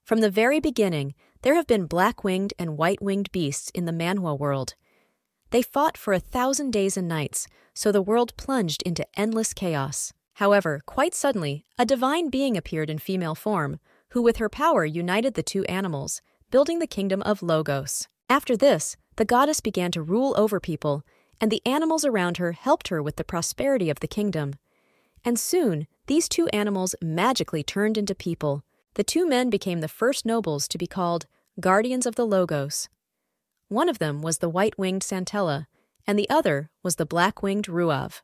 From the very beginning, there have been black-winged and white-winged beasts in the Manhwa world. They fought for 1,000 days and nights, so the world plunged into endless chaos. However, quite suddenly, a divine being appeared in female form, who with her power united the two animals, building the kingdom of Logos. After this, the goddess began to rule over people, and the animals around her helped her with the prosperity of the kingdom. And soon, these two animals magically turned into people. The two men became the first nobles to be called guardians of the Logos. One of them was the white-winged Santella, and the other was the black-winged Ruav.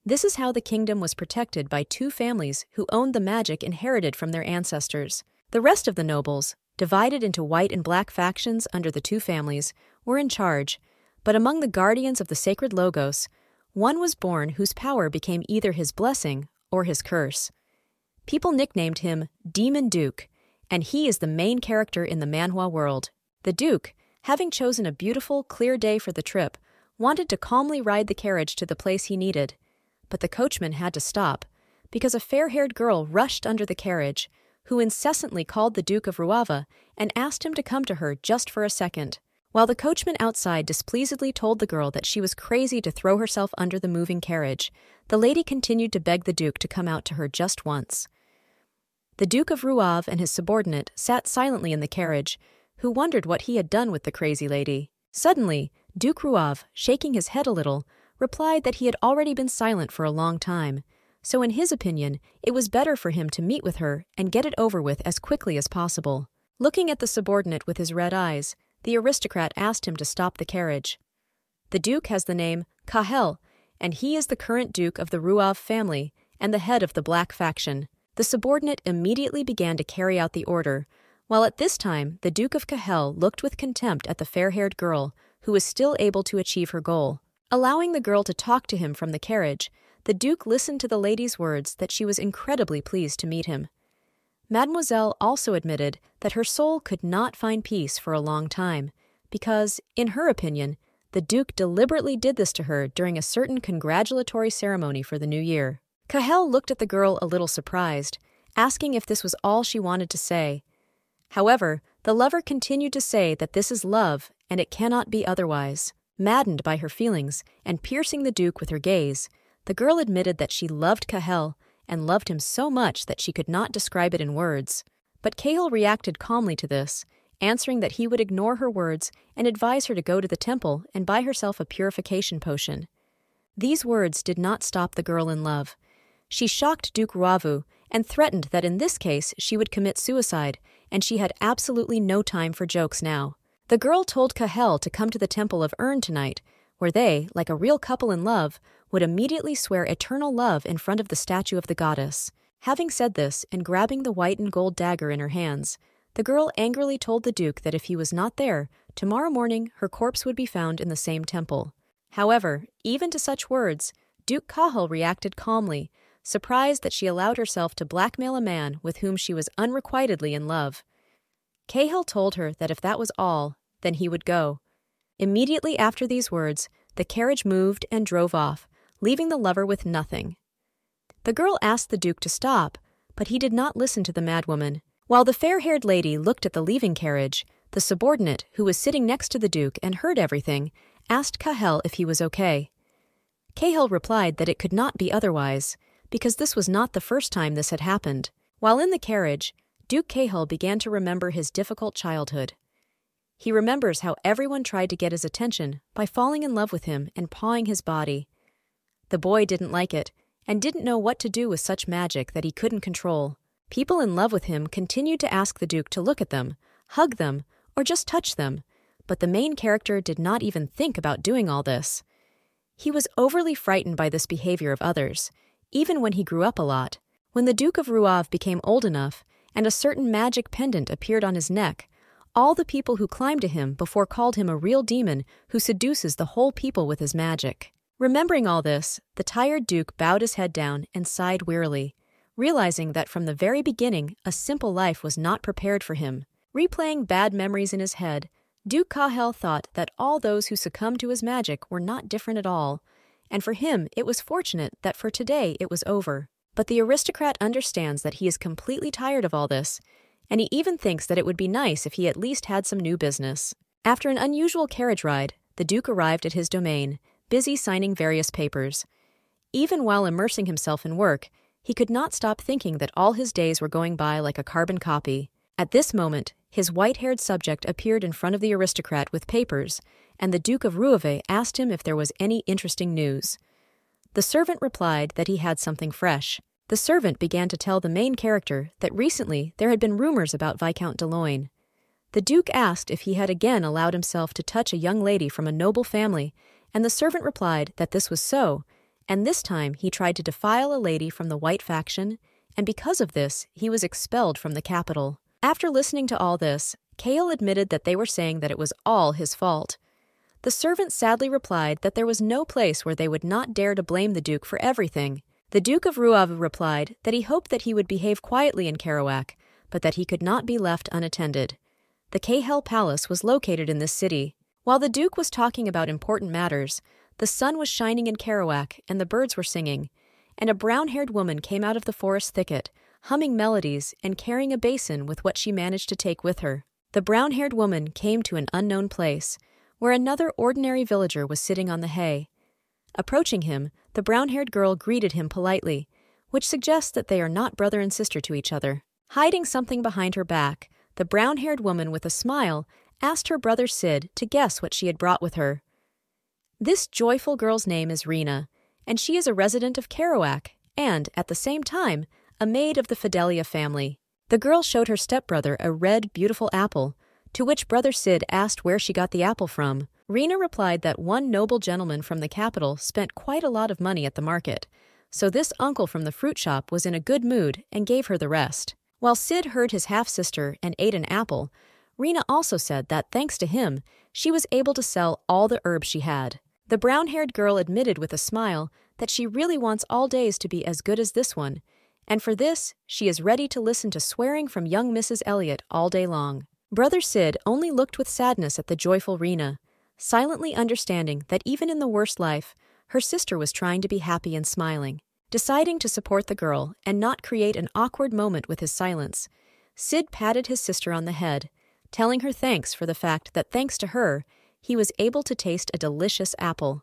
This is how the kingdom was protected by two families who owned the magic inherited from their ancestors. The rest of the nobles, divided into white and black factions under the two families, were in charge, but among the guardians of the sacred Logos, one was born whose power became either his blessing or his curse. People nicknamed him Demon Duke, and he is the main character in the Manhwa world. The Duke, having chosen a beautiful, clear day for the trip, wanted to calmly ride the carriage to the place he needed. But the coachman had to stop, because a fair-haired girl rushed under the carriage, who incessantly called the Duke of Ruava and asked him to come to her just for a second. While the coachman outside displeasedly told the girl that she was crazy to throw herself under the moving carriage, the lady continued to beg the Duke to come out to her just once. The Duke of Ruav and his subordinate sat silently in the carriage, who wondered what he had done with the crazy lady. Suddenly, Duke Ruav, shaking his head a little, replied that he had already been silent for a long time, so in his opinion, it was better for him to meet with her and get it over with as quickly as possible. Looking at the subordinate with his red eyes, the aristocrat asked him to stop the carriage. The Duke has the name Kahel, and he is the current Duke of the Ruav family and the head of the Black faction. The subordinate immediately began to carry out the order, while at this time the Duke of Kahel looked with contempt at the fair-haired girl, who was still able to achieve her goal. Allowing the girl to talk to him from the carriage, the Duke listened to the lady's words that she was incredibly pleased to meet him. Mademoiselle also admitted that her soul could not find peace for a long time, because, in her opinion, the Duke deliberately did this to her during a certain congratulatory ceremony for the new year. Kahel looked at the girl a little surprised, asking if this was all she wanted to say. However, the lover continued to say that this is love and it cannot be otherwise. Maddened by her feelings and piercing the Duke with her gaze, the girl admitted that she loved Kahel and loved him so much that she could not describe it in words. But Kahel reacted calmly to this, answering that he would ignore her words and advise her to go to the temple and buy herself a purification potion. These words did not stop the girl in love. She shocked Duke Ruavu and threatened that in this case she would commit suicide, and she had absolutely no time for jokes now. The girl told Kahel to come to the Temple of Urn tonight, where they, like a real couple in love, would immediately swear eternal love in front of the statue of the goddess. Having said this and grabbing the white and gold dagger in her hands, the girl angrily told the Duke that if he was not there, tomorrow morning her corpse would be found in the same temple. However, even to such words, Duke Kahel reacted calmly, surprised that she allowed herself to blackmail a man with whom she was unrequitedly in love. Kahel told her that if that was all, then he would go. Immediately after these words, the carriage moved and drove off, leaving the lover with nothing. The girl asked the Duke to stop, but he did not listen to the madwoman. While the fair-haired lady looked at the leaving carriage, the subordinate, who was sitting next to the Duke and heard everything, asked Kahel if he was okay. Kahel replied that it could not be otherwise, because this was not the first time this had happened. While in the carriage, Duke Kahel began to remember his difficult childhood. He remembers how everyone tried to get his attention by falling in love with him and pawing his body. The boy didn't like it, and didn't know what to do with such magic that he couldn't control. People in love with him continued to ask the Duke to look at them, hug them, or just touch them, but the main character did not even think about doing all this. He was overly frightened by this behavior of others, even when he grew up a lot. When the Duke of Ruav became old enough, and a certain magic pendant appeared on his neck, all the people who climbed to him before called him a real demon who seduces the whole people with his magic. Remembering all this, the tired Duke bowed his head down and sighed wearily, realizing that from the very beginning a simple life was not prepared for him. Replaying bad memories in his head, Duke Kahel thought that all those who succumbed to his magic were not different at all, and for him it was fortunate that for today it was over. But the aristocrat understands that he is completely tired of all this, and he even thinks that it would be nice if he at least had some new business. After an unusual carriage ride, the Duke arrived at his domain, busy signing various papers. Even while immersing himself in work, he could not stop thinking that all his days were going by like a carbon copy. At this moment, his white-haired subject appeared in front of the aristocrat with papers, and the Duke of Ruave asked him if there was any interesting news. The servant replied that he had something fresh. The servant began to tell the main character that recently there had been rumors about Viscount de Loin. The Duke asked if he had again allowed himself to touch a young lady from a noble family, and the servant replied that this was so, and this time he tried to defile a lady from the White faction, and because of this, he was expelled from the capital. After listening to all this, Kale admitted that they were saying that it was all his fault. The servant sadly replied that there was no place where they would not dare to blame the Duke for everything. The Duke of Ruave replied that he hoped that he would behave quietly in Kerouac, but that he could not be left unattended. The Cahel Palace was located in this city. While the Duke was talking about important matters, the sun was shining in Kerouac and the birds were singing, and a brown-haired woman came out of the forest thicket, humming melodies and carrying a basin with what she managed to take with her. The brown-haired woman came to an unknown place, where another ordinary villager was sitting on the hay. Approaching him, the brown-haired girl greeted him politely, which suggests that they are not brother and sister to each other. Hiding something behind her back, the brown-haired woman with a smile asked her brother Sid to guess what she had brought with her. This joyful girl's name is Rena, and she is a resident of Kerouac and, at the same time, a maid of the Fidelia family. The girl showed her stepbrother a red, beautiful apple, to which brother Sid asked where she got the apple from. Rena replied that one noble gentleman from the capital spent quite a lot of money at the market, so this uncle from the fruit shop was in a good mood and gave her the rest. While Sid heard his half-sister and ate an apple, Rena also said that, thanks to him, she was able to sell all the herbs she had. The brown-haired girl admitted with a smile that she really wants all days to be as good as this one, and for this, she is ready to listen to swearing from young Mrs. Elliot all day long. Brother Sid only looked with sadness at the joyful Rena, silently understanding that even in the worst life, her sister was trying to be happy and smiling. Deciding to support the girl and not create an awkward moment with his silence, Sid patted his sister on the head, telling her thanks for the fact that thanks to her, he was able to taste a delicious apple.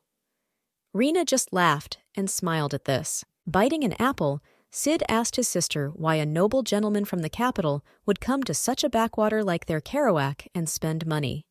Rena just laughed and smiled at this. Biting an apple, Sid asked his sister why a noble gentleman from the capital would come to such a backwater like their Kerouac and spend money.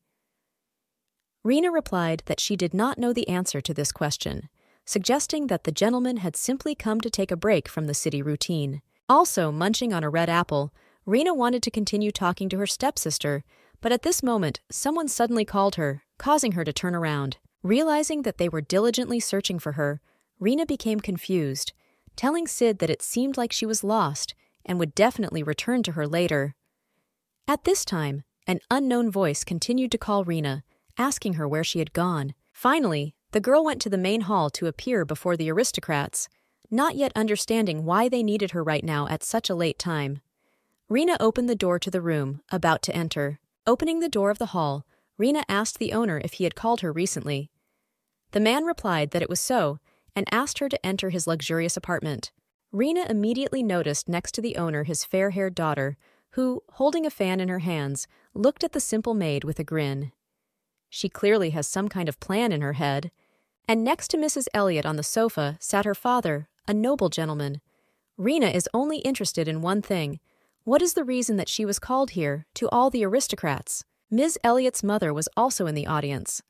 Rena replied that she did not know the answer to this question, suggesting that the gentleman had simply come to take a break from the city routine. Also munching on a red apple, Rena wanted to continue talking to her stepsister, but at this moment, someone suddenly called her, causing her to turn around. Realizing that they were diligently searching for her, Rena became confused, telling Sid that it seemed like she was lost and would definitely return to her later. At this time, an unknown voice continued to call Rena, asking her where she had gone. Finally, the girl went to the main hall to appear before the aristocrats, not yet understanding why they needed her right now at such a late time. Rena opened the door to the room, about to enter. Opening the door of the hall, Rena asked the owner if he had called her recently. The man replied that it was so, and asked her to enter his luxurious apartment. Rena immediately noticed next to the owner his fair-haired daughter, who, holding a fan in her hands, looked at the simple maid with a grin. She clearly has some kind of plan in her head. And next to Mrs. Elliot on the sofa sat her father, a noble gentleman. Rena is only interested in one thing. What is the reason that she was called here, to all the aristocrats? Ms. Elliot's mother was also in the audience.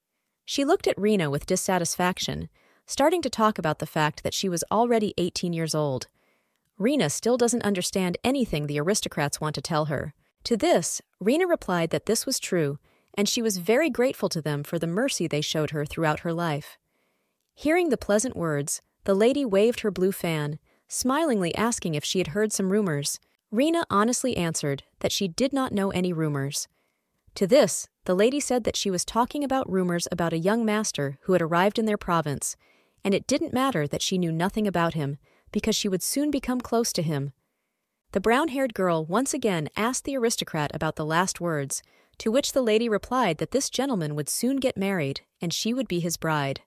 She looked at Rena with dissatisfaction, starting to talk about the fact that she was already 18 years old. Rena still doesn't understand anything the aristocrats want to tell her. To this, Rena replied that this was true, and she was very grateful to them for the mercy they showed her throughout her life. Hearing the pleasant words, the lady waved her blue fan, smilingly asking if she had heard some rumors. Rena honestly answered that she did not know any rumors. To this, the lady said that she was talking about rumors about a young master who had arrived in their province, and it didn't matter that she knew nothing about him, because she would soon become close to him. The brown-haired girl once again asked the aristocrat about the last words, to which the lady replied that this gentleman would soon get married, and she would be his bride.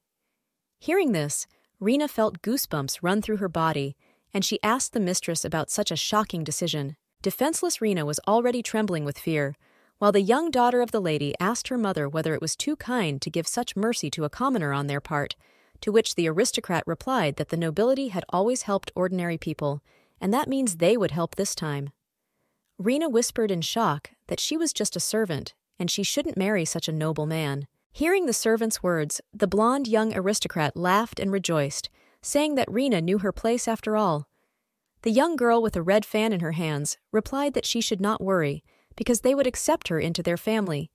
Hearing this, Rena felt goosebumps run through her body, and she asked the mistress about such a shocking decision. Defenseless Rena was already trembling with fear, while the young daughter of the lady asked her mother whether it was too kind to give such mercy to a commoner on their part, to which the aristocrat replied that the nobility had always helped ordinary people, and that means they would help this time. Rena whispered in shock that she was just a servant, and she shouldn't marry such a noble man. Hearing the servant's words, the blonde young aristocrat laughed and rejoiced, saying that Rena knew her place after all. The young girl with a red fan in her hands replied that she should not worry, because they would accept her into their family.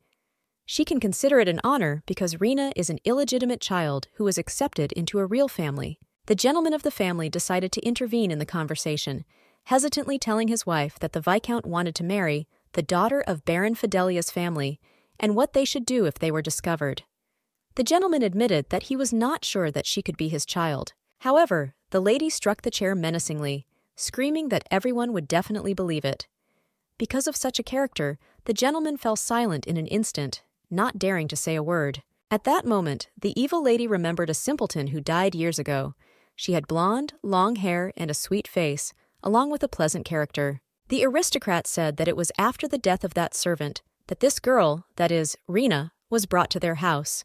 She can consider it an honor because Rena is an illegitimate child who was accepted into a real family. The gentleman of the family decided to intervene in the conversation, hesitantly telling his wife that the Viscount wanted to marry the daughter of Baron Fidelia's family, and what they should do if they were discovered. The gentleman admitted that he was not sure that she could be his child. However, the lady struck the chair menacingly, screaming that everyone would definitely believe it. Because of such a character, the gentleman fell silent in an instant, not daring to say a word. At that moment, the evil lady remembered a simpleton who died years ago. She had blonde, long hair and a sweet face, along with a pleasant character. The aristocrat said that it was after the death of that servant that this girl, that is, Rena, was brought to their house.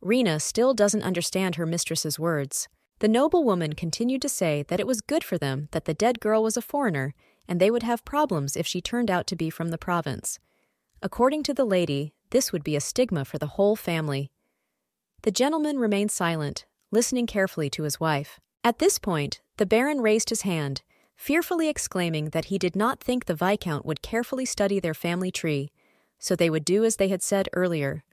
Rena still doesn't understand her mistress's words. The noble woman continued to say that it was good for them that the dead girl was a foreigner, and they would have problems if she turned out to be from the province. According to the lady, this would be a stigma for the whole family. The gentleman remained silent, listening carefully to his wife. At this point, the Baron raised his hand, fearfully exclaiming that he did not think the Viscount would carefully study their family tree, so they would do as they had said earlier.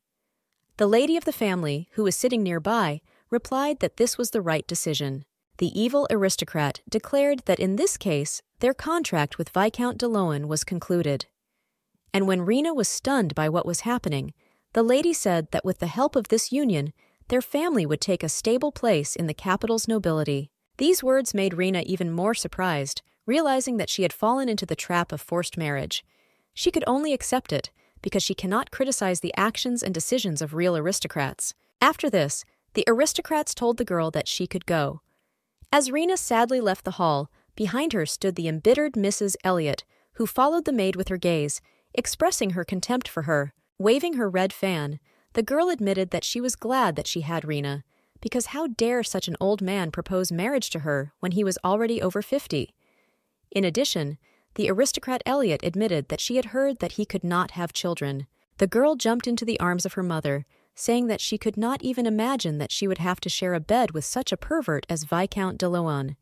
The lady of the family, who was sitting nearby, replied that this was the right decision. The evil aristocrat declared that in this case, their contract with Viscount de Loan was concluded. And when Rena was stunned by what was happening, the lady said that with the help of this union, their family would take a stable place in the capital's nobility. These words made Rena even more surprised, realizing that she had fallen into the trap of forced marriage. She could only accept it, because she cannot criticize the actions and decisions of real aristocrats. After this, the aristocrats told the girl that she could go. As Rena sadly left the hall, behind her stood the embittered Mrs. Elliot, who followed the maid with her gaze, expressing her contempt for her. Waving her red fan, the girl admitted that she was glad that she had Rena, because how dare such an old man propose marriage to her when he was already over 50? In addition, the aristocrat Elliot admitted that she had heard that he could not have children. The girl jumped into the arms of her mother, saying that she could not even imagine that she would have to share a bed with such a pervert as Viscount de Loan.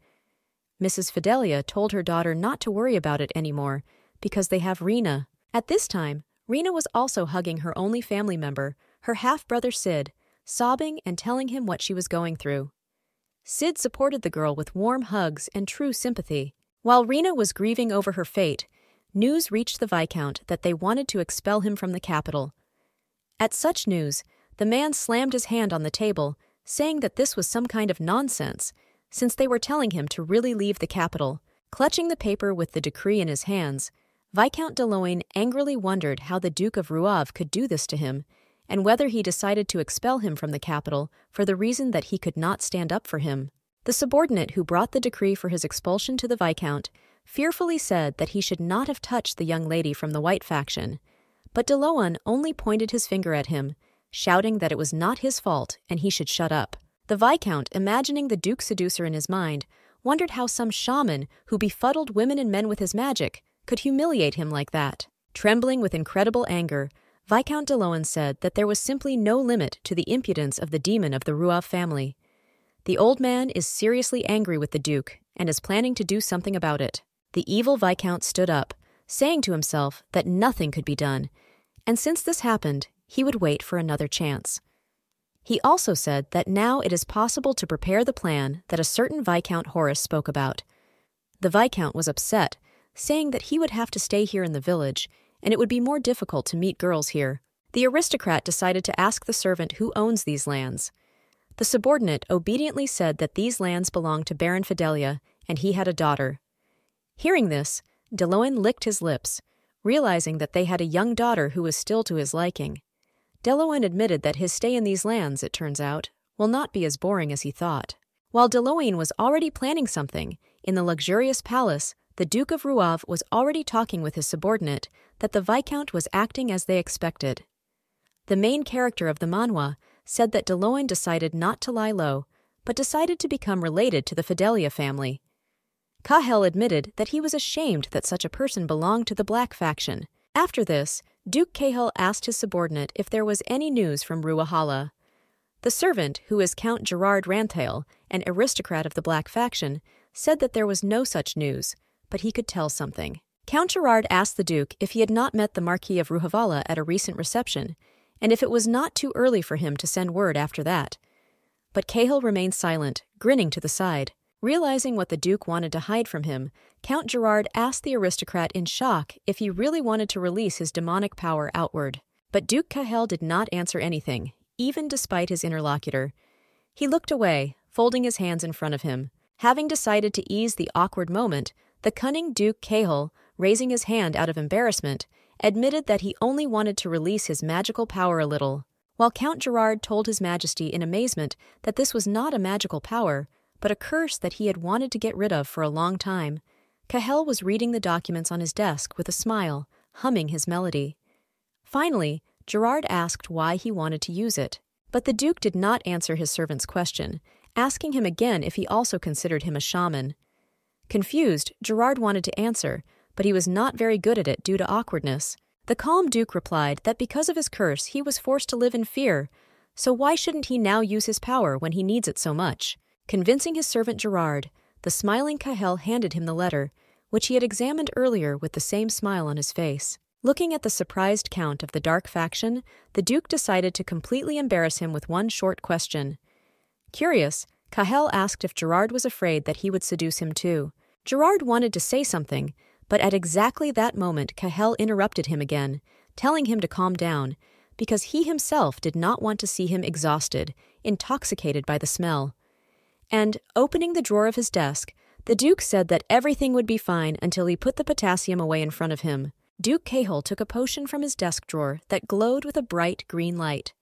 Mrs. Fidelia told her daughter not to worry about it anymore, because they have Rena. At this time, Rena was also hugging her only family member, her half-brother Sid, sobbing and telling him what she was going through. Sid supported the girl with warm hugs and true sympathy. While Rena was grieving over her fate, news reached the Viscount that they wanted to expel him from the capital. At such news, the man slammed his hand on the table, saying that this was some kind of nonsense, since they were telling him to really leave the capital. Clutching the paper with the decree in his hands, Viscount de Loan angrily wondered how the Duke of Rouave could do this to him, and whether he decided to expel him from the capital for the reason that he could not stand up for him. The subordinate who brought the decree for his expulsion to the Viscount fearfully said that he should not have touched the young lady from the White faction, but de Loan only pointed his finger at him, shouting that it was not his fault and he should shut up. The Viscount, imagining the Duke's seducer in his mind, wondered how some shaman who befuddled women and men with his magic could humiliate him like that. Trembling with incredible anger, Viscount de Loan said that there was simply no limit to the impudence of the demon of the Rouave family. The old man is seriously angry with the Duke and is planning to do something about it. The evil Viscount stood up, saying to himself that nothing could be done, and since this happened, he would wait for another chance. He also said that now it is possible to prepare the plan that a certain Viscount Horace spoke about. The Viscount was upset, saying that he would have to stay here in the village, and it would be more difficult to meet girls here. The aristocrat decided to ask the servant who owns these lands. The subordinate obediently said that these lands belonged to Baron Fidelia, and he had a daughter. Hearing this, de Loan licked his lips, realizing that they had a young daughter who was still to his liking. De Loan admitted that his stay in these lands, it turns out, will not be as boring as he thought. While de Loan was already planning something, in the luxurious palace, the Duke of Ruav was already talking with his subordinate that the Viscount was acting as they expected. The main character of the manhwa said that Deloigne decided not to lie low, but decided to become related to the Fidelia family. Cahel admitted that he was ashamed that such a person belonged to the Black faction. After this, Duke Cahel asked his subordinate if there was any news from Ruahala. The servant, who is Count Gerard Ranthale, an aristocrat of the Black faction, said that there was no such news, but he could tell something. Count Gerard asked the Duke if he had not met the Marquis of Ruhavala at a recent reception, and if it was not too early for him to send word after that. But Cahel remained silent, grinning to the side. Realizing what the Duke wanted to hide from him, Count Gerard asked the aristocrat in shock if he really wanted to release his demonic power outward. But Duke Cahel did not answer anything, even despite his interlocutor. He looked away, folding his hands in front of him. Having decided to ease the awkward moment, the cunning Duke Cahel, raising his hand out of embarrassment, admitted that he only wanted to release his magical power a little. While Count Gerard told His Majesty in amazement that this was not a magical power, but a curse that he had wanted to get rid of for a long time, Cahel was reading the documents on his desk with a smile, humming his melody. Finally, Gerard asked why he wanted to use it, but the Duke did not answer his servant's question, asking him again if he also considered him a shaman. Confused, Gerard wanted to answer, but he was not very good at it due to awkwardness. The calm Duke replied that because of his curse he was forced to live in fear, so why shouldn't he now use his power when he needs it so much? Convincing his servant Gerard, the smiling Cahel handed him the letter, which he had examined earlier with the same smile on his face. Looking at the surprised Count of the Dark faction, the Duke decided to completely embarrass him with one short question. Curious, Cahel asked if Gerard was afraid that he would seduce him too. Gerard wanted to say something, but at exactly that moment Cahel interrupted him again, telling him to calm down, because he himself did not want to see him exhausted, intoxicated by the smell. And, opening the drawer of his desk, the Duke said that everything would be fine until he put the potassium away in front of him. Duke Cahel took a potion from his desk drawer that glowed with a bright green light.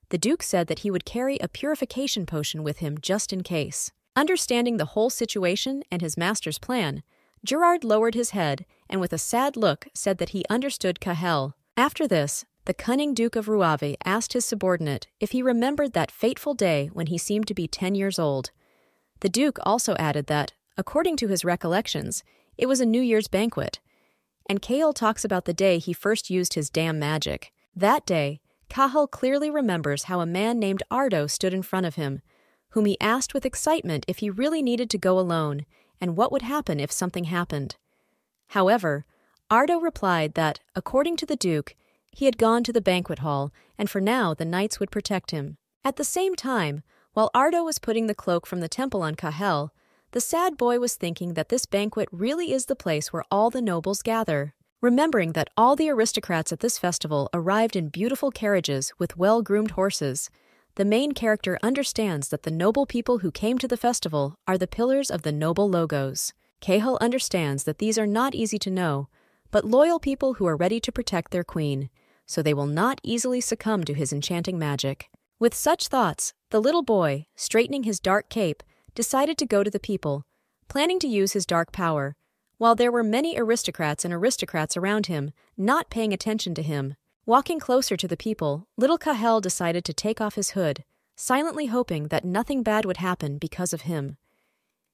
The Duke said that he would carry a purification potion with him just in case. Understanding the whole situation and his master's plan, Gerard lowered his head and with a sad look said that he understood Cahel. After this, the cunning Duke of Ruave asked his subordinate if he remembered that fateful day when he seemed to be 10 years old. The Duke also added that, according to his recollections, it was a New Year's banquet, and Cahel talks about the day he first used his damn magic. That day, Cahel clearly remembers how a man named Ardo stood in front of him, whom he asked with excitement if he really needed to go alone, and what would happen if something happened. However, Ardo replied that, according to the Duke, he had gone to the banquet hall, and for now the knights would protect him. At the same time, while Ardo was putting the cloak from the temple on Cahel, the sad boy was thinking that this banquet really is the place where all the nobles gather. Remembering that all the aristocrats at this festival arrived in beautiful carriages with well-groomed horses, the main character understands that the noble people who came to the festival are the pillars of the noble logos. Cahel understands that these are not easy to know, but loyal people who are ready to protect their queen, so they will not easily succumb to his enchanting magic. With such thoughts, the little boy, straightening his dark cape, decided to go to the people, planning to use his dark power, while there were many aristocrats around him, not paying attention to him. Walking closer to the people, little Cahel decided to take off his hood, silently hoping that nothing bad would happen because of him.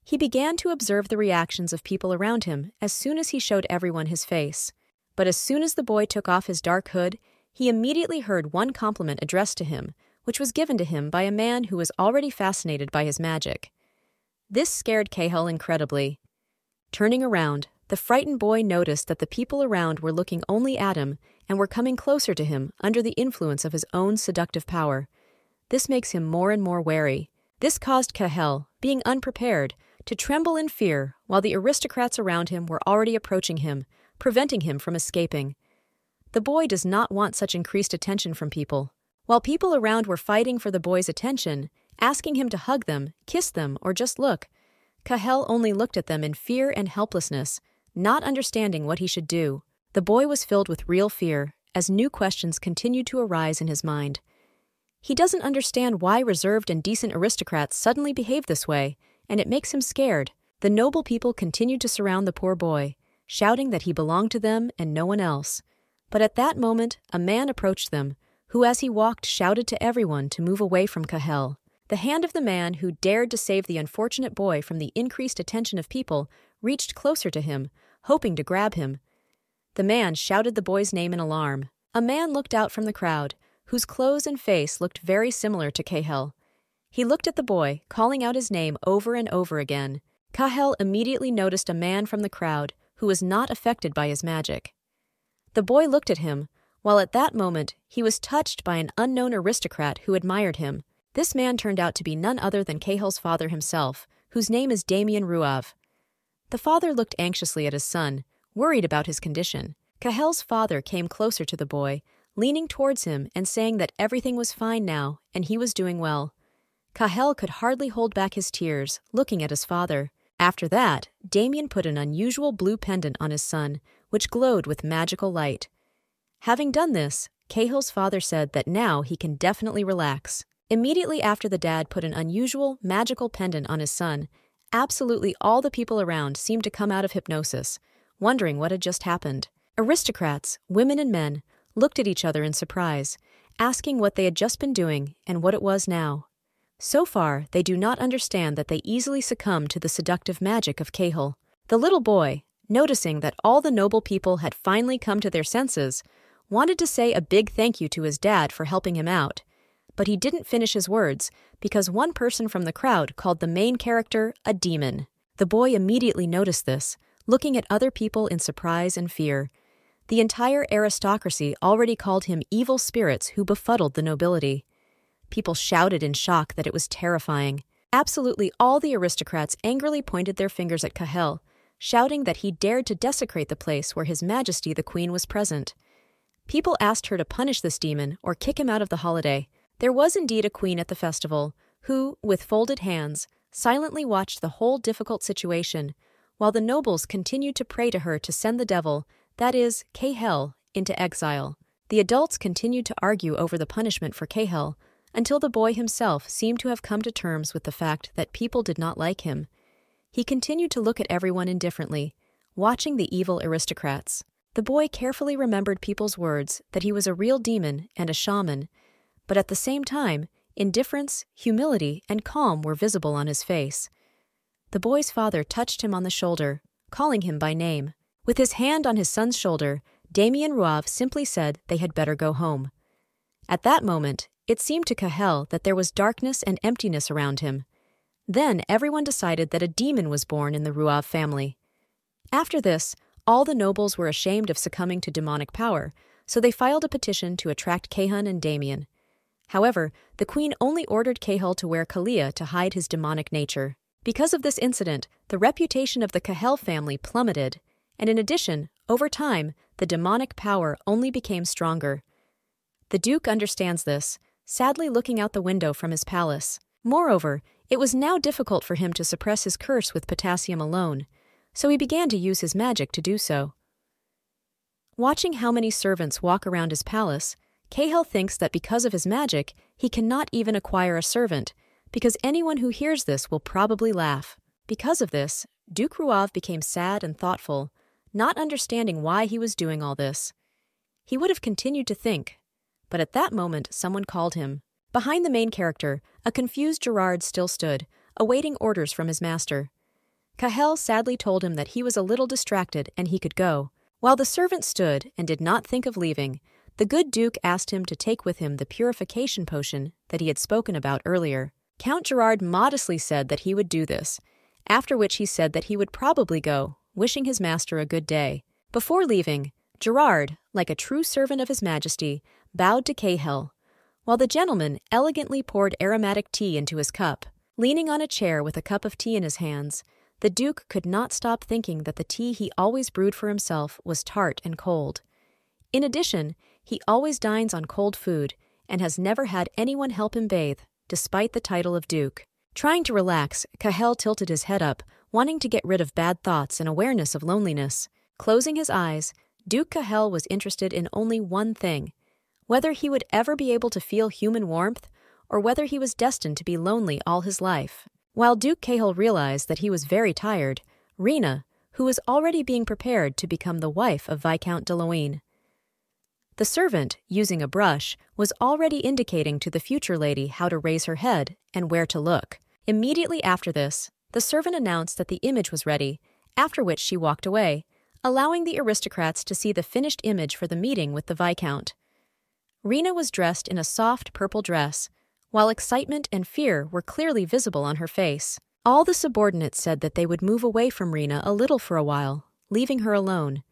He began to observe the reactions of people around him as soon as he showed everyone his face. But as soon as the boy took off his dark hood, he immediately heard one compliment addressed to him, which was given to him by a man who was already fascinated by his magic. This scared Cahel incredibly. Turning around, the frightened boy noticed that the people around were looking only at him and were coming closer to him under the influence of his own seductive power. This makes him more and more wary. This caused Cahel, being unprepared, to tremble in fear while the aristocrats around him were already approaching him, preventing him from escaping. The boy does not want such increased attention from people. While people around were fighting for the boy's attention, asking him to hug them, kiss them, or just look, Cahel only looked at them in fear and helplessness, not understanding what he should do. The boy was filled with real fear, as new questions continued to arise in his mind. He doesn't understand why reserved and decent aristocrats suddenly behave this way, and it makes him scared. The noble people continued to surround the poor boy, shouting that he belonged to them and no one else. But at that moment, a man approached them, who as he walked shouted to everyone to move away from Kahel. The hand of the man who dared to save the unfortunate boy from the increased attention of people reached closer to him, hoping to grab him. The man shouted the boy's name in alarm. A man looked out from the crowd, whose clothes and face looked very similar to Kahel. He looked at the boy, calling out his name over and over again. Kahel immediately noticed a man from the crowd who was not affected by his magic. The boy looked at him, while at that moment he was touched by an unknown aristocrat who admired him. This man turned out to be none other than Kahel's father himself, whose name is Damien Ruav. The father looked anxiously at his son, worried about his condition. Kahel's father came closer to the boy, leaning towards him and saying that everything was fine now and he was doing well. Kahel could hardly hold back his tears, looking at his father. After that, Damien put an unusual blue pendant on his son, which glowed with magical light. Having done this, Kahel's father said that now he can definitely relax. Immediately after the dad put an unusual, magical pendant on his son, absolutely all the people around seemed to come out of hypnosis, wondering what had just happened. Aristocrats, women and men, looked at each other in surprise, asking what they had just been doing and what it was now. So far, they do not understand that they easily succumb to the seductive magic of Kahel. The little boy, noticing that all the noble people had finally come to their senses, wanted to say a big thank you to his dad for helping him out. But he didn't finish his words because one person from the crowd called the main character a demon. The boy immediately noticed this, looking at other people in surprise and fear. The entire aristocracy already called him evil spirits who befuddled the nobility. People shouted in shock that it was terrifying. Absolutely all the aristocrats angrily pointed their fingers at Kahel, shouting that he dared to desecrate the place where His Majesty the Queen was present. People asked her to punish this demon or kick him out of the holiday. There was indeed a queen at the festival, who, with folded hands, silently watched the whole difficult situation, while the nobles continued to pray to her to send the devil, that is, Kahel, into exile. The adults continued to argue over the punishment for Kahel, until the boy himself seemed to have come to terms with the fact that people did not like him. He continued to look at everyone indifferently, watching the evil aristocrats. The boy carefully remembered people's words that he was a real demon and a shaman, but at the same time, indifference, humility, and calm were visible on his face. The boy's father touched him on the shoulder, calling him by name. With his hand on his son's shoulder, Damien Ruav simply said they had better go home. At that moment, it seemed to Kahel that there was darkness and emptiness around him. Then everyone decided that a demon was born in the Ruav family. After this, all the nobles were ashamed of succumbing to demonic power, so they filed a petition to attract Kahan and Damien. However, the queen only ordered Kahel to wear Kalia to hide his demonic nature. Because of this incident, the reputation of the Kahel family plummeted, and in addition, over time, the demonic power only became stronger. The Duke understands this, sadly looking out the window from his palace. Moreover, it was now difficult for him to suppress his curse with potassium alone, so he began to use his magic to do so. Watching how many servants walk around his palace, Kahel thinks that because of his magic, he cannot even acquire a servant, because anyone who hears this will probably laugh. Because of this, Duke Ruav became sad and thoughtful, not understanding why he was doing all this. He would have continued to think, but at that moment someone called him. Behind the main character, a confused Gerard still stood, awaiting orders from his master. Kahel sadly told him that he was a little distracted and he could go. While the servant stood and did not think of leaving, the good Duke asked him to take with him the purification potion that he had spoken about earlier. Count Gerard modestly said that he would do this, after which he said that he would probably go, wishing his master a good day. Before leaving, Gerard, like a true servant of His Majesty, bowed to Kahel, while the gentleman elegantly poured aromatic tea into his cup. Leaning on a chair with a cup of tea in his hands, the Duke could not stop thinking that the tea he always brewed for himself was tart and cold. In addition, he always dines on cold food and has never had anyone help him bathe, despite the title of Duke. Trying to relax, Kahel tilted his head up, wanting to get rid of bad thoughts and awareness of loneliness. Closing his eyes, Duke Kahel was interested in only one thing: whether he would ever be able to feel human warmth, or whether he was destined to be lonely all his life. While Duke Cahill realized that he was very tired, Rena, who was already being prepared to become the wife of Viscount de Luynes. The servant, using a brush, was already indicating to the future lady how to raise her head and where to look. Immediately after this, the servant announced that the image was ready, after which she walked away, allowing the aristocrats to see the finished image for the meeting with the Viscount. Rena was dressed in a soft purple dress, while excitement and fear were clearly visible on her face. All the subordinates said that they would move away from Rena a little for a while, leaving her alone.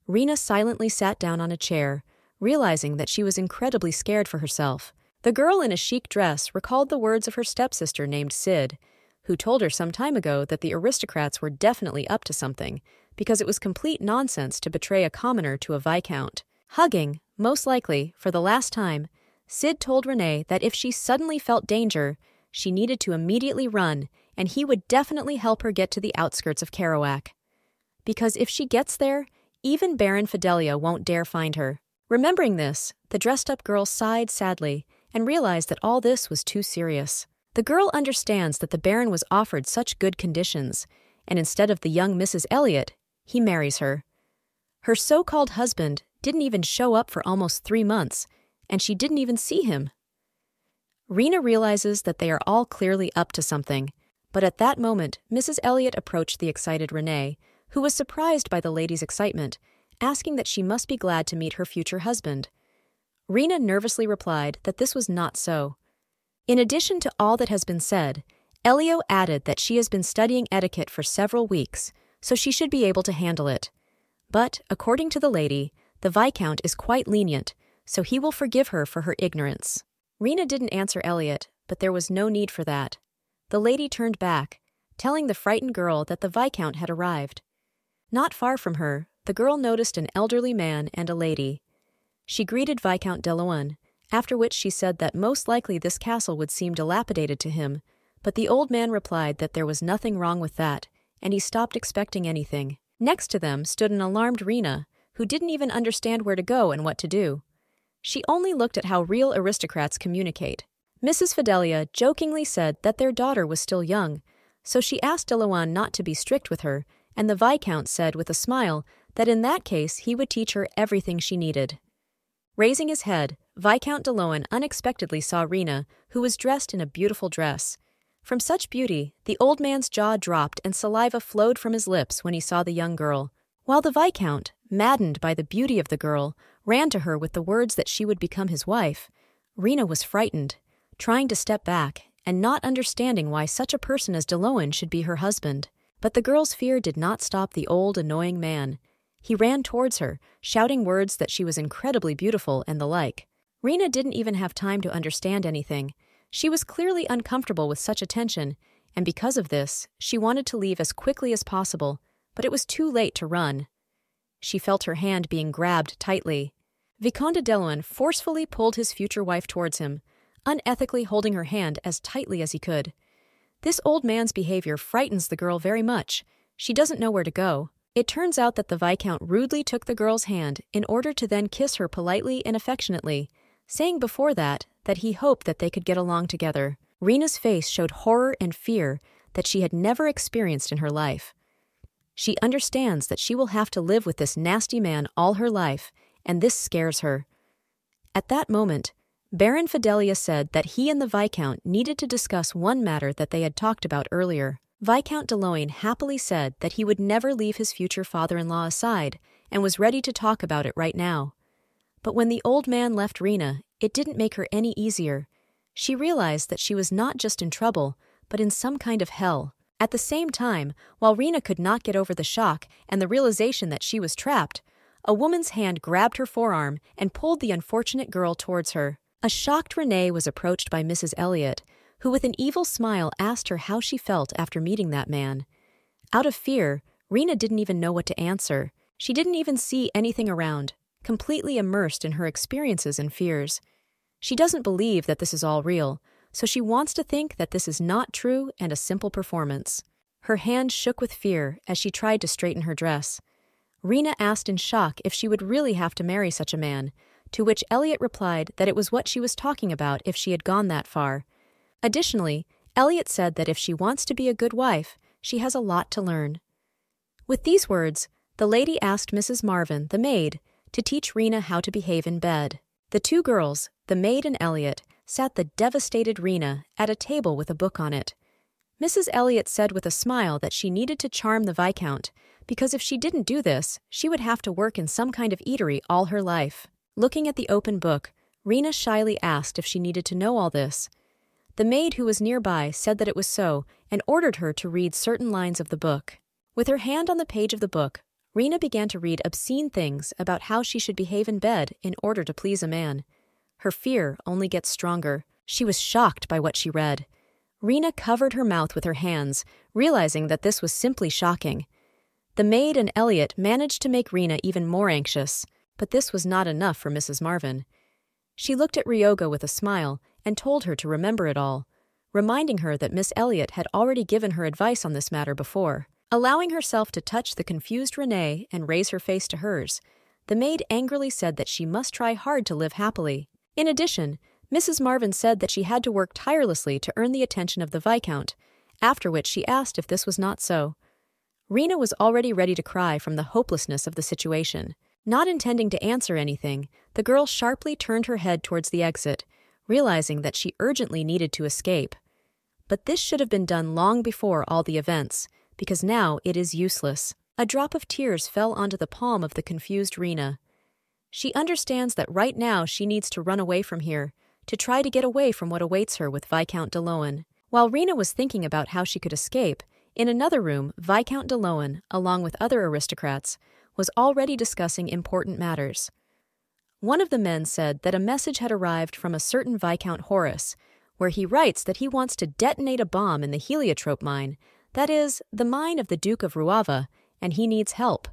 Rena silently sat down on a chair, realizing that she was incredibly scared for herself. The girl in a chic dress recalled the words of her stepsister named Sid, who told her some time ago that the aristocrats were definitely up to something, because it was complete nonsense to betray a commoner to a viscount. Hugging, most likely, for the last time, Sid told Renee that if she suddenly felt danger, she needed to immediately run, and he would definitely help her get to the outskirts of Kerouac. Because if she gets there, even Baron Fidelia won't dare find her. Remembering this, the dressed-up girl sighed sadly and realized that all this was too serious. The girl understands that the Baron was offered such good conditions, and instead of the young Mrs. Elliot, he marries her. Her so-called husband didn't even show up for almost 3 months, and she didn't even see him. Rena realizes that they are all clearly up to something, but at that moment, Mrs. Elliot approached the excited Renee, who was surprised by the lady's excitement, asking that she must be glad to meet her future husband. Rena nervously replied that this was not so. In addition to all that has been said, Elio added that she has been studying etiquette for several weeks, so she should be able to handle it. But, according to the lady, the Viscount is quite lenient, so he will forgive her for her ignorance. Rena didn't answer Elliot, but there was no need for that. The lady turned back, telling the frightened girl that the Viscount had arrived. Not far from her, the girl noticed an elderly man and a lady. She greeted Viscount de Luynes, after which she said that most likely this castle would seem dilapidated to him, but the old man replied that there was nothing wrong with that, and he stopped expecting anything. Next to them stood an alarmed Rena, who didn't even understand where to go and what to do. She only looked at how real aristocrats communicate. Mrs. Fidelia jokingly said that their daughter was still young, so she asked de Luynes not to be strict with her, and the Viscount said with a smile that in that case he would teach her everything she needed. Raising his head, Viscount de Luynes unexpectedly saw Rena, who was dressed in a beautiful dress. From such beauty, the old man's jaw dropped and saliva flowed from his lips when he saw the young girl, while the Viscount, maddened by the beauty of the girl, ran to her with the words that she would become his wife. Rena was frightened, trying to step back and not understanding why such a person as de Luynes should be her husband. But the girl's fear did not stop the old, annoying man. He ran towards her, shouting words that she was incredibly beautiful and the like. Rena didn't even have time to understand anything. She was clearly uncomfortable with such attention, and because of this, she wanted to leave as quickly as possible, but it was too late to run. She felt her hand being grabbed tightly. Vicomte de Luynes forcefully pulled his future wife towards him, unethically holding her hand as tightly as he could. This old man's behavior frightens the girl very much. She doesn't know where to go. It turns out that the Viscount rudely took the girl's hand in order to then kiss her politely and affectionately, saying before that he hoped that they could get along together. Rena's face showed horror and fear that she had never experienced in her life. She understands that she will have to live with this nasty man all her life, and this scares her. At that moment, Baron Fidelia said that he and the Viscount needed to discuss one matter that they had talked about earlier. Viscount de Luynes happily said that he would never leave his future father-in-law aside and was ready to talk about it right now. But when the old man left Rena, it didn't make her any easier. She realized that she was not just in trouble, but in some kind of hell. At the same time, while Rena could not get over the shock and the realization that she was trapped, a woman's hand grabbed her forearm and pulled the unfortunate girl towards her. A shocked Renee was approached by Mrs. Elliot, who with an evil smile asked her how she felt after meeting that man. Out of fear, Rena didn't even know what to answer. She didn't even see anything around, completely immersed in her experiences and fears. She doesn't believe that this is all real, so she wants to think that this is not true and a simple performance. Her hand shook with fear as she tried to straighten her dress. Rena asked in shock if she would really have to marry such a man, to which Elliot replied that it was what she was talking about if she had gone that far. Additionally, Elliot said that if she wants to be a good wife, she has a lot to learn. With these words, the lady asked Mrs. Marvin, the maid, to teach Rena how to behave in bed. The two girls, the maid and Elliot, sat the devastated Rena at a table with a book on it. Mrs. Elliot said with a smile that she needed to charm the Viscount, because if she didn't do this, she would have to work in some kind of eatery all her life. Looking at the open book, Rena shyly asked if she needed to know all this. The maid who was nearby said that it was so and ordered her to read certain lines of the book. With her hand on the page of the book, Rena began to read obscene things about how she should behave in bed in order to please a man. Her fear only gets stronger. She was shocked by what she read. Rena covered her mouth with her hands, realizing that this was simply shocking. The maid and Elliot managed to make Rena even more anxious, but this was not enough for Mrs. Marvin. She looked at Ryoga with a smile and told her to remember it all, reminding her that Miss Elliot had already given her advice on this matter before. Allowing herself to touch the confused Renee and raise her face to hers, the maid angrily said that she must try hard to live happily. In addition, Mrs. Marvin said that she had to work tirelessly to earn the attention of the Viscount, after which she asked if this was not so. Rena was already ready to cry from the hopelessness of the situation. Not intending to answer anything, the girl sharply turned her head towards the exit, realizing that she urgently needed to escape. But this should have been done long before all the events, because now it is useless. A drop of tears fell onto the palm of the confused Rena. She understands that right now she needs to run away from here, to try to get away from what awaits her with Viscount de Loan. While Rena was thinking about how she could escape, in another room, Viscount de Loan, along with other aristocrats, was already discussing important matters. One of the men said that a message had arrived from a certain Viscount Horace, where he writes that he wants to detonate a bomb in the heliotrope mine, that is, the mine of the Duke of Ruava, and he needs help.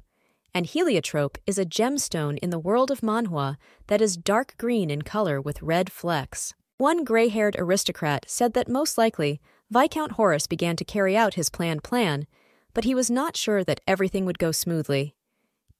And heliotrope is a gemstone in the world of Manhwa that is dark green in color with red flecks. One gray-haired aristocrat said that most likely Viscount Horace began to carry out his planned plan, but he was not sure that everything would go smoothly.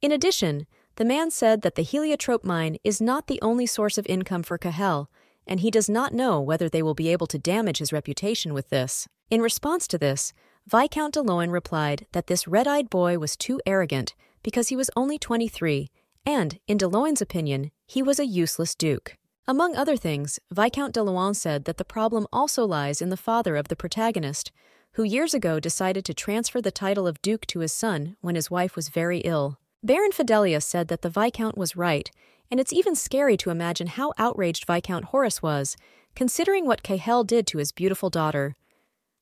In addition, the man said that the heliotrope mine is not the only source of income for Cahel, and he does not know whether they will be able to damage his reputation with this. In response to this, Viscount de Loan replied that this red-eyed boy was too arrogant because he was only 23, and, in de Loan's opinion, he was a useless duke. Among other things, Viscount de Loan said that the problem also lies in the father of the protagonist, who years ago decided to transfer the title of duke to his son when his wife was very ill. Baron Fidelia said that the Viscount was right, and it's even scary to imagine how outraged Viscount Horace was, considering what Cahel did to his beautiful daughter.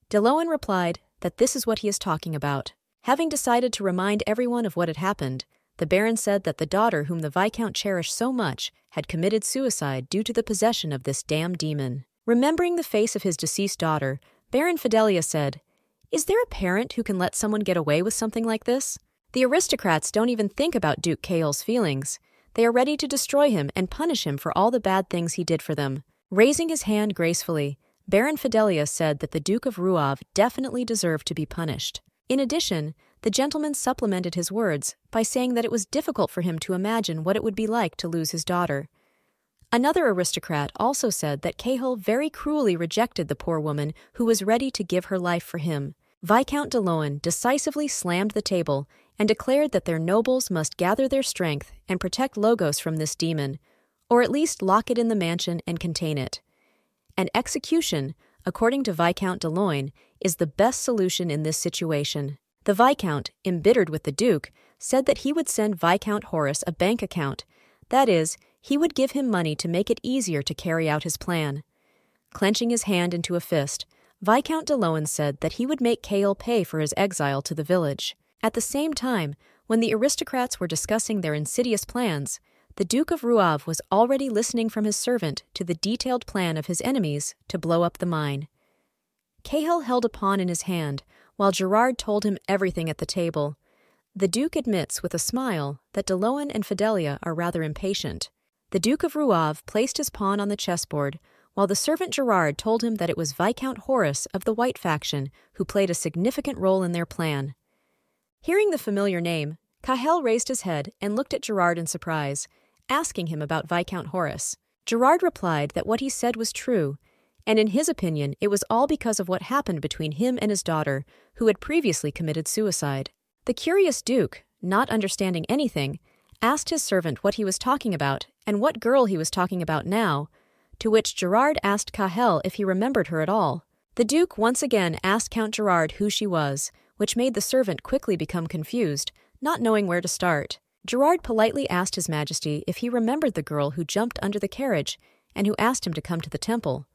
De Loan replied that this is what he is talking about. Having decided to remind everyone of what had happened, the Baron said that the daughter whom the Viscount cherished so much had committed suicide due to the possession of this damned demon. Remembering the face of his deceased daughter, Baron Fidelia said, "Is there a parent who can let someone get away with something like this?" The aristocrats don't even think about Duke Cael's feelings. They are ready to destroy him and punish him for all the bad things he did for them. Raising his hand gracefully, Baron Fidelia said that the Duke of Ruav definitely deserved to be punished. In addition, the gentleman supplemented his words by saying that it was difficult for him to imagine what it would be like to lose his daughter. Another aristocrat also said that Cahill very cruelly rejected the poor woman who was ready to give her life for him. Viscount de Loan decisively slammed the table and declared that their nobles must gather their strength and protect Logos from this demon, or at least lock it in the mansion and contain it. An execution, according to Viscount de Loan, is the best solution in this situation. The Viscount, embittered with the Duke, said that he would send Viscount Horace a bank account. That is, he would give him money to make it easier to carry out his plan. Clenching his hand into a fist, Viscount de Loan said that he would make Cael pay for his exile to the village. At the same time, when the aristocrats were discussing their insidious plans, the Duke of Ruav was already listening from his servant to the detailed plan of his enemies to blow up the mine. Cahill held a pawn in his hand, while Gerard told him everything at the table. The Duke admits with a smile that de Loan and Fidelia are rather impatient. The Duke of Ruav placed his pawn on the chessboard, while the servant Gerard told him that it was Viscount Horace of the White faction who played a significant role in their plan. Hearing the familiar name, Cahill raised his head and looked at Gerard in surprise, asking him about Viscount Horace. Gerard replied that what he said was true, and in his opinion, it was all because of what happened between him and his daughter, who had previously committed suicide. The curious Duke, not understanding anything, asked his servant what he was talking about and what girl he was talking about now, to which Gerard asked Cahel if he remembered her at all. The Duke once again asked Count Gerard who she was, which made the servant quickly become confused, not knowing where to start. Gerard politely asked His Majesty if he remembered the girl who jumped under the carriage and who asked him to come to the temple.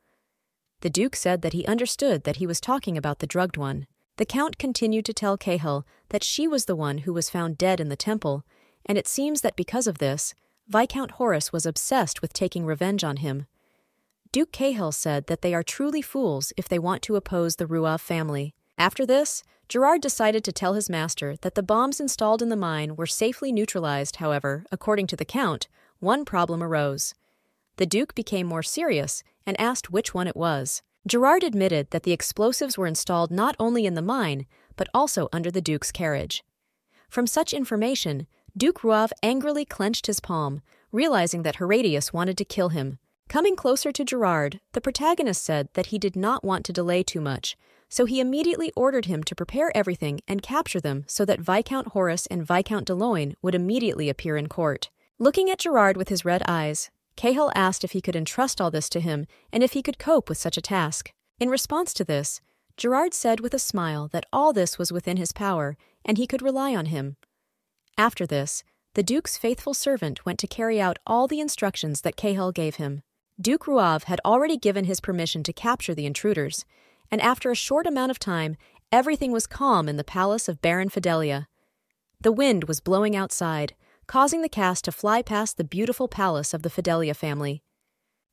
The Duke said that he understood that he was talking about the drugged one. The Count continued to tell Cahel that she was the one who was found dead in the temple, and it seems that because of this, Viscount Horace was obsessed with taking revenge on him. Duke Cahel said that they are truly fools if they want to oppose the Ruav family. After this, Gerard decided to tell his master that the bombs installed in the mine were safely neutralized. However, according to the Count, one problem arose. The Duke became more serious and asked which one it was. Gerard admitted that the explosives were installed not only in the mine, but also under the Duke's carriage. From such information, Duke Ruav angrily clenched his palm, realizing that Horatius wanted to kill him. Coming closer to Gerard, the protagonist said that he did not want to delay too much, so he immediately ordered him to prepare everything and capture them so that Viscount Horace and Viscount de Luynes would immediately appear in court. Looking at Gerard with his red eyes, Cahel asked if he could entrust all this to him and if he could cope with such a task. In response to this, Gerard said with a smile that all this was within his power and he could rely on him. After this, the Duke's faithful servant went to carry out all the instructions that Cahel gave him. Duke Ruav had already given his permission to capture the intruders, and after a short amount of time, everything was calm in the palace of Baron Fidelia. The wind was blowing outside, causing the cast to fly past the beautiful palace of the Fidelia family.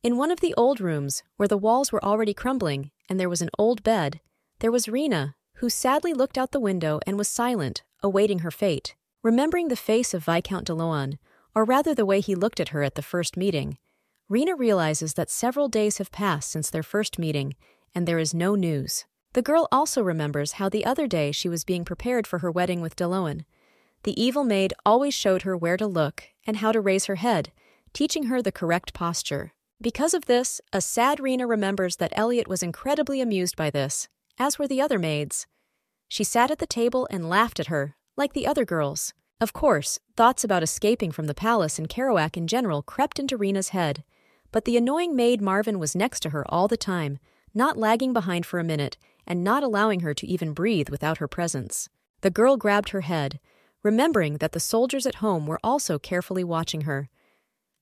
In one of the old rooms, where the walls were already crumbling and there was an old bed, there was Rena, who sadly looked out the window and was silent, awaiting her fate. Remembering the face of Viscount de Luynes, or rather the way he looked at her at the first meeting, Rena realizes that several days have passed since their first meeting, and there is no news. The girl also remembers how the other day she was being prepared for her wedding with de Luynes. The evil maid always showed her where to look and how to raise her head, teaching her the correct posture. Because of this, a sad Rena remembers that Elliot was incredibly amused by this, as were the other maids. She sat at the table and laughed at her, like the other girls. Of course, thoughts about escaping from the palace and Kerouac in general crept into Rena's head, but the annoying maid Marvin was next to her all the time, not lagging behind for a minute and not allowing her to even breathe without her presence. The girl grabbed her head, remembering that the soldiers at home were also carefully watching her.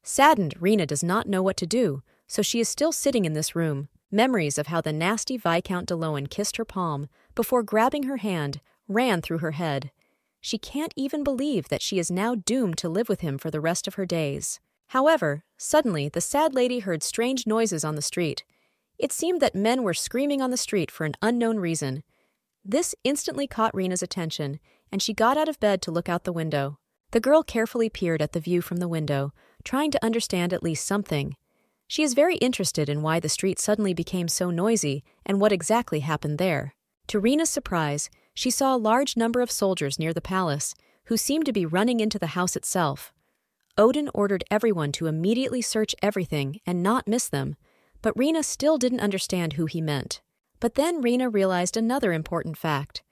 Saddened, Rena does not know what to do, so she is still sitting in this room. Memories of how the nasty Viscount de Luynes kissed her palm before grabbing her hand ran through her head. She can't even believe that she is now doomed to live with him for the rest of her days. However, suddenly the sad lady heard strange noises on the street. It seemed that men were screaming on the street for an unknown reason. This instantly caught Rena's attention, and she got out of bed to look out the window. The girl carefully peered at the view from the window, trying to understand at least something. She is very interested in why the street suddenly became so noisy and what exactly happened there. To Rena's surprise, she saw a large number of soldiers near the palace, who seemed to be running into the house itself. Odin ordered everyone to immediately search everything and not miss them, but Rena still didn't understand who he meant. But then Rena realized another important fact.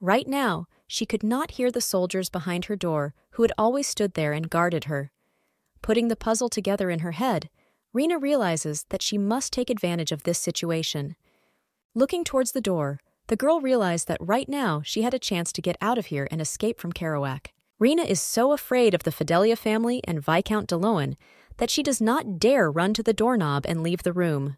Right now, she could not hear the soldiers behind her door who had always stood there and guarded her. Putting the puzzle together in her head, Rena realizes that she must take advantage of this situation. Looking towards the door, the girl realized that right now she had a chance to get out of here and escape from Kerouac. Rena is so afraid of the Fidelia family and Viscount de Luynes that she does not dare run to the doorknob and leave the room.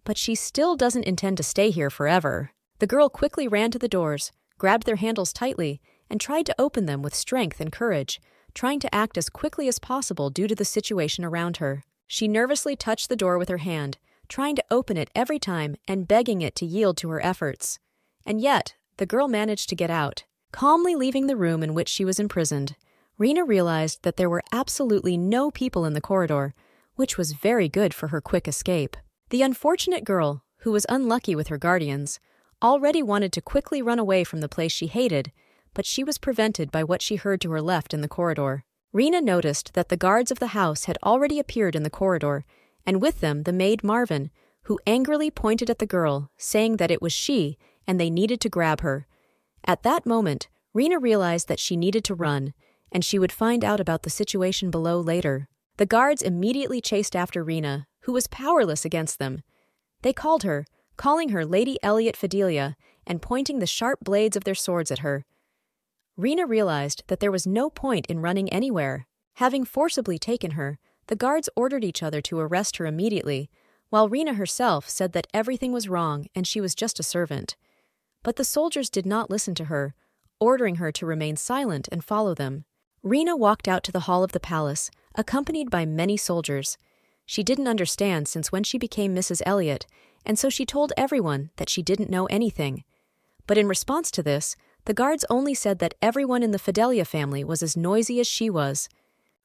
But she still doesn't intend to stay here forever. The girl quickly ran to the doors, grabbed their handles tightly, and tried to open them with strength and courage, trying to act as quickly as possible due to the situation around her. She nervously touched the door with her hand, trying to open it every time and begging it to yield to her efforts. And yet, the girl managed to get out. Calmly leaving the room in which she was imprisoned, Rena realized that there were absolutely no people in the corridor, which was very good for her quick escape. The unfortunate girl, who was unlucky with her guardians, already wanted to quickly run away from the place she hated, but she was prevented by what she heard to her left in the corridor. Rena noticed that the guards of the house had already appeared in the corridor, and with them the maid Marvin, who angrily pointed at the girl, saying that it was she and they needed to grab her. At that moment, Rena realized that she needed to run, and she would find out about the situation below later. The guards immediately chased after Rena, who was powerless against them. They called her, calling her Lady Elliot Fidelia and pointing the sharp blades of their swords at her. Rena realized that there was no point in running anywhere. Having forcibly taken her, the guards ordered each other to arrest her immediately, while Rena herself said that everything was wrong and she was just a servant. But the soldiers did not listen to her, ordering her to remain silent and follow them. Rena walked out to the hall of the palace, accompanied by many soldiers. She didn't understand since when she became Mrs. Elliot, and so she told everyone that she didn't know anything. But in response to this, the guards only said that everyone in the Fidelia family was as noisy as she was.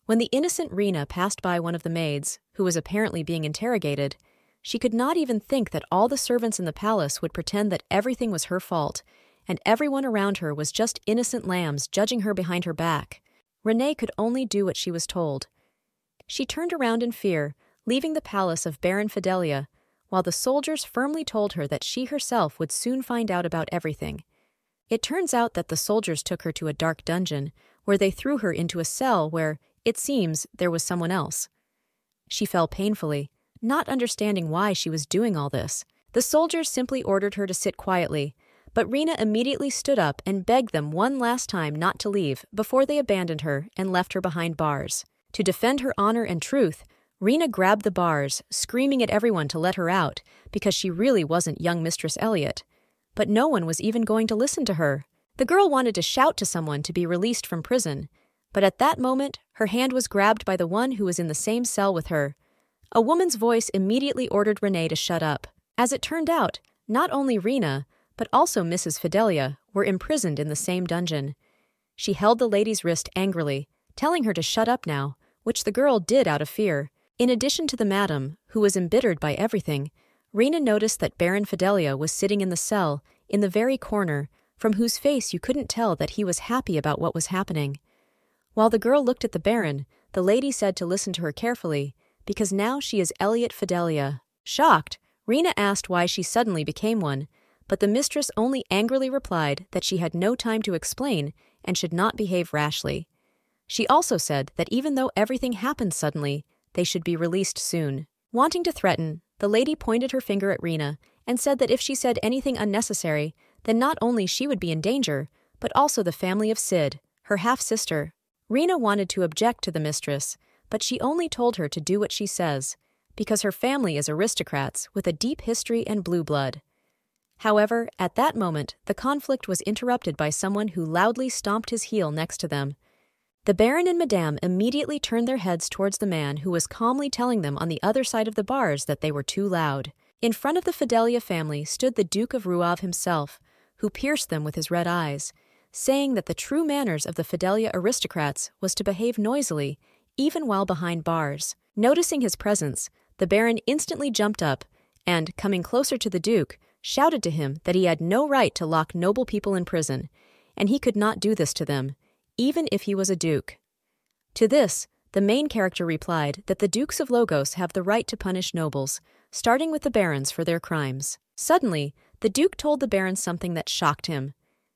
When the innocent Rena passed by one of the maids, who was apparently being interrogated, she could not even think that all the servants in the palace would pretend that everything was her fault, and everyone around her was just innocent lambs judging her behind her back. Renee could only do what she was told. She turned around in fear, leaving the palace of Baron Fidelia, while the soldiers firmly told her that she herself would soon find out about everything. It turns out that the soldiers took her to a dark dungeon, where they threw her into a cell where, it seems, there was someone else. She fell painfully, not understanding why she was doing all this. The soldiers simply ordered her to sit quietly, but Rena immediately stood up and begged them one last time not to leave before they abandoned her and left her behind bars. To defend her honor and truth, Rena grabbed the bars, screaming at everyone to let her out because she really wasn't young Mistress Elliot. But no one was even going to listen to her. The girl wanted to shout to someone to be released from prison, but at that moment, her hand was grabbed by the one who was in the same cell with her. A woman's voice immediately ordered Renee to shut up. As it turned out, not only Rena, but also Mrs. Fidelia, were imprisoned in the same dungeon. She held the lady's wrist angrily, telling her to shut up now, which the girl did out of fear. In addition to the madam, who was embittered by everything, Rena noticed that Baron Fidelia was sitting in the cell, in the very corner, from whose face you couldn't tell that he was happy about what was happening. While the girl looked at the Baron, the lady said to listen to her carefully, because now she is Elliot Fidelia. Shocked, Rena asked why she suddenly became one, but the mistress only angrily replied that she had no time to explain and should not behave rashly. She also said that even though everything happened suddenly, they should be released soon. Wanting to threaten, the lady pointed her finger at Rena and said that if she said anything unnecessary, then not only she would be in danger, but also the family of Sid, her half-sister. Rena wanted to object to the mistress, but she only told her to do what she says, because her family is aristocrats with a deep history and blue blood. However, at that moment, the conflict was interrupted by someone who loudly stomped his heel next to them. The Baron and Madame immediately turned their heads towards the man who was calmly telling them on the other side of the bars that they were too loud. In front of the Fidelia family stood the Duke of Ruav himself, who pierced them with his red eyes, saying that the true manners of the Fidelia aristocrats was to behave noisily, even while behind bars. Noticing his presence, the Baron instantly jumped up and, coming closer to the Duke, shouted to him that he had no right to lock noble people in prison, and he could not do this to them, even if he was a duke. To this, the main character replied that the Dukes of Logos have the right to punish nobles, starting with the barons for their crimes. Suddenly, the Duke told the barons something that shocked him.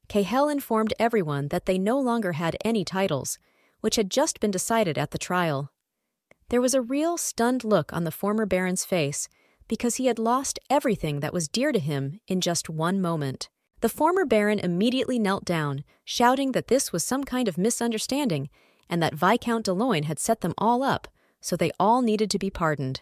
Cahel informed everyone that they no longer had any titles, which had just been decided at the trial. There was a real stunned look on the former baron's face, because he had lost everything that was dear to him in just one moment. The former baron immediately knelt down, shouting that this was some kind of misunderstanding and that Viscount de Loin had set them all up, so they all needed to be pardoned.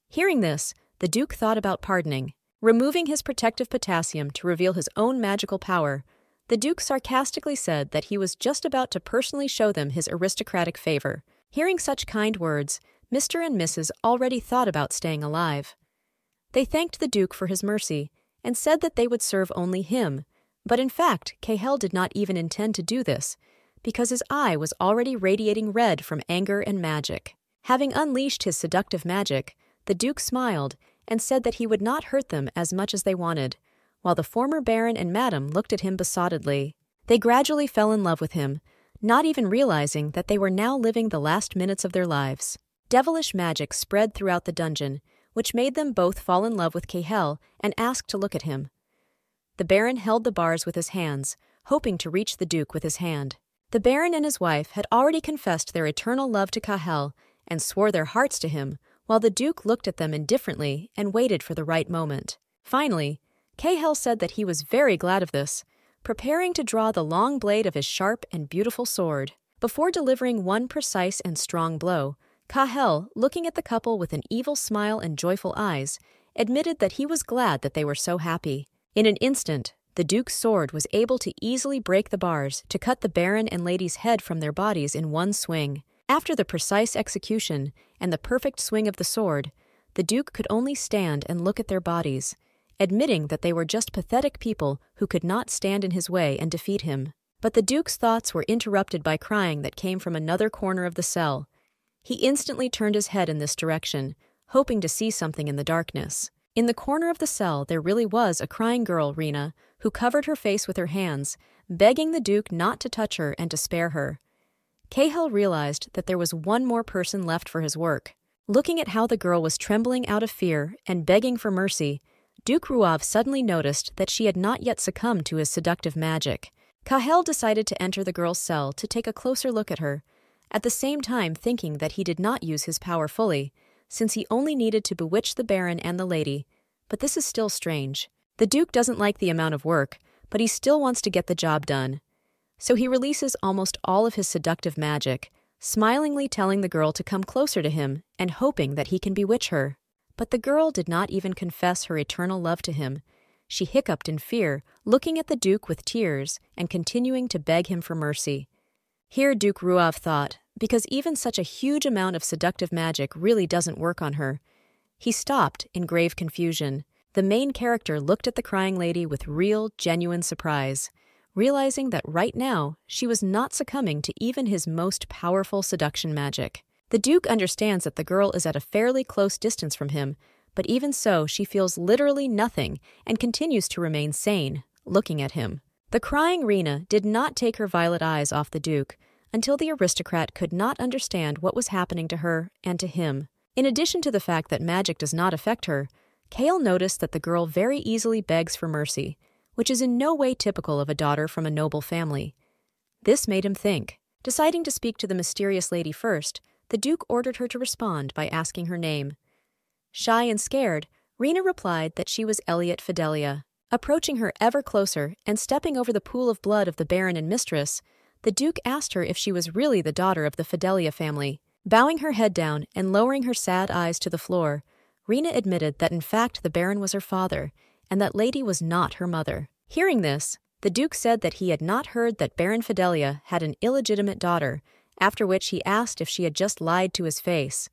Hearing this, the Duke thought about pardoning. Removing his protective potassium to reveal his own magical power, the Duke sarcastically said that he was just about to personally show them his aristocratic favor. Hearing such kind words, Mr. and Mrs. already thought about staying alive. They thanked the Duke for his mercy and said that they would serve only him, but in fact, Cahel did not even intend to do this, because his eye was already radiating red from anger and magic. Having unleashed his seductive magic, the Duke smiled and said that he would not hurt them as much as they wanted, while the former Baron and Madam looked at him besottedly. They gradually fell in love with him, not even realizing that they were now living the last minutes of their lives. Devilish magic spread throughout the dungeon, which made them both fall in love with Cahill and ask to look at him. The Baron held the bars with his hands, hoping to reach the Duke with his hand. The Baron and his wife had already confessed their eternal love to Cahill and swore their hearts to him, while the Duke looked at them indifferently and waited for the right moment. Finally, Cahill said that he was very glad of this, preparing to draw the long blade of his sharp and beautiful sword. Before delivering one precise and strong blow, Cahill, looking at the couple with an evil smile and joyful eyes, admitted that he was glad that they were so happy. In an instant, the Duke's sword was able to easily break the bars to cut the Baron and lady's head from their bodies in one swing. After the precise execution and the perfect swing of the sword, the Duke could only stand and look at their bodies, admitting that they were just pathetic people who could not stand in his way and defeat him. But the Duke's thoughts were interrupted by crying that came from another corner of the cell. He instantly turned his head in this direction, hoping to see something in the darkness. In the corner of the cell there really was a crying girl, Rena, who covered her face with her hands, begging the Duke not to touch her and to spare her. Cahill realized that there was one more person left for his work. Looking at how the girl was trembling out of fear and begging for mercy, Duke Ruav suddenly noticed that she had not yet succumbed to his seductive magic. Cahill decided to enter the girl's cell to take a closer look at her, at the same time thinking that he did not use his power fully, since he only needed to bewitch the Baron and the lady. But this is still strange. The Duke doesn't like the amount of work, but he still wants to get the job done. So he releases almost all of his seductive magic, smilingly telling the girl to come closer to him and hoping that he can bewitch her. But the girl did not even confess her eternal love to him. She hiccuped in fear, looking at the Duke with tears and continuing to beg him for mercy. Here Duke Ruav thought, because even such a huge amount of seductive magic really doesn't work on her. He stopped in grave confusion. The main character looked at the crying lady with real, genuine surprise, realizing that right now she was not succumbing to even his most powerful seduction magic. The Duke understands that the girl is at a fairly close distance from him, but even so she feels literally nothing and continues to remain sane, looking at him. The crying Rena did not take her violet eyes off the Duke until the aristocrat could not understand what was happening to her and to him. In addition to the fact that magic does not affect her, Cahill noticed that the girl very easily begs for mercy, which is in no way typical of a daughter from a noble family. This made him think. Deciding to speak to the mysterious lady first, the Duke ordered her to respond by asking her name. Shy and scared, Rena replied that she was Elliot Fidelia. Approaching her ever closer and stepping over the pool of blood of the Baron and mistress, the Duke asked her if she was really the daughter of the Fidelia family. Bowing her head down and lowering her sad eyes to the floor, Rena admitted that in fact the Baron was her father, and that lady was not her mother. Hearing this, the Duke said that he had not heard that Baron Fidelia had an illegitimate daughter, after which he asked if she had just lied to his face.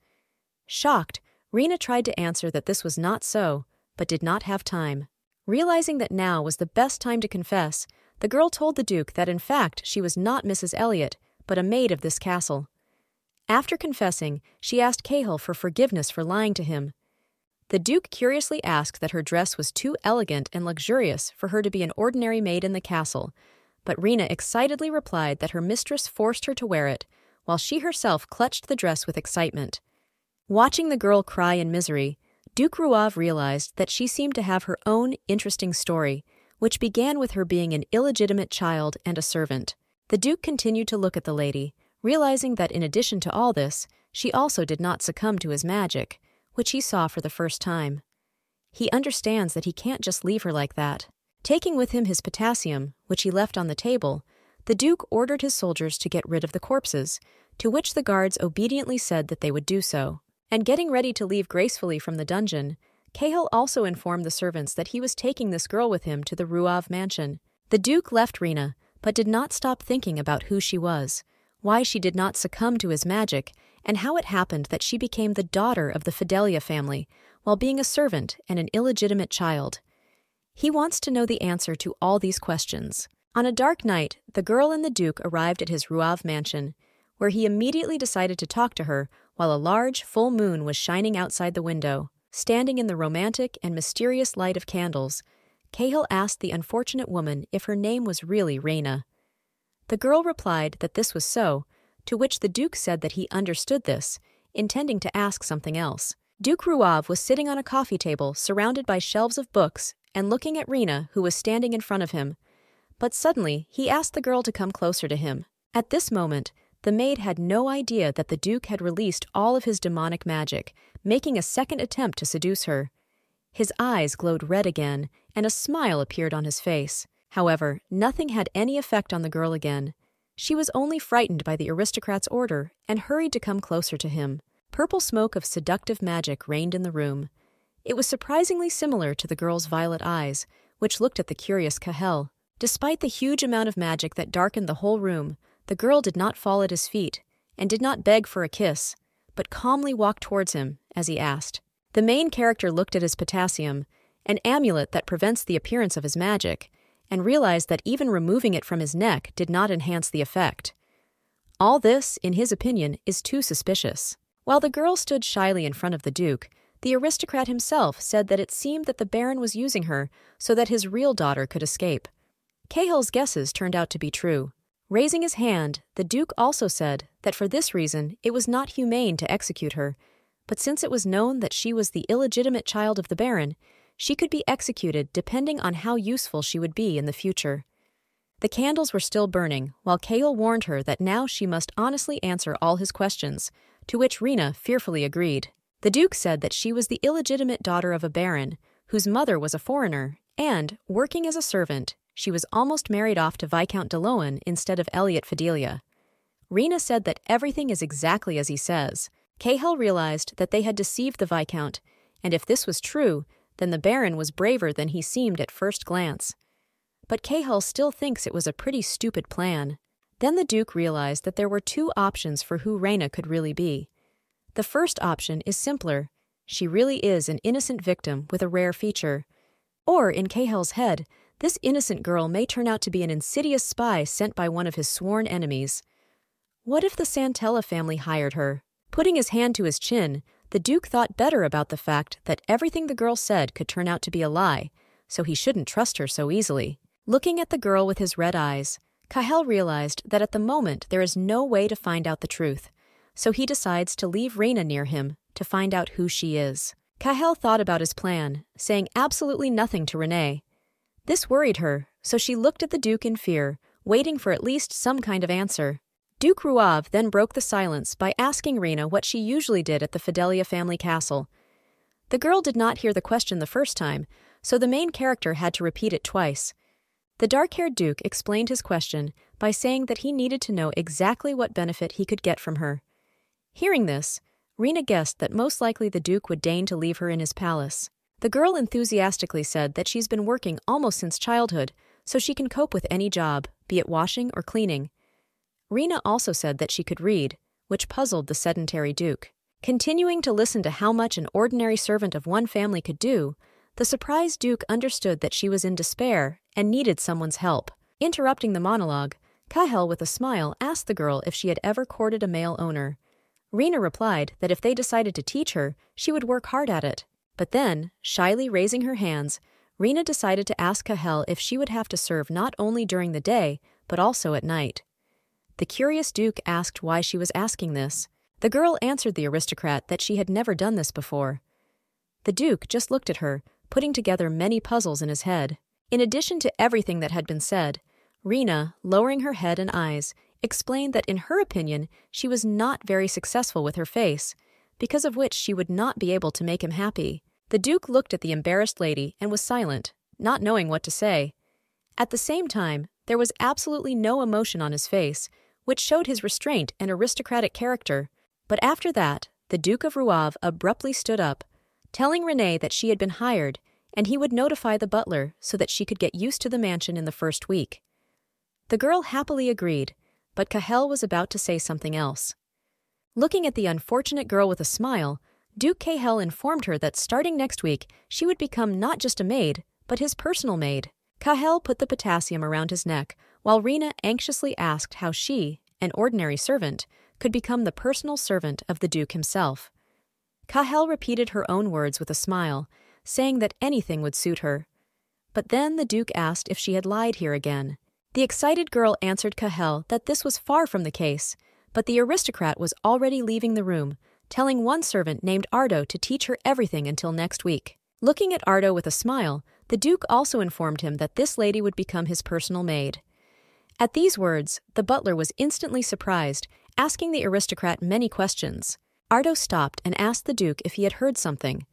Shocked, Rena tried to answer that this was not so, but did not have time. Realizing that now was the best time to confess, the girl told the Duke that in fact she was not Mrs. Elliot, but a maid of this castle. After confessing, she asked Cahill for forgiveness for lying to him. The Duke curiously asked that her dress was too elegant and luxurious for her to be an ordinary maid in the castle, but Rena excitedly replied that her mistress forced her to wear it, while she herself clutched the dress with excitement. Watching the girl cry in misery, Duke Ruav realized that she seemed to have her own interesting story, which began with her being an illegitimate child and a servant. The Duke continued to look at the lady, realizing that in addition to all this, she also did not succumb to his magic, which he saw for the first time. He understands that he can't just leave her like that. Taking with him his potassium, which he left on the table, the Duke ordered his soldiers to get rid of the corpses, to which the guards obediently said that they would do so. And getting ready to leave gracefully from the dungeon, Cahill also informed the servants that he was taking this girl with him to the Ruav mansion. The Duke left Rena, but did not stop thinking about who she was, why she did not succumb to his magic, and how it happened that she became the daughter of the Fidelia family, while being a servant and an illegitimate child. He wants to know the answer to all these questions. On a dark night, the girl and the Duke arrived at his Ruav mansion, where he immediately decided to talk to her while a large, full moon was shining outside the window. Standing in the romantic and mysterious light of candles, Cahill asked the unfortunate woman if her name was really Rena. The girl replied that this was so, to which the Duke said that he understood this, intending to ask something else. Duke Ruav was sitting on a coffee table surrounded by shelves of books and looking at Rena, who was standing in front of him. But suddenly, he asked the girl to come closer to him. At this moment, the maid had no idea that the Duke had released all of his demonic magic, making a second attempt to seduce her. His eyes glowed red again, and a smile appeared on his face. However, nothing had any effect on the girl again. She was only frightened by the aristocrat's order and hurried to come closer to him. Purple smoke of seductive magic reigned in the room. It was surprisingly similar to the girl's violet eyes, which looked at the curious Cahel. Despite the huge amount of magic that darkened the whole room, the girl did not fall at his feet and did not beg for a kiss, but calmly walked towards him as he asked. The main character looked at his potassium, an amulet that prevents the appearance of his magic, and realized that even removing it from his neck did not enhance the effect. All this, in his opinion, is too suspicious. While the girl stood shyly in front of the Duke, the aristocrat himself said that it seemed that the Baron was using her so that his real daughter could escape. Cahill's guesses turned out to be true. Raising his hand, the Duke also said that for this reason it was not humane to execute her, but since it was known that she was the illegitimate child of the Baron, she could be executed depending on how useful she would be in the future. The candles were still burning, while Cahill warned her that now she must honestly answer all his questions, to which Rena fearfully agreed. The Duke said that she was the illegitimate daughter of a baron, whose mother was a foreigner, and, working as a servant, she was almost married off to Viscount Deloan instead of Elliot Fidelia. Rena said that everything is exactly as he says. Cahill realized that they had deceived the Viscount, and if this was true, then the Baron was braver than he seemed at first glance. But Cahill still thinks it was a pretty stupid plan. Then the Duke realized that there were two options for who Rena could really be. The first option is simpler. She really is an innocent victim with a rare feature. Or, in Cahill's head, this innocent girl may turn out to be an insidious spy sent by one of his sworn enemies. What if the Santella family hired her? Putting his hand to his chin, the Duke thought better about the fact that everything the girl said could turn out to be a lie, so he shouldn't trust her so easily. Looking at the girl with his red eyes, Cahill realized that at the moment there is no way to find out the truth, so he decides to leave Rena near him to find out who she is. Cahill thought about his plan, saying absolutely nothing to Renee. This worried her, so she looked at the Duke in fear, waiting for at least some kind of answer. Duke Ruav then broke the silence by asking Rena what she usually did at the Fidelia family castle. The girl did not hear the question the first time, so the main character had to repeat it twice. The dark-haired Duke explained his question by saying that he needed to know exactly what benefit he could get from her. Hearing this, Rena guessed that most likely the Duke would deign to leave her in his palace. The girl enthusiastically said that she's been working almost since childhood, so she can cope with any job, be it washing or cleaning. Rena also said that she could read, which puzzled the sedentary Duke. Continuing to listen to how much an ordinary servant of one family could do, the surprised Duke understood that she was in despair and needed someone's help. Interrupting the monologue, Cahill with a smile asked the girl if she had ever courted a male owner. Rena replied that if they decided to teach her, she would work hard at it. But then, shyly raising her hands, Rena decided to ask Cahill if she would have to serve not only during the day, but also at night. The curious Duke asked why she was asking this. The girl answered the aristocrat that she had never done this before. The Duke just looked at her, putting together many puzzles in his head. In addition to everything that had been said, Rena, lowering her head and eyes, explained that in her opinion she was not very successful with her face, because of which she would not be able to make him happy. The Duke looked at the embarrassed lady and was silent, not knowing what to say. At the same time, there was absolutely no emotion on his face, which showed his restraint and aristocratic character. But after that, the Duke of Ruav abruptly stood up, telling Renee that she had been hired, and he would notify the butler so that she could get used to the mansion in the first week. The girl happily agreed, but Cahill was about to say something else. Looking at the unfortunate girl with a smile, Duke Cahill informed her that starting next week she would become not just a maid, but his personal maid. Cahill put the potassium around his neck, while Rena anxiously asked how she, an ordinary servant, could become the personal servant of the Duke himself. Cahill repeated her own words with a smile, saying that anything would suit her. But then the Duke asked if she had lied here again. The excited girl answered Cahill that this was far from the case, but the aristocrat was already leaving the room, telling one servant named Ardo to teach her everything until next week. Looking at Ardo with a smile, the Duke also informed him that this lady would become his personal maid. At these words, the butler was instantly surprised, asking the aristocrat many questions. Ardo stopped and asked the Duke if he had heard something.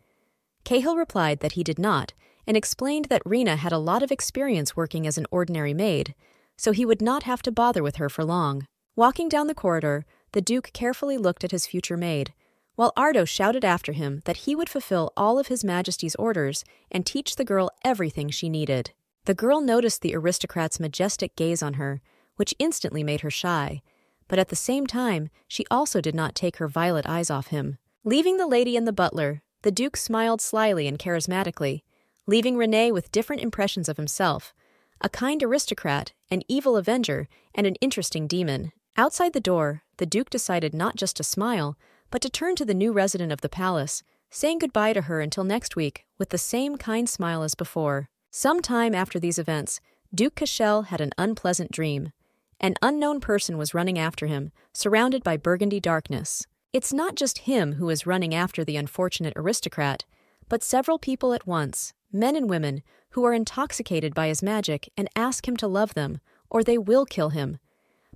Cahill replied that he did not, and explained that Rena had a lot of experience working as an ordinary maid, so he would not have to bother with her for long. Walking down the corridor, the Duke carefully looked at his future maid, while Ardo shouted after him that he would fulfill all of His Majesty's orders and teach the girl everything she needed. The girl noticed the aristocrat's majestic gaze on her, which instantly made her shy, but at the same time, she also did not take her violet eyes off him. Leaving the lady and the butler, the Duke smiled slyly and charismatically, leaving Renee with different impressions of himself: a kind aristocrat, an evil avenger, and an interesting demon. Outside the door, the Duke decided not just to smile, but to turn to the new resident of the palace, saying goodbye to her until next week with the same kind smile as before. Some time after these events, Duke Cashel had an unpleasant dream. An unknown person was running after him, surrounded by burgundy darkness. It's not just him who is running after the unfortunate aristocrat, but several people at once, men and women, who are intoxicated by his magic and ask him to love them, or they will kill him.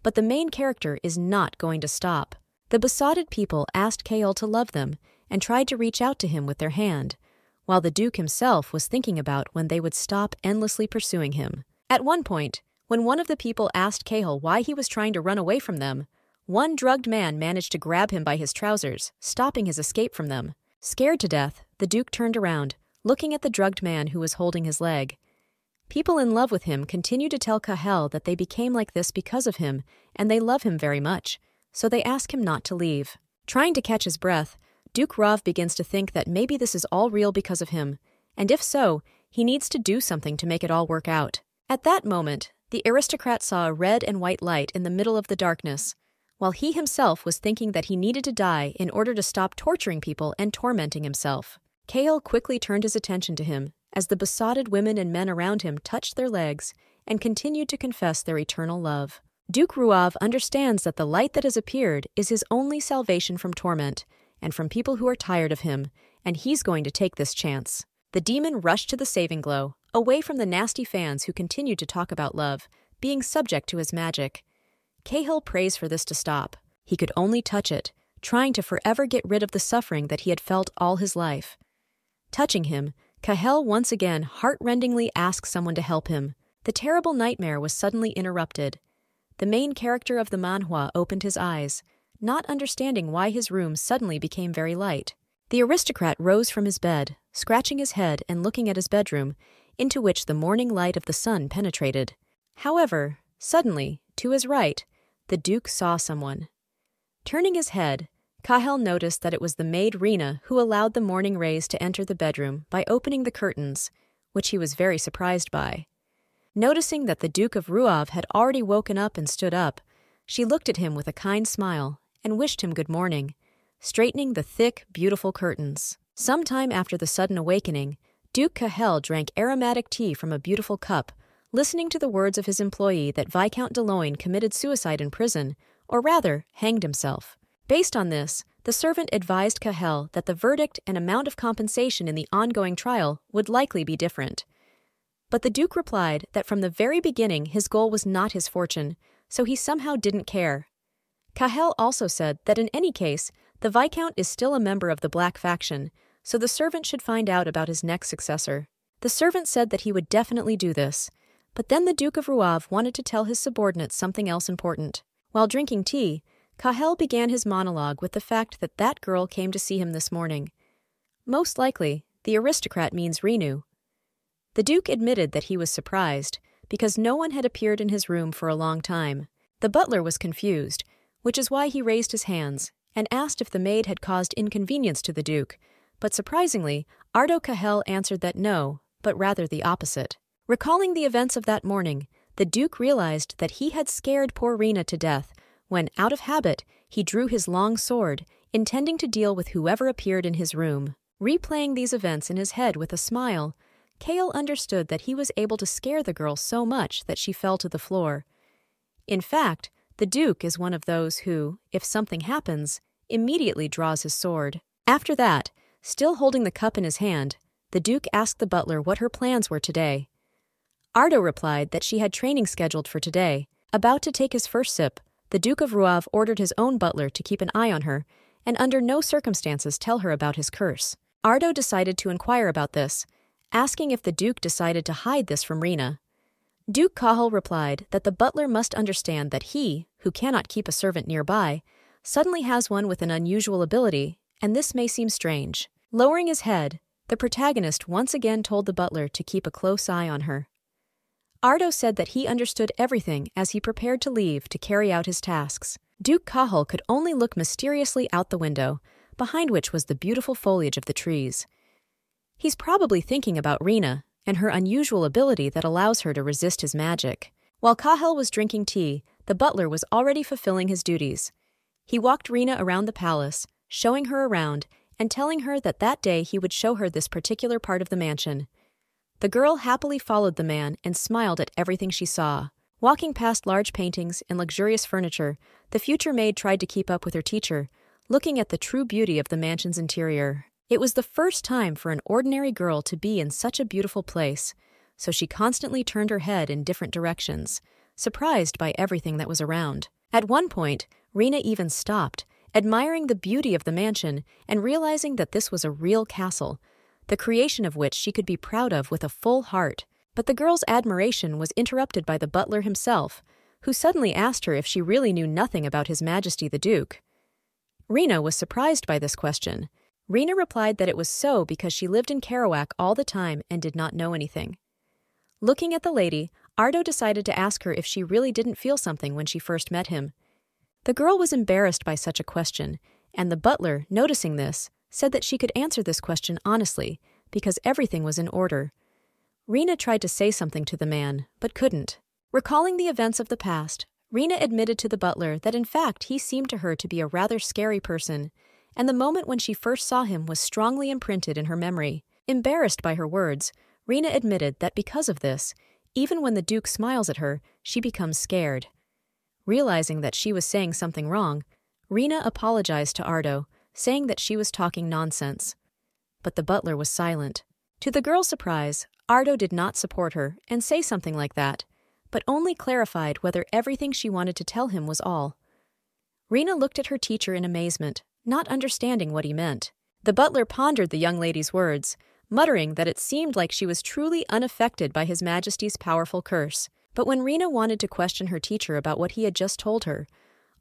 But the main character is not going to stop. The besotted people asked Cahill to love them and tried to reach out to him with their hand, while the Duke himself was thinking about when they would stop endlessly pursuing him. At one point, when one of the people asked Cahill why he was trying to run away from them, one drugged man managed to grab him by his trousers, stopping his escape from them. Scared to death, the Duke turned around, looking at the drugged man who was holding his leg. People in love with him continued to tell Cahill that they became like this because of him, and they love him very much, so they ask him not to leave. Trying to catch his breath, Duke Rav begins to think that maybe this is all real because of him, and if so, he needs to do something to make it all work out. At that moment, the aristocrat saw a red and white light in the middle of the darkness, while he himself was thinking that he needed to die in order to stop torturing people and tormenting himself. Cahill quickly turned his attention to him as the besotted women and men around him touched their legs and continued to confess their eternal love. Duke Ruav understands that the light that has appeared is his only salvation from torment and from people who are tired of him, and he's going to take this chance. The demon rushed to the saving glow, away from the nasty fans who continued to talk about love, being subject to his magic. Cahill prays for this to stop. He could only touch it, trying to forever get rid of the suffering that he had felt all his life. Touching him, Cahill once again heart-rendingly asked someone to help him. The terrible nightmare was suddenly interrupted. The main character of the manhwa opened his eyes, not understanding why his room suddenly became very light. The aristocrat rose from his bed, scratching his head and looking at his bedroom, into which the morning light of the sun penetrated. However, suddenly, to his right, the Duke saw someone. Turning his head, Cahill noticed that it was the maid Rena who allowed the morning rays to enter the bedroom by opening the curtains, which he was very surprised by. Noticing that the Duke of Ruav had already woken up and stood up, she looked at him with a kind smile and wished him good morning, straightening the thick, beautiful curtains. Some time after the sudden awakening, Duke Cahill drank aromatic tea from a beautiful cup, listening to the words of his employee that Viscount de Loin committed suicide in prison, or rather, hanged himself. Based on this, the servant advised Cahill that the verdict and amount of compensation in the ongoing trial would likely be different. But the Duke replied that from the very beginning his goal was not his fortune, so he somehow didn't care. Cahill also said that in any case, the Viscount is still a member of the Black faction, so the servant should find out about his next successor. The servant said that he would definitely do this, but then the Duke of Ruav wanted to tell his subordinates something else important. While drinking tea, Cahill began his monologue with the fact that that girl came to see him this morning. Most likely, the aristocrat means Renu. The Duke admitted that he was surprised, because no one had appeared in his room for a long time. The butler was confused, which is why he raised his hands and asked if the maid had caused inconvenience to the Duke, but surprisingly, Ardo Cahill answered that no, but rather the opposite. Recalling the events of that morning, the Duke realized that he had scared poor Rena to death when, out of habit, he drew his long sword, intending to deal with whoever appeared in his room. Replaying these events in his head with a smile, Cahill understood that he was able to scare the girl so much that she fell to the floor. In fact, the Duke is one of those who, if something happens, immediately draws his sword. After that, still holding the cup in his hand, the Duke asked the butler what her plans were today. Ardo replied that she had training scheduled for today. About to take his first sip, the Duke of Ruav ordered his own butler to keep an eye on her and under no circumstances tell her about his curse. Ardo decided to inquire about this, asking if the Duke decided to hide this from Rina. Duke Kahal replied that the butler must understand that he, who cannot keep a servant nearby, suddenly has one with an unusual ability, and this may seem strange. Lowering his head, the protagonist once again told the butler to keep a close eye on her. Ardo said that he understood everything as he prepared to leave to carry out his tasks. Duke Kahal could only look mysteriously out the window, behind which was the beautiful foliage of the trees. He's probably thinking about Rina and her unusual ability that allows her to resist his magic. While Kahal was drinking tea, the butler was already fulfilling his duties. He walked Rina around the palace, showing her around and telling her that that day he would show her this particular part of the mansion. The girl happily followed the man and smiled at everything she saw. Walking past large paintings and luxurious furniture, the future maid tried to keep up with her teacher, looking at the true beauty of the mansion's interior. It was the first time for an ordinary girl to be in such a beautiful place, so she constantly turned her head in different directions, surprised by everything that was around. At one point, Rina even stopped, admiring the beauty of the mansion and realizing that this was a real castle, the creation of which she could be proud of with a full heart. But the girl's admiration was interrupted by the butler himself, who suddenly asked her if she really knew nothing about His Majesty the Duke. Rina was surprised by this question. Rina replied that it was so because she lived in Kerouac all the time and did not know anything. Looking at the lady, Ardo decided to ask her if she really didn't feel something when she first met him. The girl was embarrassed by such a question, and the butler, noticing this, said that she could answer this question honestly because everything was in order. Rina tried to say something to the man, but couldn't. Recalling the events of the past, Rina admitted to the butler that in fact he seemed to her to be a rather scary person, and the moment when she first saw him was strongly imprinted in her memory. Embarrassed by her words, Rina admitted that because of this, even when the Duke smiles at her, she becomes scared. Realizing that she was saying something wrong, Rina apologized to Ardo, saying that she was talking nonsense. But the butler was silent. To the girl's surprise, Ardo did not support her and say something like that, but only clarified whether everything she wanted to tell him was all. Rina looked at her teacher in amazement, not understanding what he meant. The butler pondered the young lady's words, muttering that it seemed like she was truly unaffected by His Majesty's powerful curse. But when Rina wanted to question her teacher about what he had just told her,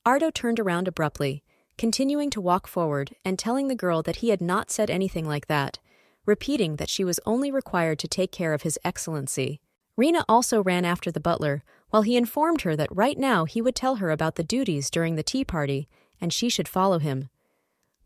Ardo turned around abruptly, continuing to walk forward and telling the girl that he had not said anything like that, repeating that she was only required to take care of His Excellency. Rina also ran after the butler, while he informed her that right now he would tell her about the duties during the tea party, and she should follow him.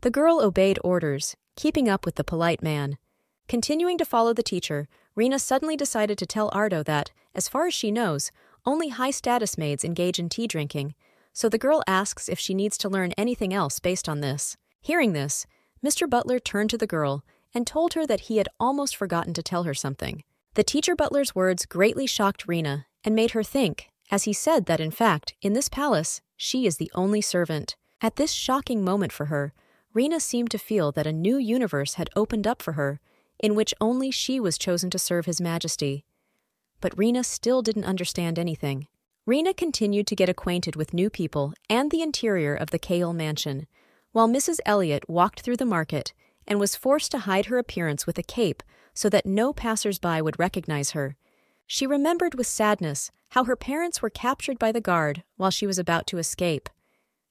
The girl obeyed orders, keeping up with the polite man. Continuing to follow the teacher, Rina suddenly decided to tell Ardo that, as far as she knows, only high-status maids engage in tea drinking, so the girl asks if she needs to learn anything else based on this. Hearing this, Mr. Butler turned to the girl and told her that he had almost forgotten to tell her something. The teacher butler's words greatly shocked Rina and made her think, as he said that in fact, in this palace, she is the only servant. At this shocking moment for her, Rina seemed to feel that a new universe had opened up for her, in which only she was chosen to serve His Majesty. But Rina still didn't understand anything. Rina continued to get acquainted with new people and the interior of the Kale mansion, while Mrs. Elliot walked through the market and was forced to hide her appearance with a cape so that no passers-by would recognize her. She remembered with sadness how her parents were captured by the guard while she was about to escape.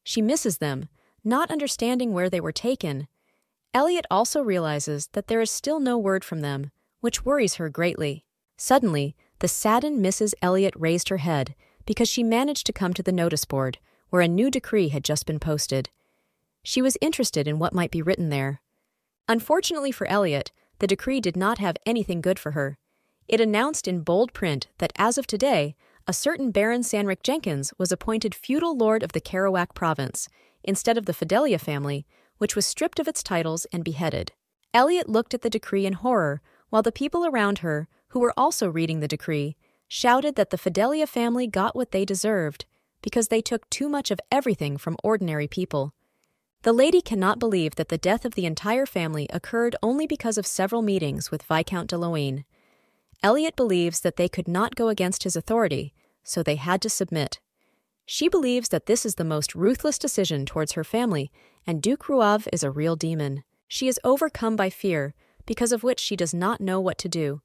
She misses them, not understanding where they were taken. Elliot also realizes that there is still no word from them, which worries her greatly. Suddenly, the saddened Mrs. Elliot raised her head because she managed to come to the notice board, where a new decree had just been posted. She was interested in what might be written there. Unfortunately for Elliot, the decree did not have anything good for her. It announced in bold print that as of today, a certain Baron Sanric Jenkins was appointed feudal lord of the Kerouac province, instead of the Fidelia family, which was stripped of its titles and beheaded. Elliot looked at the decree in horror, while the people around her, who were also reading the decree, shouted that the Fidelia family got what they deserved because they took too much of everything from ordinary people. The lady cannot believe that the death of the entire family occurred only because of several meetings with Viscount de Luynes. Elliot believes that they could not go against his authority, so they had to submit. She believes that this is the most ruthless decision towards her family, and Duke Rouave is a real demon. She is overcome by fear, because of which she does not know what to do.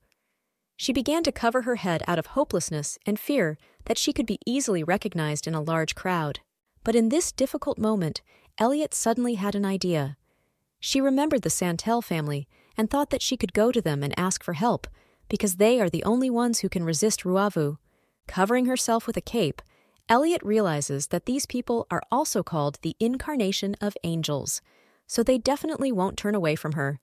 She began to cover her head out of hopelessness and fear that she could be easily recognized in a large crowd. But in this difficult moment, Elliot suddenly had an idea. She remembered the Santel family and thought that she could go to them and ask for help, because they are the only ones who can resist Rouavu. Covering herself with a cape, Elliot realizes that these people are also called the incarnation of angels, so they definitely won't turn away from her.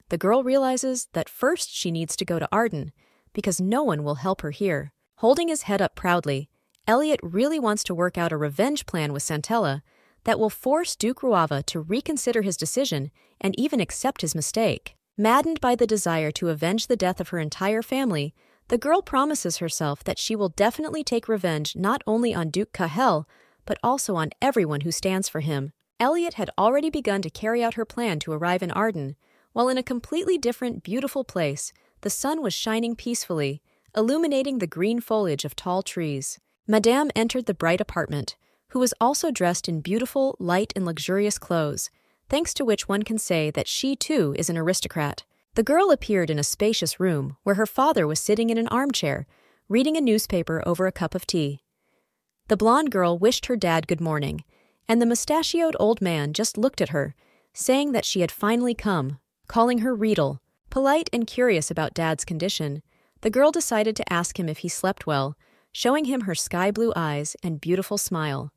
The girl realizes that first she needs to go to Arden, because no one will help her here. Holding his head up proudly, Elliot really wants to work out a revenge plan with Santella that will force Duke Rouave to reconsider his decision and even accept his mistake. Maddened by the desire to avenge the death of her entire family, the girl promises herself that she will definitely take revenge not only on Duke Cahel, but also on everyone who stands for him. Elliot had already begun to carry out her plan to arrive in Arden, while in a completely different, beautiful place, the sun was shining peacefully, illuminating the green foliage of tall trees. Madame entered the bright apartment, who was also dressed in beautiful, light and luxurious clothes, thanks to which one can say that she too is an aristocrat. The girl appeared in a spacious room where her father was sitting in an armchair, reading a newspaper over a cup of tea. The blonde girl wished her dad good morning, and the mustachioed old man just looked at her, saying that she had finally come, calling her Riedel. Polite and curious about Dad's condition, the girl decided to ask him if he slept well, showing him her sky-blue eyes and beautiful smile.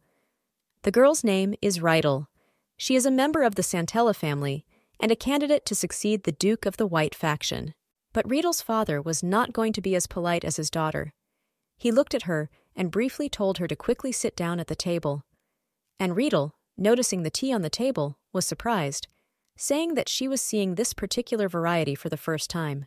The girl's name is Riedel. She is a member of the Santella family and a candidate to succeed the Duke of the White faction. But Riedel's father was not going to be as polite as his daughter. He looked at her and briefly told her to quickly sit down at the table. And Riedel, noticing the tea on the table, was surprised, saying that she was seeing this particular variety for the first time.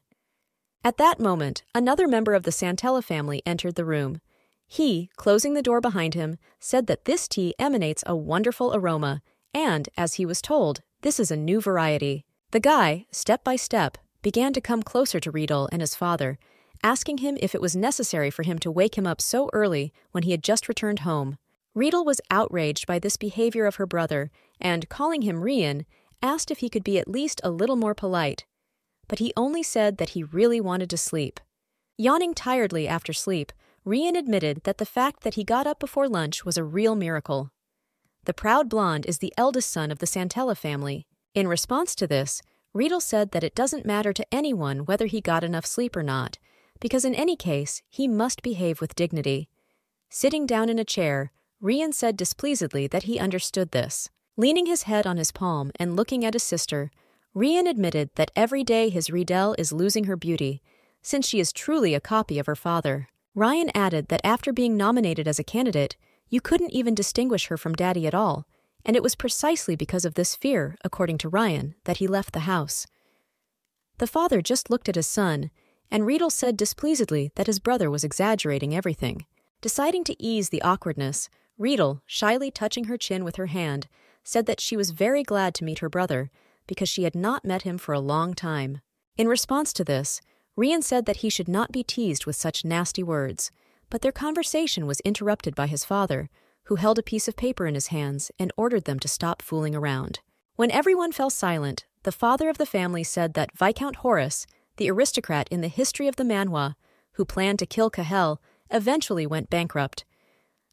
At that moment, another member of the Santella family entered the room. He, closing the door behind him, said that this tea emanates a wonderful aroma, and, as he was told, this is a new variety. The guy, step by step, began to come closer to Riedel and his father, asking him if it was necessary for him to wake him up so early when he had just returned home. Riedel was outraged by this behavior of her brother and, calling him Rien, asked if he could be at least a little more polite. But he only said that he really wanted to sleep. Yawning tiredly after sleep, Rien admitted that the fact that he got up before lunch was a real miracle. The proud blonde is the eldest son of the Santella family. In response to this, Riedel said that it doesn't matter to anyone whether he got enough sleep or not, because in any case, he must behave with dignity. Sitting down in a chair, Rien said displeasedly that he understood this. Leaning his head on his palm and looking at his sister, Rien admitted that every day his Riedel is losing her beauty, since she is truly a copy of her father. Ryan added that after being nominated as a candidate, you couldn't even distinguish her from Daddy at all, and it was precisely because of this fear, according to Ryan, that he left the house. The father just looked at his son, and Riedel said displeasedly that his brother was exaggerating everything. Deciding to ease the awkwardness, Riedel, shyly touching her chin with her hand, said that she was very glad to meet her brother, because she had not met him for a long time. In response to this, Rien said that he should not be teased with such nasty words, but their conversation was interrupted by his father, who held a piece of paper in his hands and ordered them to stop fooling around. When everyone fell silent, the father of the family said that Viscount Horace, the aristocrat in the history of the Manhwa, who planned to kill Cahel, eventually went bankrupt.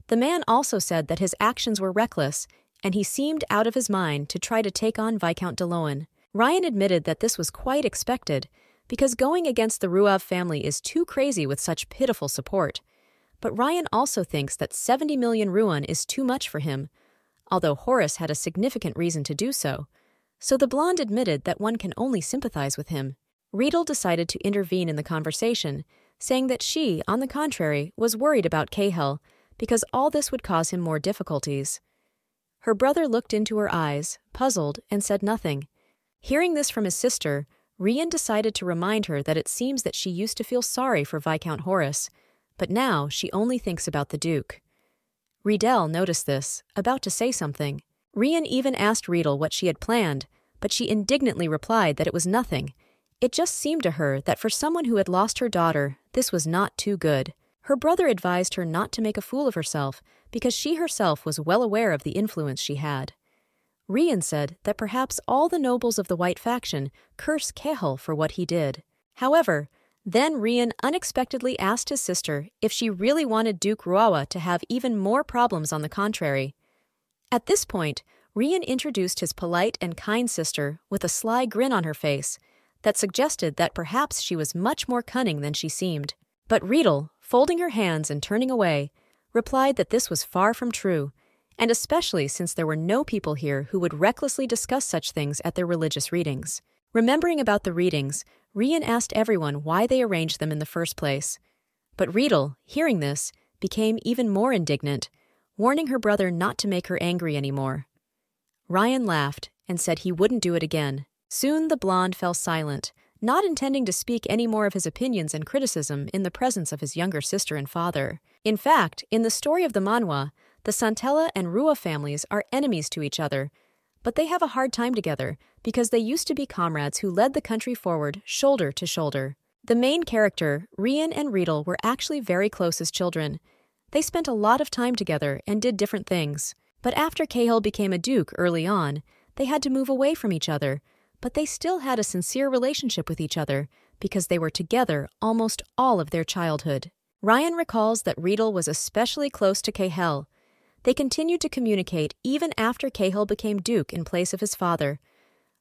The man also said that his actions were reckless, and he seemed out of his mind to try to take on Viscount de Luynes. Ryan admitted that this was quite expected, because going against the Rouave family is too crazy with such pitiful support. But Ryan also thinks that 70 million Ruan is too much for him, although Horace had a significant reason to do so. So the blonde admitted that one can only sympathize with him. Riedel decided to intervene in the conversation, saying that she, on the contrary, was worried about Cahel, because all this would cause him more difficulties. Her brother looked into her eyes, puzzled, and said nothing. Hearing this from his sister, Rien decided to remind her that it seems that she used to feel sorry for Viscount Horace, but now she only thinks about the Duke. Riedel noticed this, about to say something. Rian even asked Riedel what she had planned, but she indignantly replied that it was nothing. It just seemed to her that for someone who had lost her daughter, this was not too good. Her brother advised her not to make a fool of herself because she herself was well aware of the influence she had. Rian said that perhaps all the nobles of the White faction curse Kehel for what he did. However, then Rian unexpectedly asked his sister if she really wanted Duke Ruawa to have even more problems on the contrary. At this point, Rian introduced his polite and kind sister with a sly grin on her face that suggested that perhaps she was much more cunning than she seemed. But Riedel, folding her hands and turning away, replied that this was far from true, and especially since there were no people here who would recklessly discuss such things at their religious readings. Remembering about the readings, Rian asked everyone why they arranged them in the first place. But Riedel, hearing this, became even more indignant, warning her brother not to make her angry anymore. Rian laughed and said he wouldn't do it again. Soon the blonde fell silent, not intending to speak any more of his opinions and criticism in the presence of his younger sister and father. In fact, in the story of the Manhwa, the Santella and Rua families are enemies to each other, but they have a hard time together because they used to be comrades who led the country forward shoulder to shoulder. The main character, Rian and Riedel, were actually very close as children. They spent a lot of time together and did different things. But after Kehel became a duke early on, they had to move away from each other, but they still had a sincere relationship with each other because they were together almost all of their childhood. Rian recalls that Riedel was especially close to Kehel. They continued to communicate even after Kehel became duke in place of his father.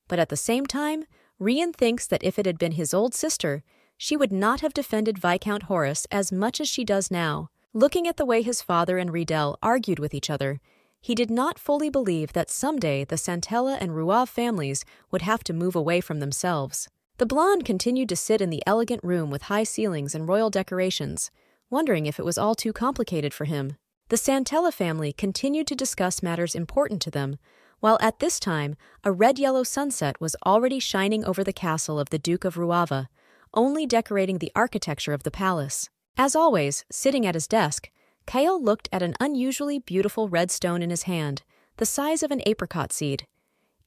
But at the same time, Rian thinks that if it had been his old sister, she would not have defended Viscount Horace as much as she does now. Looking at the way his father and Riedel argued with each other, he did not fully believe that someday the Santella and Ruav families would have to move away from themselves. The blonde continued to sit in the elegant room with high ceilings and royal decorations, wondering if it was all too complicated for him. The Santella family continued to discuss matters important to them, while at this time a red-yellow sunset was already shining over the castle of the Duke of Ruava, only decorating the architecture of the palace. As always, sitting at his desk, Kehel looked at an unusually beautiful red stone in his hand, the size of an apricot seed.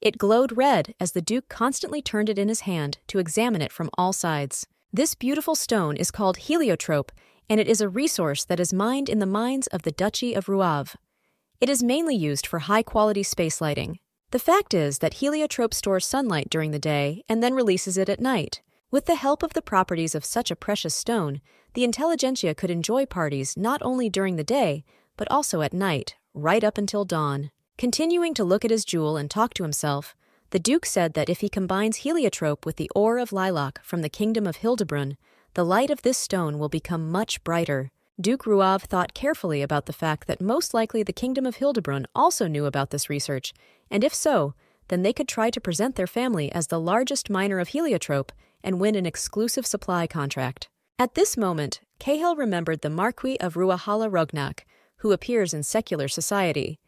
It glowed red as the Duke constantly turned it in his hand to examine it from all sides. This beautiful stone is called heliotrope, and it is a resource that is mined in the mines of the Duchy of Ruav. It is mainly used for high-quality space lighting. The fact is that heliotrope stores sunlight during the day and then releases it at night. With the help of the properties of such a precious stone, the intelligentsia could enjoy parties not only during the day, but also at night, right up until dawn. Continuing to look at his jewel and talk to himself, the Duke said that if he combines heliotrope with the ore of lilac from the kingdom of Hildebrun, the light of this stone will become much brighter. Duke Ruav thought carefully about the fact that most likely the kingdom of Hildebrun also knew about this research, and if so, then they could try to present their family as the largest miner of heliotrope and win an exclusive supply contract. At this moment, Kehel remembered the Marquis of Ruahala Rognak, who appears in secular society.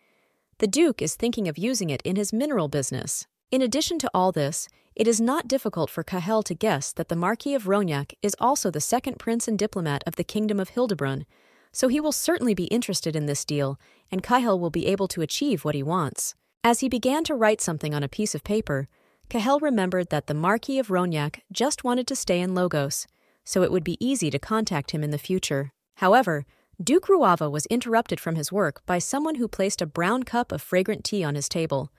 The Duke is thinking of using it in his mineral business. In addition to all this, it is not difficult for Kehel to guess that the Marquis of Rognak is also the second prince and diplomat of the Kingdom of Hildebrun, so he will certainly be interested in this deal, and Kehel will be able to achieve what he wants. As he began to write something on a piece of paper, Kehel remembered that the Marquis of Rognak just wanted to stay in Logos, so it would be easy to contact him in the future. However, Duke Ruava was interrupted from his work by someone who placed a brown cup of fragrant tea on his table.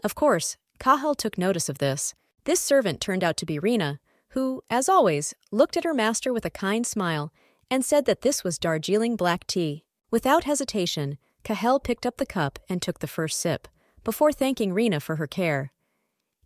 Of course, Kehel took notice of this. This servant turned out to be Rina, who, as always, looked at her master with a kind smile and said that this was Darjeeling black tea. Without hesitation, Kehel picked up the cup and took the first sip, before thanking Rina for her care.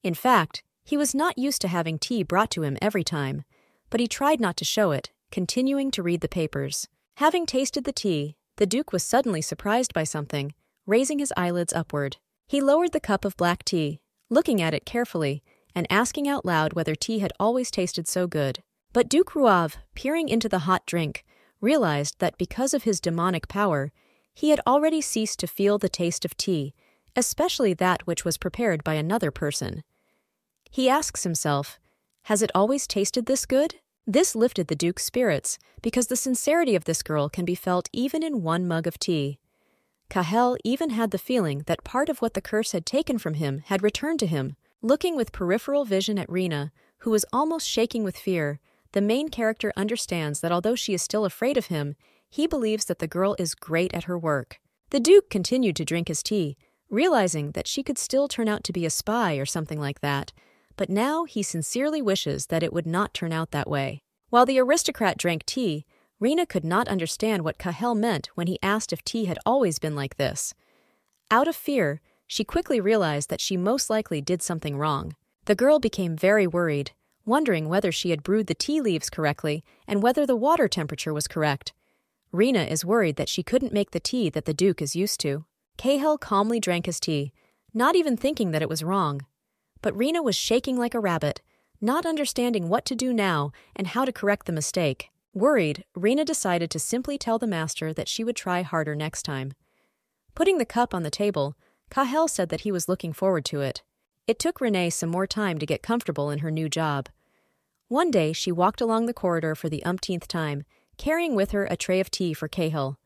In fact, he was not used to having tea brought to him every time, but he tried not to show it, continuing to read the papers. Having tasted the tea, the Duke was suddenly surprised by something, raising his eyelids upward. He lowered the cup of black tea, looking at it carefully, and asking out loud whether tea had always tasted so good. But Duke Ruav, peering into the hot drink, realized that because of his demonic power, he had already ceased to feel the taste of tea, especially that which was prepared by another person. He asks himself, has it always tasted this good? This lifted the Duke's spirits, because the sincerity of this girl can be felt even in one mug of tea. Kahel even had the feeling that part of what the curse had taken from him had returned to him. Looking with peripheral vision at Rina, who was almost shaking with fear, the main character understands that although she is still afraid of him, he believes that the girl is great at her work. The Duke continued to drink his tea, realizing that she could still turn out to be a spy or something like that, but now he sincerely wishes that it would not turn out that way. While the aristocrat drank tea, Rina could not understand what Kahel meant when he asked if tea had always been like this. Out of fear, she quickly realized that she most likely did something wrong. The girl became very worried, wondering whether she had brewed the tea leaves correctly and whether the water temperature was correct. Rina is worried that she couldn't make the tea that the Duke is used to. Kahel calmly drank his tea, not even thinking that it was wrong. But Rina was shaking like a rabbit, not understanding what to do now and how to correct the mistake. Worried, Rina decided to simply tell the master that she would try harder next time. Putting the cup on the table, Kahel said that he was looking forward to it. It took Renee some more time to get comfortable in her new job. One day, she walked along the corridor for the umpteenth time, carrying with her a tray of tea for Kahel.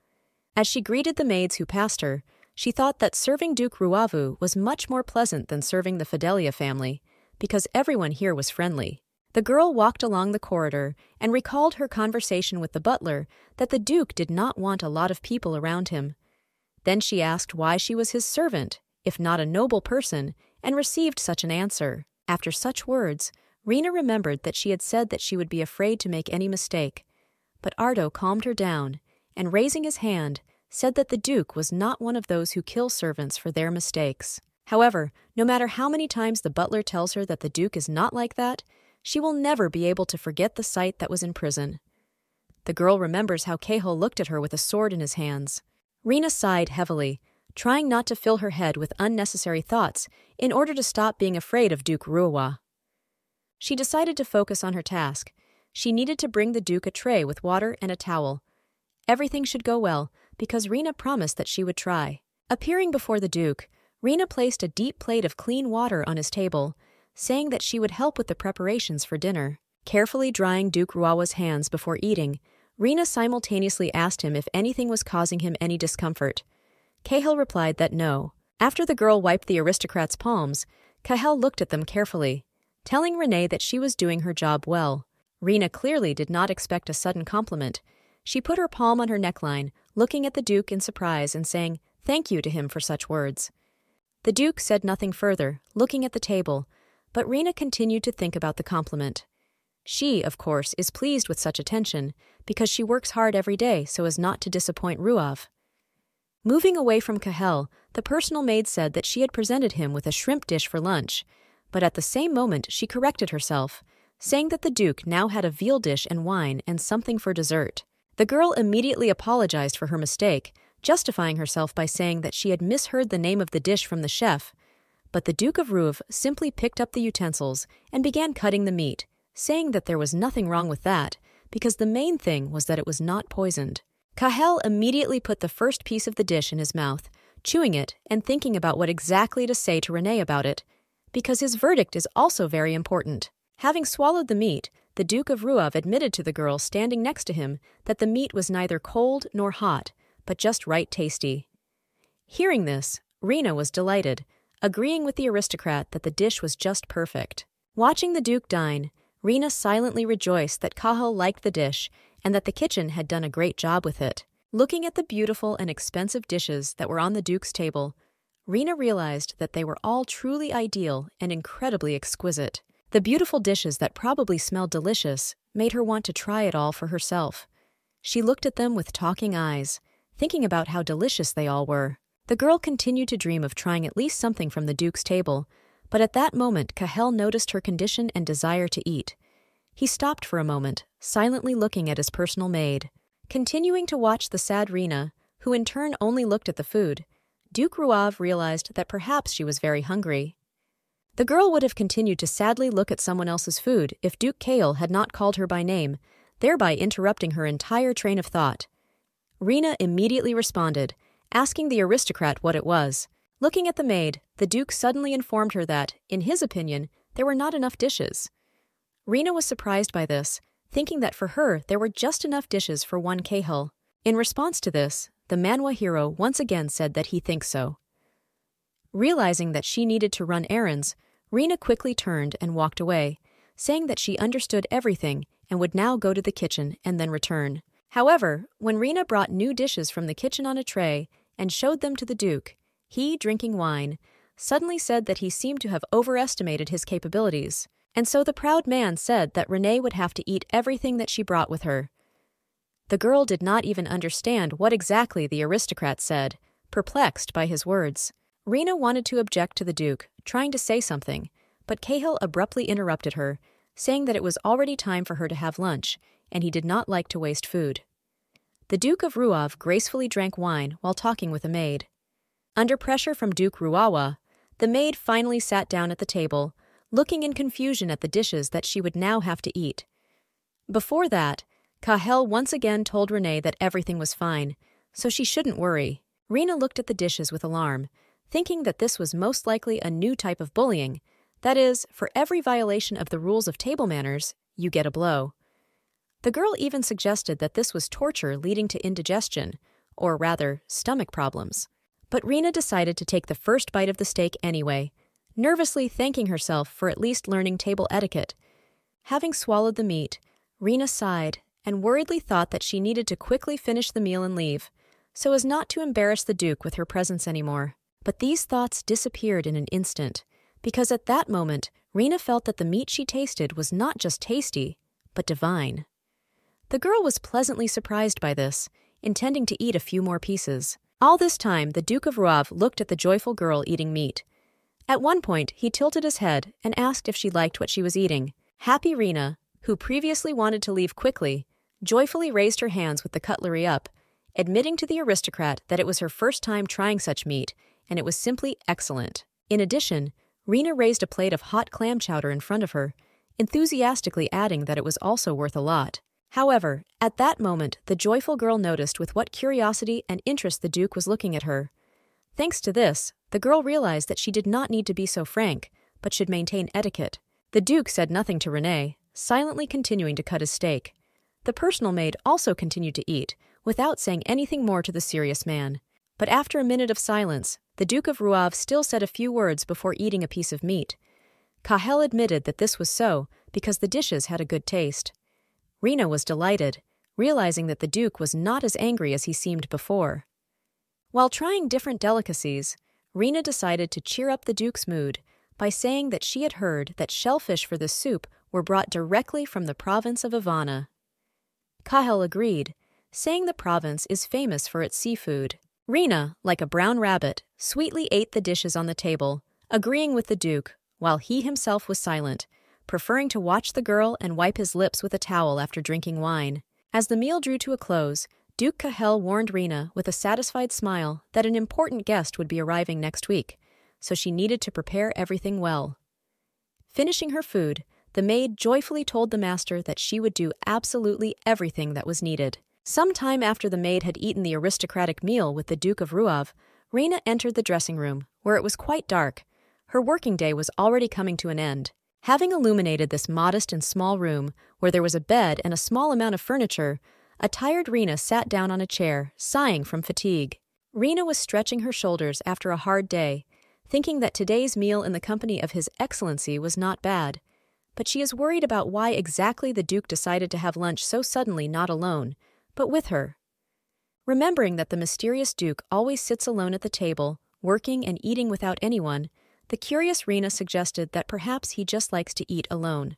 As she greeted the maids who passed her, she thought that serving Duke Ruavu was much more pleasant than serving the Fidelia family, because everyone here was friendly. The girl walked along the corridor and recalled her conversation with the butler that the Duke did not want a lot of people around him. Then she asked why she was his servant, if not a noble person, and received such an answer. After such words, Rina remembered that she had said that she would be afraid to make any mistake. But Ardo calmed her down, and raising his hand, said that the Duke was not one of those who kill servants for their mistakes. However, no matter how many times the butler tells her that the Duke is not like that, she will never be able to forget the sight that was in prison. The girl remembers how Kahel looked at her with a sword in his hands. Rina sighed heavily, trying not to fill her head with unnecessary thoughts in order to stop being afraid of Duke Ruawa. She decided to focus on her task. She needed to bring the Duke a tray with water and a towel. Everything should go well, because Rina promised that she would try. Appearing before the Duke, Rina placed a deep plate of clean water on his table, saying that she would help with the preparations for dinner. Carefully drying Duke Ruawa's hands before eating, Rina simultaneously asked him if anything was causing him any discomfort. Kahel replied that no. After the girl wiped the aristocrat's palms, Kahel looked at them carefully, telling Renee that she was doing her job well. Rina clearly did not expect a sudden compliment. She put her palm on her neckline, looking at the Duke in surprise and saying thank you to him for such words. The Duke said nothing further, looking at the table, but Rina continued to think about the compliment. She, of course, is pleased with such attention because she works hard every day so as not to disappoint Ruav. Moving away from Kahel, the personal maid said that she had presented him with a shrimp dish for lunch, but at the same moment she corrected herself, saying that the Duke now had a veal dish and wine and something for dessert. The girl immediately apologized for her mistake, justifying herself by saying that she had misheard the name of the dish from the chef, but the Duke of Ruv simply picked up the utensils and began cutting the meat, saying that there was nothing wrong with that, because the main thing was that it was not poisoned. Kahel immediately put the first piece of the dish in his mouth, chewing it and thinking about what exactly to say to Renee about it, because his verdict is also very important. Having swallowed the meat, the Duke of Ruav admitted to the girl standing next to him that the meat was neither cold nor hot, but just right tasty. Hearing this, Rina was delighted, agreeing with the aristocrat that the dish was just perfect. Watching the Duke dine, Rina silently rejoiced that Kahel liked the dish and that the kitchen had done a great job with it. Looking at the beautiful and expensive dishes that were on the Duke's table, Rina realized that they were all truly ideal and incredibly exquisite. The beautiful dishes that probably smelled delicious made her want to try it all for herself. She looked at them with talking eyes, thinking about how delicious they all were. The girl continued to dream of trying at least something from the Duke's table, but at that moment Kahel noticed her condition and desire to eat. He stopped for a moment, silently looking at his personal maid. Continuing to watch the sad Rina, who in turn only looked at the food, Duke Ruav realized that perhaps she was very hungry. The girl would have continued to sadly look at someone else's food if Duke Kahel had not called her by name, thereby interrupting her entire train of thought. Rina immediately responded, asking the aristocrat what it was. Looking at the maid, the Duke suddenly informed her that, in his opinion, there were not enough dishes. Rina was surprised by this, thinking that for her there were just enough dishes for one Kahel. In response to this, the Manhwa hero once again said that he thinks so. Realizing that she needed to run errands, Rina quickly turned and walked away, saying that she understood everything and would now go to the kitchen and then return. However, when Rina brought new dishes from the kitchen on a tray and showed them to the Duke, he, drinking wine, suddenly said that he seemed to have overestimated his capabilities, and so the proud man said that Renee would have to eat everything that she brought with her. The girl did not even understand what exactly the aristocrat said, perplexed by his words. Rina wanted to object to the Duke, trying to say something, but Cahill abruptly interrupted her, saying that it was already time for her to have lunch, and he did not like to waste food. The Duke of Ruav gracefully drank wine while talking with a maid. Under pressure from Duke Ruawa, the maid finally sat down at the table, looking in confusion at the dishes that she would now have to eat. Before that, Cahill once again told Renee that everything was fine, so she shouldn't worry. Rina looked at the dishes with alarm, thinking that this was most likely a new type of bullying. That is, for every violation of the rules of table manners, you get a blow. The girl even suggested that this was torture leading to indigestion, or rather, stomach problems. But Rina decided to take the first bite of the steak anyway, nervously thanking herself for at least learning table etiquette. Having swallowed the meat, Rina sighed and worriedly thought that she needed to quickly finish the meal and leave, so as not to embarrass the Duke with her presence anymore. But these thoughts disappeared in an instant, because at that moment, Rina felt that the meat she tasted was not just tasty, but divine. The girl was pleasantly surprised by this, intending to eat a few more pieces. All this time, the Duke of Ruav looked at the joyful girl eating meat. At one point, he tilted his head and asked if she liked what she was eating. Happy Rina, who previously wanted to leave quickly, joyfully raised her hands with the cutlery up, admitting to the aristocrat that it was her first time trying such meat, and it was simply excellent. In addition, Rina raised a plate of hot clam chowder in front of her, enthusiastically adding that it was also worth a lot. However, at that moment, the joyful girl noticed with what curiosity and interest the Duke was looking at her. Thanks to this, the girl realized that she did not need to be so frank, but should maintain etiquette. The Duke said nothing to Renee, silently continuing to cut his steak. The personal maid also continued to eat, without saying anything more to the serious man. But after a minute of silence, the Duke of Ruav still said a few words before eating a piece of meat. Cahill admitted that this was so because the dishes had a good taste. Rina was delighted, realizing that the Duke was not as angry as he seemed before. While trying different delicacies, Rina decided to cheer up the Duke's mood by saying that she had heard that shellfish for the soup were brought directly from the province of Ivana. Cahill agreed, saying the province is famous for its seafood. Rina, like a brown rabbit, sweetly ate the dishes on the table, agreeing with the Duke, while he himself was silent, preferring to watch the girl and wipe his lips with a towel after drinking wine. As the meal drew to a close, Duke Cahill warned Rina with a satisfied smile that an important guest would be arriving next week, so she needed to prepare everything well. Finishing her food, the maid joyfully told the master that she would do absolutely everything that was needed. Some time after the maid had eaten the aristocratic meal with the Duke of Ruav, Rina entered the dressing room, where it was quite dark. Her working day was already coming to an end. Having illuminated this modest and small room, where there was a bed and a small amount of furniture, a tired Rina sat down on a chair, sighing from fatigue. Rina was stretching her shoulders after a hard day, thinking that today's meal in the company of His Excellency was not bad. But she is worried about why exactly the Duke decided to have lunch so suddenly not alone, but with her. Remembering that the mysterious Duke always sits alone at the table, working and eating without anyone, the curious Rina suggested that perhaps he just likes to eat alone.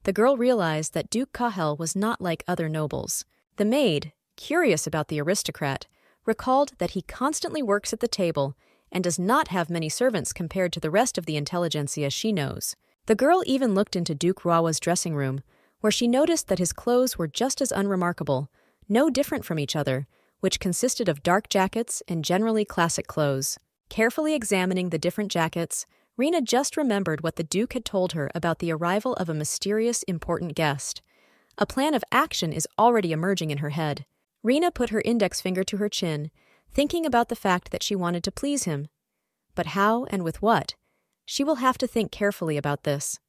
The girl realized that Duke Cahill was not like other nobles. The maid, curious about the aristocrat, recalled that he constantly works at the table and does not have many servants compared to the rest of the intelligentsia she knows. The girl even looked into Duke Ruawa's dressing room, where she noticed that his clothes were just as unremarkable, no different from each other, which consisted of dark jackets and generally classic clothes. Carefully examining the different jackets, Rina just remembered what the Duke had told her about the arrival of a mysterious, important guest. A plan of action is already emerging in her head. Rina put her index finger to her chin, thinking about the fact that she wanted to please him. But how and with what? She will have to think carefully about this.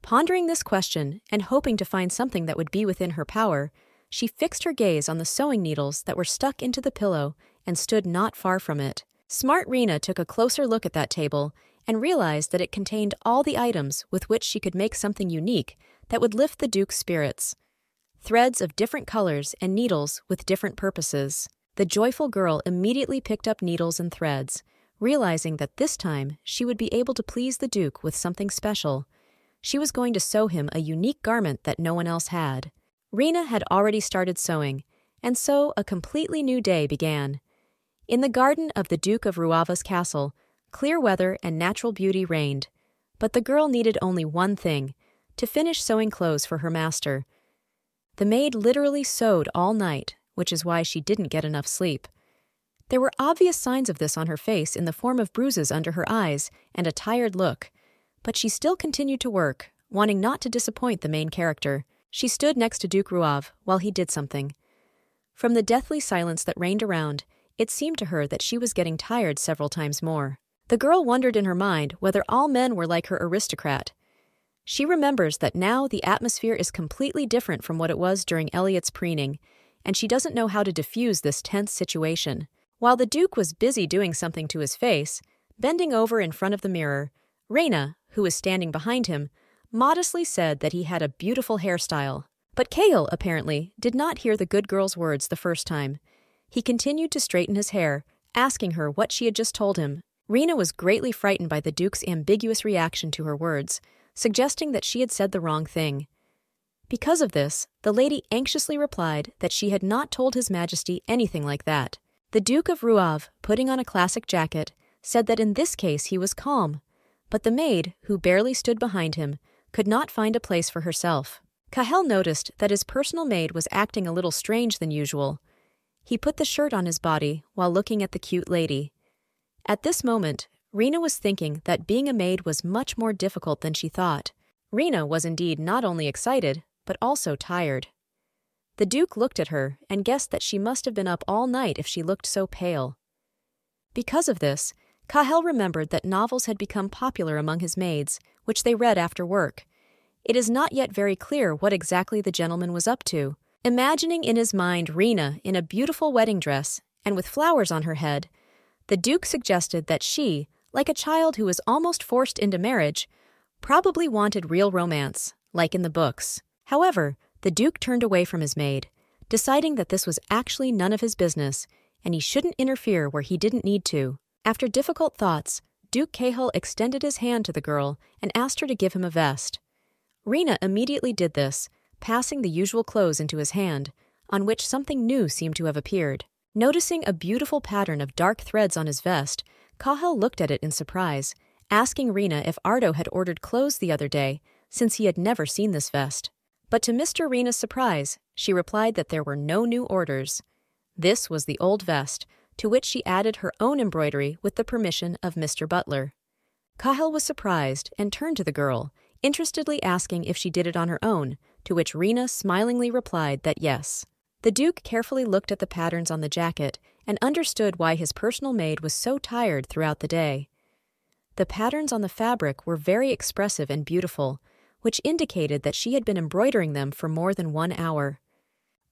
Pondering this question and hoping to find something that would be within her power, she fixed her gaze on the sewing needles that were stuck into the pillow and stood not far from it. Smart Rena took a closer look at that table and realized that it contained all the items with which she could make something unique that would lift the Duke's spirits. Threads of different colors and needles with different purposes. The joyful girl immediately picked up needles and threads, realizing that this time she would be able to please the Duke with something special. She was going to sew him a unique garment that no one else had. Rena had already started sewing, and so a completely new day began. In the garden of the Duke of Ruava's castle, clear weather and natural beauty reigned, but the girl needed only one thing, to finish sewing clothes for her master. The maid literally sewed all night, which is why she didn't get enough sleep. There were obvious signs of this on her face in the form of bruises under her eyes and a tired look, but she still continued to work, wanting not to disappoint the main character. She stood next to Duke Ruav while he did something. From the deathly silence that reigned around, it seemed to her that she was getting tired several times more. The girl wondered in her mind whether all men were like her aristocrat. She remembers that now the atmosphere is completely different from what it was during Elliot's preening, and she doesn't know how to diffuse this tense situation. While the Duke was busy doing something to his face, bending over in front of the mirror, Rena, who was standing behind him, modestly said that he had a beautiful hairstyle. But Cahill, apparently, did not hear the good girl's words the first time. He continued to straighten his hair, asking her what she had just told him. Rena was greatly frightened by the Duke's ambiguous reaction to her words, suggesting that she had said the wrong thing. Because of this, the lady anxiously replied that she had not told His Majesty anything like that. The Duke of Ruav, putting on a classic jacket, said that in this case he was calm, but the maid, who barely stood behind him, could not find a place for herself. Cahill noticed that his personal maid was acting a little strange than usual. He put the shirt on his body while looking at the cute lady. At this moment, Rena was thinking that being a maid was much more difficult than she thought. Rena was indeed not only excited, but also tired. The Duke looked at her and guessed that she must have been up all night if she looked so pale. Because of this, Cahill remembered that novels had become popular among his maids, which they read after work. It is not yet very clear what exactly the gentleman was up to. Imagining in his mind Rena in a beautiful wedding dress and with flowers on her head, the Duke suggested that she, like a child who was almost forced into marriage, probably wanted real romance, like in the books. However, the Duke turned away from his maid, deciding that this was actually none of his business, and he shouldn't interfere where he didn't need to. After difficult thoughts, Duke Cahill extended his hand to the girl and asked her to give him a vest. Rena immediately did this, passing the usual clothes into his hand, on which something new seemed to have appeared. Noticing a beautiful pattern of dark threads on his vest, Cahill looked at it in surprise, asking Rena if Ardo had ordered clothes the other day, since he had never seen this vest. But to Mr. Rena's surprise, she replied that there were no new orders. This was the old vest, to which she added her own embroidery with the permission of Mr. Butler. Cahill was surprised and turned to the girl, interestedly asking if she did it on her own, to which Rena smilingly replied that yes. The Duke carefully looked at the patterns on the jacket and understood why his personal maid was so tired throughout the day. The patterns on the fabric were very expressive and beautiful, which indicated that she had been embroidering them for more than 1 hour.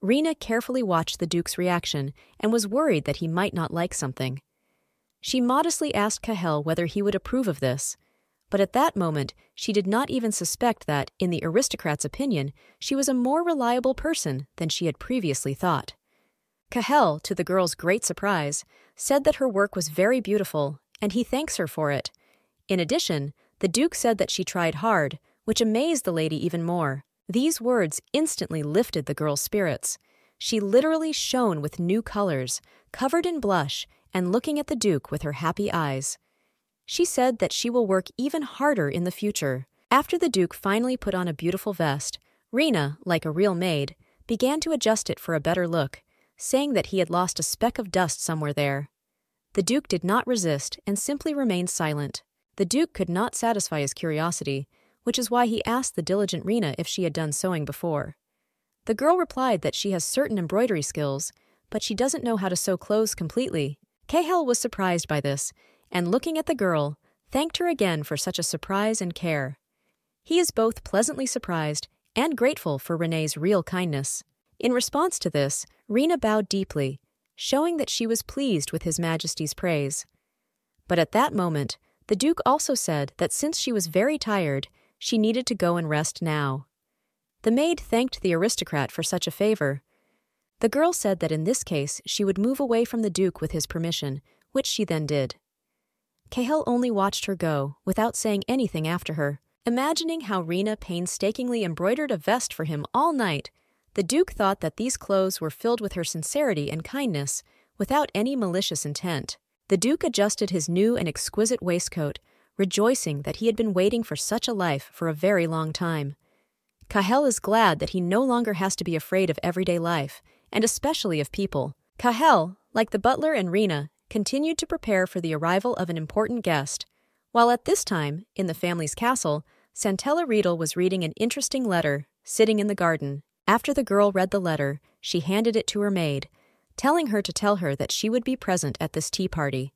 Rena carefully watched the Duke's reaction and was worried that he might not like something. She modestly asked Cahill whether he would approve of this, but at that moment she did not even suspect that, in the aristocrat's opinion, she was a more reliable person than she had previously thought. Cahill, to the girl's great surprise, said that her work was very beautiful, and he thanks her for it. In addition, the Duke said that she tried hard, which amazed the lady even more. These words instantly lifted the girl's spirits. She literally shone with new colors, covered in blush, and looking at the Duke with her happy eyes. She said that she will work even harder in the future. After the Duke finally put on a beautiful vest, Rena, like a real maid, began to adjust it for a better look, saying that he had lost a speck of dust somewhere there. The Duke did not resist and simply remained silent. The Duke could not satisfy his curiosity, which is why he asked the diligent Rena if she had done sewing before. The girl replied that she has certain embroidery skills, but she doesn't know how to sew clothes completely. Cahill was surprised by this, and looking at the girl, thanked her again for such a surprise and care. He is both pleasantly surprised and grateful for Renee's real kindness. In response to this, Rina bowed deeply, showing that she was pleased with His Majesty's praise. But at that moment, the Duke also said that since she was very tired, she needed to go and rest now. The maid thanked the aristocrat for such a favor. The girl said that in this case she would move away from the Duke with his permission, which she then did. Cahel only watched her go, without saying anything after her. Imagining how Rina painstakingly embroidered a vest for him all night, the Duke thought that these clothes were filled with her sincerity and kindness, without any malicious intent. The Duke adjusted his new and exquisite waistcoat, rejoicing that he had been waiting for such a life for a very long time. Cahel is glad that he no longer has to be afraid of everyday life, and especially of people. Cahel, like the butler and Rina, continued to prepare for the arrival of an important guest, while at this time, in the family's castle, Santella Riedel was reading an interesting letter, sitting in the garden. After the girl read the letter, she handed it to her maid, telling her to tell her that she would be present at this tea party.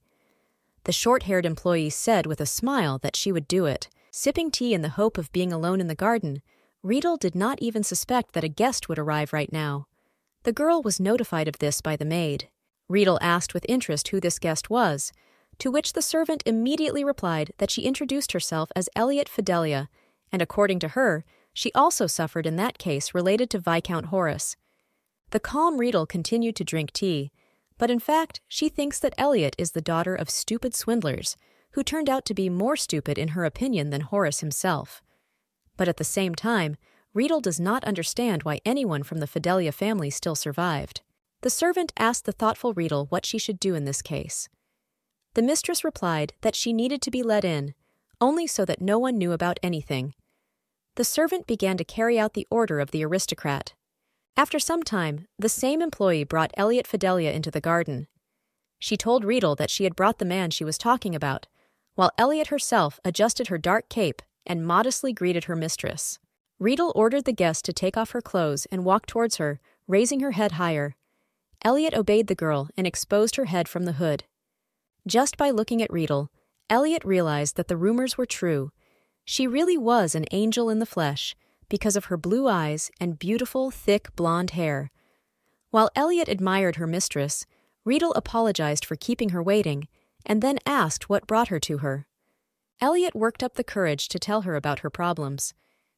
The short-haired employee said with a smile that she would do it. Sipping tea in the hope of being alone in the garden, Riedel did not even suspect that a guest would arrive right now. The girl was notified of this by the maid. Riedel asked with interest who this guest was, to which the servant immediately replied that she introduced herself as Elliot Fidelia, and according to her, she also suffered in that case related to Viscount Horace. The calm Riedel continued to drink tea, but in fact she thinks that Elliot is the daughter of stupid swindlers, who turned out to be more stupid in her opinion than Horace himself. But at the same time, Riedel does not understand why anyone from the Fidelia family still survived. The servant asked the thoughtful Riedel what she should do in this case. The mistress replied that she needed to be let in, only so that no one knew about anything. The servant began to carry out the order of the aristocrat. After some time, the same employee brought Elliot Fidelia into the garden. She told Riedel that she had brought the man she was talking about, while Elliot herself adjusted her dark cape and modestly greeted her mistress. Riedel ordered the guest to take off her clothes and walk towards her, raising her head higher. Elliot obeyed the girl and exposed her head from the hood. Just by looking at Riedel, Elliot realized that the rumors were true. She really was an angel in the flesh, because of her blue eyes and beautiful, thick, blonde hair. While Elliot admired her mistress, Riedel apologized for keeping her waiting, and then asked what brought her to her. Elliot worked up the courage to tell her about her problems.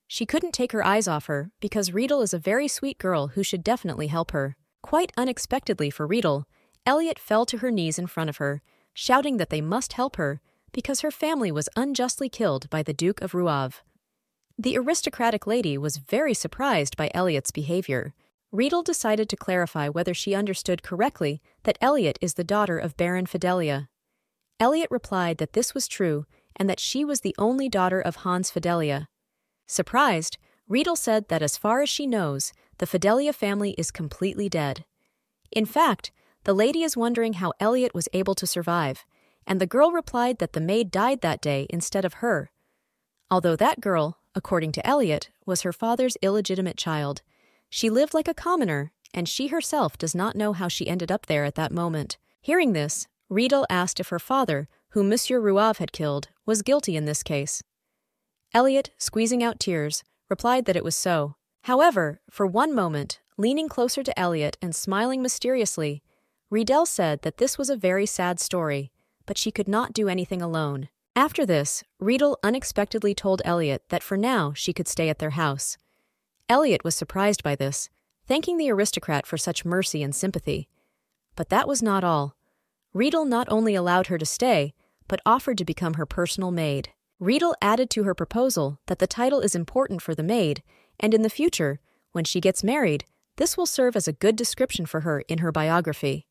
She couldn't take her eyes off her, because Riedel is a very sweet girl who should definitely help her. Quite unexpectedly for Riedel, Elliot fell to her knees in front of her, shouting that they must help her, because her family was unjustly killed by the Duke of Rouave. The aristocratic lady was very surprised by Elliot's behavior. Riedel decided to clarify whether she understood correctly that Elliot is the daughter of Baron Fidelia. Elliot replied that this was true and that she was the only daughter of Hans Fidelia. Surprised, Riedel said that as far as she knows, the Fidelia family is completely dead. In fact, the lady is wondering how Elliot was able to survive, and the girl replied that the maid died that day instead of her. Although that girl, according to Elliot, was her father's illegitimate child, she lived like a commoner, and she herself does not know how she ended up there at that moment. Hearing this, Riedel asked if her father, whom Monsieur Rouave had killed, was guilty in this case. Elliot, squeezing out tears, replied that it was so. However, for one moment, leaning closer to Elliot and smiling mysteriously, Riedel said that this was a very sad story, but she could not do anything alone. After this, Riedel unexpectedly told Elliot that for now she could stay at their house. Elliot was surprised by this, thanking the aristocrat for such mercy and sympathy. But that was not all. Riedel not only allowed her to stay, but offered to become her personal maid. Riedel added to her proposal that the title is important for the maid, and in the future, when she gets married, this will serve as a good description for her in her biography.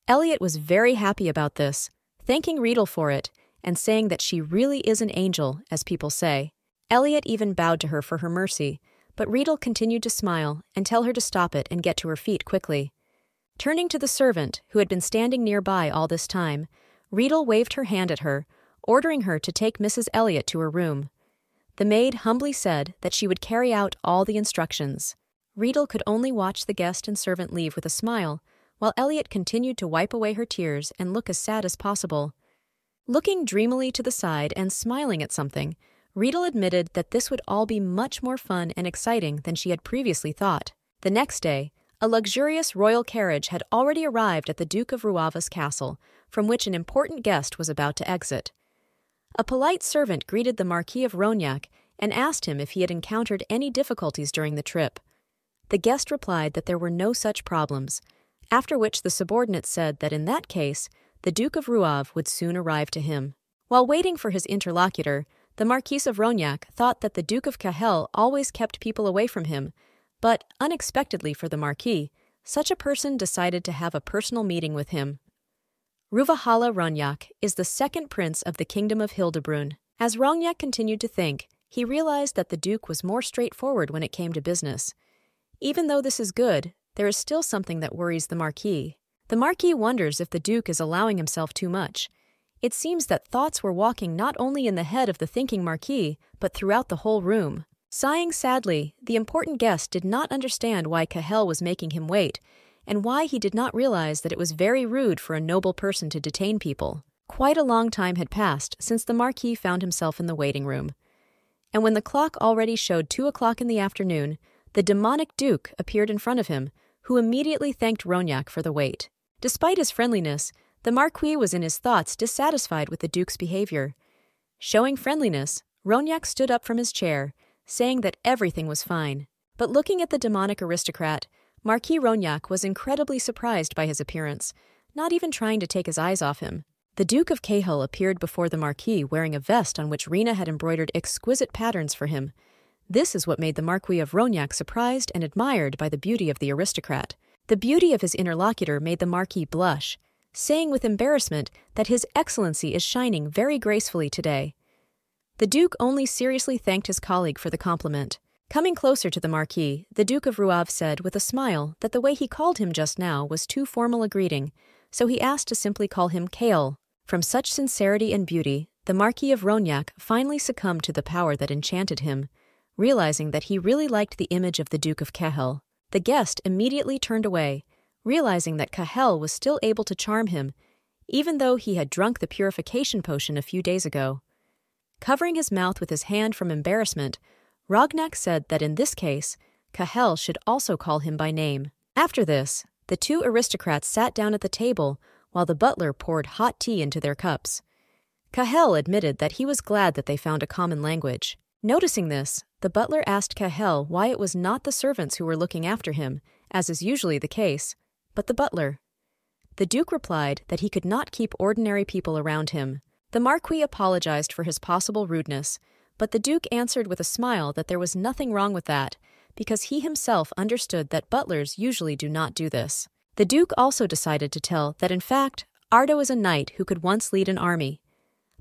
Elliot was very happy about this, thanking Riedel for it, and saying that she really is an angel, as people say. Elliot even bowed to her for her mercy, but Riedel continued to smile and tell her to stop it and get to her feet quickly. Turning to the servant, who had been standing nearby all this time, Riedel waved her hand at her, ordering her to take Mrs. Elliot to her room. The maid humbly said that she would carry out all the instructions. Riedel could only watch the guest and servant leave with a smile, while Elliot continued to wipe away her tears and look as sad as possible. Looking dreamily to the side and smiling at something, Riedel admitted that this would all be much more fun and exciting than she had previously thought. The next day, a luxurious royal carriage had already arrived at the Duke of Ruava's castle, from which an important guest was about to exit. A polite servant greeted the Marquis of Rognac and asked him if he had encountered any difficulties during the trip. The guest replied that there were no such problems, after which the subordinate said that in that case, the Duke of Rouave would soon arrive to him. While waiting for his interlocutor, the Marquis of Rognac thought that the Duke of Cahel always kept people away from him, but, unexpectedly for the Marquis, such a person decided to have a personal meeting with him. Rouvahala Rognac is the second prince of the Kingdom of Hildebrun. As Rognac continued to think, he realized that the Duke was more straightforward when it came to business. Even though this is good, there is still something that worries the Marquis. The Marquis wonders if the Duke is allowing himself too much. It seems that thoughts were walking not only in the head of the thinking Marquis, but throughout the whole room. Sighing sadly, the important guest did not understand why Cahel was making him wait, and why he did not realize that it was very rude for a noble person to detain people. Quite a long time had passed since the Marquis found himself in the waiting room. And when the clock already showed 2 o'clock in the afternoon, the demonic Duke appeared in front of him, who immediately thanked Rognac for the wait. Despite his friendliness, the Marquis was in his thoughts dissatisfied with the Duke's behavior. Showing friendliness, Rognac stood up from his chair, saying that everything was fine. But looking at the demonic aristocrat, Marquis Rognac was incredibly surprised by his appearance, not even trying to take his eyes off him. The Duke of Cahel appeared before the Marquis wearing a vest on which Rena had embroidered exquisite patterns for him. This is what made the Marquis of Rognac surprised and admired by the beauty of the aristocrat. The beauty of his interlocutor made the Marquis blush, saying with embarrassment that His Excellency is shining very gracefully today. The Duke only seriously thanked his colleague for the compliment. Coming closer to the Marquis, the Duke of Rouave said with a smile that the way he called him just now was too formal a greeting, so he asked to simply call him Cahel. From such sincerity and beauty, the Marquis of Rognac finally succumbed to the power that enchanted him, realizing that he really liked the image of the Duke of Cahel. The guest immediately turned away, realizing that Cahel was still able to charm him, even though he had drunk the purification potion a few days ago. Covering his mouth with his hand from embarrassment, Rognac said that in this case, Cahel should also call him by name. After this, the two aristocrats sat down at the table while the butler poured hot tea into their cups. Cahel admitted that he was glad that they found a common language. Noticing this, the butler asked Cahel why it was not the servants who were looking after him, as is usually the case, but the butler. The Duke replied that he could not keep ordinary people around him. The Marquis apologized for his possible rudeness, but the Duke answered with a smile that there was nothing wrong with that, because he himself understood that butlers usually do not do this. The Duke also decided to tell that in fact, Ardo is a knight who could once lead an army.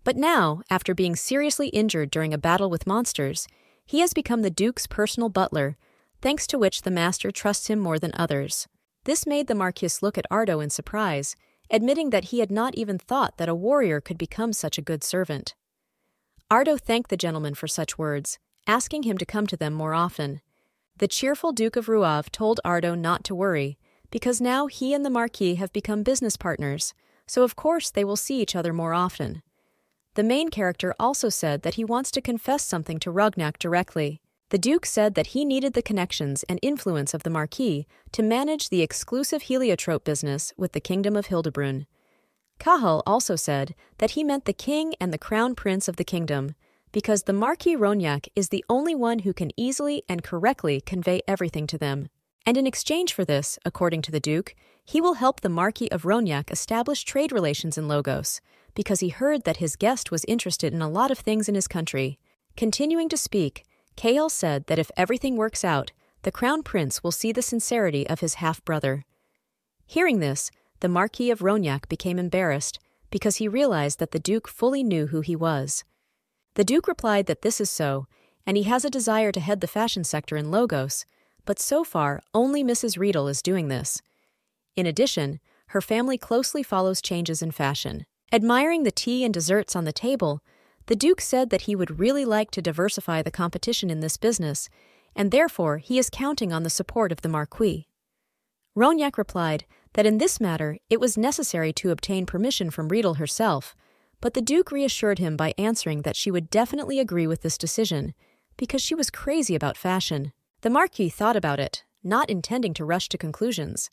But now, after being seriously injured during a battle with monsters, he has become the Duke's personal butler, thanks to which the master trusts him more than others. This made the Marquis look at Ardo in surprise, admitting that he had not even thought that a warrior could become such a good servant. Ardo thanked the gentleman for such words, asking him to come to them more often. The cheerful Duke of Rouave told Ardo not to worry, because now he and the Marquis have become business partners, so of course they will see each other more often. The main character also said that he wants to confess something to Rognac directly. The Duke said that he needed the connections and influence of the Marquis to manage the exclusive heliotrope business with the Kingdom of Hildebrun. Cahel also said that he meant the king and the crown prince of the kingdom, because the Marquis Rognac is the only one who can easily and correctly convey everything to them. And in exchange for this, according to the Duke, he will help the Marquis of Rognac establish trade relations in Logos, because he heard that his guest was interested in a lot of things in his country. Continuing to speak, Cahel said that if everything works out, the crown prince will see the sincerity of his half-brother. Hearing this, the Marquis of Rognac became embarrassed, because he realized that the Duke fully knew who he was. The Duke replied that this is so, and he has a desire to head the fashion sector in Logos, but so far only Mrs. Riedel is doing this. In addition, her family closely follows changes in fashion. Admiring the tea and desserts on the table, the Duke said that he would really like to diversify the competition in this business, and therefore he is counting on the support of the Marquis. Rognac replied that in this matter it was necessary to obtain permission from Riedel herself, but the Duke reassured him by answering that she would definitely agree with this decision, because she was crazy about fashion. The Marquis thought about it, not intending to rush to conclusions.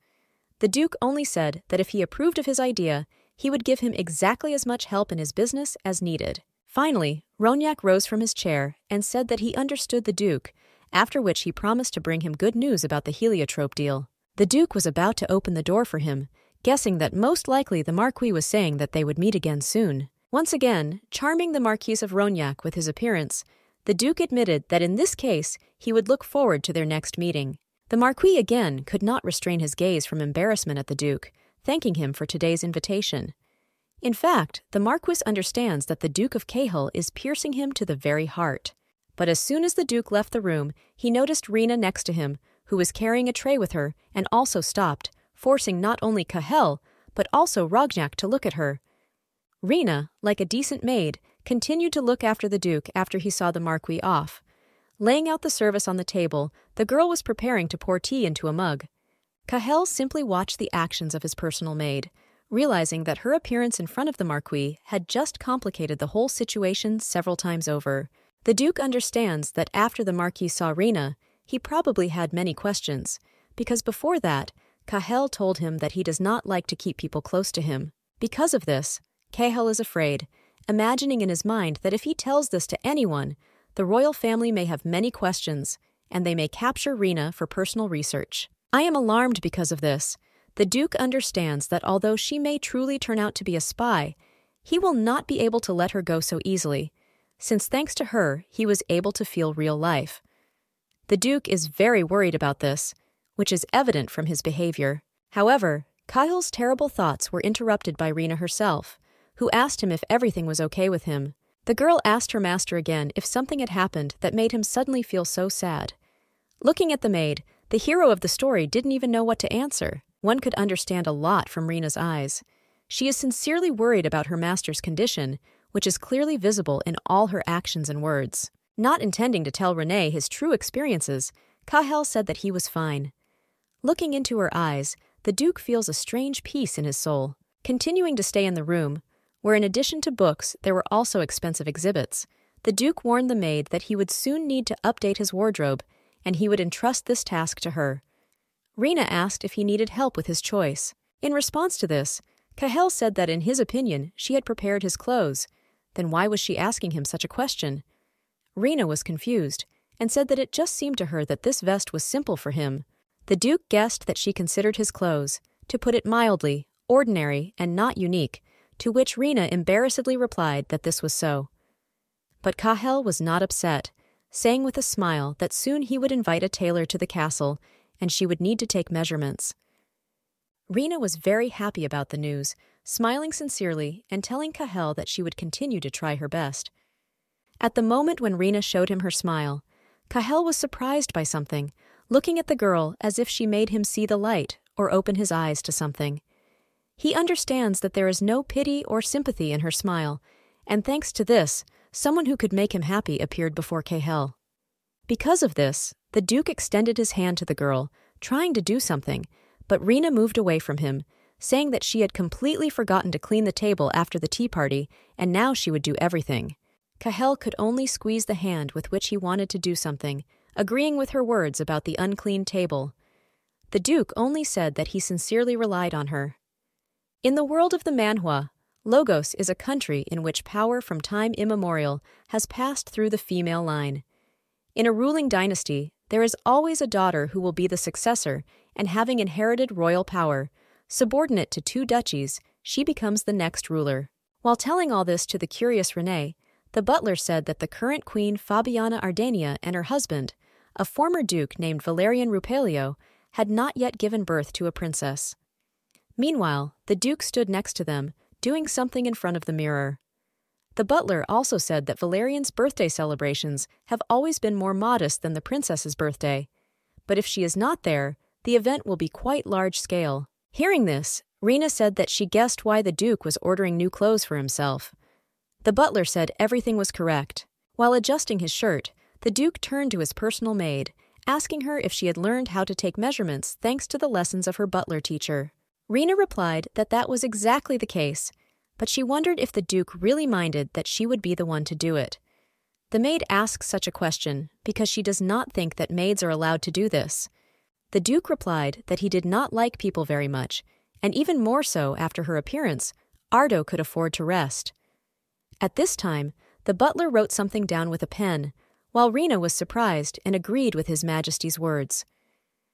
The Duke only said that if he approved of his idea, he would give him exactly as much help in his business as needed. Finally, Ronyak rose from his chair and said that he understood the Duke, after which he promised to bring him good news about the heliotrope deal. The Duke was about to open the door for him, guessing that most likely the Marquis was saying that they would meet again soon. Once again, charming the Marquis of Ronyak with his appearance, the Duke admitted that in this case he would look forward to their next meeting. The Marquis again could not restrain his gaze from embarrassment at the Duke, thanking him for today's invitation. In fact, the Marquis understands that the Duke of Cahill is piercing him to the very heart. But as soon as the Duke left the room, he noticed Rena next to him, who was carrying a tray with her, and also stopped, forcing not only Cahill, but also Rognak to look at her. Rena, like a decent maid, continued to look after the Duke after he saw the Marquis off. Laying out the service on the table, the girl was preparing to pour tea into a mug. Cahill simply watched the actions of his personal maid, realizing that her appearance in front of the Marquis had just complicated the whole situation several times over. The Duke understands that after the Marquis saw Rena, he probably had many questions, because before that, Cahill told him that he does not like to keep people close to him. Because of this, Cahill is afraid, imagining in his mind that if he tells this to anyone, the royal family may have many questions, and they may capture Rena for personal research. I am alarmed because of this. The Duke understands that although she may truly turn out to be a spy, he will not be able to let her go so easily, since thanks to her, he was able to feel real life. The Duke is very worried about this, which is evident from his behavior. However, Cahill's terrible thoughts were interrupted by Rena herself, who asked him if everything was okay with him. The girl asked her master again if something had happened that made him suddenly feel so sad. Looking at the maid, the hero of the story didn't even know what to answer. One could understand a lot from Rena's eyes. She is sincerely worried about her master's condition, which is clearly visible in all her actions and words. Not intending to tell Renee his true experiences, Cahill said that he was fine. Looking into her eyes, the Duke feels a strange peace in his soul. Continuing to stay in the room, where in addition to books there were also expensive exhibits, the Duke warned the maid that he would soon need to update his wardrobe, and he would entrust this task to her. Rena asked if he needed help with his choice. In response to this, Cahill said that in his opinion she had prepared his clothes. Then why was she asking him such a question? Rena was confused, and said that it just seemed to her that this vest was simple for him. The Duke guessed that she considered his clothes, to put it mildly, ordinary and not unique, to which Rena embarrassedly replied that this was so. But Cahill was not upset, saying with a smile that soon he would invite a tailor to the castle, and she would need to take measurements. Rena was very happy about the news, smiling sincerely and telling Cahill that she would continue to try her best. At the moment when Rena showed him her smile, Cahill was surprised by something, looking at the girl as if she made him see the light or open his eyes to something. He understands that there is no pity or sympathy in her smile, and thanks to this, someone who could make him happy appeared before Cahill. Because of this, the Duke extended his hand to the girl, trying to do something, but Rena moved away from him, saying that she had completely forgotten to clean the table after the tea party, and now she would do everything. Cahill could only squeeze the hand with which he wanted to do something, agreeing with her words about the unclean table. The Duke only said that he sincerely relied on her. In the world of the Manhwa, Logos is a country in which power from time immemorial has passed through the female line. In a ruling dynasty, there is always a daughter who will be the successor, and having inherited royal power, subordinate to 2 duchies, she becomes the next ruler. While telling all this to the curious Renee, the butler said that the current queen Fabiana Ardania and her husband, a former duke named Valerian Rupelio, had not yet given birth to a princess. Meanwhile, the Duke stood next to them, doing something in front of the mirror. The butler also said that Valerian's birthday celebrations have always been more modest than the princess's birthday, but if she is not there, the event will be quite large-scale. Hearing this, Rena said that she guessed why the Duke was ordering new clothes for himself. The butler said everything was correct. While adjusting his shirt, the Duke turned to his personal maid, asking her if she had learned how to take measurements thanks to the lessons of her butler teacher. Rena replied that that was exactly the case, but she wondered if the Duke really minded that she would be the one to do it. The maid asks such a question because she does not think that maids are allowed to do this. The Duke replied that he did not like people very much, and even more so after her appearance, Ardo could afford to rest. At this time, the butler wrote something down with a pen, while Rina was surprised and agreed with His Majesty's words.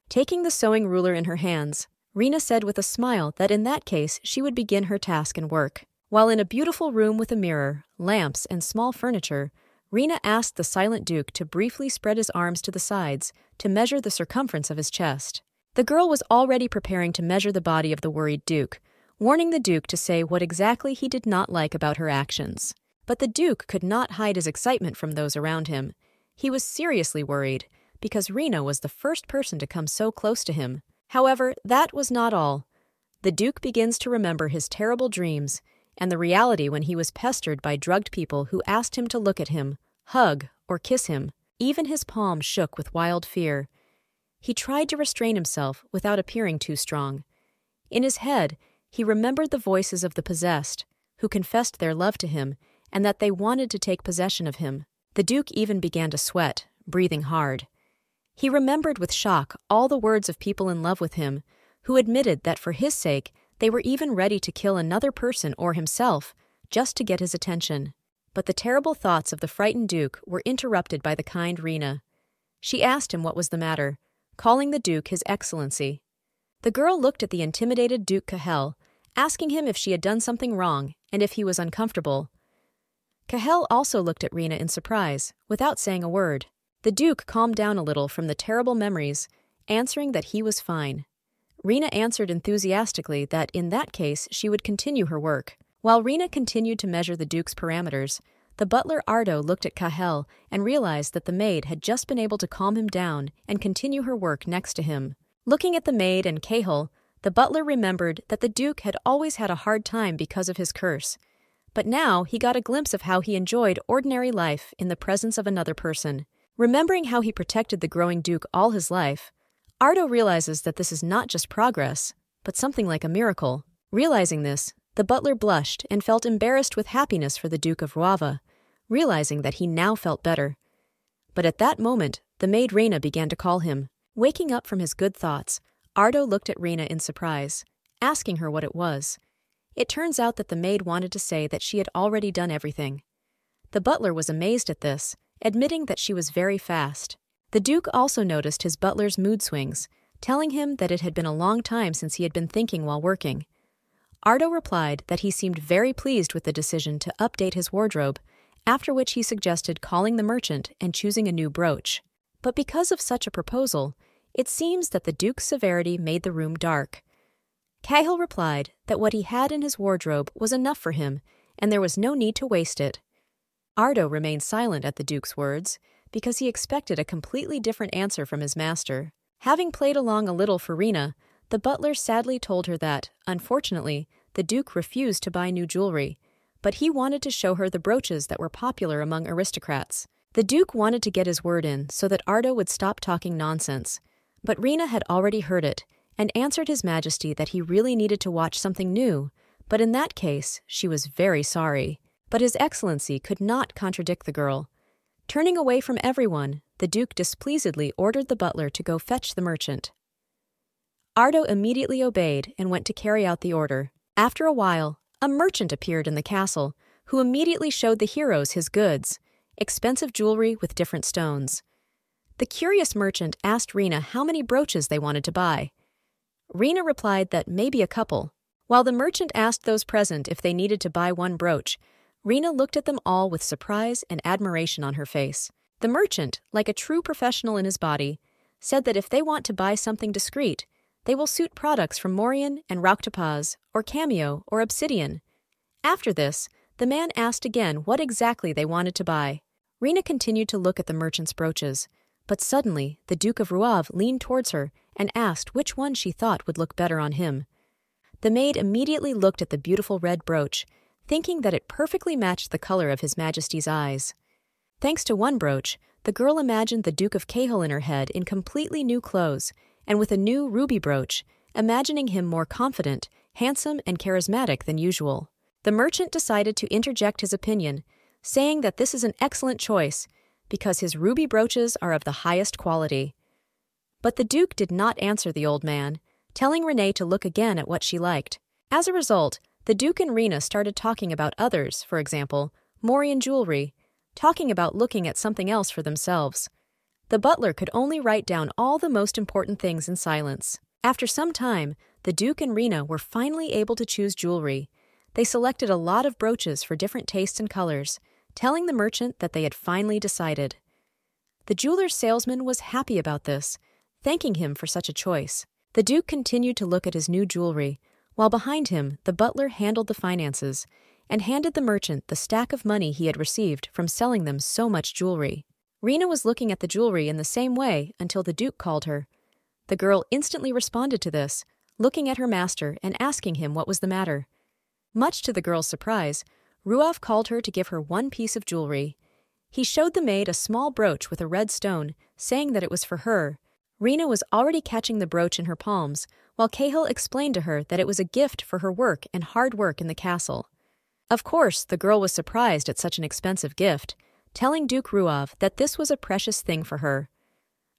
Taking the sewing ruler in her hands, Rina said with a smile that in that case she would begin her task and work. While in a beautiful room with a mirror, lamps, and small furniture, Rina asked the silent Duke to briefly spread his arms to the sides to measure the circumference of his chest. The girl was already preparing to measure the body of the worried Duke, warning the Duke to say what exactly he did not like about her actions. But the Duke could not hide his excitement from those around him. He was seriously worried, because Rina was the first person to come so close to him. However, that was not all. The Duke begins to remember his terrible dreams, and the reality when he was pestered by drugged people who asked him to look at him, hug, or kiss him. Even his palm shook with wild fear. He tried to restrain himself without appearing too strong. In his head, he remembered the voices of the possessed, who confessed their love to him and that they wanted to take possession of him. The Duke even began to sweat, breathing hard. He remembered with shock all the words of people in love with him, who admitted that for his sake they were even ready to kill another person or himself just to get his attention. But the terrible thoughts of the frightened Duke were interrupted by the kind Rina. She asked him what was the matter, calling the Duke His Excellency. The girl looked at the intimidated Duke Cahel, asking him if she had done something wrong and if he was uncomfortable. Cahel also looked at Rina in surprise, without saying a word. The Duke calmed down a little from the terrible memories, answering that he was fine. Rina answered enthusiastically that in that case she would continue her work. While Rina continued to measure the Duke's parameters, the butler Ardo looked at Cahel and realized that the maid had just been able to calm him down and continue her work next to him. Looking at the maid and Cahel, the butler remembered that the Duke had always had a hard time because of his curse. But now he got a glimpse of how he enjoyed ordinary life in the presence of another person. Remembering how he protected the growing Duke all his life, Ardo realizes that this is not just progress, but something like a miracle. Realizing this, the butler blushed and felt embarrassed with happiness for the Duke of Ruava, realizing that he now felt better. But at that moment, the maid Rina began to call him. Waking up from his good thoughts, Ardo looked at Rina in surprise, asking her what it was. It turns out that the maid wanted to say that she had already done everything. The butler was amazed at this, admitting that she was very fast. The Duke also noticed his butler's mood swings, telling him that it had been a long time since he had been thinking while working. Ardo replied that he seemed very pleased with the decision to update his wardrobe, after which he suggested calling the merchant and choosing a new brooch. But because of such a proposal, it seems that the Duke's severity made the room dark. Cahel replied that what he had in his wardrobe was enough for him, and there was no need to waste it. Ardo remained silent at the Duke's words, because he expected a completely different answer from his master. Having played along a little for Rina, the butler sadly told her that, unfortunately, the Duke refused to buy new jewelry, but he wanted to show her the brooches that were popular among aristocrats. The Duke wanted to get his word in so that Ardo would stop talking nonsense, but Rina had already heard it, and answered His Majesty that he really needed to watch something new, but in that case, she was very sorry. But His Excellency could not contradict the girl. Turning away from everyone, the Duke displeasedly ordered the butler to go fetch the merchant. Ardo immediately obeyed and went to carry out the order. After a while, a merchant appeared in the castle, who immediately showed the heroes his goods, expensive jewelry with different stones. The curious merchant asked Rina how many brooches they wanted to buy. Rina replied that maybe a couple. While the merchant asked those present if they needed to buy one brooch, Rina looked at them all with surprise and admiration on her face. The merchant, like a true professional in his body, said that if they want to buy something discreet, they will suit products from Morian and Rocktopaz, or Cameo, or Obsidian. After this, the man asked again what exactly they wanted to buy. Rina continued to look at the merchant's brooches, but suddenly the Duke of Ruave leaned towards her and asked which one she thought would look better on him. The maid immediately looked at the beautiful red brooch, thinking that it perfectly matched the color of His Majesty's eyes. Thanks to one brooch, the girl imagined the Duke of Cahel in her head in completely new clothes, and with a new ruby brooch, imagining him more confident, handsome, and charismatic than usual. The merchant decided to interject his opinion, saying that this is an excellent choice, because his ruby brooches are of the highest quality. But the Duke did not answer the old man, telling Renee to look again at what she liked. As a result, the Duke and Rena started talking about others, for example, Morian jewelry, talking about looking at something else for themselves. The butler could only write down all the most important things in silence. After some time, the Duke and Rena were finally able to choose jewelry. They selected a lot of brooches for different tastes and colors, telling the merchant that they had finally decided. The jeweler's salesman was happy about this, thanking him for such a choice. The Duke continued to look at his new jewelry, while behind him the butler handled the finances and handed the merchant the stack of money he had received from selling them so much jewelry. Rena was looking at the jewelry in the same way until the Duke called her. The girl instantly responded to this, looking at her master and asking him what was the matter. Much to the girl's surprise, Ruav called her to give her one piece of jewelry. He showed the maid a small brooch with a red stone, saying that it was for her. Rena was already catching the brooch in her palms, while Cahill explained to her that it was a gift for her work and hard work in the castle. Of course, the girl was surprised at such an expensive gift, telling Duke Ruav that this was a precious thing for her.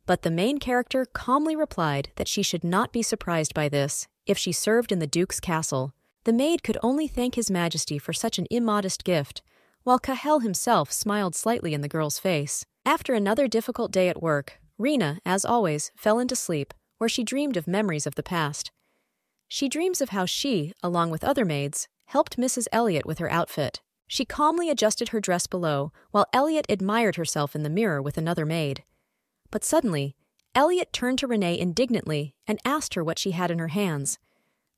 But the main character calmly replied that she should not be surprised by this if she served in the Duke's castle. The maid could only thank His Majesty for such an immodest gift, while Cahill himself smiled slightly in the girl's face. After another difficult day at work, Rena, as always, fell into sleep, where she dreamed of memories of the past. She dreams of how she, along with other maids, helped Mrs. Elliot with her outfit. She calmly adjusted her dress below, while Elliot admired herself in the mirror with another maid. But suddenly, Elliot turned to Renee indignantly and asked her what she had in her hands.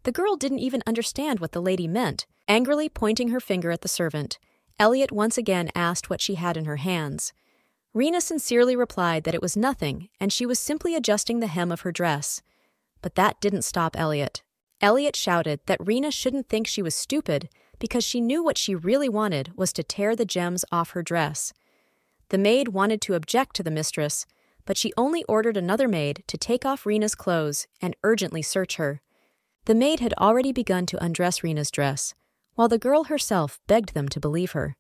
The girl didn't even understand what the lady meant. Angrily pointing her finger at the servant, Elliot once again asked what she had in her hands. Rena sincerely replied that it was nothing and she was simply adjusting the hem of her dress. But that didn't stop Elliot. Elliot shouted that Rena shouldn't think she was stupid because she knew what she really wanted was to tear the gems off her dress. The maid wanted to object to the mistress, but she only ordered another maid to take off Rena's clothes and urgently search her. The maid had already begun to undress Rena's dress, while the girl herself begged them to believe her.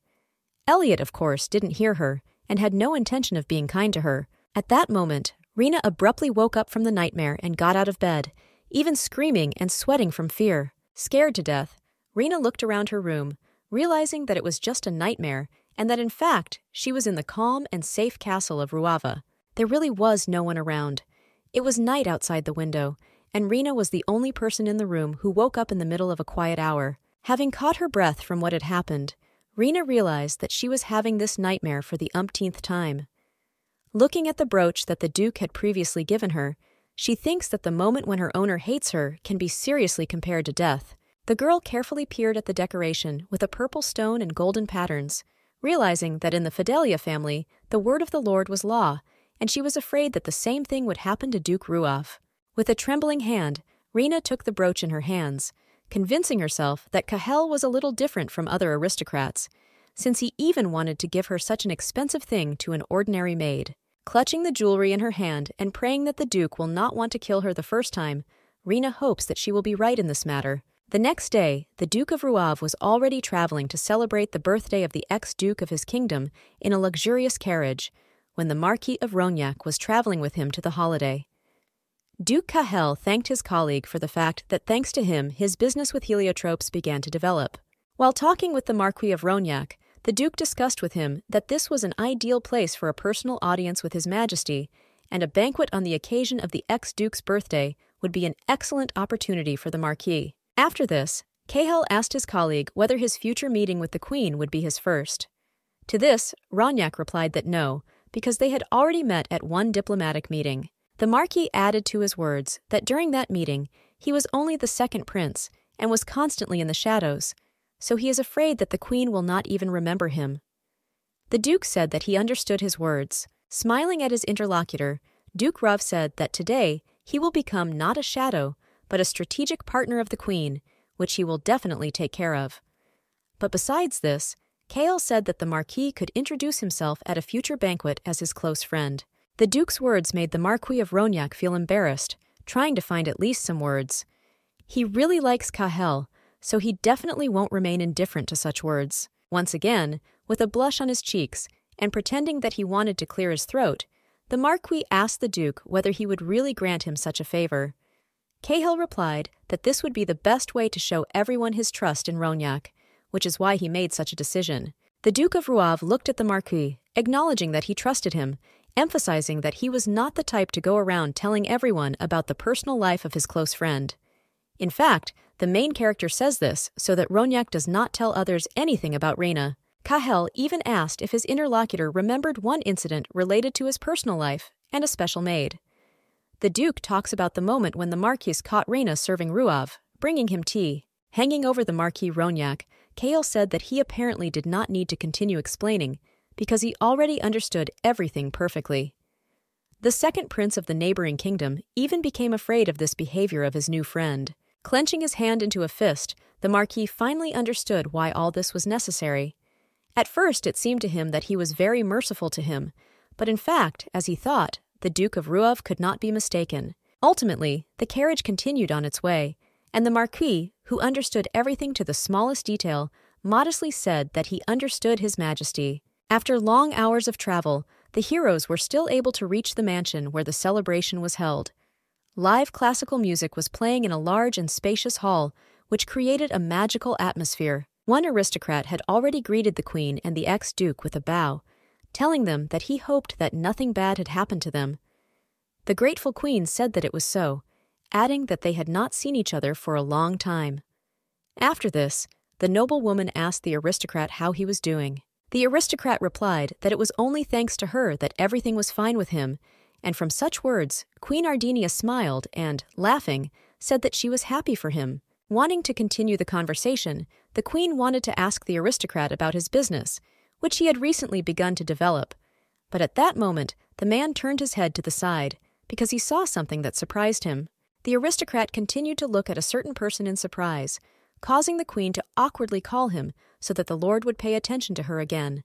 Elliot, of course, didn't hear her and had no intention of being kind to her. At that moment, Rena abruptly woke up from the nightmare and got out of bed, even screaming and sweating from fear. Scared to death, Rena looked around her room, realizing that it was just a nightmare and that in fact she was in the calm and safe castle of Ruava. There really was no one around. It was night outside the window, and Rena was the only person in the room who woke up in the middle of a quiet hour. Having caught her breath from what had happened, Rena realized that she was having this nightmare for the umpteenth time. Looking at the brooch that the Duke had previously given her, she thinks that the moment when her owner hates her can be seriously compared to death. The girl carefully peered at the decoration with a purple stone and golden patterns, realizing that in the Fidelia family, the word of the Lord was law, and she was afraid that the same thing would happen to Duke Ruav. With a trembling hand, Rena took the brooch in her hands, convincing herself that Cahill was a little different from other aristocrats, since he even wanted to give her such an expensive thing to an ordinary maid. Clutching the jewelry in her hand and praying that the Duke will not want to kill her the first time, Rena hopes that she will be right in this matter. The next day, the Duke of Ruav was already traveling to celebrate the birthday of the ex-duke of his kingdom in a luxurious carriage, when the Marquis of Rognac was traveling with him to the holiday. Duke Cahill thanked his colleague for the fact that thanks to him, his business with heliotropes began to develop. While talking with the Marquis of Rognac, the Duke discussed with him that this was an ideal place for a personal audience with His Majesty, and a banquet on the occasion of the ex-duke's birthday would be an excellent opportunity for the Marquis. After this, Cahill asked his colleague whether his future meeting with the Queen would be his first. To this, Rognac replied that no, because they had already met at one diplomatic meeting. The Marquis added to his words that during that meeting, he was only the second prince and was constantly in the shadows, so he is afraid that the Queen will not even remember him. The Duke said that he understood his words. Smiling at his interlocutor, Duke Ruv said that today he will become not a shadow, but a strategic partner of the Queen, which he will definitely take care of. But besides this, Cahill said that the Marquis could introduce himself at a future banquet as his close friend. The Duke's words made the Marquis of Rognac feel embarrassed, trying to find at least some words. He really likes Cahill, so he definitely won't remain indifferent to such words. Once again, with a blush on his cheeks, and pretending that he wanted to clear his throat, The Marquis asked the Duke whether he would really grant him such a favor. Cahill replied that this would be the best way to show everyone his trust in Rognac, which is why he made such a decision. The Duke of Rouave looked at the Marquis, acknowledging that he trusted him, emphasizing that he was not the type to go around telling everyone about the personal life of his close friend. In fact, the main character says this so that Rognac does not tell others anything about Reina. Cahill even asked if his interlocutor remembered one incident related to his personal life and a special maid. The Duke talks about the moment when the Marquis caught Reina serving Rouave, bringing him tea. Hanging over the Marquis Rognac, Cahill said that he apparently did not need to continue explaining because he already understood everything perfectly. The second prince of the neighboring kingdom even became afraid of this behavior of his new friend. Clenching his hand into a fist, the Marquis finally understood why all this was necessary. At first it seemed to him that he was very merciful to him, but in fact, as he thought, the Duke of Rouave could not be mistaken. Ultimately, the carriage continued on its way, and the Marquis, who understood everything to the smallest detail, modestly said that he understood His Majesty. After long hours of travel, the heroes were still able to reach the mansion where the celebration was held. Live classical music was playing in a large and spacious hall, which created a magical atmosphere. One aristocrat had already greeted the Queen and the ex-duke with a bow, telling them that he hoped that nothing bad had happened to them. The grateful Queen said that it was so, adding that they had not seen each other for a long time. After this, the noblewoman asked the aristocrat how he was doing. The aristocrat replied that it was only thanks to her that everything was fine with him, and from such words, Queen Ardenia smiled and, laughing, said that she was happy for him. Wanting to continue the conversation, the Queen wanted to ask the aristocrat about his business, which he had recently begun to develop. But at that moment, the man turned his head to the side, because he saw something that surprised him. The aristocrat continued to look at a certain person in surprise, causing the Queen to awkwardly call him so that the Lord would pay attention to her again.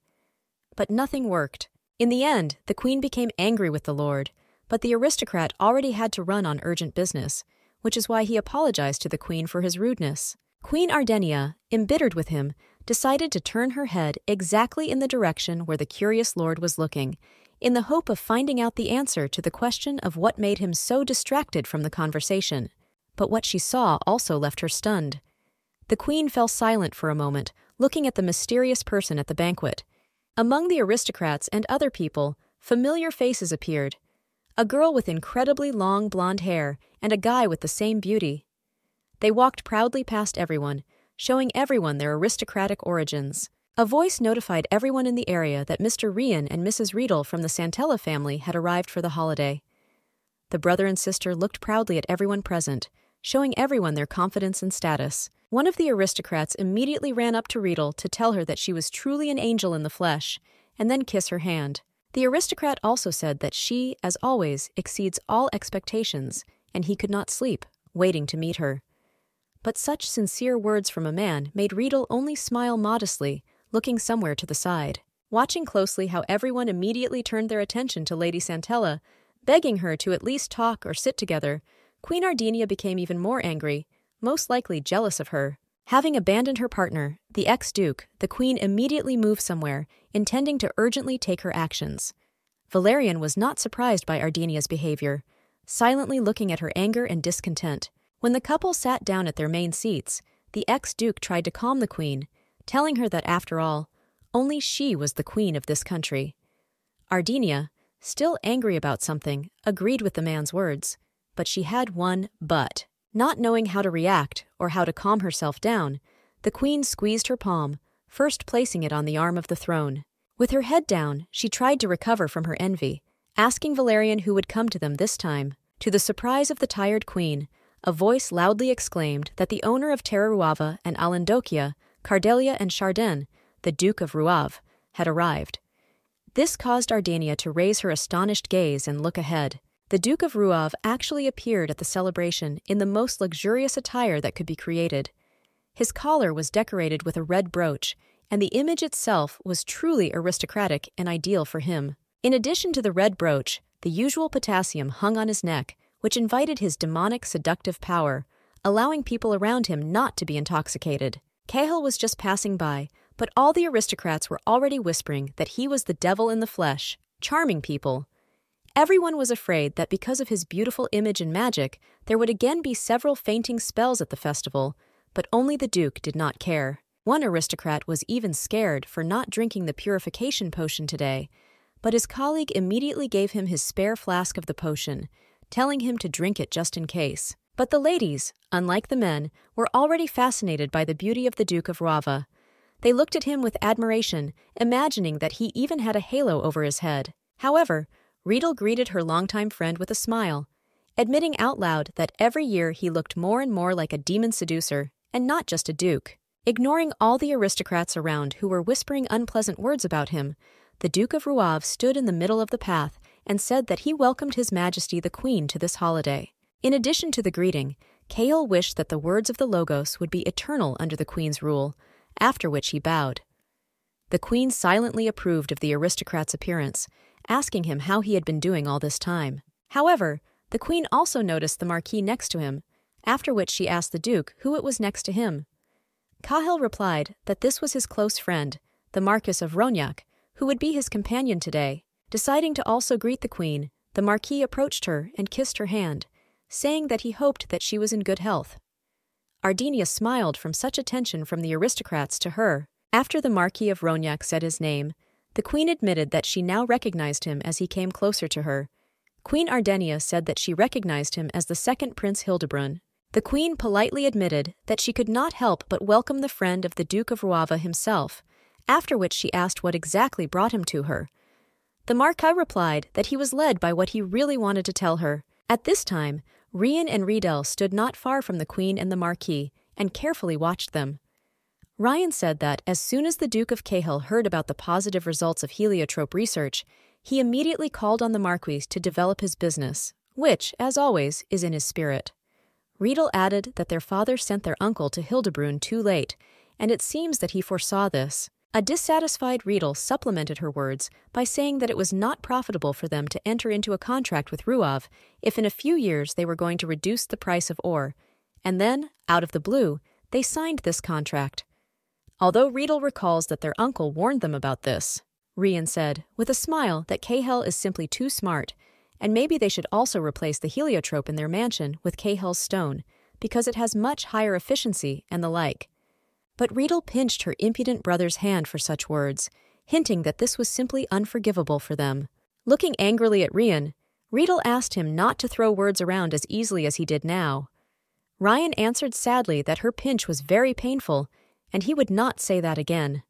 But nothing worked. In the end, the Queen became angry with the Lord, but the aristocrat already had to run on urgent business, which is why he apologized to the Queen for his rudeness. Queen Ardenia, embittered with him, decided to turn her head exactly in the direction where the curious Lord was looking, in the hope of finding out the answer to the question of what made him so distracted from the conversation. But what she saw also left her stunned. The Queen fell silent for a moment, looking at the mysterious person at the banquet. Among the aristocrats and other people, familiar faces appeared. A girl with incredibly long blonde hair and a guy with the same beauty. They walked proudly past everyone, showing everyone their aristocratic origins. A voice notified everyone in the area that Mr. Rian and Mrs. Riedel from the Santella family had arrived for the holiday. The brother and sister looked proudly at everyone present, showing everyone their confidence and status. One of the aristocrats immediately ran up to Riedel to tell her that she was truly an angel in the flesh, and then kiss her hand. The aristocrat also said that she, as always, exceeds all expectations, and he could not sleep, waiting to meet her. But such sincere words from a man made Riedel only smile modestly, looking somewhere to the side. Watching closely how everyone immediately turned their attention to Lady Santella, begging her to at least talk or sit together, Queen Ardenia became even more angry, most likely jealous of her. Having abandoned her partner, the ex-duke, the Queen immediately moved somewhere, intending to urgently take her actions. Valerian was not surprised by Ardenia's behavior, silently looking at her anger and discontent. When the couple sat down at their main seats, the ex-duke tried to calm the Queen, telling her that after all, only she was the queen of this country. Ardenia, still angry about something, agreed with the man's words, but she had one but. Not knowing how to react or how to calm herself down, the Queen squeezed her palm, first placing it on the arm of the throne. With her head down, she tried to recover from her envy, asking Valerian who would come to them this time. To the surprise of the tired Queen, a voice loudly exclaimed that the owner of Terraruava and Alandokia, Cardelia and Chardin, the Duke of Rouave, had arrived. This caused Ardenia to raise her astonished gaze and look ahead. The Duke of Rouave actually appeared at the celebration in the most luxurious attire that could be created. His collar was decorated with a red brooch, and the image itself was truly aristocratic and ideal for him. In addition to the red brooch, the usual potassium hung on his neck, which invited his demonic seductive power, allowing people around him not to be intoxicated. Cahill was just passing by, but all the aristocrats were already whispering that he was the devil in the flesh, charming people. Everyone was afraid that because of his beautiful image and magic, there would again be several fainting spells at the festival, but only the Duke did not care. One aristocrat was even scared for not drinking the purification potion today, but his colleague immediately gave him his spare flask of the potion, telling him to drink it just in case. But the ladies, unlike the men, were already fascinated by the beauty of the Duke of Ruava. They looked at him with admiration, imagining that he even had a halo over his head. However, Riedel greeted her longtime friend with a smile, admitting out loud that every year he looked more and more like a demon seducer, and not just a duke. Ignoring all the aristocrats around who were whispering unpleasant words about him, the Duke of Ruave stood in the middle of the path and said that he welcomed His Majesty the Queen to this holiday. In addition to the greeting, Cahill wished that the words of the Logos would be eternal under the Queen's rule, after which he bowed. The Queen silently approved of the aristocrat's appearance, asking him how he had been doing all this time. However, the Queen also noticed the Marquis next to him, after which she asked the Duke who it was next to him. Cahill replied that this was his close friend, the Marquis of Rognac, who would be his companion today. Deciding to also greet the Queen, the Marquis approached her and kissed her hand, saying that he hoped that she was in good health. Ardenia smiled from such attention from the aristocrats to her. After the Marquis of Rognac said his name, the Queen admitted that she now recognized him as he came closer to her. Queen Ardenia said that she recognized him as the second Prince Hildebrand. The Queen politely admitted that she could not help but welcome the friend of the Duke of Ruava himself, after which she asked what exactly brought him to her. The Marquis replied that he was led by what he really wanted to tell her. At this time, Rian and Riedel stood not far from the Queen and the Marquis and carefully watched them. Ryan said that as soon as the Duke of Cahill heard about the positive results of heliotrope research, he immediately called on the Marquis to develop his business, which, as always, is in his spirit. Riedel added that their father sent their uncle to Hildebrand too late, and it seems that he foresaw this. A dissatisfied Riedel supplemented her words by saying that it was not profitable for them to enter into a contract with Ruav if in a few years they were going to reduce the price of ore, and then, out of the blue, they signed this contract. Although Riedel recalls that their uncle warned them about this, Rian said, with a smile, that Cahill is simply too smart, and maybe they should also replace the heliotrope in their mansion with Cahill's stone, because it has much higher efficiency and the like. But Riedel pinched her impudent brother's hand for such words, hinting that this was simply unforgivable for them. Looking angrily at Rian, Riedel asked him not to throw words around as easily as he did now. Ryan answered sadly that her pinch was very painful, and he would not say that again.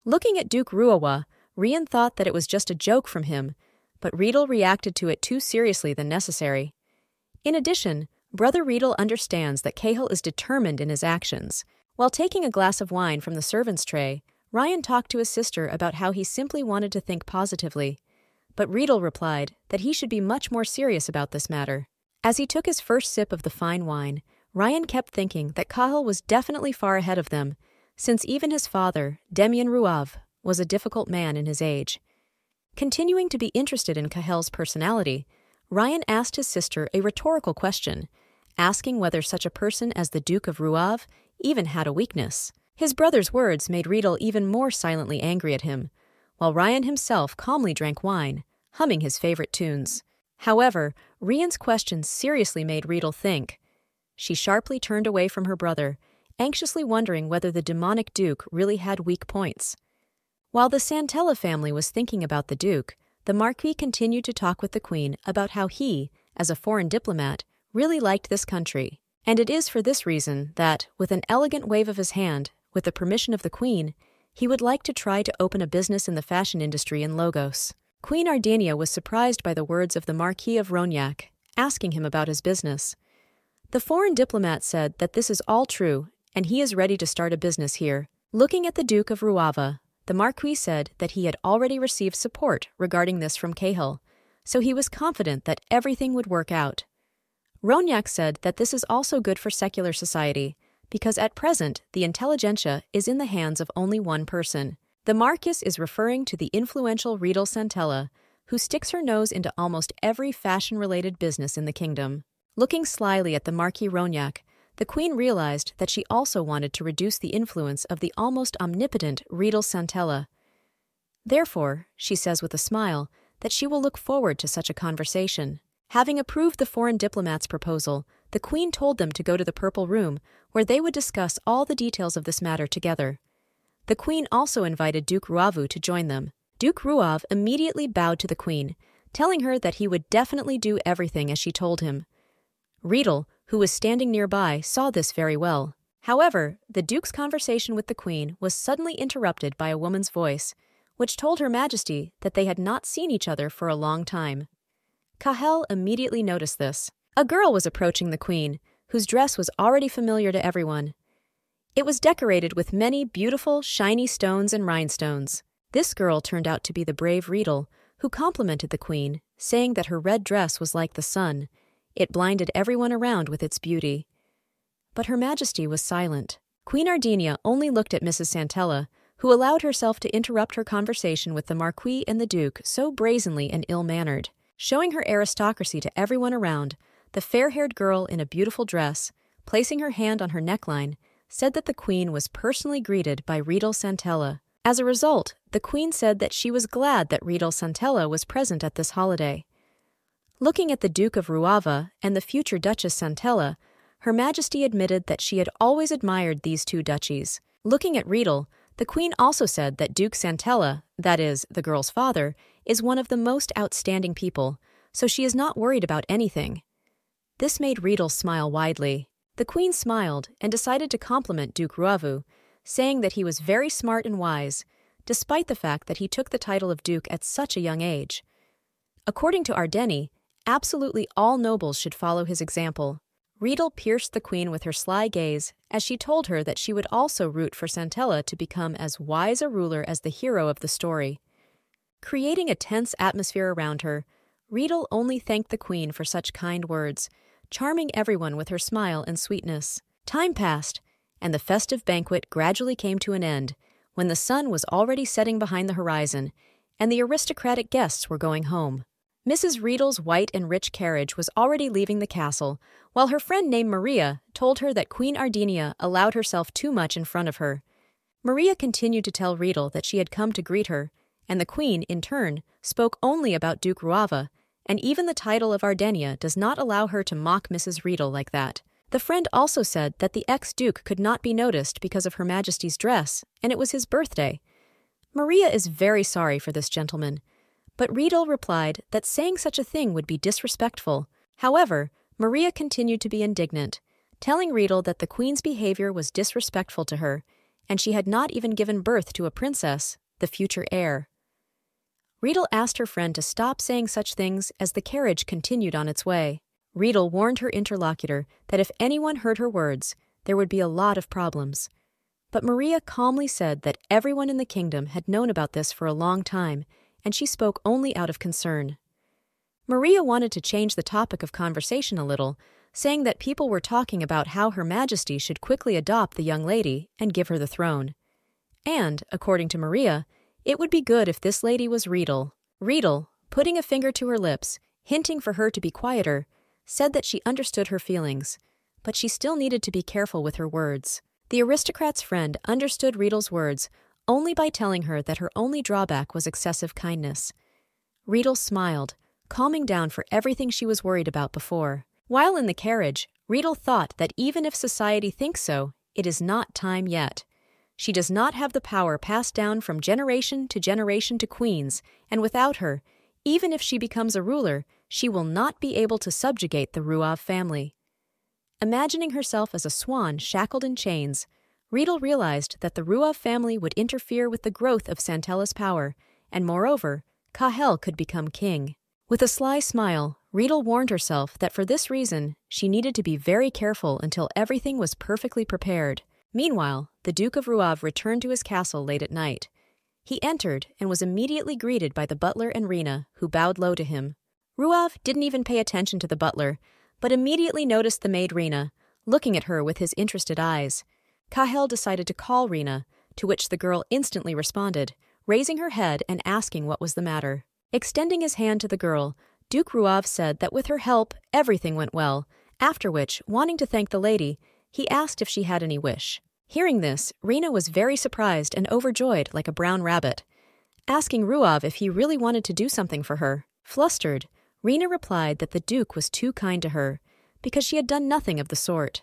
Looking at Duke Ruawa, Rian thought that it was just a joke from him, but Riedel reacted to it too seriously than necessary. In addition, Brother Riedel understands that Cahill is determined in his actions. While taking a glass of wine from the servant's tray, Ryan talked to his sister about how he simply wanted to think positively, but Riedel replied that he should be much more serious about this matter. As he took his first sip of the fine wine, Ryan kept thinking that Cahill was definitely far ahead of them, since even his father, Demian Ruav, was a difficult man in his age. Continuing to be interested in Cahill's personality, Ryan asked his sister a rhetorical question, asking whether such a person as the Duke of Ruav even had a weakness. His brother's words made Riedel even more silently angry at him, while Ryan himself calmly drank wine, humming his favorite tunes. However, Rian's question seriously made Riedel think. She sharply turned away from her brother, anxiously wondering whether the demonic Duke really had weak points. While the Santella family was thinking about the Duke, the Marquis continued to talk with the Queen about how he, as a foreign diplomat, really liked this country, and it is for this reason that, with an elegant wave of his hand, with the permission of the Queen, he would like to try to open a business in the fashion industry in Logos. Queen Ardenia was surprised by the words of the Marquis of Rognac, asking him about his business. The foreign diplomat said that this is all true, and he is ready to start a business here. Looking at the Duke of Ruava, the Marquis said that he had already received support regarding this from Cahill, so he was confident that everything would work out. Rognac said that this is also good for secular society, because at present the intelligentsia is in the hands of only one person. The Marquis is referring to the influential Riedel Santella, who sticks her nose into almost every fashion-related business in the kingdom. Looking slyly at the Marquis Rognac, the Queen realized that she also wanted to reduce the influence of the almost omnipotent Riedel Santella. Therefore, she says with a smile, that she will look forward to such a conversation. Having approved the foreign diplomat's proposal, the queen told them to go to the Purple Room, where they would discuss all the details of this matter together. The queen also invited Duke Ruavu to join them. Duke Ruav immediately bowed to the queen, telling her that he would definitely do everything as she told him. Riedel, who was standing nearby, saw this very well. However, the duke's conversation with the queen was suddenly interrupted by a woman's voice, which told Her Majesty that they had not seen each other for a long time. Cahel immediately noticed this. A girl was approaching the queen, whose dress was already familiar to everyone. It was decorated with many beautiful, shiny stones and rhinestones. This girl turned out to be the brave Riedel, who complimented the queen, saying that her red dress was like the sun. It blinded everyone around with its beauty. But Her Majesty was silent. Queen Ardenia only looked at Mrs. Santella, who allowed herself to interrupt her conversation with the Marquis and the Duke so brazenly and ill-mannered. Showing her aristocracy to everyone around, the fair-haired girl in a beautiful dress, placing her hand on her neckline, said that the queen was personally greeted by Riedel Santella. As a result, the queen said that she was glad that Riedel Santella was present at this holiday. Looking at the Duke of Ruava and the future Duchess Santella, Her Majesty admitted that she had always admired these two duchies. Looking at Riedel, the queen also said that Duke Santella, that is, the girl's father, is one of the most outstanding people, so she is not worried about anything. This made Riedel smile widely. The queen smiled and decided to compliment Duke Ruavu, saying that he was very smart and wise, despite the fact that he took the title of duke at such a young age. According to Ardeni, absolutely all nobles should follow his example. Riedel pierced the queen with her sly gaze as she told her that she would also root for Santella to become as wise a ruler as the hero of the story. Creating a tense atmosphere around her, Riedel only thanked the queen for such kind words, charming everyone with her smile and sweetness. Time passed, and the festive banquet gradually came to an end, when the sun was already setting behind the horizon, and the aristocratic guests were going home. Mrs. Riedel's white and rich carriage was already leaving the castle, while her friend named Maria told her that Queen Ardenia allowed herself too much in front of her. Maria continued to tell Riedel that she had come to greet her, and the queen, in turn, spoke only about Duke Ruava, and even the title of Ardenia does not allow her to mock Mrs. Riedel like that. The friend also said that the ex-duke could not be noticed because of Her Majesty's dress, and it was his birthday. Maria is very sorry for this gentleman, but Riedel replied that saying such a thing would be disrespectful. However, Maria continued to be indignant, telling Riedel that the queen's behavior was disrespectful to her, and she had not even given birth to a princess, the future heir. Riedel asked her friend to stop saying such things as the carriage continued on its way. Riedel warned her interlocutor that if anyone heard her words, there would be a lot of problems. But Maria calmly said that everyone in the kingdom had known about this for a long time, and she spoke only out of concern. Maria wanted to change the topic of conversation a little, saying that people were talking about how Her Majesty should quickly adopt the young lady and give her the throne. And, according to Maria, it would be good if this lady was Riedel. Riedel, putting a finger to her lips, hinting for her to be quieter, said that she understood her feelings, but she still needed to be careful with her words. The aristocrat's friend understood Riedel's words only by telling her that her only drawback was excessive kindness. Riedel smiled, calming down for everything she was worried about before. While in the carriage, Riedel thought that even if society thinks so, it is not time yet. She does not have the power passed down from generation to queens, and without her, even if she becomes a ruler, she will not be able to subjugate the Ruav family. Imagining herself as a swan shackled in chains, Riedel realized that the Ruav family would interfere with the growth of Santella's power, and moreover, Cahel could become king. With a sly smile, Riedel warned herself that for this reason, she needed to be very careful until everything was perfectly prepared. Meanwhile, the Duke of Ruav returned to his castle late at night. He entered and was immediately greeted by the butler and Rina, who bowed low to him. Ruav didn't even pay attention to the butler, but immediately noticed the maid Rina, looking at her with his interested eyes. Cahel decided to call Rina, to which the girl instantly responded, raising her head and asking what was the matter. Extending his hand to the girl, Duke Ruav said that with her help, everything went well, after which, wanting to thank the lady, he asked if she had any wish. Hearing this, Rina was very surprised and overjoyed like a brown rabbit. asking Ruav if he really wanted to do something for her. Flustered, Rina replied that the Duke was too kind to her, because she had done nothing of the sort.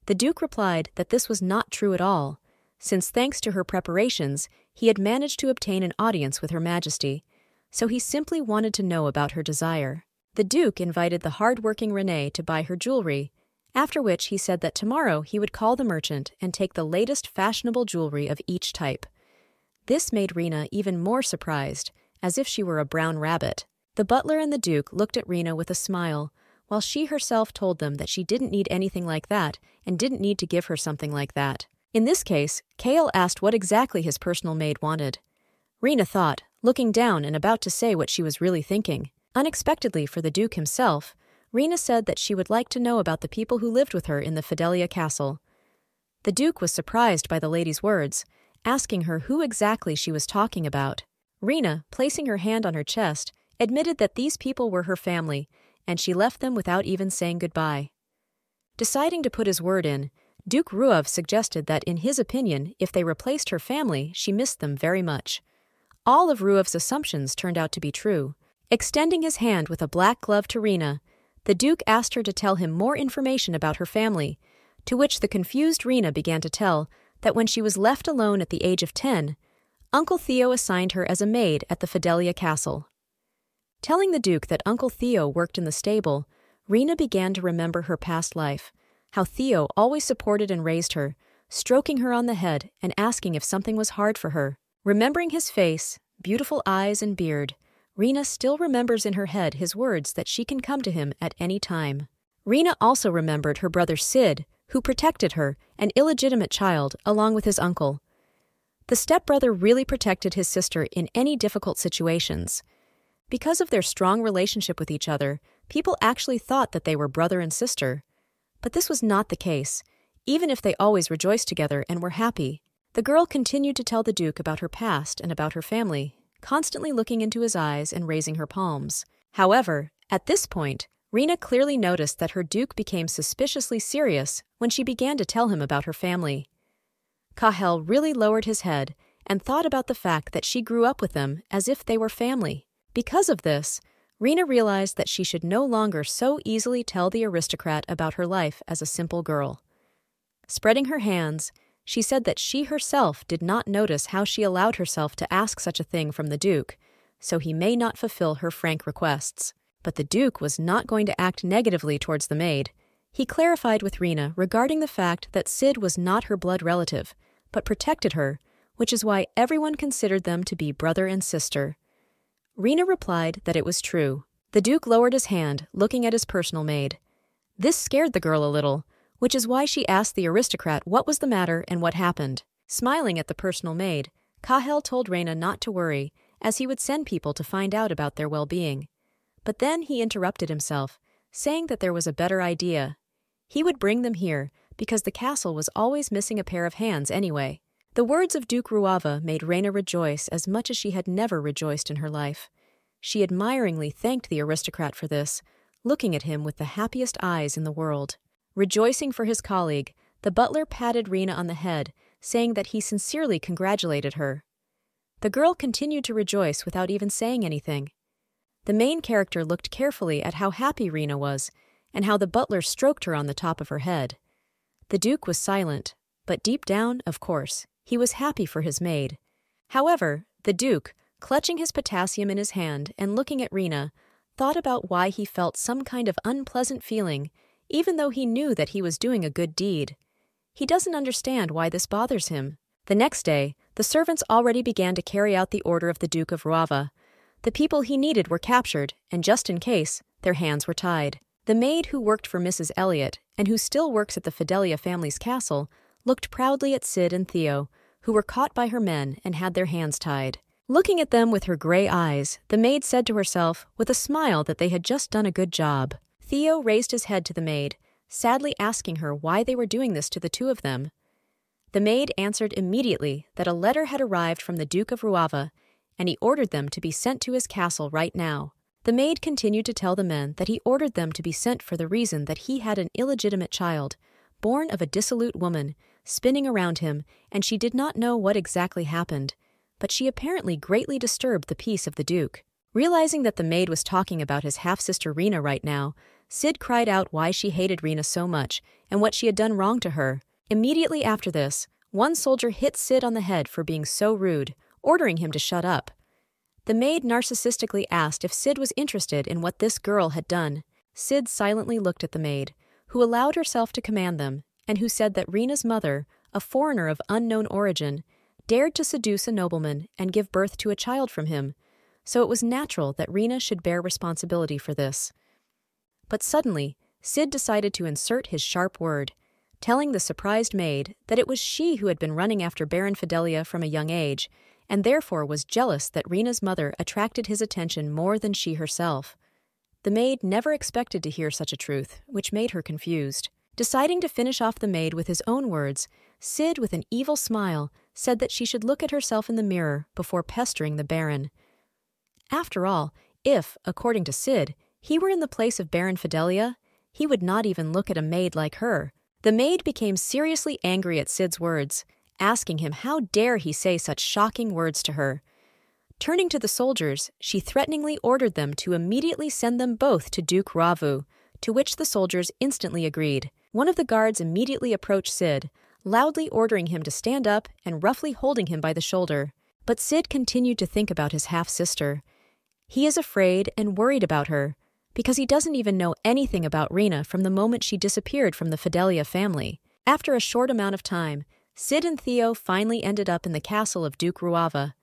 The Duke replied that this was not true at all, since thanks to her preparations, he had managed to obtain an audience with Her Majesty, so he simply wanted to know about her desire. The Duke invited the hard-working Renee to buy her jewelry, after which he said that tomorrow he would call the merchant and take the latest fashionable jewelry of each type. This made Rina even more surprised, as if she were a brown rabbit. The butler and the Duke looked at Rina with a smile, while she herself told them that she didn't need anything like that and didn't need to give her something like that. In this case, Kale asked what exactly his personal maid wanted. Rina thought, looking down and about to say what she was really thinking. Unexpectedly for the Duke himself, Rina said that she would like to know about the people who lived with her in the Fidelia Castle. The Duke was surprised by the lady's words, asking her who exactly she was talking about. Rina, placing her hand on her chest, admitted that these people were her family, and she left them without even saying goodbye. Deciding to put his word in, Duke Ruav suggested that in his opinion, if they replaced her family, she missed them very much. All of Ruav's assumptions turned out to be true. Extending his hand with a black glove to Rina, the Duke asked her to tell him more information about her family, to which the confused Rina began to tell that when she was left alone at the age of 10, Uncle Theo assigned her as a maid at the Fidelia Castle. Telling the Duke that Uncle Theo worked in the stable, Rina began to remember her past life, how Theo always supported and raised her, stroking her on the head and asking if something was hard for her. Remembering his face, beautiful eyes and beard, Rina still remembers in her head his words that she can come to him at any time. Rina also remembered her brother Sid, who protected her, an illegitimate child, along with his uncle. The stepbrother really protected his sister in any difficult situations. Because of their strong relationship with each other, people actually thought that they were brother and sister. But this was not the case, even if they always rejoiced together and were happy. The girl continued to tell the Duke about her past and about her family, constantly looking into his eyes and raising her palms. However, at this point, Rina clearly noticed that her Duke became suspiciously serious when she began to tell him about her family. Kahel really lowered his head and thought about the fact that she grew up with them as if they were family. Because of this, Rina realized that she should no longer so easily tell the aristocrat about her life as a simple girl. Spreading her hands, she said that she herself did not notice how she allowed herself to ask such a thing from the Duke, so he may not fulfill her frank requests. But the Duke was not going to act negatively towards the maid. He clarified with Rina regarding the fact that Sid was not her blood relative, but protected her, which is why everyone considered them to be brother and sister. Rina replied that it was true. The Duke lowered his hand, looking at his personal maid. This scared the girl a little, which is why she asked the aristocrat what was the matter and what happened. Smiling at the personal maid, Kahel told Rina not to worry, as he would send people to find out about their well-being. But then he interrupted himself, saying that there was a better idea. He would bring them here, because the castle was always missing a pair of hands anyway. The words of Duke Ruava made Rina rejoice as much as she had never rejoiced in her life. She admiringly thanked the aristocrat for this, looking at him with the happiest eyes in the world. Rejoicing for his colleague, the butler patted Rina on the head, saying that he sincerely congratulated her. The girl continued to rejoice without even saying anything. The main character looked carefully at how happy Rina was, and how the butler stroked her on the top of her head. The Duke was silent, but deep down, of course, he was happy for his maid. However, the Duke, clutching his potassium in his hand and looking at Rina, thought about why he felt some kind of unpleasant feeling, even though he knew that he was doing a good deed. He doesn't understand why this bothers him. The next day, the servants already began to carry out the order of the Duke of Ruava. The people he needed were captured, and just in case, their hands were tied. The maid who worked for Mrs. Elliot, and who still works at the Fidelia family's castle, looked proudly at Sid and Theo, who were caught by her men and had their hands tied. Looking at them with her gray eyes, the maid said to herself, with a smile, that they had just done a good job. Theo raised his head to the maid, sadly asking her why they were doing this to the two of them. The maid answered immediately that a letter had arrived from the Duke of Ruava, and he ordered them to be sent to his castle right now. The maid continued to tell the men that he ordered them to be sent for the reason that he had an illegitimate child, born of a dissolute woman, spinning around him, and she did not know what exactly happened, but she apparently greatly disturbed the peace of the Duke. Realizing that the maid was talking about his half-sister Rina right now, Sid cried out why she hated Rina so much and what she had done wrong to her. Immediately after this, one soldier hit Sid on the head for being so rude, ordering him to shut up. The maid narcissistically asked if Sid was interested in what this girl had done. Sid silently looked at the maid, who allowed herself to command them, and who said that Rina's mother, a foreigner of unknown origin, dared to seduce a nobleman and give birth to a child from him, so it was natural that Rina should bear responsibility for this. But suddenly, Sid decided to insert his sharp word, telling the surprised maid that it was she who had been running after Baron Fidelia from a young age, and therefore was jealous that Rina's mother attracted his attention more than she herself. The maid never expected to hear such a truth, which made her confused. Deciding to finish off the maid with his own words, Sid, with an evil smile, said that she should look at herself in the mirror before pestering the Baron. After all, if, according to Sid, he were in the place of Baron Fidelia, he would not even look at a maid like her. The maid became seriously angry at Sid's words, asking him how dare he say such shocking words to her. Turning to the soldiers, she threateningly ordered them to immediately send them both to Duke Ravu, to which the soldiers instantly agreed. One of the guards immediately approached Sid, loudly ordering him to stand up and roughly holding him by the shoulder. But Sid continued to think about his half-sister. He is afraid and worried about her, because he doesn't even know anything about Rina from the moment she disappeared from the Fidelia family. After a short amount of time, Sid and Theo finally ended up in the castle of Duke Ruava.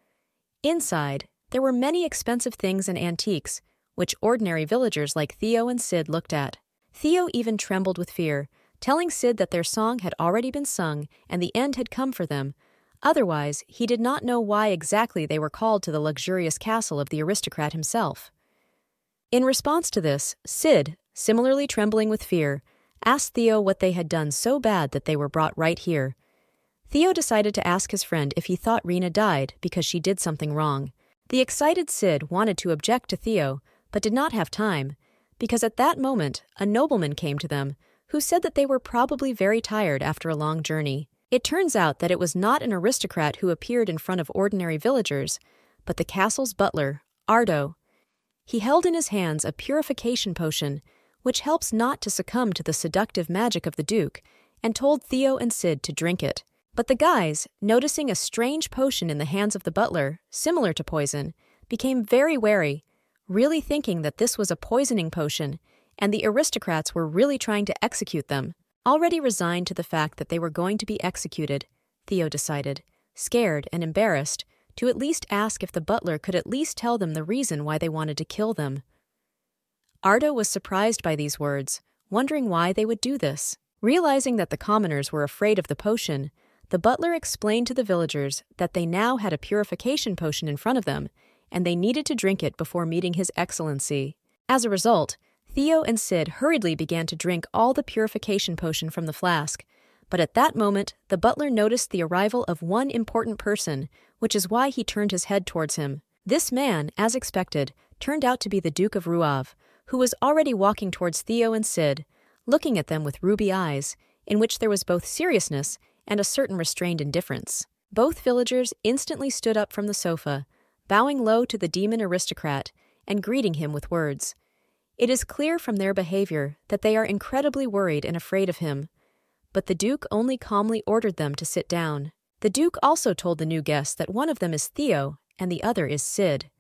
Inside, there were many expensive things and antiques, which ordinary villagers like Theo and Sid looked at. Theo even trembled with fear, telling Sid that their song had already been sung and the end had come for them. Otherwise, he did not know why exactly they were called to the luxurious castle of the aristocrat himself. In response to this, Sid, similarly trembling with fear, asked Theo what they had done so bad that they were brought right here. Theo decided to ask his friend if he thought Rina died because she did something wrong. The excited Sid wanted to object to Theo, but did not have time, because at that moment a nobleman came to them, who said that they were probably very tired after a long journey. It turns out that it was not an aristocrat who appeared in front of ordinary villagers, but the castle's butler, Ardo. He held in his hands a purification potion, which helps not to succumb to the seductive magic of the Duke, and told Theo and Sid to drink it. But the guys, noticing a strange potion in the hands of the butler, similar to poison, became very wary, really thinking that this was a poisoning potion, and the aristocrats were really trying to execute them. Already resigned to the fact that they were going to be executed, Theo decided, scared and embarrassed, to at least ask if the butler could at least tell them the reason why they wanted to kill them. Ardo was surprised by these words, wondering why they would do this. Realizing that the commoners were afraid of the potion, the butler explained to the villagers that they now had a purification potion in front of them, and they needed to drink it before meeting His Excellency. As a result, Theo and Sid hurriedly began to drink all the purification potion from the flask, but at that moment the butler noticed the arrival of one important person, which is why he turned his head towards him. This man, as expected, turned out to be the Duke of Ruav, who was already walking towards Theo and Sid, looking at them with ruby eyes, in which there was both seriousness and a certain restrained indifference. Both villagers instantly stood up from the sofa, bowing low to the demon aristocrat and greeting him with words. It is clear from their behavior that they are incredibly worried and afraid of him, but the Duke only calmly ordered them to sit down. The Duke also told the new guests that one of them is Theo and the other is Sid.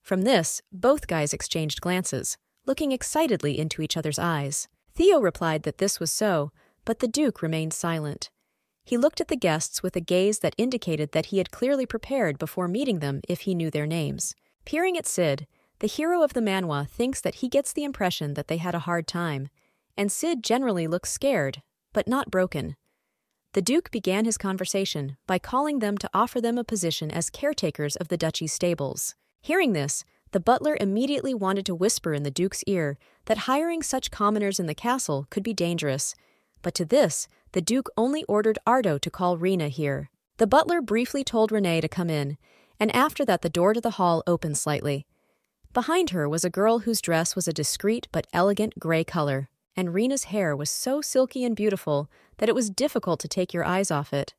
From this, both guys exchanged glances, looking excitedly into each other's eyes. Theo replied that this was so, but the Duke remained silent. He looked at the guests with a gaze that indicated that he had clearly prepared before meeting them if he knew their names. Peering at Sid, the hero of the manhwa thinks that he gets the impression that they had a hard time, and Sid generally looks scared, but not broken. The Duke began his conversation by calling them to offer them a position as caretakers of the duchy's stables. Hearing this, the butler immediately wanted to whisper in the Duke's ear that hiring such commoners in the castle could be dangerous, but to this, the Duke only ordered Ardo to call Rina here. The butler briefly told Renee to come in, and after that the door to the hall opened slightly. Behind her was a girl whose dress was a discreet but elegant gray color, and Rina's hair was so silky and beautiful that it was difficult to take your eyes off it.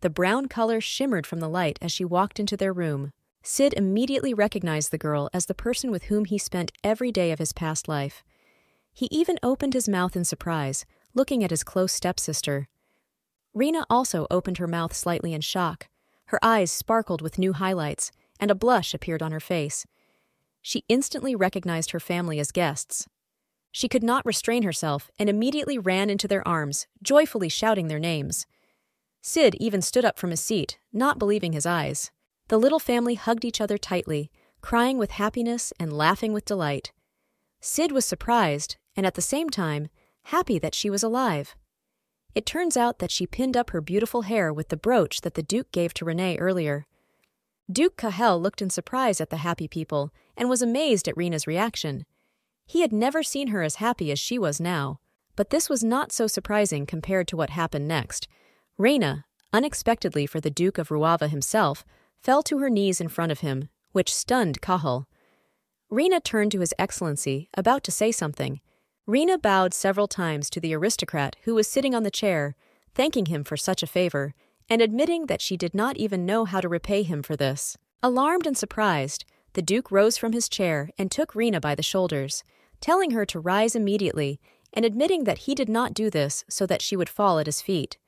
The brown color shimmered from the light as she walked into their room. Sid immediately recognized the girl as the person with whom he spent every day of his past life. He even opened his mouth in surprise, looking at his close stepsister. Rena also opened her mouth slightly in shock. Her eyes sparkled with new highlights, and a blush appeared on her face. She instantly recognized her family as guests. She could not restrain herself and immediately ran into their arms, joyfully shouting their names. Sid even stood up from his seat, not believing his eyes. The little family hugged each other tightly, crying with happiness and laughing with delight. Sid was surprised, and at the same time, happy that she was alive. It turns out that she pinned up her beautiful hair with the brooch that the Duke gave to Renee earlier. Duke Cahel looked in surprise at the happy people and was amazed at Rena's reaction. He had never seen her as happy as she was now, but this was not so surprising compared to what happened next. Rena, unexpectedly for the Duke of Ruava himself, fell to her knees in front of him, which stunned Cahel. Rena turned to His Excellency, about to say something. Rena bowed several times to the aristocrat who was sitting on the chair, thanking him for such a favor, and admitting that she did not even know how to repay him for this. Alarmed and surprised, the Duke rose from his chair and took Rena by the shoulders, telling her to rise immediately and admitting that he did not do this so that she would fall at his feet.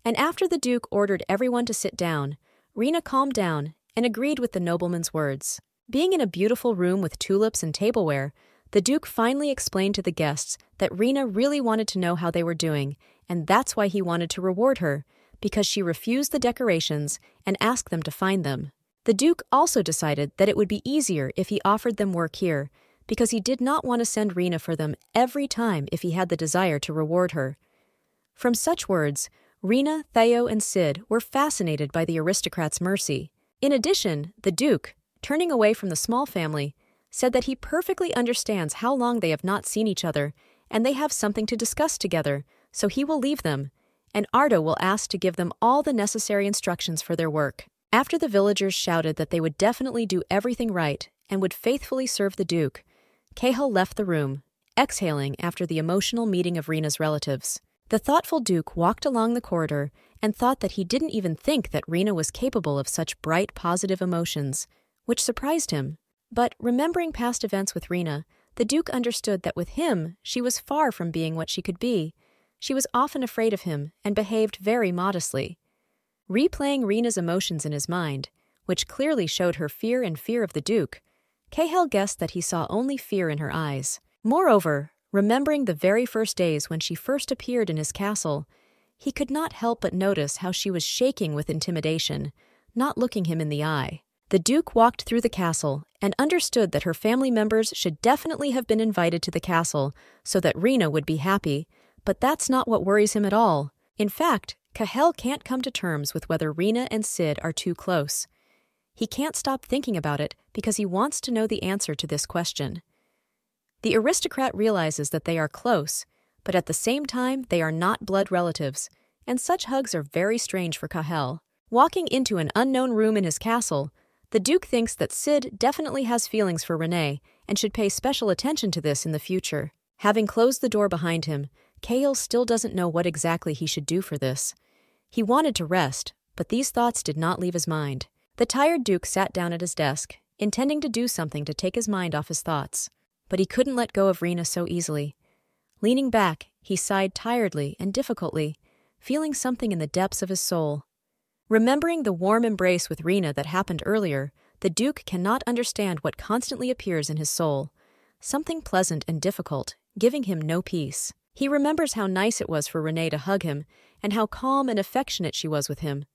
And after the Duke ordered everyone to sit down, Rena calmed down and agreed with the nobleman's words. Being in a beautiful room with tulips and tableware, the Duke finally explained to the guests that Rena really wanted to know how they were doing, and that's why he wanted to reward her, because she refused the decorations and asked them to find them. The Duke also decided that it would be easier if he offered them work here, because he did not want to send Rena for them every time if he had the desire to reward her. From such words, Rena, Theo, and Sid were fascinated by the aristocrat's mercy. In addition, the Duke, turning away from the small family, said that he perfectly understands how long they have not seen each other, and they have something to discuss together, so he will leave them, and Ardo will ask to give them all the necessary instructions for their work. After the villagers shouted that they would definitely do everything right and would faithfully serve the Duke, Cahel left the room, exhaling after the emotional meeting of Rena's relatives. The thoughtful Duke walked along the corridor and thought that he didn't even think that Rena was capable of such bright, positive emotions, which surprised him. But remembering past events with Rena, the Duke understood that with him, she was far from being what she could be. She was often afraid of him and behaved very modestly. Replaying Rena's emotions in his mind, which clearly showed her fear and fear of the Duke, Cahel guessed that he saw only fear in her eyes. Moreover, remembering the very first days when she first appeared in his castle, he could not help but notice how she was shaking with intimidation, not looking him in the eye. The Duke walked through the castle and understood that her family members should definitely have been invited to the castle so that Rena would be happy, but that's not what worries him at all. In fact, Cahel can't come to terms with whether Rena and Sid are too close. He can't stop thinking about it because he wants to know the answer to this question. The aristocrat realizes that they are close, but at the same time they are not blood relatives, and such hugs are very strange for Cahel. Walking into an unknown room in his castle, the Duke thinks that Sid definitely has feelings for Renee and should pay special attention to this in the future. Having closed the door behind him, Cahel still doesn't know what exactly he should do for this. He wanted to rest, but these thoughts did not leave his mind. The tired Duke sat down at his desk, intending to do something to take his mind off his thoughts. But he couldn't let go of Rena so easily. Leaning back, he sighed tiredly and difficultly, feeling something in the depths of his soul. Remembering the warm embrace with Rena that happened earlier, the Duke cannot understand what constantly appears in his soul. Something pleasant and difficult, giving him no peace. He remembers how nice it was for Renee to hug him, and how calm and affectionate she was with him.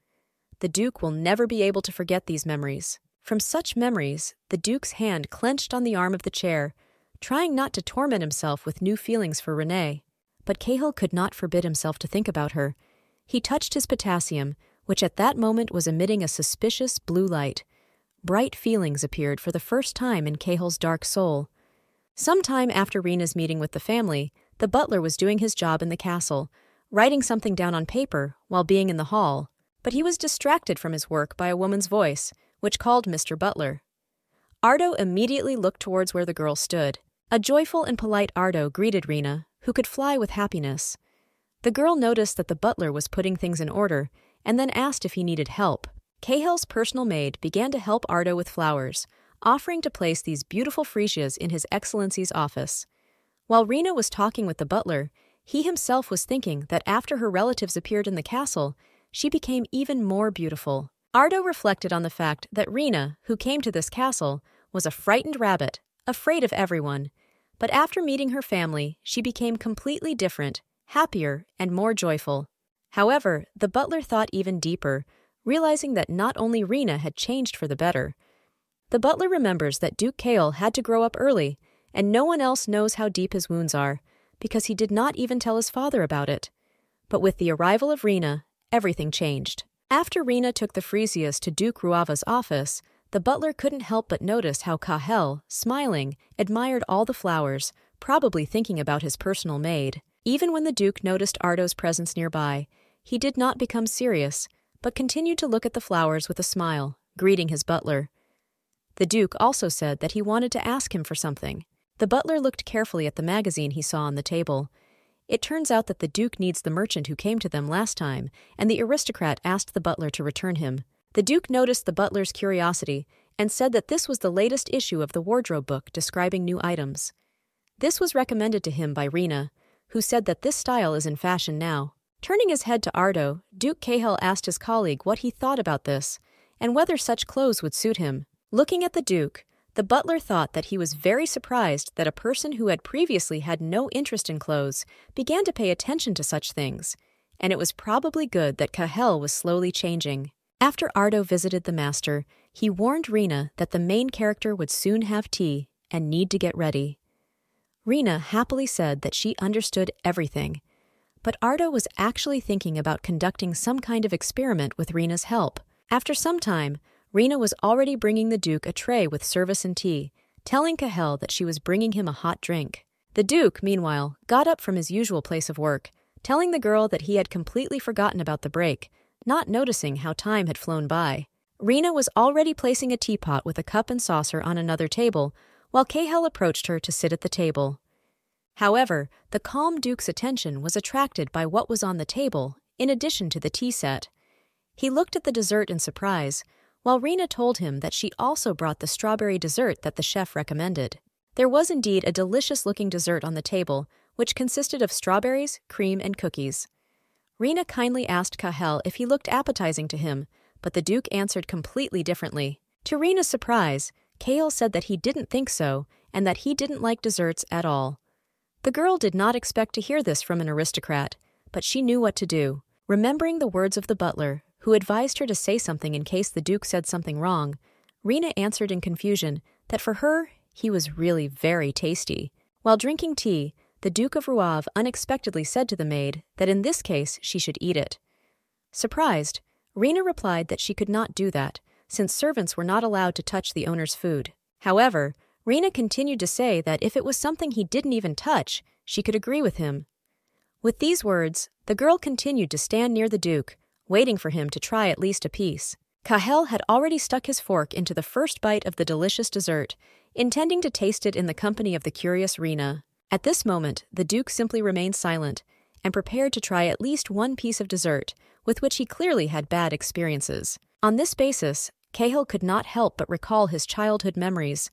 The Duke will never be able to forget these memories. From such memories, the Duke's hand clenched on the arm of the chair, trying not to torment himself with new feelings for Renee. But Cahel could not forbid himself to think about her. He touched his potassium, which at that moment was emitting a suspicious blue light. Bright feelings appeared for the first time in Cahel's dark soul. Some time after Rena's meeting with the family, the butler was doing his job in the castle, writing something down on paper while being in the hall, but he was distracted from his work by a woman's voice, which called Mr. Butler. Ardo immediately looked towards where the girl stood. A joyful and polite Ardo greeted Rena, who could fly with happiness. The girl noticed that the butler was putting things in order, and then asked if he needed help. Cahill's personal maid began to help Ardo with flowers, offering to place these beautiful freesias in His Excellency's office. While Rena was talking with the butler, he himself was thinking that after her relatives appeared in the castle, she became even more beautiful. Ardo reflected on the fact that Rena, who came to this castle, was a frightened rabbit, afraid of everyone. But after meeting her family, she became completely different, happier, and more joyful. However, the butler thought even deeper, realizing that not only Rena had changed for the better. The butler remembers that Duke Cahill had to grow up early, and no one else knows how deep his wounds are, because he did not even tell his father about it. But with the arrival of Rena, everything changed. After Rena took the freesias to Duke Ruava's office, the butler couldn't help but notice how Cahill, smiling, admired all the flowers, probably thinking about his personal maid. Even when the Duke noticed Ardo's presence nearby, he did not become serious, but continued to look at the flowers with a smile, greeting his butler. The Duke also said that he wanted to ask him for something. The butler looked carefully at the magazine he saw on the table. It turns out that the Duke needs the merchant who came to them last time, and the aristocrat asked the butler to return him. The Duke noticed the butler's curiosity and said that this was the latest issue of the wardrobe book describing new items. This was recommended to him by Rena, who said that this style is in fashion now. Turning his head to Ardo, Duke Cahill asked his colleague what he thought about this, and whether such clothes would suit him. Looking at the Duke, the butler thought that he was very surprised that a person who had previously had no interest in clothes began to pay attention to such things, and it was probably good that Cahill was slowly changing. After Ardo visited the master, he warned Rena that the main character would soon have tea and need to get ready. Rena happily said that she understood everything, but Ardo was actually thinking about conducting some kind of experiment with Rena's help. After some time, Rena was already bringing the Duke a tray with service and tea, telling Cahill that she was bringing him a hot drink. The Duke, meanwhile, got up from his usual place of work, telling the girl that he had completely forgotten about the break, not noticing how time had flown by. Rena was already placing a teapot with a cup and saucer on another table, while Cahill approached her to sit at the table. However, the calm Duke's attention was attracted by what was on the table, in addition to the tea set. He looked at the dessert in surprise, while Rena told him that she also brought the strawberry dessert that the chef recommended. There was indeed a delicious-looking dessert on the table, which consisted of strawberries, cream, and cookies. Rena kindly asked Cahill if he looked appetizing to him, but the Duke answered completely differently. To Rena's surprise, Cahill said that he didn't think so, and that he didn't like desserts at all. The girl did not expect to hear this from an aristocrat, but she knew what to do. Remembering the words of the butler, who advised her to say something in case the Duke said something wrong, Rena answered in confusion that for her, he was really very tasty. While drinking tea, the Duke of Ruave unexpectedly said to the maid that in this case she should eat it. Surprised, Rena replied that she could not do that, since servants were not allowed to touch the owner's food. However, Rena continued to say that if it was something he didn't even touch, she could agree with him. With these words, the girl continued to stand near the Duke, waiting for him to try at least a piece. Cahill had already stuck his fork into the first bite of the delicious dessert, intending to taste it in the company of the curious Rena. At this moment, the Duke simply remained silent and prepared to try at least one piece of dessert, with which he clearly had bad experiences. On this basis, Cahill could not help but recall his childhood memories.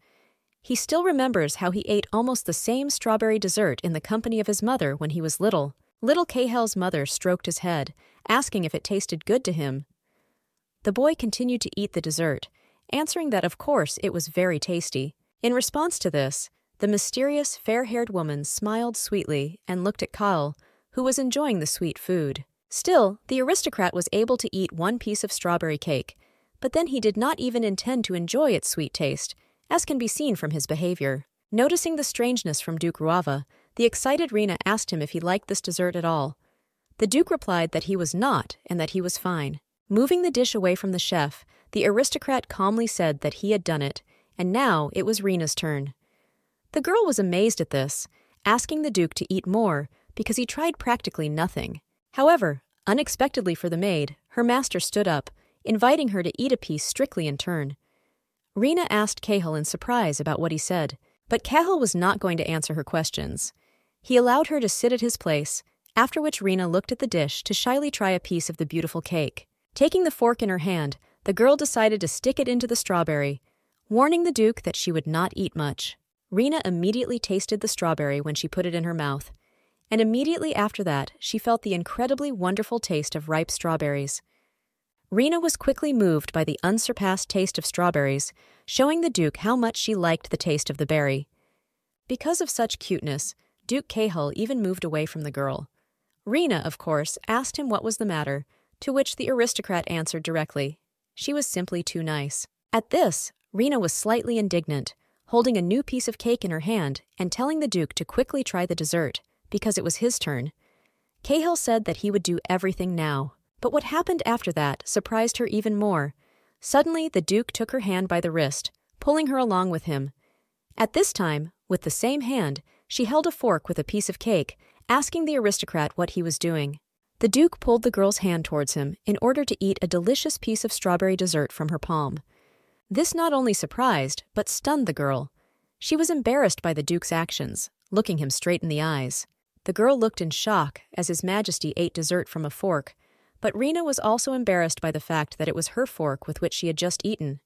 He still remembers how he ate almost the same strawberry dessert in the company of his mother when he was little. Little Cahill's mother stroked his head, asking if it tasted good to him. The boy continued to eat the dessert, answering that of course it was very tasty. In response to this, the mysterious, fair-haired woman smiled sweetly and looked at Cahill, who was enjoying the sweet food. Still, the aristocrat was able to eat one piece of strawberry cake, but then he did not even intend to enjoy its sweet taste, as can be seen from his behavior. Noticing the strangeness from Duke Ruava, the excited Rena asked him if he liked this dessert at all. The Duke replied that he was not and that he was fine. Moving the dish away from the chef, the aristocrat calmly said that he had done it, and now it was Rena's turn. The girl was amazed at this, asking the Duke to eat more because he tried practically nothing. However, unexpectedly for the maid, her master stood up, inviting her to eat a piece strictly in turn. Rena asked Cahill in surprise about what he said, but Cahill was not going to answer her questions. He allowed her to sit at his place, after which Rena looked at the dish to shyly try a piece of the beautiful cake. Taking the fork in her hand, the girl decided to stick it into the strawberry, warning the Duke that she would not eat much. Rena immediately tasted the strawberry when she put it in her mouth, and immediately after that, she felt the incredibly wonderful taste of ripe strawberries. Rena was quickly moved by the unsurpassed taste of strawberries, showing the Duke how much she liked the taste of the berry. Because of such cuteness, Duke Cahal even moved away from the girl. Rena, of course, asked him what was the matter, to which the aristocrat answered directly. She was simply too nice. At this, Rena was slightly indignant, holding a new piece of cake in her hand and telling the Duke to quickly try the dessert, because it was his turn. Cahal said that he would do everything now, but what happened after that surprised her even more. Suddenly, the Duke took her hand by the wrist, pulling her along with him. At this time, with the same hand, she held a fork with a piece of cake, asking the aristocrat what he was doing. The Duke pulled the girl's hand towards him in order to eat a delicious piece of strawberry dessert from her palm. This not only surprised, but stunned the girl. She was embarrassed by the Duke's actions, looking him straight in the eyes. The girl looked in shock as His Majesty ate dessert from a fork, but Rena was also embarrassed by the fact that it was her fork with which she had just eaten.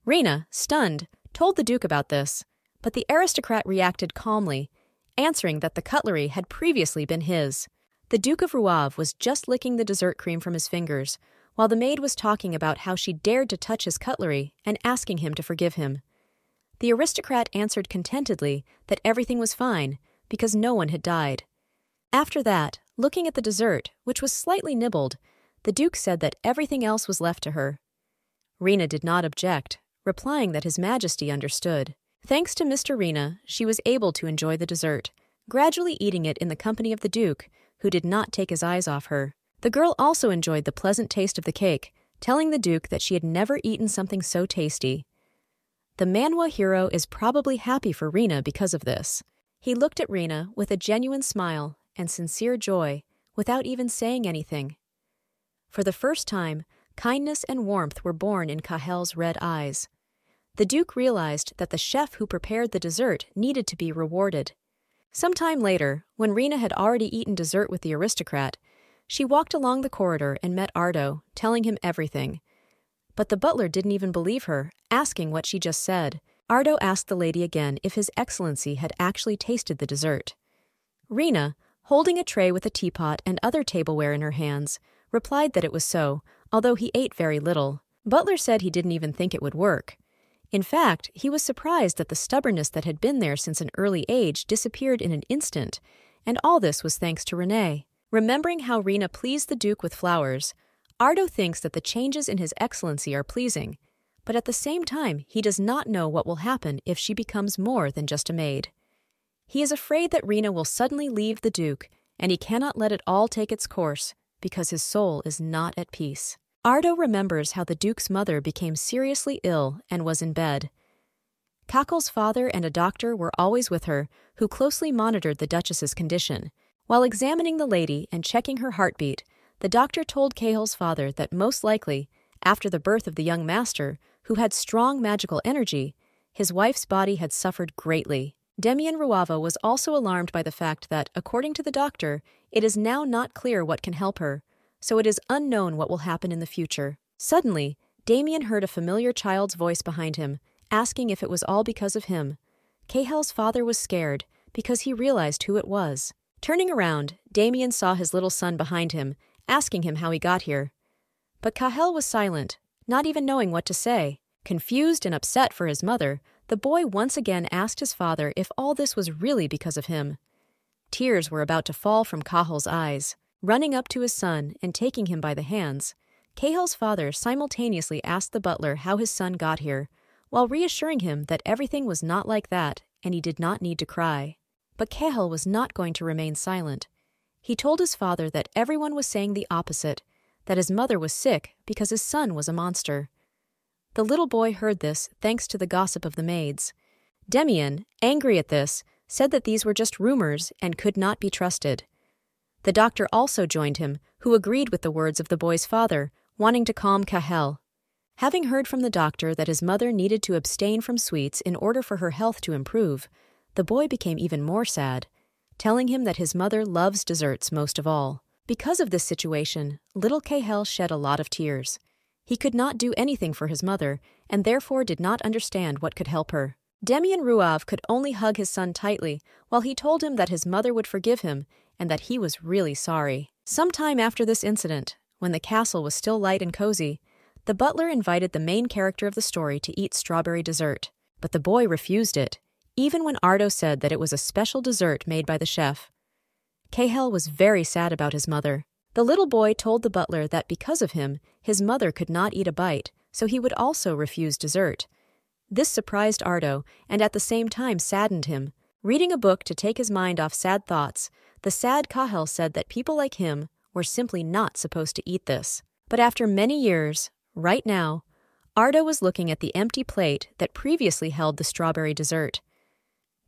Rena, stunned, told the Duke about this, but the aristocrat reacted calmly, answering that the cutlery had previously been his. The Duke of Ruav was just licking the dessert cream from his fingers, while the maid was talking about how she dared to touch his cutlery and asking him to forgive him. The aristocrat answered contentedly that everything was fine, because no one had died. After that, looking at the dessert, which was slightly nibbled, the Duke said that everything else was left to her. Rena did not object, replying that His Majesty understood. Thanks to Mr. Rena, she was able to enjoy the dessert, gradually eating it in the company of the Duke, who did not take his eyes off her. The girl also enjoyed the pleasant taste of the cake, telling the Duke that she had never eaten something so tasty. The Manhwa hero is probably happy for Rena because of this. He looked at Rena with a genuine smile and sincere joy, without even saying anything. For the first time, kindness and warmth were born in Cahal's red eyes. The Duke realized that the chef who prepared the dessert needed to be rewarded. Some time later, when Rena had already eaten dessert with the aristocrat, she walked along the corridor and met Ardo, telling him everything. But the butler didn't even believe her, asking what she just said. Ardo asked the lady again if His Excellency had actually tasted the dessert. Rena, holding a tray with a teapot and other tableware in her hands, replied that it was so, although he ate very little. Butler said he didn't even think it would work. In fact, he was surprised that the stubbornness that had been there since an early age disappeared in an instant, and all this was thanks to Renee. Remembering how Rena pleased the Duke with flowers, Ardo thinks that the changes in His Excellency are pleasing, but at the same time he does not know what will happen if she becomes more than just a maid. He is afraid that Rena will suddenly leave the Duke, and he cannot let it all take its course, because his soul is not at peace. Ardo remembers how the Duke's mother became seriously ill and was in bed. Cahal's father and a doctor were always with her, who closely monitored the Duchess's condition. While examining the lady and checking her heartbeat, the doctor told Cahal's father that most likely, after the birth of the young master, who had strong magical energy, his wife's body had suffered greatly. Demian Ruava was also alarmed by the fact that, according to the doctor, it is now not clear what can help her, so it is unknown what will happen in the future. Suddenly, Damien heard a familiar child's voice behind him, asking if it was all because of him. Cahal's father was scared, because he realized who it was. Turning around, Damien saw his little son behind him, asking him how he got here. But Cahal was silent, not even knowing what to say. Confused and upset for his mother, the boy once again asked his father if all this was really because of him. Tears were about to fall from Cahal's eyes. Running up to his son and taking him by the hands, Cahal's father simultaneously asked the butler how his son got here, while reassuring him that everything was not like that and he did not need to cry. But Cahal was not going to remain silent. He told his father that everyone was saying the opposite, that his mother was sick because his son was a monster. The little boy heard this thanks to the gossip of the maids. Demian, angry at this, said that these were just rumors and could not be trusted. The doctor also joined him, who agreed with the words of the boy's father, wanting to calm Cahal. Having heard from the doctor that his mother needed to abstain from sweets in order for her health to improve, the boy became even more sad, telling him that his mother loves desserts most of all. Because of this situation, little Kahel shed a lot of tears. He could not do anything for his mother, and therefore did not understand what could help her. Demian Ruav could only hug his son tightly while he told him that his mother would forgive him and that he was really sorry. Sometime after this incident, when the castle was still light and cozy, the butler invited the main character of the story to eat strawberry dessert. But the boy refused it, even when Ardo said that it was a special dessert made by the chef. Kahel was very sad about his mother. The little boy told the butler that because of him, his mother could not eat a bite, so he would also refuse dessert. This surprised Ardo, and at the same time saddened him. Reading a book to take his mind off sad thoughts, the sad Kahel said that people like him were simply not supposed to eat this. But after many years, right now, Ardo was looking at the empty plate that previously held the strawberry dessert.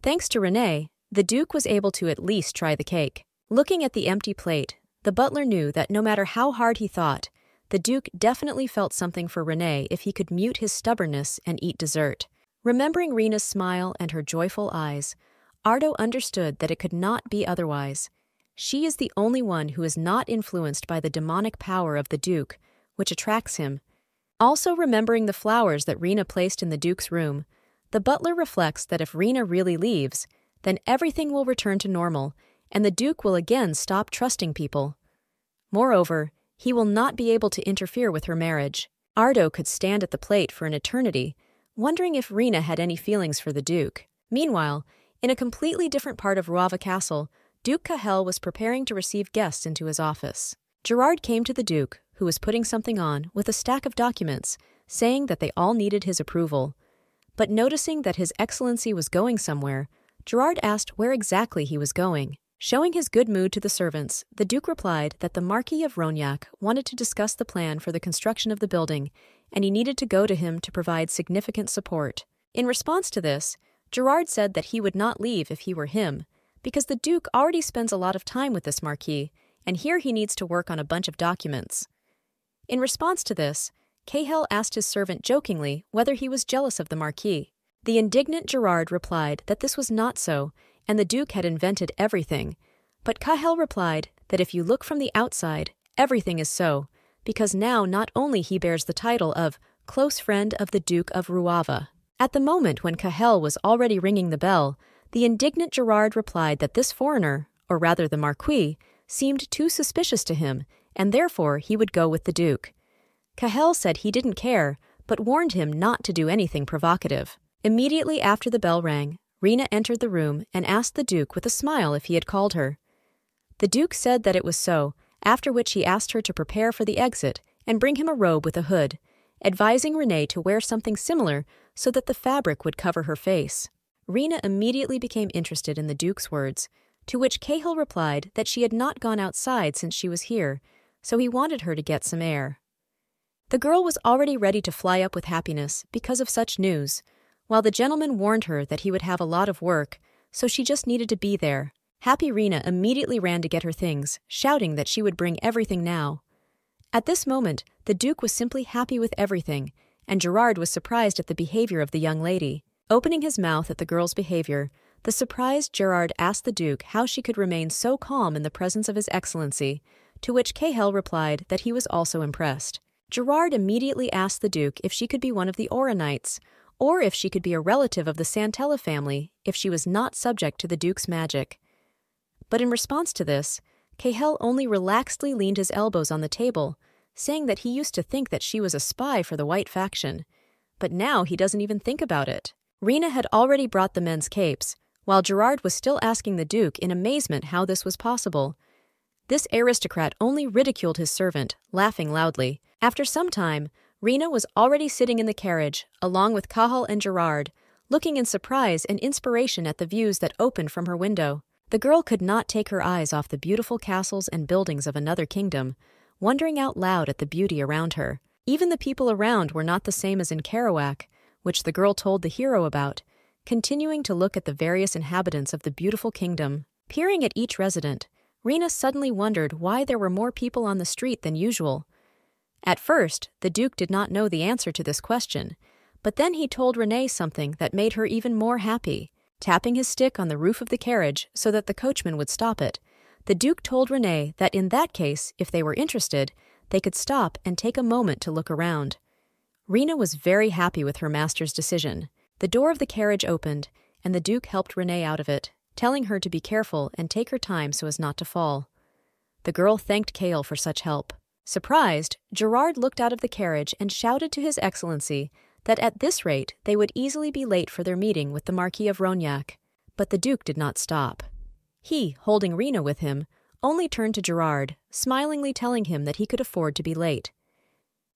Thanks to Renee, the Duke was able to at least try the cake. Looking at the empty plate, the butler knew that no matter how hard he thought, the Duke definitely felt something for Renee if he could mute his stubbornness and eat dessert. Remembering Rena's smile and her joyful eyes, Ardo understood that it could not be otherwise. She is the only one who is not influenced by the demonic power of the Duke, which attracts him. Also remembering the flowers that Rena placed in the Duke's room, the butler reflects that if Rena really leaves, then everything will return to normal, and the Duke will again stop trusting people. Moreover, he will not be able to interfere with her marriage. Ardo could stand at the plate for an eternity, wondering if Rena had any feelings for the Duke. Meanwhile, in a completely different part of Ruava Castle, Duke Kahel was preparing to receive guests into his office. Gerard came to the Duke, who was putting something on, with a stack of documents, saying that they all needed his approval. But noticing that His Excellency was going somewhere, Gerard asked where exactly he was going. Showing his good mood to the servants, the Duke replied that the Marquis of Rognac wanted to discuss the plan for the construction of the building, and he needed to go to him to provide significant support. In response to this, Gerard said that he would not leave if he were him, because the Duke already spends a lot of time with this Marquis, and here he needs to work on a bunch of documents. In response to this, Kahel asked his servant jokingly whether he was jealous of the Marquis. The indignant Gerard replied that this was not so, and the Duke had invented everything. But Kahel replied that if you look from the outside, everything is so, because now not only he bears the title of close friend of the Duke of Ruava. At the moment when Kahel was already ringing the bell, the indignant Gerard replied that this foreigner, or rather the Marquis, seemed too suspicious to him, and therefore he would go with the Duke. Kahel said he didn't care, but warned him not to do anything provocative. Immediately after the bell rang, Rena entered the room and asked the Duke with a smile if he had called her. The Duke said that it was so, after which he asked her to prepare for the exit and bring him a robe with a hood, advising Renee to wear something similar so that the fabric would cover her face. Rena immediately became interested in the Duke's words, to which Kahel replied that she had not gone outside since she was here, so he wanted her to get some air. The girl was already ready to fly up with happiness because of such news, while the gentleman warned her that he would have a lot of work, so she just needed to be there. Happy Rena immediately ran to get her things, shouting that she would bring everything now. At this moment, the Duke was simply happy with everything, and Gerard was surprised at the behavior of the young lady. Opening his mouth at the girl's behavior, the surprised Gerard asked the Duke how she could remain so calm in the presence of His Excellency, to which Kahel replied that he was also impressed. Gerard immediately asked the Duke if she could be one of the Aura Knights, or if she could be a relative of the Santella family if she was not subject to the Duke's magic. But in response to this, Kahel only relaxedly leaned his elbows on the table, saying that he used to think that she was a spy for the White faction, but now he doesn't even think about it. Rena had already brought the men's capes, while Gerard was still asking the Duke in amazement how this was possible. This aristocrat only ridiculed his servant, laughing loudly. After some time, Rena was already sitting in the carriage, along with Kahel and Gerard, looking in surprise and inspiration at the views that opened from her window. The girl could not take her eyes off the beautiful castles and buildings of another kingdom, wondering out loud at the beauty around her. Even the people around were not the same as in Kerouac, which the girl told the hero about, continuing to look at the various inhabitants of the beautiful kingdom. Peering at each resident, Rena suddenly wondered why there were more people on the street than usual. At first, the Duke did not know the answer to this question, but then he told Renee something that made her even more happy. Tapping his stick on the roof of the carriage so that the coachman would stop it, The Duke told Renee that in that case, if they were interested, they could stop and take a moment to look around. Rena was very happy with her master's decision. The door of the carriage opened, and the Duke helped Renee out of it, telling her to be careful and take her time so as not to fall. The girl thanked Kale for such help. Surprised, Gerard looked out of the carriage and shouted to His Excellency that at this rate they would easily be late for their meeting with the Marquis of Rognac. But the Duke did not stop. He, holding Rena with him, only turned to Gerard, smilingly telling him that he could afford to be late.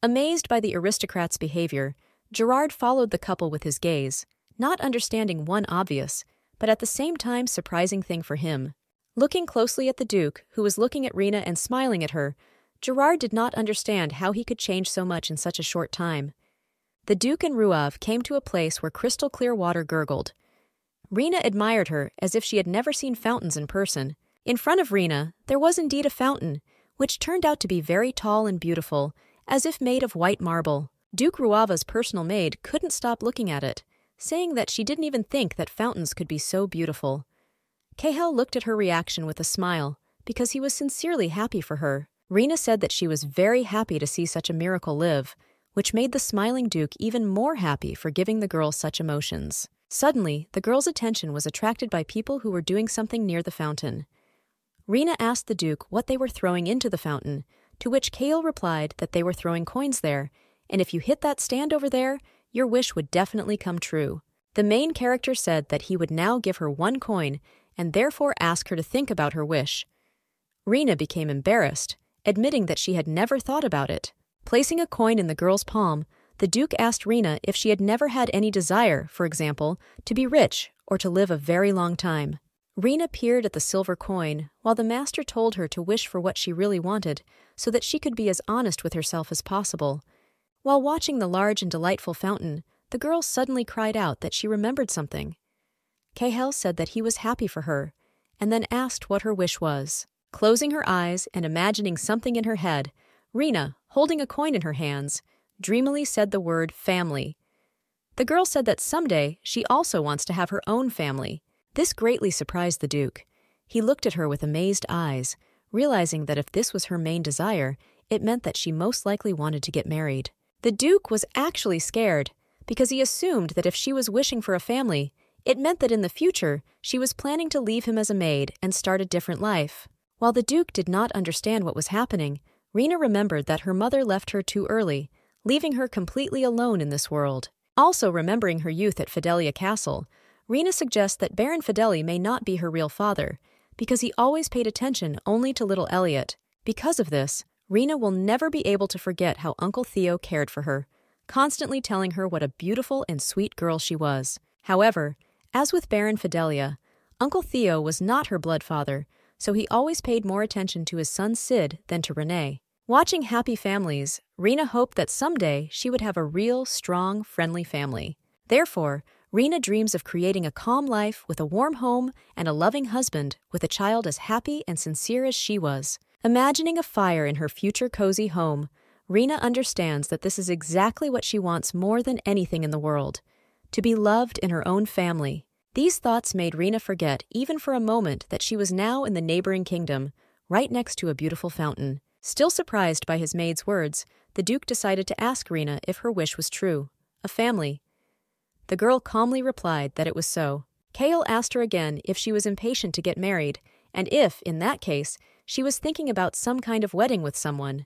Amazed by the aristocrat's behavior, Gerard followed the couple with his gaze, not understanding one obvious, but at the same time surprising thing for him. Looking closely at the Duke, who was looking at Rena and smiling at her, Gerard did not understand how he could change so much in such a short time. The Duke and Rouave came to a place where crystal-clear water gurgled. Rena admired her as if she had never seen fountains in person. In front of Rena, there was indeed a fountain, which turned out to be very tall and beautiful, as if made of white marble. Duke Rouave's personal maid couldn't stop looking at it, saying that she didn't even think that fountains could be so beautiful. Cahel looked at her reaction with a smile, because he was sincerely happy for her. Rena said that she was very happy to see such a miracle live, which made the smiling Duke even more happy for giving the girl such emotions. Suddenly, the girl's attention was attracted by people who were doing something near the fountain. Rena asked the Duke what they were throwing into the fountain, to which Cale replied that they were throwing coins there, and if you hit that stand over there, your wish would definitely come true. The main character said that he would now give her 1 coin and therefore ask her to think about her wish. Rena became embarrassed, admitting that she had never thought about it. Placing a coin in the girl's palm, the Duke asked Rena if she had never had any desire, for example, to be rich or to live a very long time. Rena peered at the silver coin, while the master told her to wish for what she really wanted, so that she could be as honest with herself as possible. While watching the large and delightful fountain, the girl suddenly cried out that she remembered something. Cahel said that he was happy for her, and then asked what her wish was. Closing her eyes and imagining something in her head, Rena, holding a coin in her hands, dreamily said the word family. The girl said that someday she also wants to have her own family. This greatly surprised the Duke. He looked at her with amazed eyes, realizing that if this was her main desire, it meant that she most likely wanted to get married. The Duke was actually scared, because he assumed that if she was wishing for a family, it meant that in the future she was planning to leave him as a maid and start a different life. While the Duke did not understand what was happening, Rena remembered that her mother left her too early, leaving her completely alone in this world. Also remembering her youth at Fidelia Castle, Rena suggests that Baron Fideli may not be her real father, because he always paid attention only to little Elliot. Because of this, Rena will never be able to forget how Uncle Theo cared for her, constantly telling her what a beautiful and sweet girl she was. However, as with Baron Fidelia, Uncle Theo was not her blood father, so he always paid more attention to his son Sid than to Renee. Watching happy families, Rena hoped that someday she would have a real, strong, friendly family. Therefore, Rena dreams of creating a calm life with a warm home and a loving husband with a child as happy and sincere as she was. Imagining a fire in her future cozy home, Rena understands that this is exactly what she wants more than anything in the world, to be loved in her own family. These thoughts made Rena forget even for a moment that she was now in the neighboring kingdom, right next to a beautiful fountain. Still surprised by his maid's words, the Duke decided to ask Rena if her wish was true, a family. The girl calmly replied that it was so. Cale asked her again if she was impatient to get married, and if, in that case, she was thinking about some kind of wedding with someone.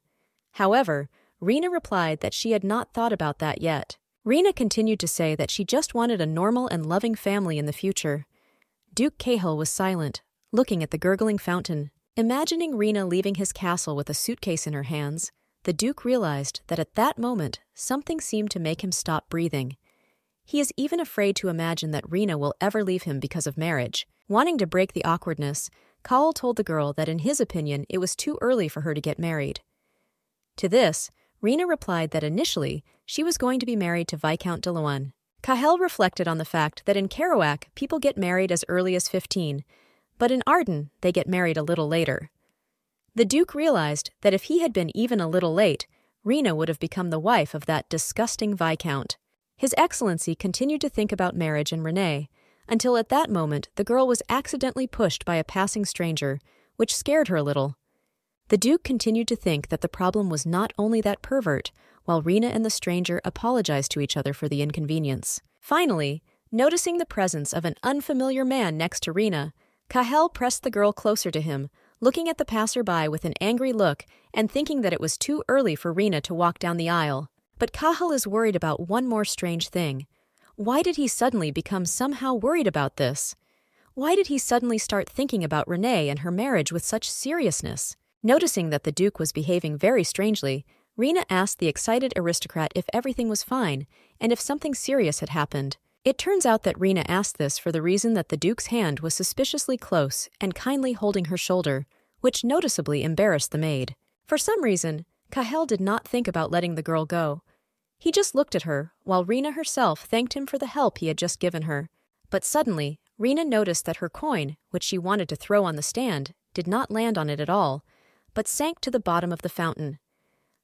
However, Rena replied that she had not thought about that yet. Rena continued to say that she just wanted a normal and loving family in the future. Duke Cahill was silent, looking at the gurgling fountain. Imagining Rena leaving his castle with a suitcase in her hands, the Duke realized that at that moment something seemed to make him stop breathing. He is even afraid to imagine that Rena will ever leave him because of marriage. Wanting to break the awkwardness, Cowell told the girl that in his opinion it was too early for her to get married. To this, Rena replied that initially she was going to be married to Viscount de Loan. Cahel reflected on the fact that in Kerouac people get married as early as 15, but in Arden they get married a little later. The Duke realized that if he had been even a little late, Rena would have become the wife of that disgusting Viscount. His Excellency continued to think about marriage and Renee, until at that moment the girl was accidentally pushed by a passing stranger, which scared her a little. The Duke continued to think that the problem was not only that pervert, while Rina and the stranger apologized to each other for the inconvenience. Finally, noticing the presence of an unfamiliar man next to Rina, Cahel pressed the girl closer to him, looking at the passerby with an angry look and thinking that it was too early for Rina to walk down the aisle. But Cahel is worried about one more strange thing. Why did he suddenly become somehow worried about this? Why did he suddenly start thinking about Renee and her marriage with such seriousness? Noticing that the Duke was behaving very strangely, Rina asked the excited aristocrat if everything was fine and if something serious had happened. It turns out that Rina asked this for the reason that the Duke's hand was suspiciously close and kindly holding her shoulder, which noticeably embarrassed the maid. For some reason, Cahel did not think about letting the girl go. He just looked at her, while Rina herself thanked him for the help he had just given her. But suddenly, Rina noticed that her coin, which she wanted to throw on the stand, did not land on it at all, but sank to the bottom of the fountain.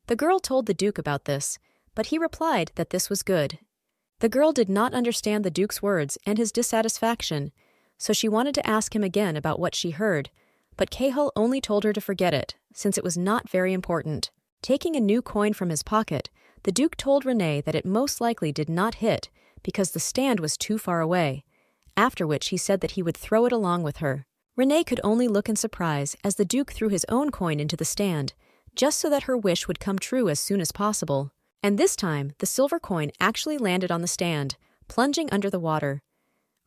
The girl told the Duke about this, but he replied that this was good. The girl did not understand the Duke's words and his dissatisfaction, so she wanted to ask him again about what she heard, but Cahel only told her to forget it, since it was not very important. Taking a new coin from his pocket, the Duke told Renee that it most likely did not hit because the stand was too far away, after which he said that he would throw it along with her. Renee could only look in surprise as the Duke threw his own coin into the stand, just so that her wish would come true as soon as possible. And this time, the silver coin actually landed on the stand, plunging under the water.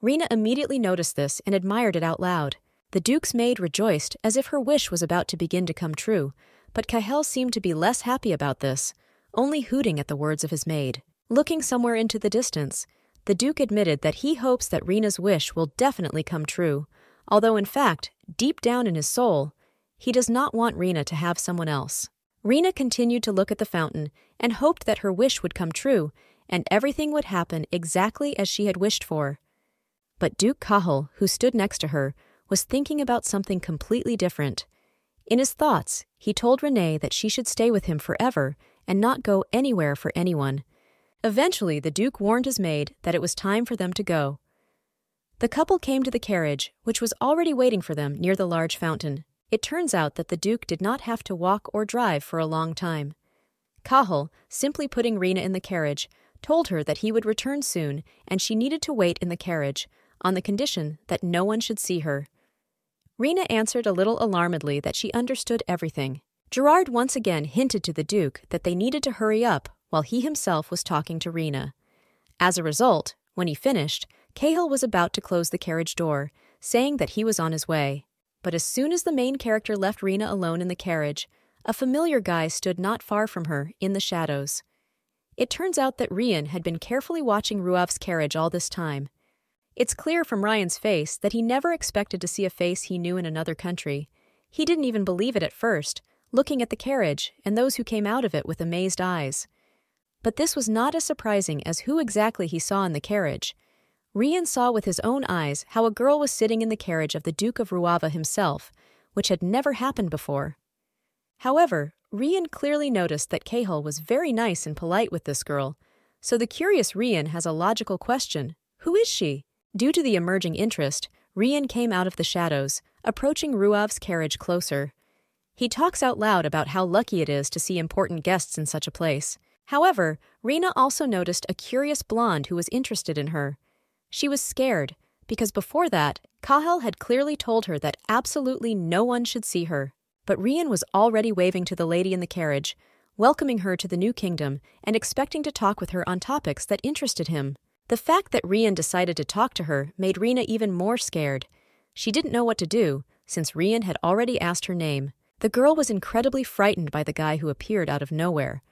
Rina immediately noticed this and admired it out loud. The Duke's maid rejoiced as if her wish was about to begin to come true, but Cahel seemed to be less happy about this, only hooting at the words of his maid. Looking somewhere into the distance, the Duke admitted that he hopes that Rina's wish will definitely come true, although in fact, deep down in his soul, he does not want Rina to have someone else. Rina continued to look at the fountain and hoped that her wish would come true and everything would happen exactly as she had wished for. But Duke Cahel, who stood next to her, was thinking about something completely different. In his thoughts, he told Renee that she should stay with him forever and not go anywhere for anyone. Eventually, the Duke warned his maid that it was time for them to go. The couple came to the carriage, which was already waiting for them near the large fountain. It turns out that the Duke did not have to walk or drive for a long time. Cahel, simply putting Rina in the carriage, told her that he would return soon and she needed to wait in the carriage, on the condition that no one should see her. Rina answered a little alarmedly that she understood everything. Gerard once again hinted to the Duke that they needed to hurry up while he himself was talking to Rina. As a result, when he finished, Cahel was about to close the carriage door, saying that he was on his way. But as soon as the main character left Rina alone in the carriage, a familiar guy stood not far from her, in the shadows. It turns out that Ryan had been carefully watching Ruav's carriage all this time. It's clear from Ryan's face that he never expected to see a face he knew in another country. He didn't even believe it at first, looking at the carriage and those who came out of it with amazed eyes. But this was not as surprising as who exactly he saw in the carriage. Ryan saw with his own eyes how a girl was sitting in the carriage of the Duke of Ruava himself, which had never happened before. However, Ryan clearly noticed that Cahel was very nice and polite with this girl, so the curious Ryan has a logical question: who is she? Due to the emerging interest, Ryan came out of the shadows, approaching Ruav's carriage closer. He talks out loud about how lucky it is to see important guests in such a place. However, Rina also noticed a curious blonde who was interested in her. She was scared, because before that, Cahel had clearly told her that absolutely no one should see her. But Ryan was already waving to the lady in the carriage, welcoming her to the new kingdom and expecting to talk with her on topics that interested him. The fact that Ryan decided to talk to her made Rina even more scared. She didn't know what to do, since Ryan had already asked her name. The girl was incredibly frightened by the guy who appeared out of nowhere.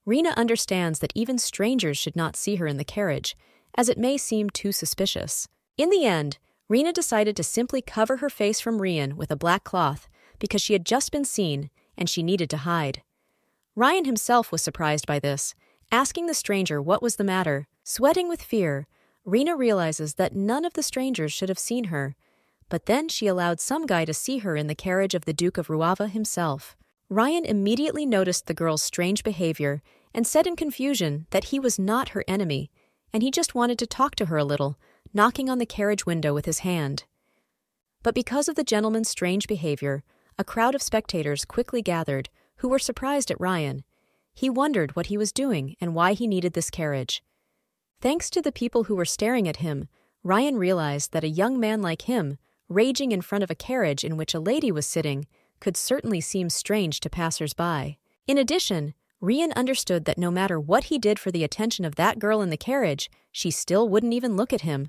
Rina understands that even strangers should not see her in the carriage, as it may seem too suspicious. In the end, Rina decided to simply cover her face from Ryan with a black cloth because she had just been seen and she needed to hide. Ryan himself was surprised by this, asking the stranger what was the matter. Sweating with fear, Rina realizes that none of the strangers should have seen her, but then she allowed some guy to see her in the carriage of the Duke of Ruava himself. Ryan immediately noticed the girl's strange behavior and said in confusion that he was not her enemy, and he just wanted to talk to her a little, knocking on the carriage window with his hand. But because of the gentleman's strange behavior, a crowd of spectators quickly gathered, who were surprised at Ryan. He wondered what he was doing and why he needed this carriage. Thanks to the people who were staring at him, Ryan realized that a young man like him, raging in front of a carriage in which a lady was sitting, could certainly seem strange to passers-by. In addition, Ryan understood that no matter what he did for the attention of that girl in the carriage, she still wouldn't even look at him.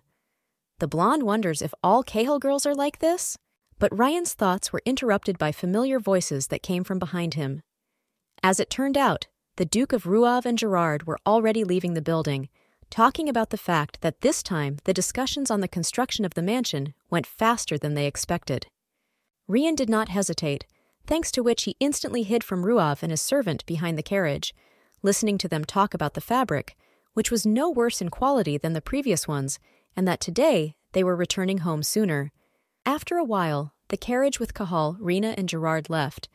The blonde wonders if all Cahill girls are like this? But Ryan's thoughts were interrupted by familiar voices that came from behind him. As it turned out, the Duke of Ruav and Gerard were already leaving the building, talking about the fact that this time the discussions on the construction of the mansion went faster than they expected. Ryan did not hesitate, thanks to which he instantly hid from Ruav and his servant behind the carriage, listening to them talk about the fabric, which was no worse in quality than the previous ones, and that today they were returning home sooner. After a while, the carriage with Cahal, Rena, and Gerard left,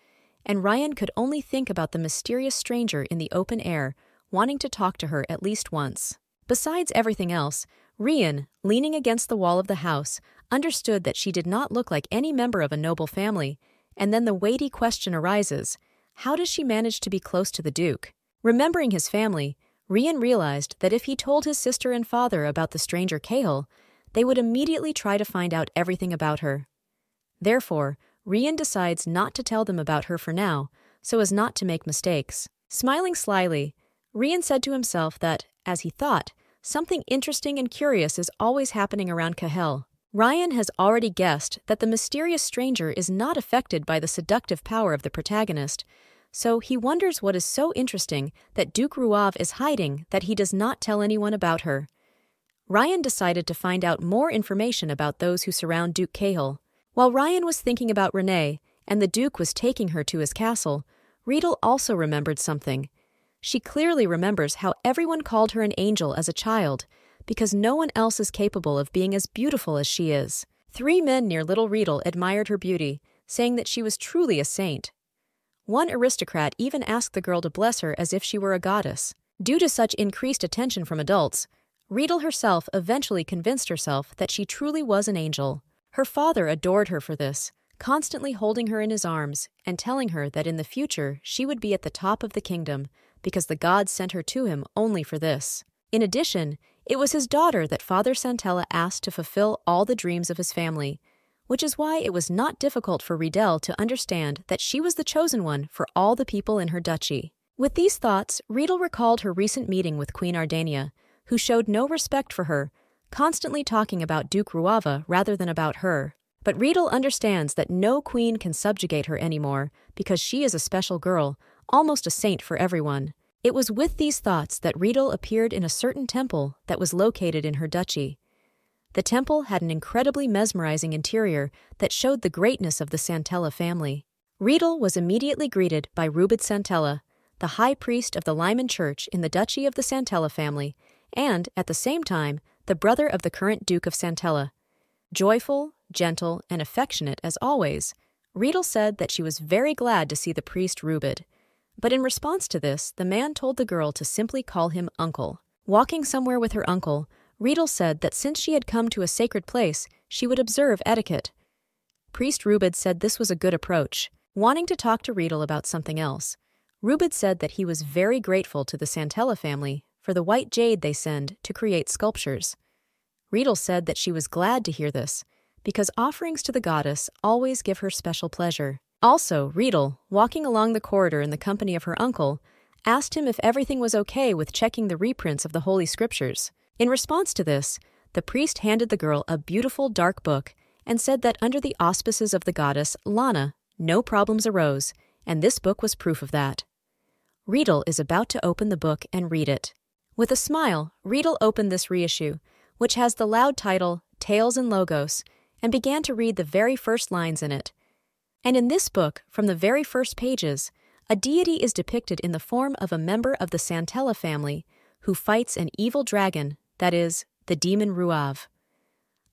and Ryan could only think about the mysterious stranger in the open air, wanting to talk to her at least once. Besides everything else, Ryan, leaning against the wall of the house, understood that she did not look like any member of a noble family, and then the weighty question arises, how does she manage to be close to the Duke? Remembering his family, Ryan realized that if he told his sister and father about the stranger Cahill, they would immediately try to find out everything about her. Therefore, Ryan decides not to tell them about her for now, so as not to make mistakes. Smiling slyly, Ryan said to himself that, as he thought, something interesting and curious is always happening around Cahill. Ryan has already guessed that the mysterious stranger is not affected by the seductive power of the protagonist, so he wonders what is so interesting that Duke Ruav is hiding that he does not tell anyone about her. Ryan decided to find out more information about those who surround Duke Cahill. While Ryan was thinking about Renee, and the Duke was taking her to his castle, Riedel also remembered something. She clearly remembers how everyone called her an angel as a child, because no one else is capable of being as beautiful as she is. 3 men near little Riedel admired her beauty, saying that she was truly a saint. One aristocrat even asked the girl to bless her as if she were a goddess. Due to such increased attention from adults, Riedel herself eventually convinced herself that she truly was an angel. Her father adored her for this, constantly holding her in his arms and telling her that in the future she would be at the top of the kingdom, because the gods sent her to him only for this. In addition, it was his daughter that Father Santella asked to fulfill all the dreams of his family, which is why it was not difficult for Riedel to understand that she was the chosen one for all the people in her duchy. With these thoughts, Riedel recalled her recent meeting with Queen Ardania, who showed no respect for her, constantly talking about Duke Ruava rather than about her. But Riedel understands that no queen can subjugate her anymore because she is a special girl, almost a saint for everyone. It was with these thoughts that Riedel appeared in a certain temple that was located in her duchy. The temple had an incredibly mesmerizing interior that showed the greatness of the Santella family. Riedel was immediately greeted by Rubid Santella, the high priest of the Lyman Church in the duchy of the Santella family, and, at the same time, the brother of the current Duke of Santella. Joyful, gentle, and affectionate as always, Riedel said that she was very glad to see the priest Rubid. But in response to this, the man told the girl to simply call him uncle. Walking somewhere with her uncle, Riedel said that since she had come to a sacred place, she would observe etiquette. Priest Rubid said this was a good approach. Wanting to talk to Riedel about something else, Rubid said that he was very grateful to the Santella family for the white jade they send to create sculptures. Riedel said that she was glad to hear this, because offerings to the goddess always give her special pleasure. Also, Riedel, walking along the corridor in the company of her uncle, asked him if everything was okay with checking the reprints of the Holy Scriptures. In response to this, the priest handed the girl a beautiful dark book and said that under the auspices of the goddess Lana, no problems arose, and this book was proof of that. Riedel is about to open the book and read it. With a smile, Riedel opened this reissue, which has the loud title, Tales and Logos, and began to read the very first lines in it. And in this book, from the very first pages, a deity is depicted in the form of a member of the Santella family who fights an evil dragon, that is, the demon Ruav.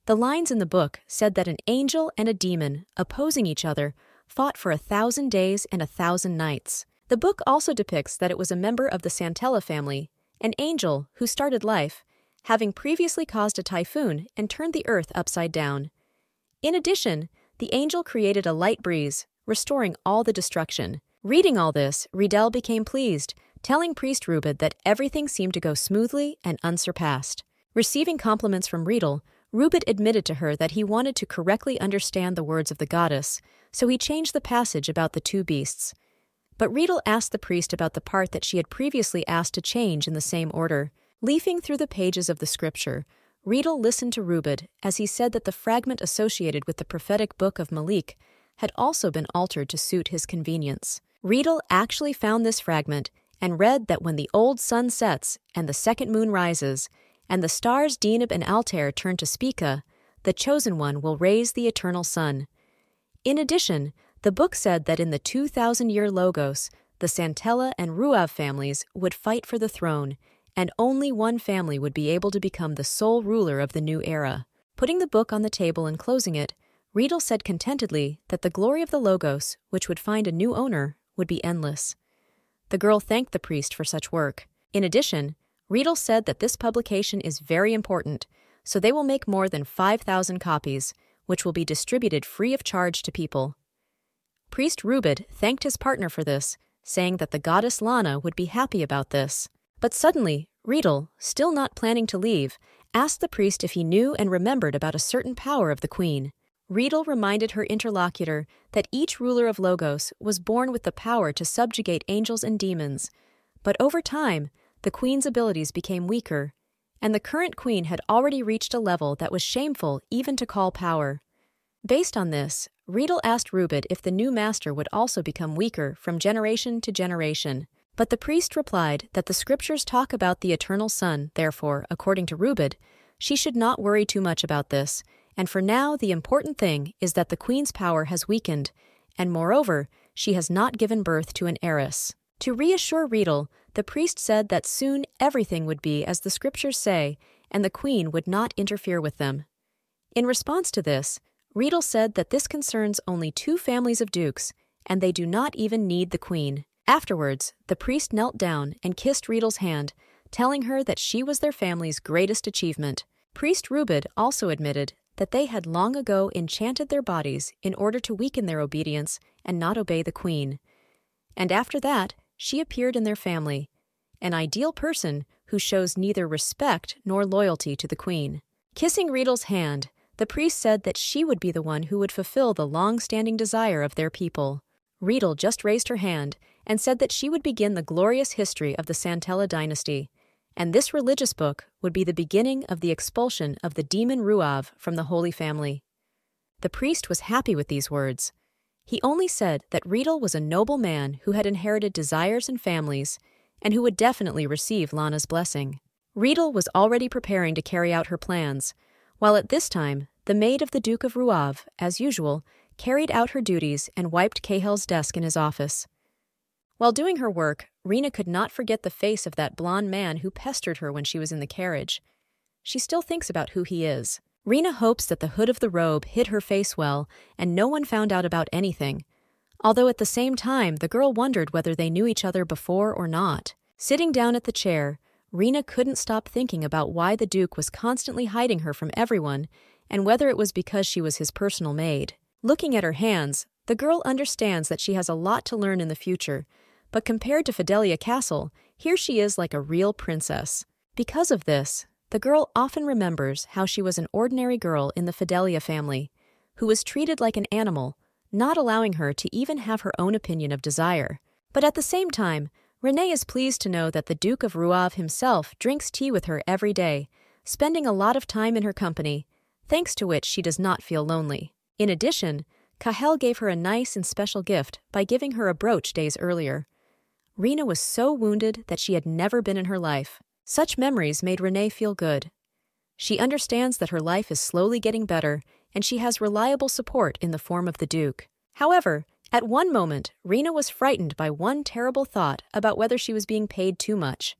The lines in the book said that an angel and a demon, opposing each other, fought for 1,000 days and 1,000 nights. The book also depicts that it was a member of the Santella family, an angel who started life, having previously caused a typhoon and turned the earth upside down. In addition, the angel created a light breeze, restoring all the destruction. Reading all this, Riedel became pleased, telling Priest Rubid that everything seemed to go smoothly and unsurpassed. Receiving compliments from Riedel, Rubid admitted to her that he wanted to correctly understand the words of the goddess, so he changed the passage about the two beasts. But Riedel asked the priest about the part that she had previously asked to change in the same order. Leafing through the pages of the scripture, Riedel listened to Rubid as he said that the fragment associated with the prophetic book of Malik had also been altered to suit his convenience. Riedel actually found this fragment and read that when the old sun sets and the second moon rises, and the stars Deneb and Altair turn to Spica, the Chosen One will raise the eternal sun. In addition, the book said that in the 2,000-year Logos, the Santella and Ruav families would fight for the throne, and only one family would be able to become the sole ruler of the new era. Putting the book on the table and closing it, Riedel said contentedly that the glory of the Logos, which would find a new owner, would be endless. The girl thanked the priest for such work. In addition, Riedel said that this publication is very important, so they will make more than 5,000 copies, which will be distributed free of charge to people. Priest Rubid thanked his partner for this, saying that the goddess Lana would be happy about this. But suddenly, Riedel, still not planning to leave, asked the priest if he knew and remembered about a certain power of the queen. Riedel reminded her interlocutor that each ruler of Logos was born with the power to subjugate angels and demons, but over time, the queen's abilities became weaker, and the current queen had already reached a level that was shameful even to call power. Based on this, Riedel asked Rubid if the new master would also become weaker from generation to generation. But the priest replied that the scriptures talk about the eternal sun, therefore, according to Rubid, she should not worry too much about this, and for now the important thing is that the queen's power has weakened, and moreover, she has not given birth to an heiress. To reassure Riedel, the priest said that soon everything would be as the scriptures say, and the queen would not interfere with them. In response to this, Riedel said that this concerns only 2 families of dukes, and they do not even need the queen. Afterwards, the priest knelt down and kissed Riedel's hand, telling her that she was their family's greatest achievement. Priest Rubid also admitted that they had long ago enchanted their bodies in order to weaken their obedience and not obey the queen. And after that, she appeared in their family, an ideal person who shows neither respect nor loyalty to the queen. Kissing Riedel's hand, the priest said that she would be the one who would fulfill the long-standing desire of their people. Riedel just raised her hand and said that she would begin the glorious history of the Santella dynasty, and this religious book would be the beginning of the expulsion of the demon Ruav from the Holy Family. The priest was happy with these words. He only said that Riedel was a noble man who had inherited desires and families, and who would definitely receive Lana's blessing. Riedel was already preparing to carry out her plans, while at this time, the maid of the Duke of Ruav, as usual, carried out her duties and wiped Cahel's desk in his office. While doing her work, Rena could not forget the face of that blond man who pestered her when she was in the carriage. She still thinks about who he is. Rena hopes that the hood of the robe hid her face well and no one found out about anything, although at the same time the girl wondered whether they knew each other before or not. Sitting down at the chair, Rena couldn't stop thinking about why the Duke was constantly hiding her from everyone and whether it was because she was his personal maid. Looking at her hands, the girl understands that she has a lot to learn in the future, but compared to Fidelia Castle, here she is like a real princess. Because of this, the girl often remembers how she was an ordinary girl in the Fidelia family, who was treated like an animal, not allowing her to even have her own opinion of desire. But at the same time, Renee is pleased to know that the Duke of Ruav himself drinks tea with her every day, spending a lot of time in her company, thanks to which she does not feel lonely. In addition, Cahel gave her a nice and special gift by giving her a brooch days earlier. Rena was so wounded that she had never been in her life. Such memories made Renee feel good. She understands that her life is slowly getting better, and she has reliable support in the form of the Duke. However, at one moment, Rena was frightened by one terrible thought about whether she was being paid too much,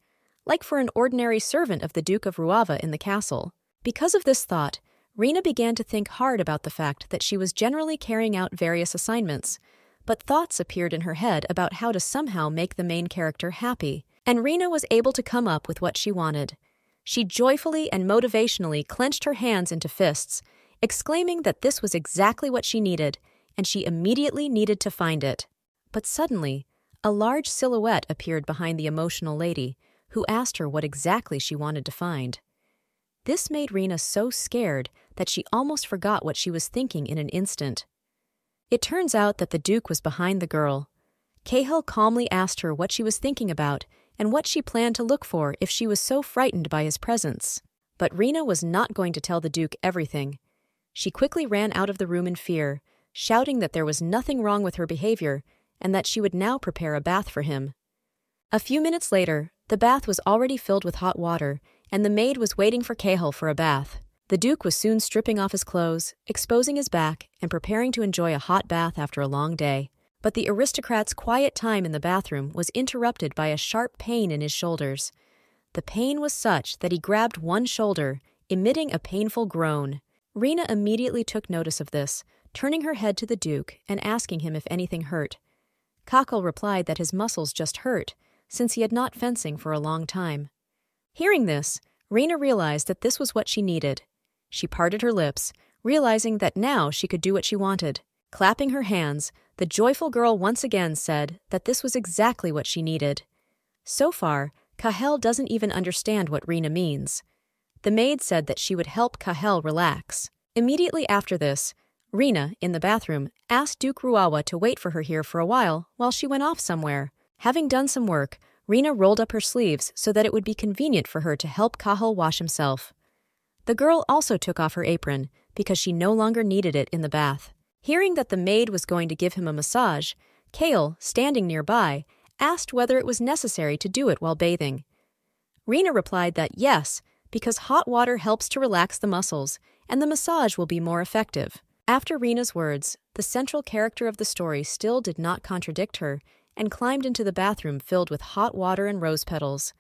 like for an ordinary servant of the Duke of Ruava in the castle. Because of this thought, Rena began to think hard about the fact that she was generally carrying out various assignments, but thoughts appeared in her head about how to somehow make the main character happy, and Rena was able to come up with what she wanted. She joyfully and motivationally clenched her hands into fists exclaiming that this was exactly what she needed, and she immediately needed to find it. But suddenly, a large silhouette appeared behind the emotional lady, who asked her what exactly she wanted to find. This made Rena so scared that she almost forgot what she was thinking in an instant. It turns out that the Duke was behind the girl. Cahill calmly asked her what she was thinking about and what she planned to look for if she was so frightened by his presence. But Rena was not going to tell the Duke everything. She quickly ran out of the room in fear, shouting that there was nothing wrong with her behavior and that she would now prepare a bath for him. A few minutes later, the bath was already filled with hot water, and the maid was waiting for Cahill for a bath. The Duke was soon stripping off his clothes, exposing his back, and preparing to enjoy a hot bath after a long day. But the aristocrat's quiet time in the bathroom was interrupted by a sharp pain in his shoulders. The pain was such that he grabbed one shoulder, emitting a painful groan. Rena immediately took notice of this, turning her head to the Duke and asking him if anything hurt. Cahill replied that his muscles just hurt, since he had not fencing for a long time. Hearing this, Rena realized that this was what she needed. She parted her lips, realizing that now she could do what she wanted. Clapping her hands, the joyful girl once again said that this was exactly what she needed. So far, Cahill doesn't even understand what Rena means. The maid said that she would help Cahill relax. Immediately after this, Rena, in the bathroom, asked Duke Ruawa to wait for her here for a while she went off somewhere. Having done some work, Rena rolled up her sleeves so that it would be convenient for her to help Cahill wash himself. The girl also took off her apron because she no longer needed it in the bath. Hearing that the maid was going to give him a massage, Cahill, standing nearby, asked whether it was necessary to do it while bathing. Rena replied that yes, because hot water helps to relax the muscles, and the massage will be more effective. After Rena's words, the central character of the story still did not contradict her and climbed into the bathroom filled with hot water and rose petals.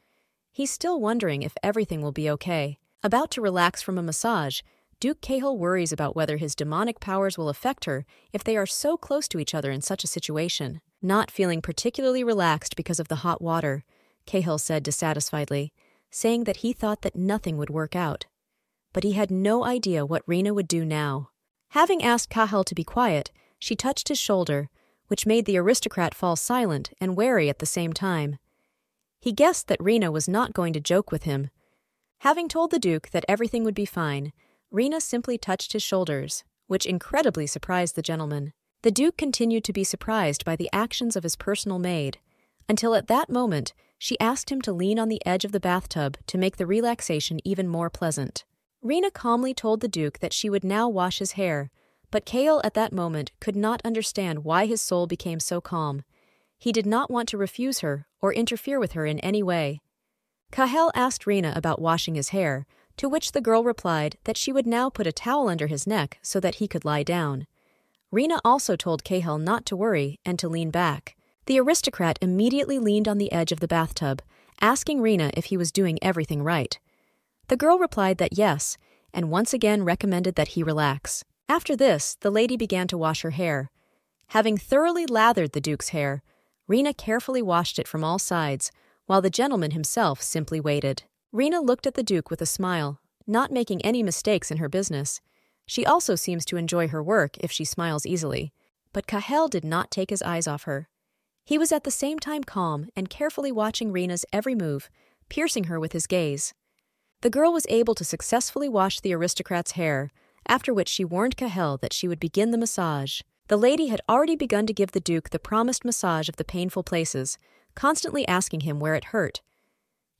He's still wondering if everything will be okay. About to relax from a massage, Duke Cahill worries about whether his demonic powers will affect her if they are so close to each other in such a situation. Not feeling particularly relaxed because of the hot water, Cahill said dissatisfiedly, saying that he thought that nothing would work out. But he had no idea what Rena would do now. Having asked Cahill to be quiet, she touched his shoulder, which made the aristocrat fall silent and wary at the same time. He guessed that Rena was not going to joke with him. Having told the Duke that everything would be fine, Rena simply touched his shoulders, which incredibly surprised the gentleman. The Duke continued to be surprised by the actions of his personal maid, until at that moment she asked him to lean on the edge of the bathtub to make the relaxation even more pleasant. Rena calmly told the Duke that she would now wash his hair, but Cahill at that moment could not understand why his soul became so calm. He did not want to refuse her or interfere with her in any way. Cahill asked Rena about washing his hair, to which the girl replied that she would now put a towel under his neck so that he could lie down. Rena also told Cahill not to worry and to lean back. The aristocrat immediately leaned on the edge of the bathtub, asking Rena if he was doing everything right. The girl replied that yes, and once again recommended that he relax. After this, the lady began to wash her hair. Having thoroughly lathered the Duke's hair, Rena carefully washed it from all sides, while the gentleman himself simply waited. Rena looked at the Duke with a smile, not making any mistakes in her business. She also seems to enjoy her work if she smiles easily. But Cahill did not take his eyes off her. He was at the same time calm and carefully watching Rena's every move, piercing her with his gaze. The girl was able to successfully wash the aristocrat's hair, after which she warned Cahill that she would begin the massage. The lady had already begun to give the Duke the promised massage of the painful places, constantly asking him where it hurt.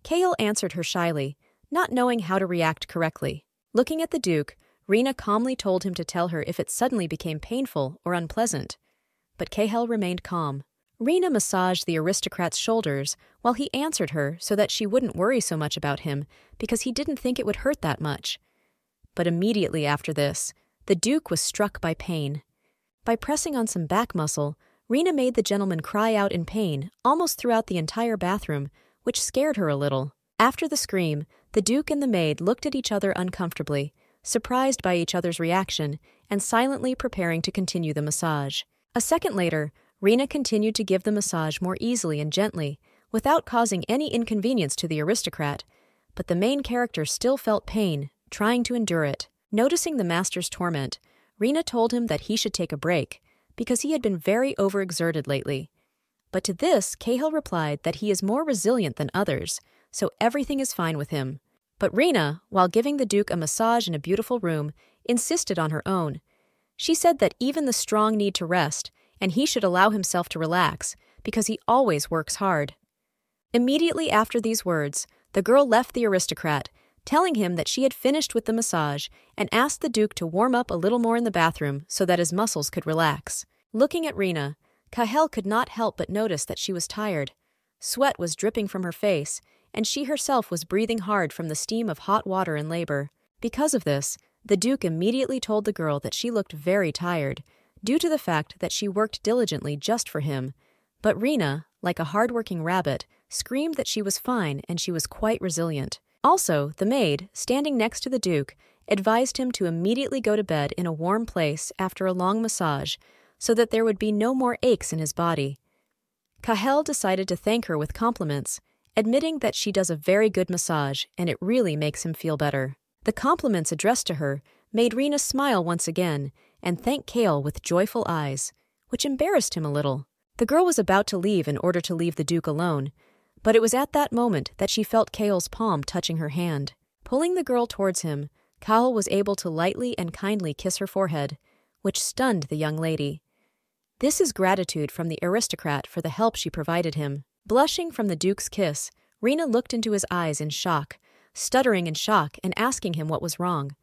Cahill answered her shyly, not knowing how to react correctly. Looking at the Duke, Rena calmly told him to tell her if it suddenly became painful or unpleasant. But Cahill remained calm. Rena massaged the aristocrat's shoulders while he answered her so that she wouldn't worry so much about him because he didn't think it would hurt that much. But immediately after this, the Duke was struck by pain. By pressing on some back muscle, Rena made the gentleman cry out in pain almost throughout the entire bathroom, which scared her a little. After the scream, the Duke and the maid looked at each other uncomfortably, surprised by each other's reaction, and silently preparing to continue the massage. A second later, Rena continued to give the massage more easily and gently, without causing any inconvenience to the aristocrat, but the main character still felt pain, trying to endure it. Noticing the master's torment, Rina told him that he should take a break, because he had been very overexerted lately. But to this, Cahill replied that he is more resilient than others, so everything is fine with him. But Rina, while giving the Duke a massage in a beautiful room, insisted on her own. She said that even the strong need to rest, and he should allow himself to relax, because he always works hard. Immediately after these words, the girl left the aristocrat, telling him that she had finished with the massage and asked the Duke to warm up a little more in the bathroom so that his muscles could relax. Looking at Rina, Cahill could not help but notice that she was tired. Sweat was dripping from her face, and she herself was breathing hard from the steam of hot water in labor. Because of this, the Duke immediately told the girl that she looked very tired, due to the fact that she worked diligently just for him. But Rina, like a hard-working rabbit, screamed that she was fine and she was quite resilient. Also, the maid, standing next to the Duke, advised him to immediately go to bed in a warm place after a long massage, so that there would be no more aches in his body. Cahill decided to thank her with compliments, admitting that she does a very good massage and it really makes him feel better. The compliments addressed to her made Rina smile once again and thank Cahill with joyful eyes, which embarrassed him a little. The girl was about to leave in order to leave the Duke alone, but it was at that moment that she felt Cahill's palm touching her hand. Pulling the girl towards him, Cahill was able to lightly and kindly kiss her forehead, which stunned the young lady. This is gratitude from the aristocrat for the help she provided him. Blushing from the Duke's kiss, Rina looked into his eyes in shock, stuttering in shock and asking him what was wrong.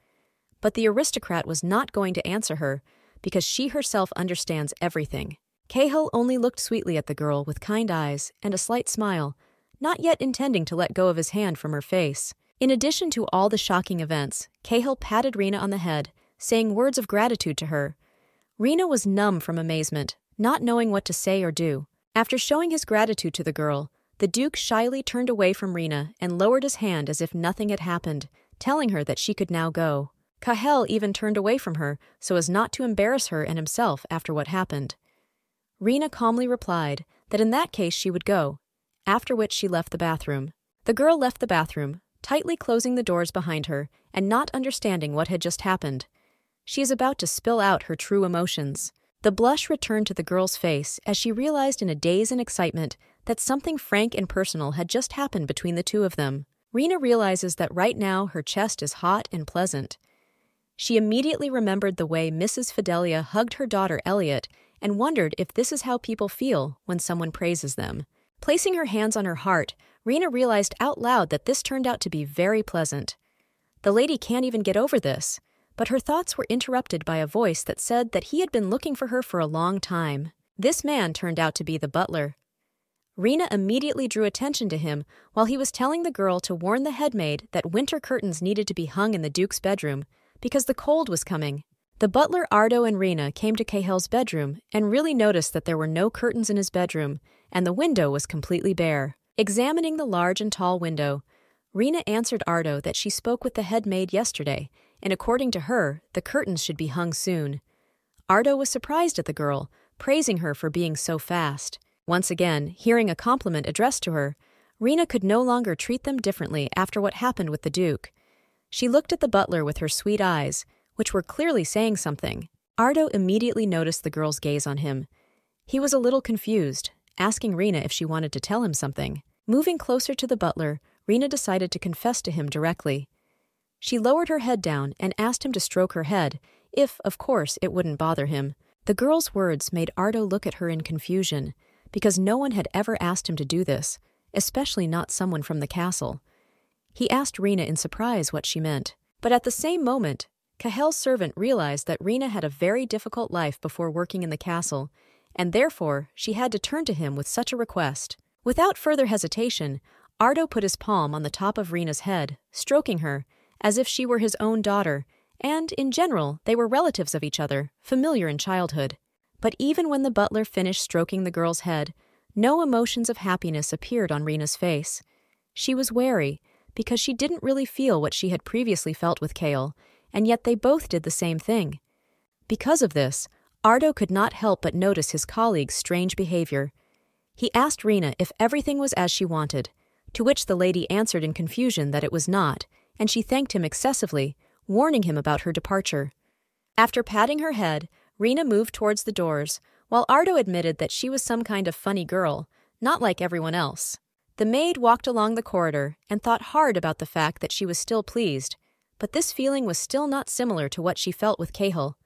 But the aristocrat was not going to answer her, because she herself understands everything. Cahill only looked sweetly at the girl with kind eyes and a slight smile, not yet intending to let go of his hand from her face. In addition to all the shocking events, Cahill patted Rina on the head, saying words of gratitude to her. Rina was numb from amazement, not knowing what to say or do. After showing his gratitude to the girl, the Duke shyly turned away from Rina and lowered his hand as if nothing had happened, telling her that she could now go. Cahill even turned away from her so as not to embarrass her and himself after what happened. Rina calmly replied that in that case she would go, after which she left the bathroom. The girl left the bathroom, tightly closing the doors behind her and not understanding what had just happened. She is about to spill out her true emotions. The blush returned to the girl's face as she realized in a daze and excitement that something frank and personal had just happened between the two of them. Rina realizes that right now her chest is hot and pleasant. She immediately remembered the way Mrs. Fidelia hugged her daughter Elliot and wondered if this is how people feel when someone praises them. Placing her hands on her heart, Rina realized out loud that this turned out to be very pleasant. The lady can't even get over this, but her thoughts were interrupted by a voice that said that he had been looking for her for a long time. This man turned out to be the butler. Rina immediately drew attention to him while he was telling the girl to warn the headmaid that winter curtains needed to be hung in the Duke's bedroom because the cold was coming. The butler Ardo and Rina came to Cahill's bedroom and really noticed that there were no curtains in his bedroom and the window was completely bare. Examining the large and tall window, Rina answered Ardo that she spoke with the headmaid yesterday, and according to her, the curtains should be hung soon. Ardo was surprised at the girl, praising her for being so fast. Once again, hearing a compliment addressed to her, Rina could no longer treat them differently after what happened with the Duke. She looked at the butler with her sweet eyes, which were clearly saying something. Ardo immediately noticed the girl's gaze on him. He was a little confused, asking Rina if she wanted to tell him something. Moving closer to the butler, Rina decided to confess to him directly. She lowered her head down and asked him to stroke her head, if, of course, it wouldn't bother him. The girl's words made Ardo look at her in confusion, because no one had ever asked him to do this, especially not someone from the castle. He asked Rina in surprise what she meant. But at the same moment, Cahill's servant realized that Rina had a very difficult life before working in the castle, and therefore she had to turn to him with such a request. Without further hesitation, Ardo put his palm on the top of Rina's head, stroking her, as if she were his own daughter, and, in general, they were relatives of each other, familiar in childhood. But even when the butler finished stroking the girl's head, no emotions of happiness appeared on Rina's face. She was wary, because she didn't really feel what she had previously felt with Cahill, and yet they both did the same thing. Because of this, Ardo could not help but notice his colleague's strange behavior. He asked Rina if everything was as she wanted, to which the lady answered in confusion that it was not, and she thanked him excessively, warning him about her departure. After patting her head, Rena moved towards the doors, while Ardo admitted that she was some kind of funny girl, not like everyone else. The maid walked along the corridor and thought hard about the fact that she was still pleased, but this feeling was still not similar to what she felt with Cahill.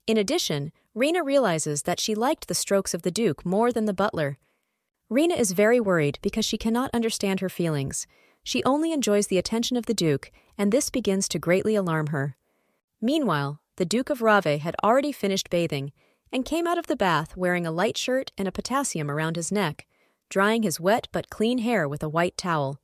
In addition, Rena realizes that she liked the strokes of the Duke more than the butler. Rena is very worried because she cannot understand her feelings. She only enjoys the attention of the Duke, and this begins to greatly alarm her. Meanwhile, the Duke of Rave had already finished bathing and came out of the bath wearing a light shirt and a potassium around his neck, drying his wet but clean hair with a white towel.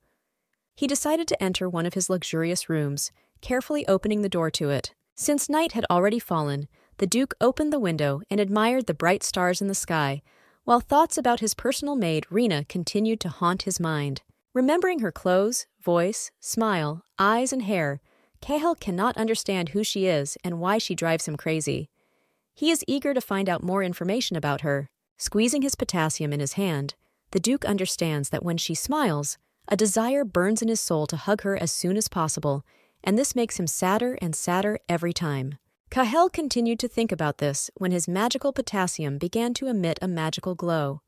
He decided to enter one of his luxurious rooms, carefully opening the door to it. Since night had already fallen, the Duke opened the window and admired the bright stars in the sky, while thoughts about his personal maid, Rena, continued to haunt his mind. Remembering her clothes, voice, smile, eyes, and hair, Cahill cannot understand who she is and why she drives him crazy. He is eager to find out more information about her. Squeezing his potassium in his hand, the Duke understands that when she smiles, a desire burns in his soul to hug her as soon as possible, and this makes him sadder and sadder every time. Cahill continued to think about this when his magical potassium began to emit a magical glow.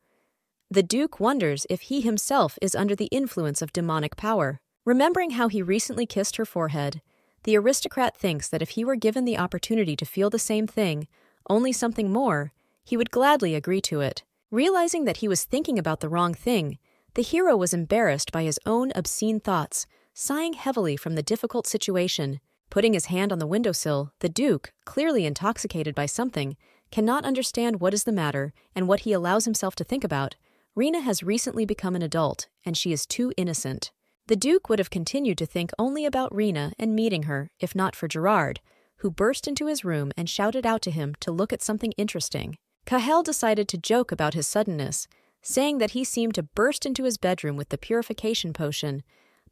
The Duke wonders if he himself is under the influence of demonic power. Remembering how he recently kissed her forehead, the aristocrat thinks that if he were given the opportunity to feel the same thing, only something more, he would gladly agree to it. Realizing that he was thinking about the wrong thing, the hero was embarrassed by his own obscene thoughts, sighing heavily from the difficult situation. Putting his hand on the windowsill, the Duke, clearly intoxicated by something, cannot understand what is the matter and what he allows himself to think about. Rena has recently become an adult, and she is too innocent. The Duke would have continued to think only about Rena and meeting her, if not for Gerard, who burst into his room and shouted out to him to look at something interesting. Cahill decided to joke about his suddenness, saying that he seemed to burst into his bedroom with the purification potion,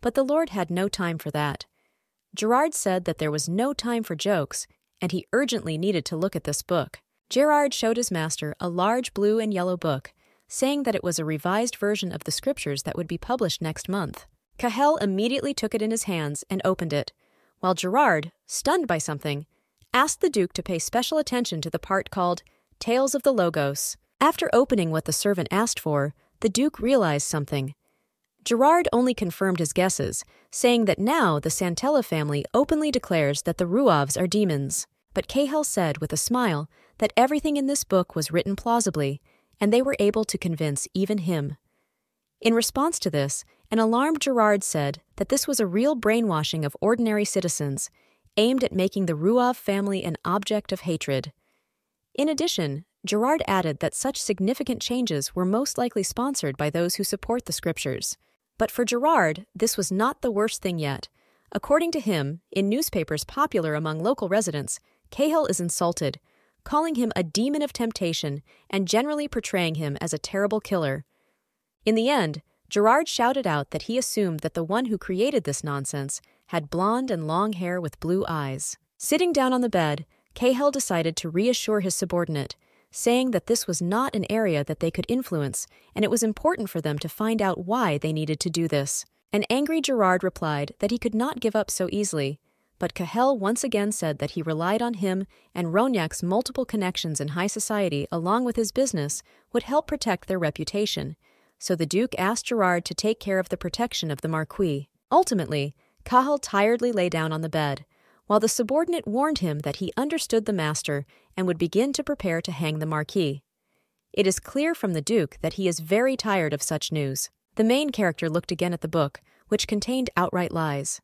but the Lord had no time for that. Gerard said that there was no time for jokes, and he urgently needed to look at this book. Gerard showed his master a large blue and yellow book, saying that it was a revised version of the scriptures that would be published next month. Cahill immediately took it in his hands and opened it, while Gerard, stunned by something, asked the Duke to pay special attention to the part called Tales of the Logos. After opening what the servant asked for, the Duke realized something. Gerard only confirmed his guesses, saying that now the Santella family openly declares that the Ruavs are demons. But Cahill said with a smile that everything in this book was written plausibly, and they were able to convince even him. In response to this, an alarmed Gerard said that this was a real brainwashing of ordinary citizens, aimed at making the Ruav family an object of hatred. In addition, Gerard added that such significant changes were most likely sponsored by those who support the scriptures. But for Gerard, this was not the worst thing yet. According to him, in newspapers popular among local residents, Cahill is insulted, calling him a demon of temptation and generally portraying him as a terrible killer. In the end, Gerard shouted out that he assumed that the one who created this nonsense had blonde and long hair with blue eyes. Sitting down on the bed, Cahill decided to reassure his subordinate, saying that this was not an area that they could influence, and it was important for them to find out why they needed to do this. An angry Gerard replied that he could not give up so easily, but Cahill once again said that he relied on him, and Rognac's multiple connections in high society along with his business would help protect their reputation, so the Duke asked Gerard to take care of the protection of the Marquis. Ultimately, Cahill tiredly lay down on the bed, while the subordinate warned him that he understood the master and would begin to prepare to hang the Marquis. It is clear from the Duke that he is very tired of such news. The main character looked again at the book, which contained outright lies.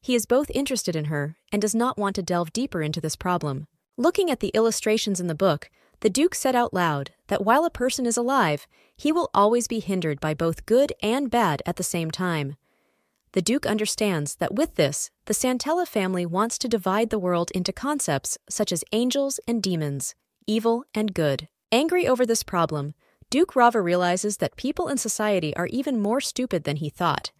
He is both interested in her and does not want to delve deeper into this problem. Looking at the illustrations in the book, the Duke said out loud that while a person is alive, he will always be hindered by both good and bad at the same time. The Duke understands that with this, the Santella family wants to divide the world into concepts such as angels and demons, evil and good. Angry over this problem, Duke Rava realizes that people in society are even more stupid than he thought.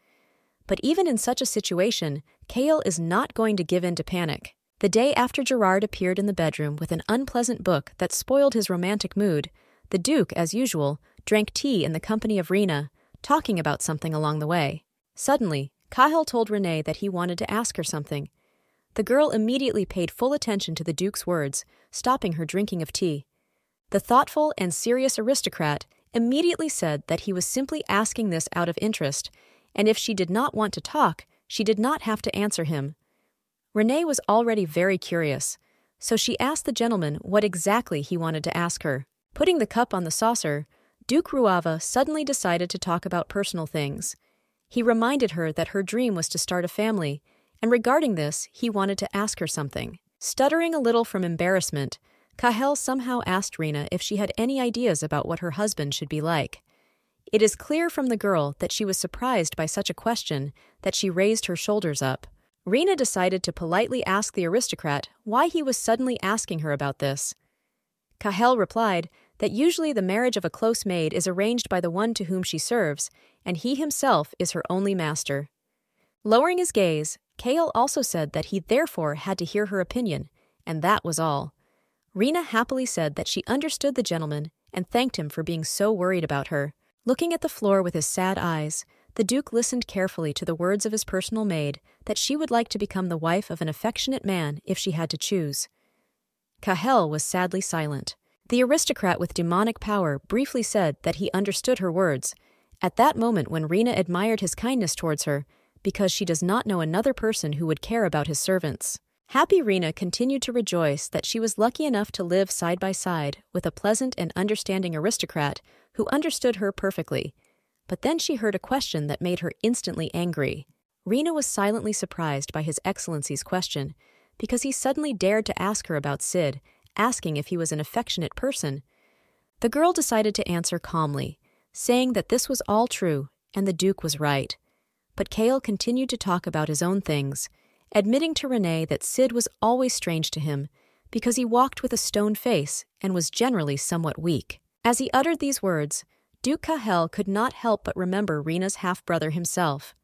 But even in such a situation, Cahill is not going to give in to panic. The day after Gerard appeared in the bedroom with an unpleasant book that spoiled his romantic mood, the Duke, as usual, drank tea in the company of Rena, talking about something along the way. Suddenly, Cahill told Renee that he wanted to ask her something. The girl immediately paid full attention to the Duke's words, stopping her drinking of tea. The thoughtful and serious aristocrat immediately said that he was simply asking this out of interest, and if she did not want to talk, she did not have to answer him. Renee was already very curious, so she asked the gentleman what exactly he wanted to ask her. Putting the cup on the saucer, Duke Ruava suddenly decided to talk about personal things. He reminded her that her dream was to start a family, and regarding this, he wanted to ask her something. Stuttering a little from embarrassment, Kahel somehow asked Rina if she had any ideas about what her husband should be like. It is clear from the girl that she was surprised by such a question that she raised her shoulders up. Rina decided to politely ask the aristocrat why he was suddenly asking her about this. Kahel replied that usually the marriage of a close maid is arranged by the one to whom she serves, and he himself is her only master. Lowering his gaze, Kahel also said that he therefore had to hear her opinion, and that was all. Rina happily said that she understood the gentleman and thanked him for being so worried about her. Looking at the floor with his sad eyes, the Duke listened carefully to the words of his personal maid that she would like to become the wife of an affectionate man if she had to choose. Kahel was sadly silent. The aristocrat with demonic power briefly said that he understood her words. At that moment when Rina admired his kindness towards her, because she does not know another person who would care about his servants. Happy Rina continued to rejoice that she was lucky enough to live side by side with a pleasant and understanding aristocrat who understood her perfectly. But then she heard a question that made her instantly angry. Rina was silently surprised by His Excellency's question, because he suddenly dared to ask her about Sid, asking if he was an affectionate person. The girl decided to answer calmly, saying that this was all true and the Duke was right. But Kahel continued to talk about his own things, admitting to Renee that Sid was always strange to him because he walked with a stone face and was generally somewhat weak. As he uttered these words, Duke Kahel could not help but remember Rina's half-brother himself.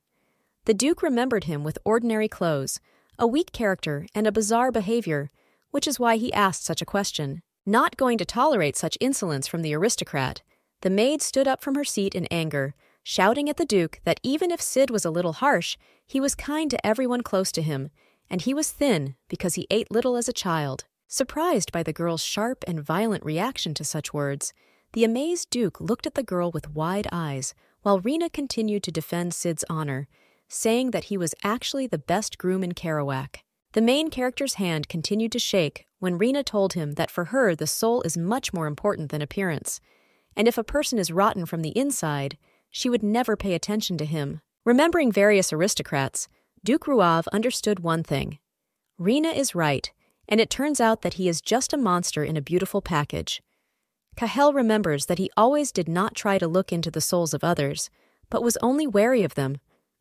The Duke remembered him with ordinary clothes, a weak character, and a bizarre behavior, which is why he asked such a question. Not going to tolerate such insolence from the aristocrat, the maid stood up from her seat in anger, shouting at the Duke that even if Sid was a little harsh, he was kind to everyone close to him, and he was thin because he ate little as a child. Surprised by the girl's sharp and violent reaction to such words, the amazed Duke looked at the girl with wide eyes, while Rina continued to defend Sid's honor, saying that he was actually the best groom in Kerouac. The main character's hand continued to shake when Rina told him that for her the soul is much more important than appearance, and if a person is rotten from the inside, she would never pay attention to him. Remembering various aristocrats, Duke Ruav understood one thing. Rina is right, and it turns out that he is just a monster in a beautiful package. Kahel remembers that he always did not try to look into the souls of others, but was only wary of them,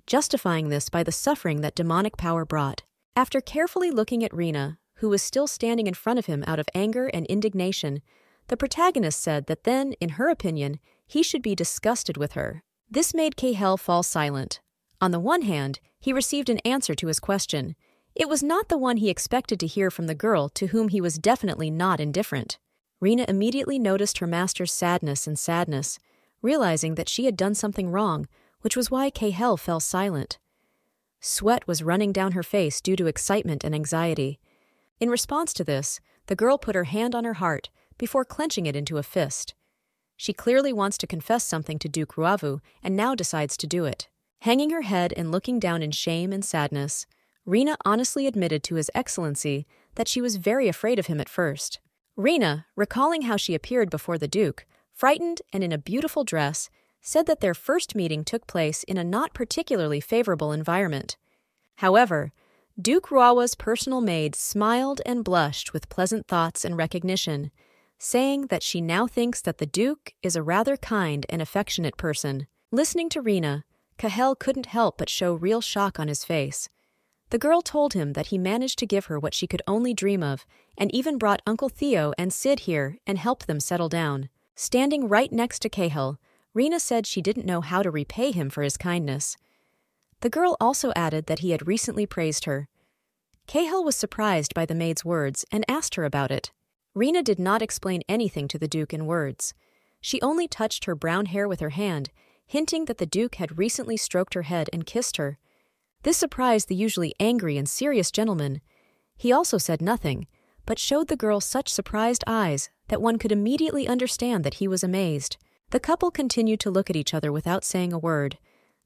justifying this by the suffering that demonic power brought. After carefully looking at Rina, who was still standing in front of him out of anger and indignation, the protagonist said that then, in her opinion, he should be disgusted with her. This made Kahel fall silent. On the one hand, he received an answer to his question. It was not the one he expected to hear from the girl to whom he was definitely not indifferent. Rina immediately noticed her master's sadness and sadness, realizing that she had done something wrong, which was why Kahel fell silent. Sweat was running down her face due to excitement and anxiety. In response to this, the girl put her hand on her heart before clenching it into a fist. She clearly wants to confess something to Duke Ruavu and now decides to do it. Hanging her head and looking down in shame and sadness, Rina honestly admitted to His Excellency that she was very afraid of him at first. Rina, recalling how she appeared before the Duke, frightened and in a beautiful dress, said that their first meeting took place in a not particularly favorable environment. However, Duke Ruawa's personal maid smiled and blushed with pleasant thoughts and recognition, saying that she now thinks that the Duke is a rather kind and affectionate person. Listening to Rina, Kahel couldn't help but show real shock on his face. The girl told him that he managed to give her what she could only dream of, and even brought Uncle Theo and Sid here and helped them settle down. Standing right next to Kahel, Rina said she didn't know how to repay him for his kindness. The girl also added that he had recently praised her. Kahel was surprised by the maid's words and asked her about it. Rina did not explain anything to the Duke in words. She only touched her brown hair with her hand, hinting that the Duke had recently stroked her head and kissed her. This surprised the usually angry and serious gentleman, He also said nothing, but showed the girl such surprised eyes that one could immediately understand that he was amazed. The couple continued to look at each other without saying a word.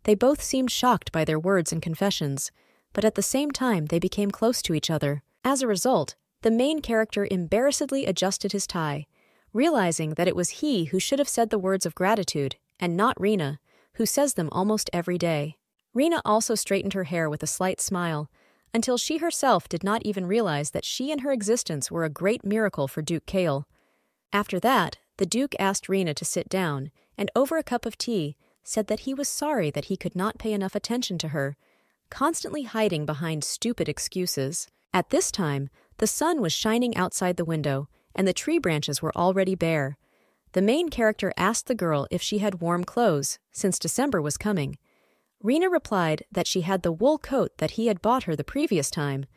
They both seemed shocked by their words and confessions, but at the same time they became close to each other. As a result, the main character embarrassedly adjusted his tie, realizing that it was he who should have said the words of gratitude, and not Rina, who says them almost every day. Rina also straightened her hair with a slight smile, until she herself did not even realize that she and her existence were a great miracle for Duke Kale. After that, the Duke asked Rina to sit down, and over a cup of tea, said that he was sorry that he could not pay enough attention to her, constantly hiding behind stupid excuses. At this time, the sun was shining outside the window, and the tree branches were already bare. The main character asked the girl if she had warm clothes, since December was coming. Rina replied that she had the wool coat that he had bought her the previous time,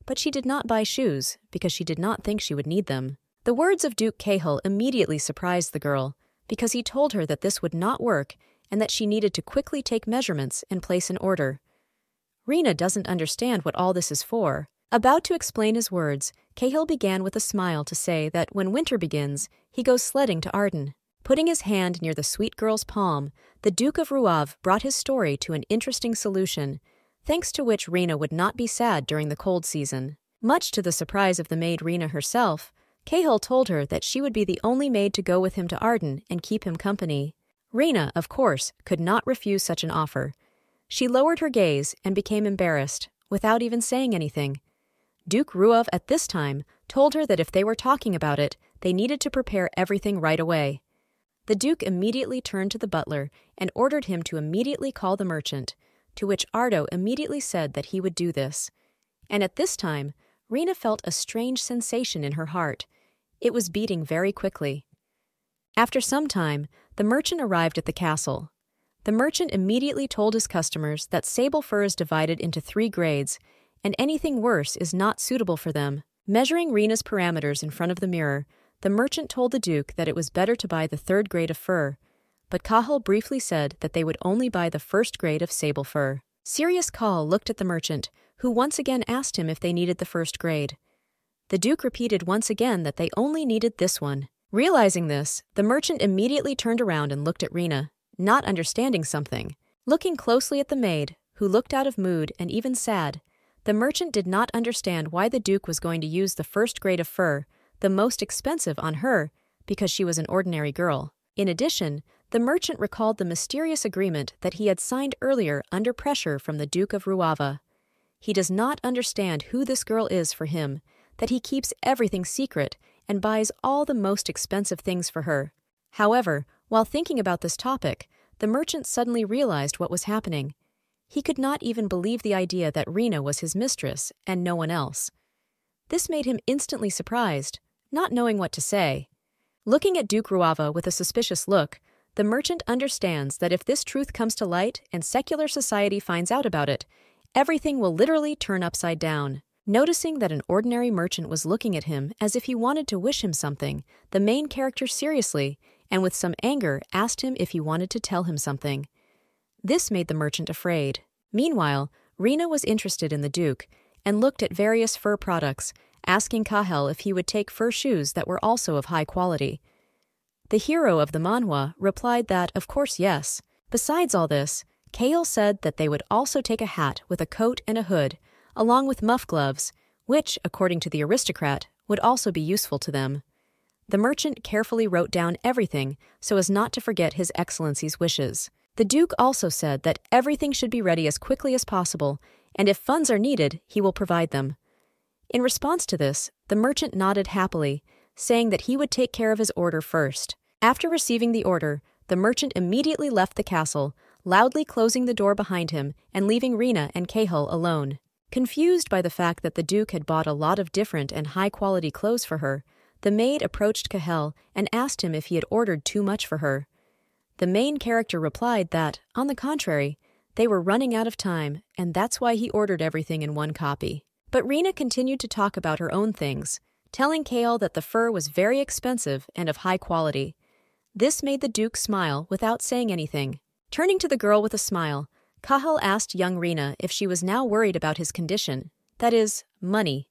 but she did not buy shoes because she did not think she would need them. The words of Duke Cahill immediately surprised the girl, because he told her that this would not work and that she needed to quickly take measurements and place an order. Rina doesn't understand what all this is for. About to explain his words, Cahill began with a smile to say that when winter begins, he goes sledding to Arden. Putting his hand near the sweet girl's palm, the Duke of Ruav brought his story to an interesting solution, thanks to which Rina would not be sad during the cold season. Much to the surprise of the maid Rina herself, Cahill told her that she would be the only maid to go with him to Arden and keep him company. Rina, of course, could not refuse such an offer. She lowered her gaze and became embarrassed, without even saying anything. Duke Ruav at this time told her that if they were talking about it, they needed to prepare everything right away. The Duke immediately turned to the butler and ordered him to immediately call the merchant, to which Ardo immediately said that he would do this. And at this time, Rina felt a strange sensation in her heart. It was beating very quickly. After some time, the merchant arrived at the castle. The merchant immediately told his customers that sable fur is divided into 3 grades, and anything worse is not suitable for them. Measuring Rina's parameters in front of the mirror, the merchant told the Duke that it was better to buy the 3rd grade of fur, but Cahill briefly said that they would only buy the 1st grade of sable fur. Serious Cahill looked at the merchant, who once again asked him if they needed the 1st grade. The Duke repeated once again that they only needed this one. Realizing this, the merchant immediately turned around and looked at Rina, not understanding something. Looking closely at the maid, who looked out of mood and even sad, the merchant did not understand why the Duke was going to use the 1st grade of fur, the most expensive, on her, because she was an ordinary girl. In addition, the merchant recalled the mysterious agreement that he had signed earlier under pressure from the Duke of Ruava. He does not understand who this girl is for him, that he keeps everything secret and buys all the most expensive things for her. However, while thinking about this topic, the merchant suddenly realized what was happening. He could not even believe the idea that Rina was his mistress and no one else. This made him instantly surprised, not knowing what to say. Looking at Duke Ruava with a suspicious look, the merchant understands that if this truth comes to light and secular society finds out about it, everything will literally turn upside down. Noticing that an ordinary merchant was looking at him as if he wanted to wish him something, the main character seriously, and with some anger, asked him if he wanted to tell him something. This made the merchant afraid. Meanwhile, Rina was interested in the Duke and looked at various fur products, asking Cahill if he would take fur shoes that were also of high quality. The hero of the manhwa replied that, of course, yes. Besides all this, Cahill said that they would also take a hat with a coat and a hood, along with muff gloves, which, according to the aristocrat, would also be useful to them. The merchant carefully wrote down everything so as not to forget His Excellency's wishes. The Duke also said that everything should be ready as quickly as possible, and if funds are needed, he will provide them. In response to this, the merchant nodded happily, saying that he would take care of his order first. After receiving the order, the merchant immediately left the castle, loudly closing the door behind him and leaving Rina and Cahill alone. Confused by the fact that the Duke had bought a lot of different and high-quality clothes for her, the maid approached Cahill and asked him if he had ordered too much for her. The main character replied that, on the contrary, they were running out of time, and that's why he ordered everything in one copy. But Rina continued to talk about her own things, telling Cahill that the fur was very expensive and of high quality. This made the Duke smile without saying anything. Turning to the girl with a smile, Cahill asked young Rina if she was now worried about his condition, that is, money.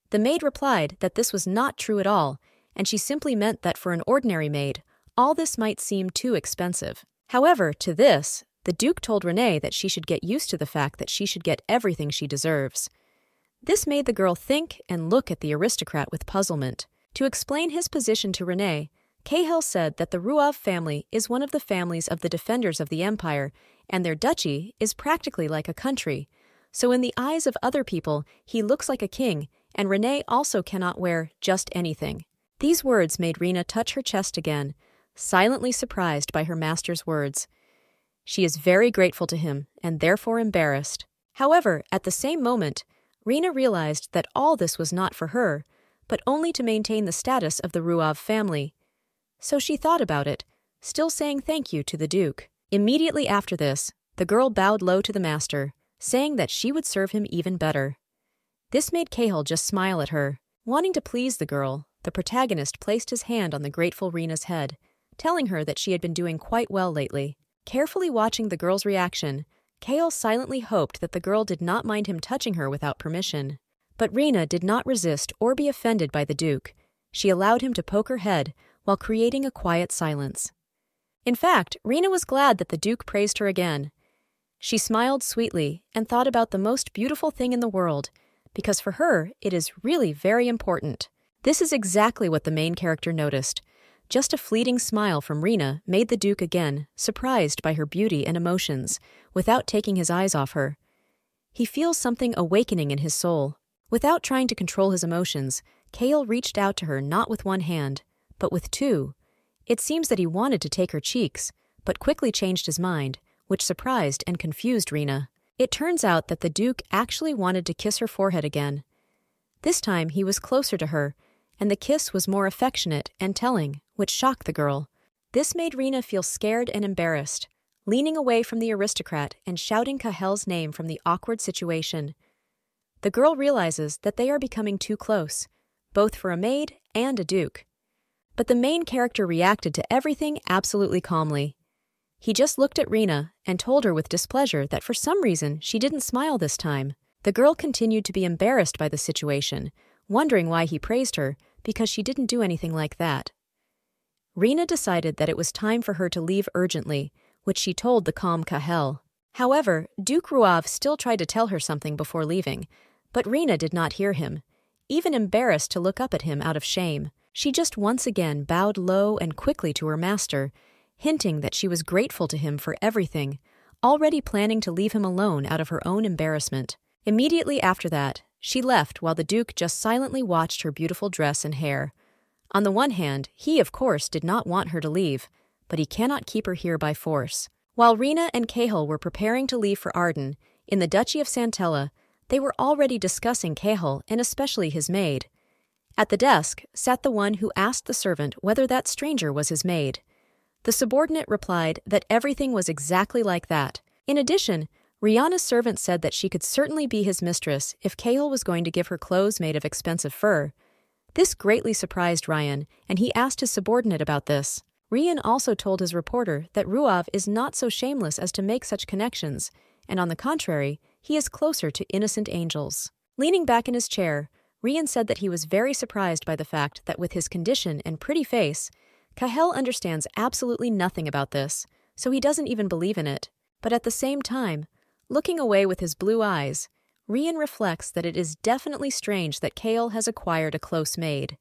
The maid replied that this was not true at all, and she simply meant that for an ordinary maid, all this might seem too expensive. However, to this, the Duke told Renee that she should get used to the fact that she should get everything she deserves. This made the girl think and look at the aristocrat with puzzlement. To explain his position to Renee, Cahill said that the Ruav family is one of the families of the defenders of the empire, and their duchy is practically like a country. So in the eyes of other people, he looks like a king, and Renee also cannot wear just anything. These words made Rena touch her chest again, silently surprised by her master's words. She is very grateful to him, and therefore embarrassed. However, at the same moment, Rena realized that all this was not for her, but only to maintain the status of the Ruav family. So she thought about it, still saying thank you to the Duke. Immediately after this, the girl bowed low to the master, saying that she would serve him even better. This made Cahill just smile at her. Wanting to please the girl, the protagonist placed his hand on the grateful Rena's head, telling her that she had been doing quite well lately. Carefully watching the girl's reaction, Cahill silently hoped that the girl did not mind him touching her without permission. But Rena did not resist or be offended by the Duke. She allowed him to poke her head while creating a quiet silence. In fact, Rena was glad that the Duke praised her again. She smiled sweetly and thought about the most beautiful thing in the world, because for her, it is really very important. This is exactly what the main character noticed. Just a fleeting smile from Rena made the Duke again, surprised by her beauty and emotions, without taking his eyes off her. He feels something awakening in his soul. Without trying to control his emotions, Cahill reached out to her not with one hand, but with two. It seems that he wanted to take her cheeks, but quickly changed his mind, which surprised and confused Rena. It turns out that the Duke actually wanted to kiss her forehead again. This time he was closer to her, and the kiss was more affectionate and telling, which shocked the girl. This made Rena feel scared and embarrassed, leaning away from the aristocrat and shouting Cahill's name from the awkward situation. The girl realizes that they are becoming too close, both for a maid and a duke. But the main character reacted to everything absolutely calmly. He just looked at Rena and told her with displeasure that for some reason she didn't smile this time. The girl continued to be embarrassed by the situation, wondering why he praised her, because she didn't do anything like that. Rena decided that it was time for her to leave urgently, which she told the calm Cahill. However, Duke Ruav still tried to tell her something before leaving, but Rena did not hear him, even embarrassed to look up at him out of shame. She just once again bowed low and quickly to her master, hinting that she was grateful to him for everything, already planning to leave him alone out of her own embarrassment. Immediately after that, she left while the Duke just silently watched her beautiful dress and hair. On the one hand, he of course did not want her to leave, but he cannot keep her here by force. While Rena and Cahill were preparing to leave for Arden, in the Duchy of Santella, they were already discussing Cahill and especially his maid. At the desk sat the one who asked the servant whether that stranger was his maid. The subordinate replied that everything was exactly like that. In addition, Rihanna's servant said that she could certainly be his mistress if Cahill was going to give her clothes made of expensive fur. This greatly surprised Ryan, and he asked his subordinate about this. Ryan also told his reporter that Ruav is not so shameless as to make such connections, and on the contrary, he is closer to innocent angels. Leaning back in his chair, Ryan said that he was very surprised by the fact that with his condition and pretty face, Cahill understands absolutely nothing about this, so he doesn't even believe in it. But at the same time, looking away with his blue eyes, Ryan reflects that it is definitely strange that Cahill has acquired a close maid.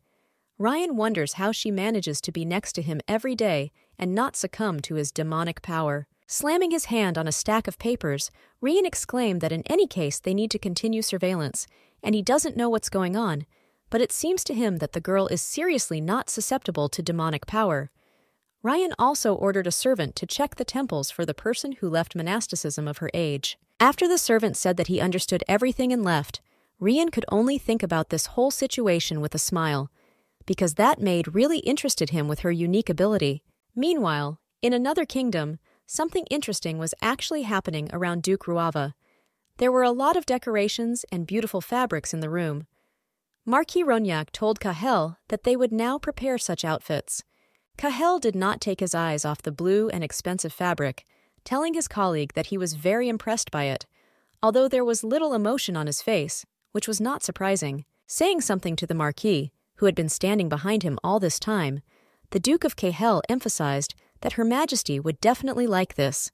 Ryan wonders how she manages to be next to him every day and not succumb to his demonic power. Slamming his hand on a stack of papers, Ryan exclaimed that in any case they need to continue surveillance, and he doesn't know what's going on, but it seems to him that the girl is seriously not susceptible to demonic power. Ryan also ordered a servant to check the temples for the person who left monasticism of her age. After the servant said that he understood everything and left, Ryan could only think about this whole situation with a smile, because that maid really interested him with her unique ability. Meanwhile, in another kingdom, something interesting was actually happening around Duke Ruava. There were a lot of decorations and beautiful fabrics in the room. Marquis Rognac told Cahill that they would now prepare such outfits. Cahill did not take his eyes off the blue and expensive fabric, telling his colleague that he was very impressed by it, although there was little emotion on his face, which was not surprising. Saying something to the Marquis, who had been standing behind him all this time, the Duke of Cahel emphasized that Her Majesty would definitely like this.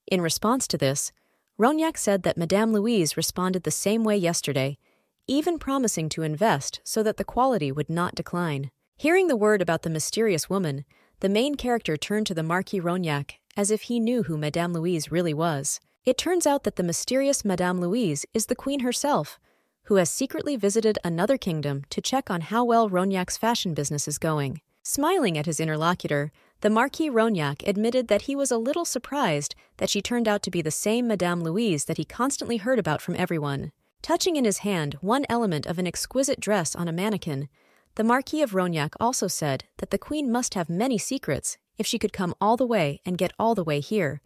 In response to this, Rognac said that Madame Louise responded the same way yesterday, even promising to invest so that the quality would not decline. Hearing the word about the mysterious woman, the main character turned to the Marquis Rognac as if he knew who Madame Louise really was. It turns out that the mysterious Madame Louise is the Queen herself, who has secretly visited another kingdom to check on how well Rognac's fashion business is going. Smiling at his interlocutor, the Marquis Rognac admitted that he was a little surprised that she turned out to be the same Madame Louise that he constantly heard about from everyone. Touching in his hand one element of an exquisite dress on a mannequin, the Marquis of Rognac also said that the Queen must have many secrets if she could come all the way and get all the way here.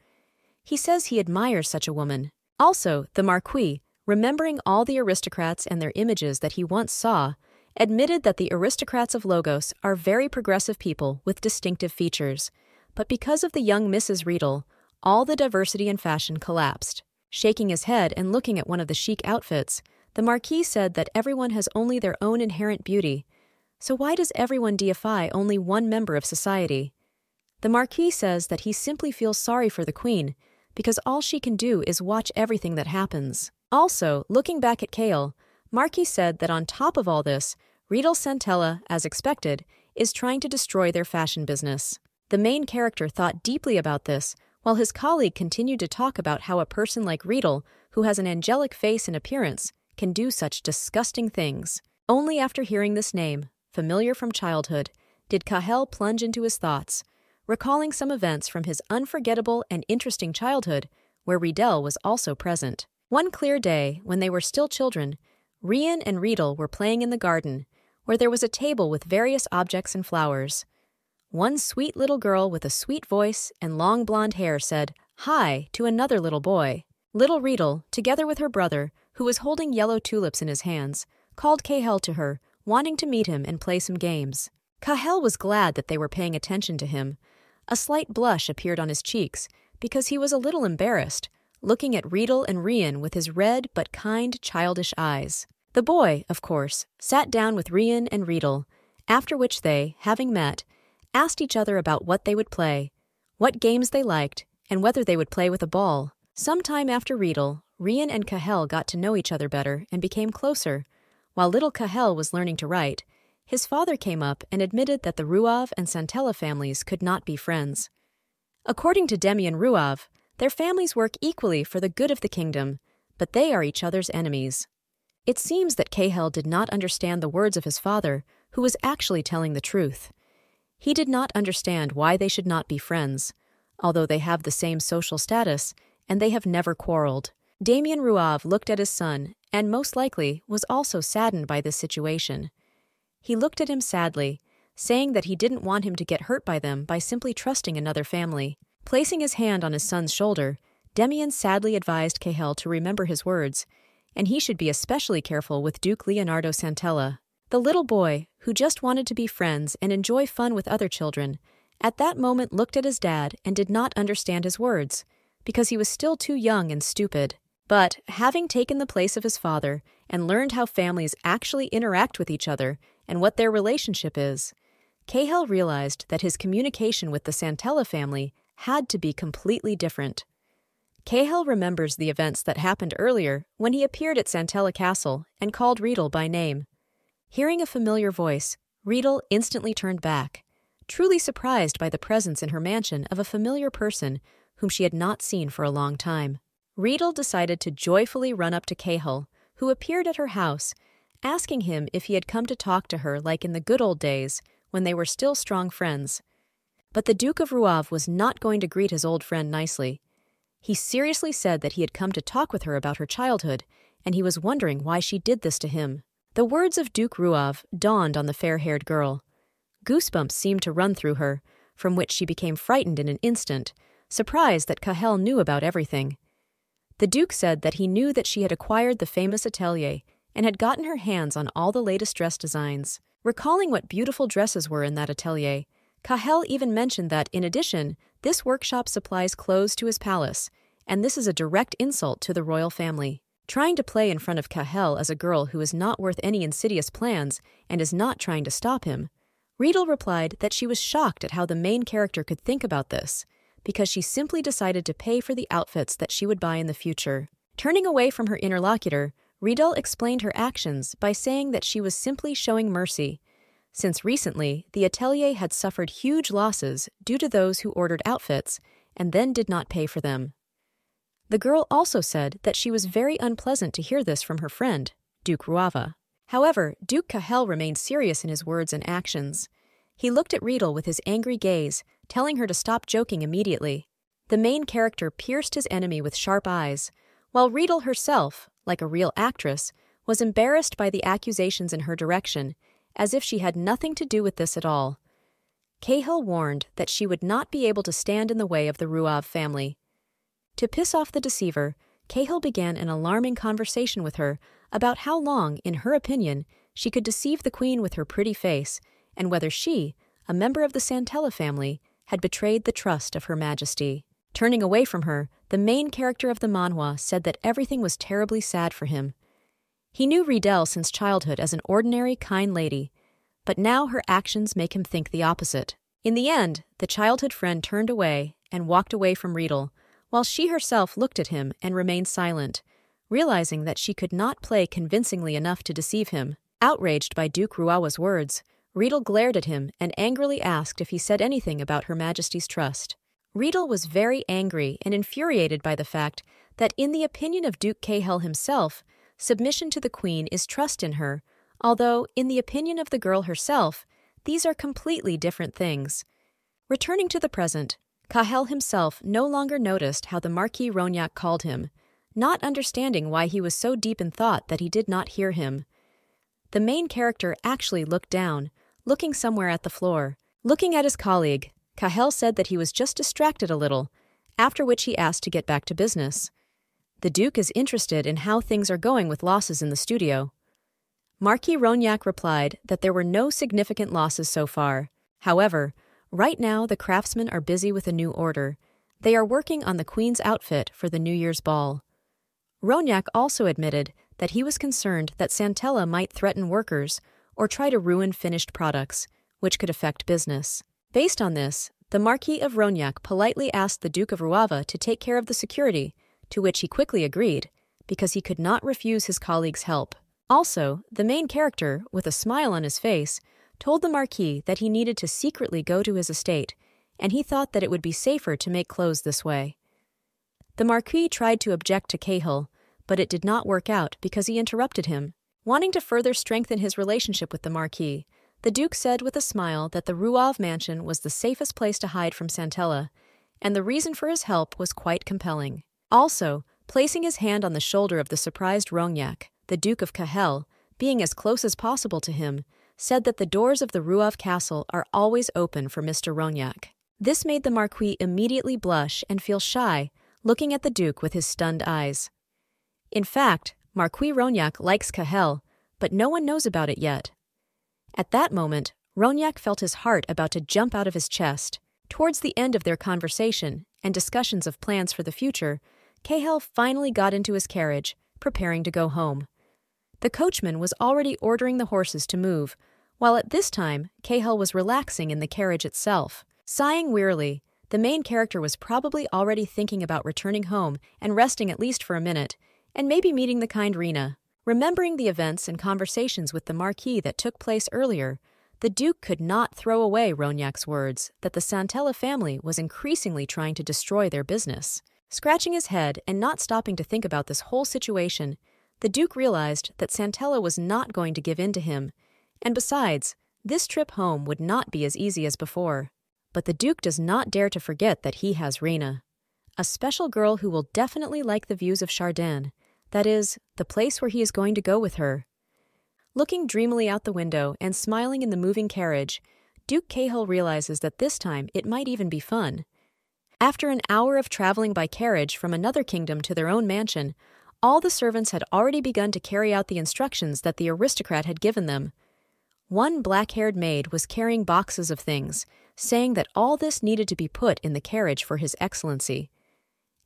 He says he admires such a woman. Also, the Marquis, remembering all the aristocrats and their images that he once saw, admitted that the aristocrats of Logos are very progressive people with distinctive features. But because of the young Mrs. Riedel, all the diversity in fashion collapsed. Shaking his head and looking at one of the chic outfits, the Marquis said that everyone has only their own inherent beauty. So why does everyone deify only one member of society? The Marquis says that he simply feels sorry for the Queen, because all she can do is watch everything that happens. Also, looking back at Kale, Marquis said that on top of all this, Riedel Santella, as expected, is trying to destroy their fashion business. The main character thought deeply about this, while his colleague continued to talk about how a person like Riedel, who has an angelic face and appearance, can do such disgusting things. Only after hearing this name, familiar from childhood, did Cahel plunge into his thoughts, recalling some events from his unforgettable and interesting childhood, where Riedel was also present. One clear day, when they were still children, Rian and Riedel were playing in the garden, where there was a table with various objects and flowers. One sweet little girl with a sweet voice and long blonde hair said, "Hi," to another little boy. Little Riedel, together with her brother, who was holding yellow tulips in his hands, called Cahel to her, wanting to meet him and play some games. Cahel was glad that they were paying attention to him. A slight blush appeared on his cheeks, because he was a little embarrassed, looking at Riedel and Rian with his red but kind, childish eyes. The boy, of course, sat down with Rian and Riedel, after which they, having met, asked each other about what they would play, what games they liked, and whether they would play with a ball. Some time after Riedel, Rian and Cahel got to know each other better and became closer. While little Cahel was learning to write, his father came up and admitted that the Ruav and Santella families could not be friends. According to Demian Ruav, their families work equally for the good of the kingdom, but they are each other's enemies. It seems that Cahel did not understand the words of his father, who was actually telling the truth. He did not understand why they should not be friends, although they have the same social status, and they have never quarreled. Damian Ruav looked at his son, and most likely was also saddened by this situation. He looked at him sadly, saying that he didn't want him to get hurt by them by simply trusting another family. Placing his hand on his son's shoulder, Demian sadly advised Cahel to remember his words, and he should be especially careful with Duke Leonardo Santella. The little boy, who just wanted to be friends and enjoy fun with other children, at that moment looked at his dad and did not understand his words, because he was still too young and stupid. But, having taken the place of his father and learned how families actually interact with each other and what their relationship is, Cahel realized that his communication with the Santella family had to be completely different. Cahel remembers the events that happened earlier when he appeared at Santella Castle and called Riedel by name. Hearing a familiar voice, Riedel instantly turned back, truly surprised by the presence in her mansion of a familiar person whom she had not seen for a long time. Riedel decided to joyfully run up to Cahel, who appeared at her house, asking him if he had come to talk to her like in the good old days when they were still strong friends. But the Duke of Ruav was not going to greet his old friend nicely. He seriously said that he had come to talk with her about her childhood, and he was wondering why she did this to him. The words of Duke Ruav dawned on the fair-haired girl. Goosebumps seemed to run through her, from which she became frightened in an instant, surprised that Cahel knew about everything. The Duke said that he knew that she had acquired the famous atelier and had gotten her hands on all the latest dress designs. Recalling what beautiful dresses were in that atelier, Cahel even mentioned that, in addition, this workshop supplies clothes to his palace, and this is a direct insult to the royal family. Trying to play in front of Cahel as a girl who is not worth any insidious plans and is not trying to stop him, Riedel replied that she was shocked at how the main character could think about this, because she simply decided to pay for the outfits that she would buy in the future. Turning away from her interlocutor, Riedel explained her actions by saying that she was simply showing mercy, since recently the atelier had suffered huge losses due to those who ordered outfits and then did not pay for them. The girl also said that she was very unpleasant to hear this from her friend, Duke Ruava. However, Duke Cahel remained serious in his words and actions. He looked at Riedel with his angry gaze, telling her to stop joking immediately. The main character pierced his enemy with sharp eyes, while Riedel herself, like a real actress, was embarrassed by the accusations in her direction, as if she had nothing to do with this at all. Cahel warned that she would not be able to stand in the way of the Ruav family. To piss off the deceiver, Cahel began an alarming conversation with her about how long, in her opinion, she could deceive the queen with her pretty face, and whether she, a member of the Santella family, had betrayed the trust of Her Majesty. Turning away from her, the main character of the manhwa said that everything was terribly sad for him. He knew Riedel since childhood as an ordinary, kind lady, but now her actions make him think the opposite. In the end, the childhood friend turned away and walked away from Riedel, while she herself looked at him and remained silent, realizing that she could not play convincingly enough to deceive him. Outraged by Duke Ruawa's words, Riedel glared at him and angrily asked if he said anything about Her Majesty's trust. Riedel was very angry and infuriated by the fact that, in the opinion of Duke Cahel himself, submission to the queen is trust in her, although, in the opinion of the girl herself, these are completely different things. Returning to the present, Cahel himself no longer noticed how the Marquis Rognac called him, not understanding why he was so deep in thought that he did not hear him. The main character actually looked down, looking somewhere at the floor. Looking at his colleague, Cahel said that he was just distracted a little, after which he asked to get back to business. The Duke is interested in how things are going with losses in the studio. Marquis Rognac replied that there were no significant losses so far. However, right now the craftsmen are busy with a new order. They are working on the Queen's outfit for the New Year's ball. Rognac also admitted that he was concerned that Santella might threaten workers or try to ruin finished products, which could affect business. Based on this, the Marquis of Rognac politely asked the Duke of Ruava to take care of the security, to which he quickly agreed, because he could not refuse his colleague's help. Also, the main character, with a smile on his face, told the Marquis that he needed to secretly go to his estate, and he thought that it would be safer to make clothes this way. The Marquis tried to object to Cahel, but it did not work out because he interrupted him. Wanting to further strengthen his relationship with the Marquis, the Duke said with a smile that the Ruav mansion was the safest place to hide from Santella, and the reason for his help was quite compelling. Also, placing his hand on the shoulder of the surprised Rognac, the Duke of Cahel, being as close as possible to him, said that the doors of the Ruav castle are always open for Mr. Rognac. This made the Marquis immediately blush and feel shy, looking at the Duke with his stunned eyes. In fact, Marquis Rognac likes Cahel, but no one knows about it yet. At that moment, Rognac felt his heart about to jump out of his chest. Towards the end of their conversation and discussions of plans for the future, Cahel finally got into his carriage, preparing to go home. The coachman was already ordering the horses to move, while at this time, Cahel was relaxing in the carriage itself. Sighing wearily, the main character was probably already thinking about returning home and resting at least for a minute, and maybe meeting the kind Rena. Remembering the events and conversations with the Marquis that took place earlier, the Duke could not throw away Rognac's words that the Santella family was increasingly trying to destroy their business. Scratching his head and not stopping to think about this whole situation, the Duke realized that Santella was not going to give in to him, and besides, this trip home would not be as easy as before. But the Duke does not dare to forget that he has Rena, a special girl who will definitely like the views of Chardin, that is, the place where he is going to go with her. Looking dreamily out the window and smiling in the moving carriage, Duke Cahel realizes that this time it might even be fun. After an hour of traveling by carriage from another kingdom to their own mansion, all the servants had already begun to carry out the instructions that the aristocrat had given them. One black-haired maid was carrying boxes of things, saying that all this needed to be put in the carriage for His Excellency.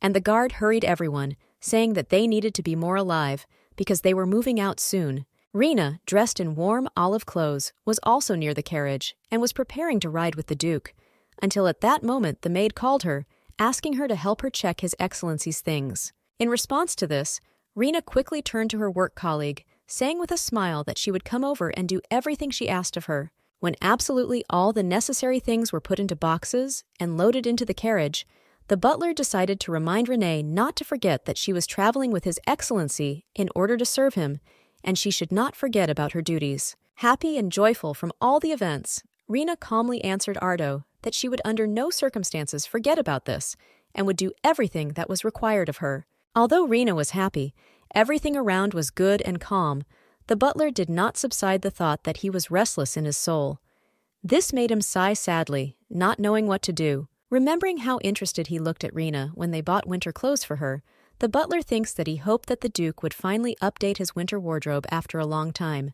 And the guard hurried everyone, saying that they needed to be more alive because they were moving out soon. Rena, dressed in warm olive clothes, was also near the carriage and was preparing to ride with the Duke, until at that moment the maid called her, asking her to help her check His Excellency's things. In response to this, Rena quickly turned to her work colleague, saying with a smile that she would come over and do everything she asked of her. When absolutely all the necessary things were put into boxes and loaded into the carriage, the butler decided to remind Renee not to forget that she was traveling with His Excellency in order to serve him, and she should not forget about her duties. Happy and joyful from all the events, Rena calmly answered Ardo that she would under no circumstances forget about this and would do everything that was required of her. Although Rena was happy, everything around was good and calm, the butler did not subside the thought that he was restless in his soul. This made him sigh sadly, not knowing what to do. Remembering how interested he looked at Rena when they bought winter clothes for her, the butler thinks that he hoped that the Duke would finally update his winter wardrobe after a long time.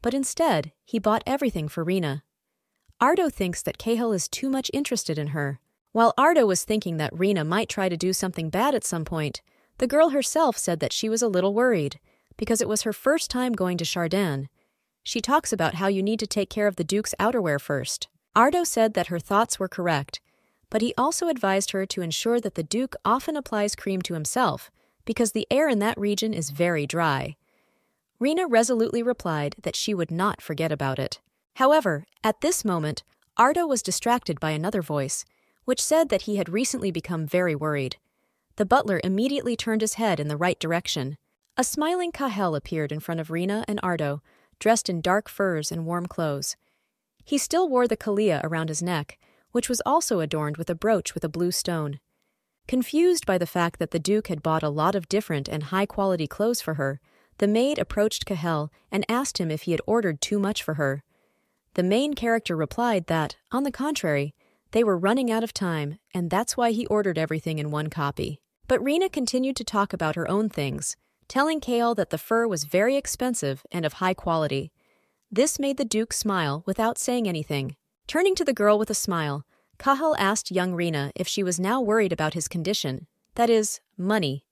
But instead, he bought everything for Rena. Ardo thinks that Cahill is too much interested in her. While Ardo was thinking that Rena might try to do something bad at some point, the girl herself said that she was a little worried, because it was her first time going to Chardin. She talks about how you need to take care of the Duke's outerwear first. Ardo said that her thoughts were correct, but he also advised her to ensure that the Duke often applies cream to himself, because the air in that region is very dry. Rena resolutely replied that she would not forget about it. However, at this moment, Ardo was distracted by another voice, which said that he had recently become very worried. The butler immediately turned his head in the right direction. A smiling Cahill appeared in front of Rena and Ardo, dressed in dark furs and warm clothes. He still wore the kalia around his neck, which was also adorned with a brooch with a blue stone. Confused by the fact that the Duke had bought a lot of different and high-quality clothes for her, the maid approached Cahill and asked him if he had ordered too much for her. The main character replied that, on the contrary, they were running out of time, and that's why he ordered everything in one copy. But Rena continued to talk about her own things, telling Cahill that the fur was very expensive and of high quality. This made the Duke smile without saying anything. Turning to the girl with a smile, Cahill asked young Rena if she was now worried about his condition, that is, money.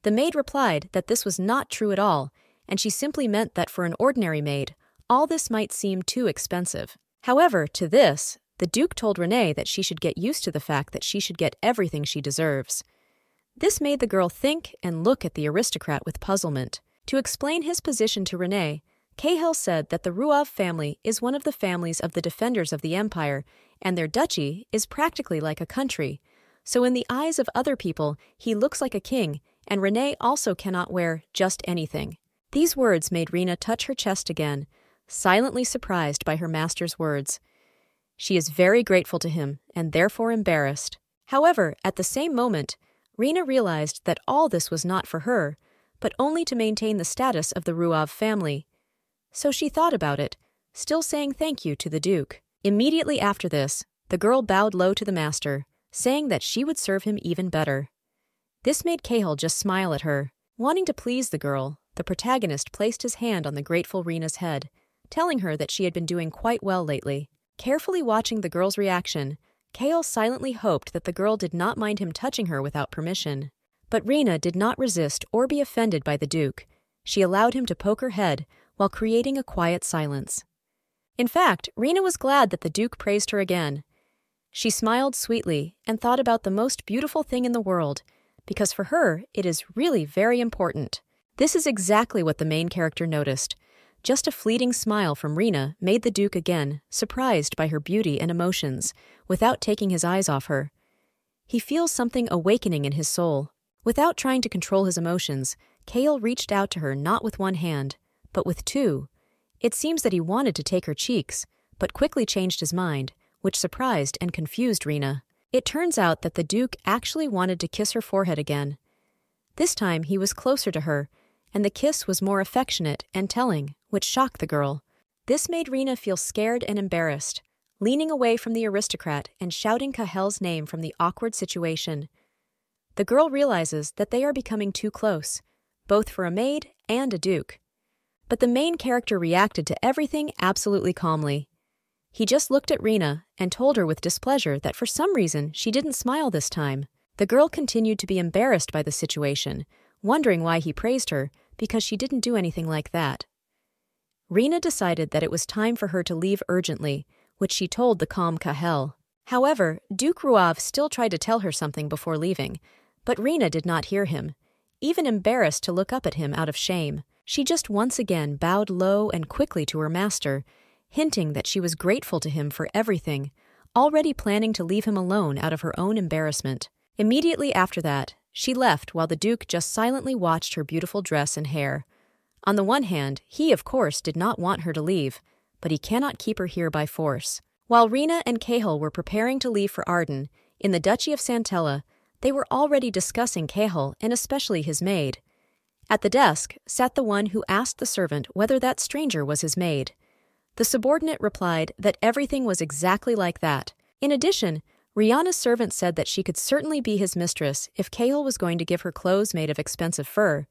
The maid replied that this was not true at all, and she simply meant that for an ordinary maid, all this might seem too expensive. However, to this, the Duke told Renee that she should get used to the fact that she should get everything she deserves. This made the girl think and look at the aristocrat with puzzlement. To explain his position to Renee, Cahill said that the Ruav family is one of the families of the defenders of the empire, and their duchy is practically like a country. So in the eyes of other people, he looks like a king, and Renee also cannot wear just anything. These words made Rena touch her chest again, silently surprised by her master's words. She is very grateful to him, and therefore embarrassed. However, at the same moment, Rena realized that all this was not for her, but only to maintain the status of the Ruav family. So she thought about it, still saying thank you to the Duke. Immediately after this, the girl bowed low to the master, saying that she would serve him even better. This made Cahill just smile at her. Wanting to please the girl, the protagonist placed his hand on the grateful Rena's head, telling her that she had been doing quite well lately. Carefully watching the girl's reaction, Cahill silently hoped that the girl did not mind him touching her without permission. But Rena did not resist or be offended by the Duke. She allowed him to poke her head while creating a quiet silence. In fact, Rena was glad that the Duke praised her again. She smiled sweetly and thought about the most beautiful thing in the world, because for her, it is really very important. This is exactly what the main character noticed. Just a fleeting smile from Rena made the Duke again, surprised by her beauty and emotions, without taking his eyes off her. He feels something awakening in his soul. Without trying to control his emotions, Cahill reached out to her not with one hand, but with two. It seems that he wanted to take her cheeks, but quickly changed his mind, which surprised and confused Rena. It turns out that the Duke actually wanted to kiss her forehead again. This time he was closer to her, and the kiss was more affectionate and telling, which shocked the girl. This made Rena feel scared and embarrassed, leaning away from the aristocrat and shouting Cahill's name from the awkward situation. The girl realizes that they are becoming too close, both for a maid and a duke. But the main character reacted to everything absolutely calmly. He just looked at Rena and told her with displeasure that for some reason she didn't smile this time. The girl continued to be embarrassed by the situation, wondering why he praised her because she didn't do anything like that. Rina decided that it was time for her to leave urgently, which she told the calm Kahel. However, Duke Ruav still tried to tell her something before leaving, but Rina did not hear him, even embarrassed to look up at him out of shame. She just once again bowed low and quickly to her master, hinting that she was grateful to him for everything, already planning to leave him alone out of her own embarrassment. Immediately after that, she left while the Duke just silently watched her beautiful dress and hair. On the one hand, he of course did not want her to leave, but he cannot keep her here by force. While Rina and Cahal were preparing to leave for Arden, in the Duchy of Santella, they were already discussing Cahal and especially his maid. At the desk sat the one who asked the servant whether that stranger was his maid. The subordinate replied that everything was exactly like that. In addition, Rihanna's servant said that she could certainly be his mistress if Cahal was going to give her clothes made of expensive fur.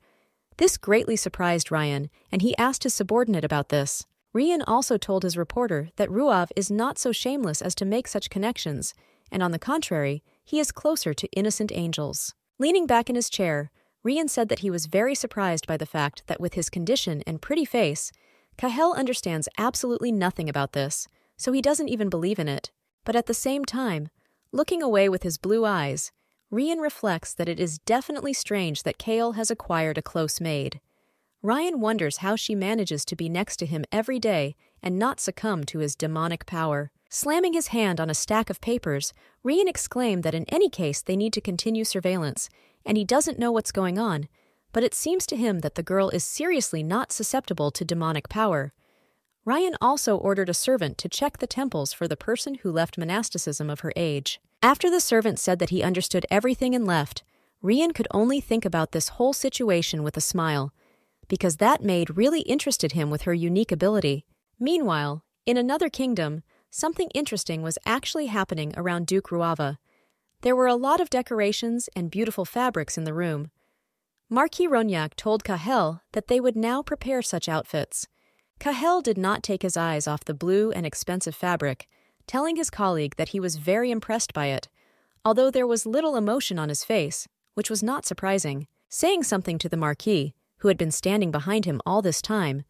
This greatly surprised Ryan, and he asked his subordinate about this. Ryan also told his reporter that Ruav is not so shameless as to make such connections, and on the contrary, he is closer to innocent angels. Leaning back in his chair, Ryan said that he was very surprised by the fact that with his condition and pretty face, Cahel understands absolutely nothing about this, so he doesn't even believe in it. But at the same time, looking away with his blue eyes, Ryan reflects that it is definitely strange that Cahel has acquired a close maid. Ryan wonders how she manages to be next to him every day and not succumb to his demonic power. Slamming his hand on a stack of papers, Ryan exclaimed that in any case they need to continue surveillance, and he doesn't know what's going on, but it seems to him that the girl is seriously not susceptible to demonic power. Ryan also ordered a servant to check the temples for the person who left monasticism of her age. After the servant said that he understood everything and left, Ryan could only think about this whole situation with a smile, because that maid really interested him with her unique ability. Meanwhile, in another kingdom, something interesting was actually happening around Duke Ruava. There were a lot of decorations and beautiful fabrics in the room. Marquis Rognac told Cahel that they would now prepare such outfits. Cahel did not take his eyes off the blue and expensive fabric, telling his colleague that he was very impressed by it, although there was little emotion on his face, which was not surprising. Saying something to the Marquis, who had been standing behind him all this time,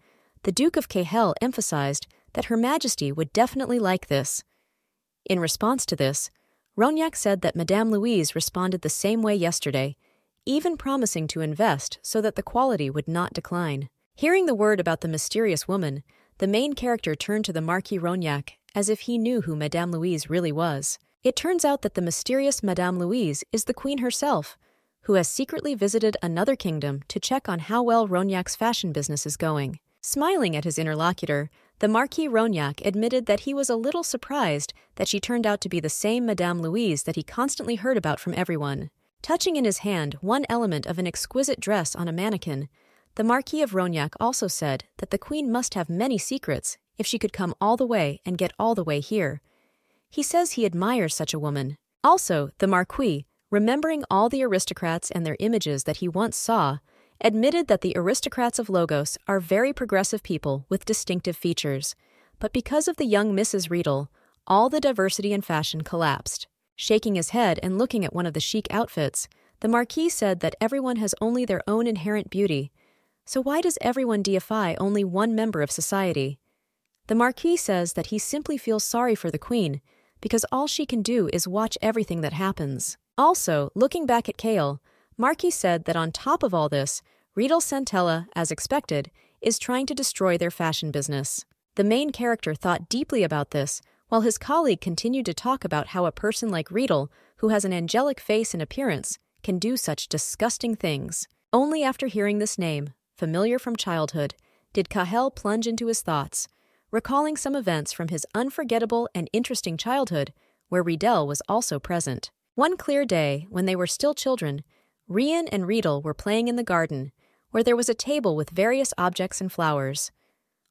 the Duke of Cahel emphasized that Her Majesty would definitely like this. In response to this, Rognac said that Madame Louise responded the same way yesterday, even promising to invest so that the quality would not decline. Hearing the word about the mysterious woman, the main character turned to the Marquis Rognac as if he knew who Madame Louise really was. It turns out that the mysterious Madame Louise is the Queen herself, who has secretly visited another kingdom to check on how well Rognac's fashion business is going. Smiling at his interlocutor, the Marquis Rognac admitted that he was a little surprised that she turned out to be the same Madame Louise that he constantly heard about from everyone. Touching in his hand one element of an exquisite dress on a mannequin, the Marquis of Rognac also said that the Queen must have many secrets if she could come all the way and get all the way here. He says he admires such a woman. Also, the Marquis, remembering all the aristocrats and their images that he once saw, admitted that the aristocrats of Logos are very progressive people with distinctive features, but because of the young Mrs. Riedel, all the diversity in fashion collapsed. Shaking his head and looking at one of the chic outfits, the Marquis said that everyone has only their own inherent beauty, so why does everyone deify only one member of society? The Marquis says that he simply feels sorry for the Queen, because all she can do is watch everything that happens. Also, looking back at Cahel, Marquis said that on top of all this, Riedel Santella, as expected, is trying to destroy their fashion business. The main character thought deeply about this, while his colleague continued to talk about how a person like Riedel, who has an angelic face and appearance, can do such disgusting things. Only after hearing this name, familiar from childhood, did Cahel plunge into his thoughts, recalling some events from his unforgettable and interesting childhood, where Riedel was also present. One clear day, when they were still children, Rian and Riedel were playing in the garden, where there was a table with various objects and flowers.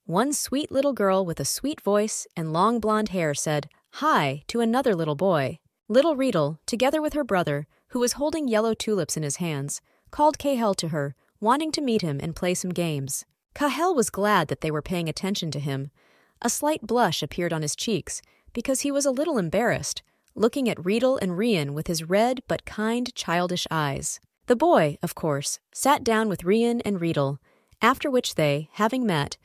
One sweet little girl with a sweet voice and long blonde hair said, "Hi," to another little boy. Little Riedel, together with her brother, who was holding yellow tulips in his hands, called Cahel to her, wanting to meet him and play some games. Cahel was glad that they were paying attention to him. A slight blush appeared on his cheeks, because he was a little embarrassed, looking at Riedel and Rian with his red but kind, childish eyes. The boy, of course, sat down with Rian and Riedel, after which they, having met,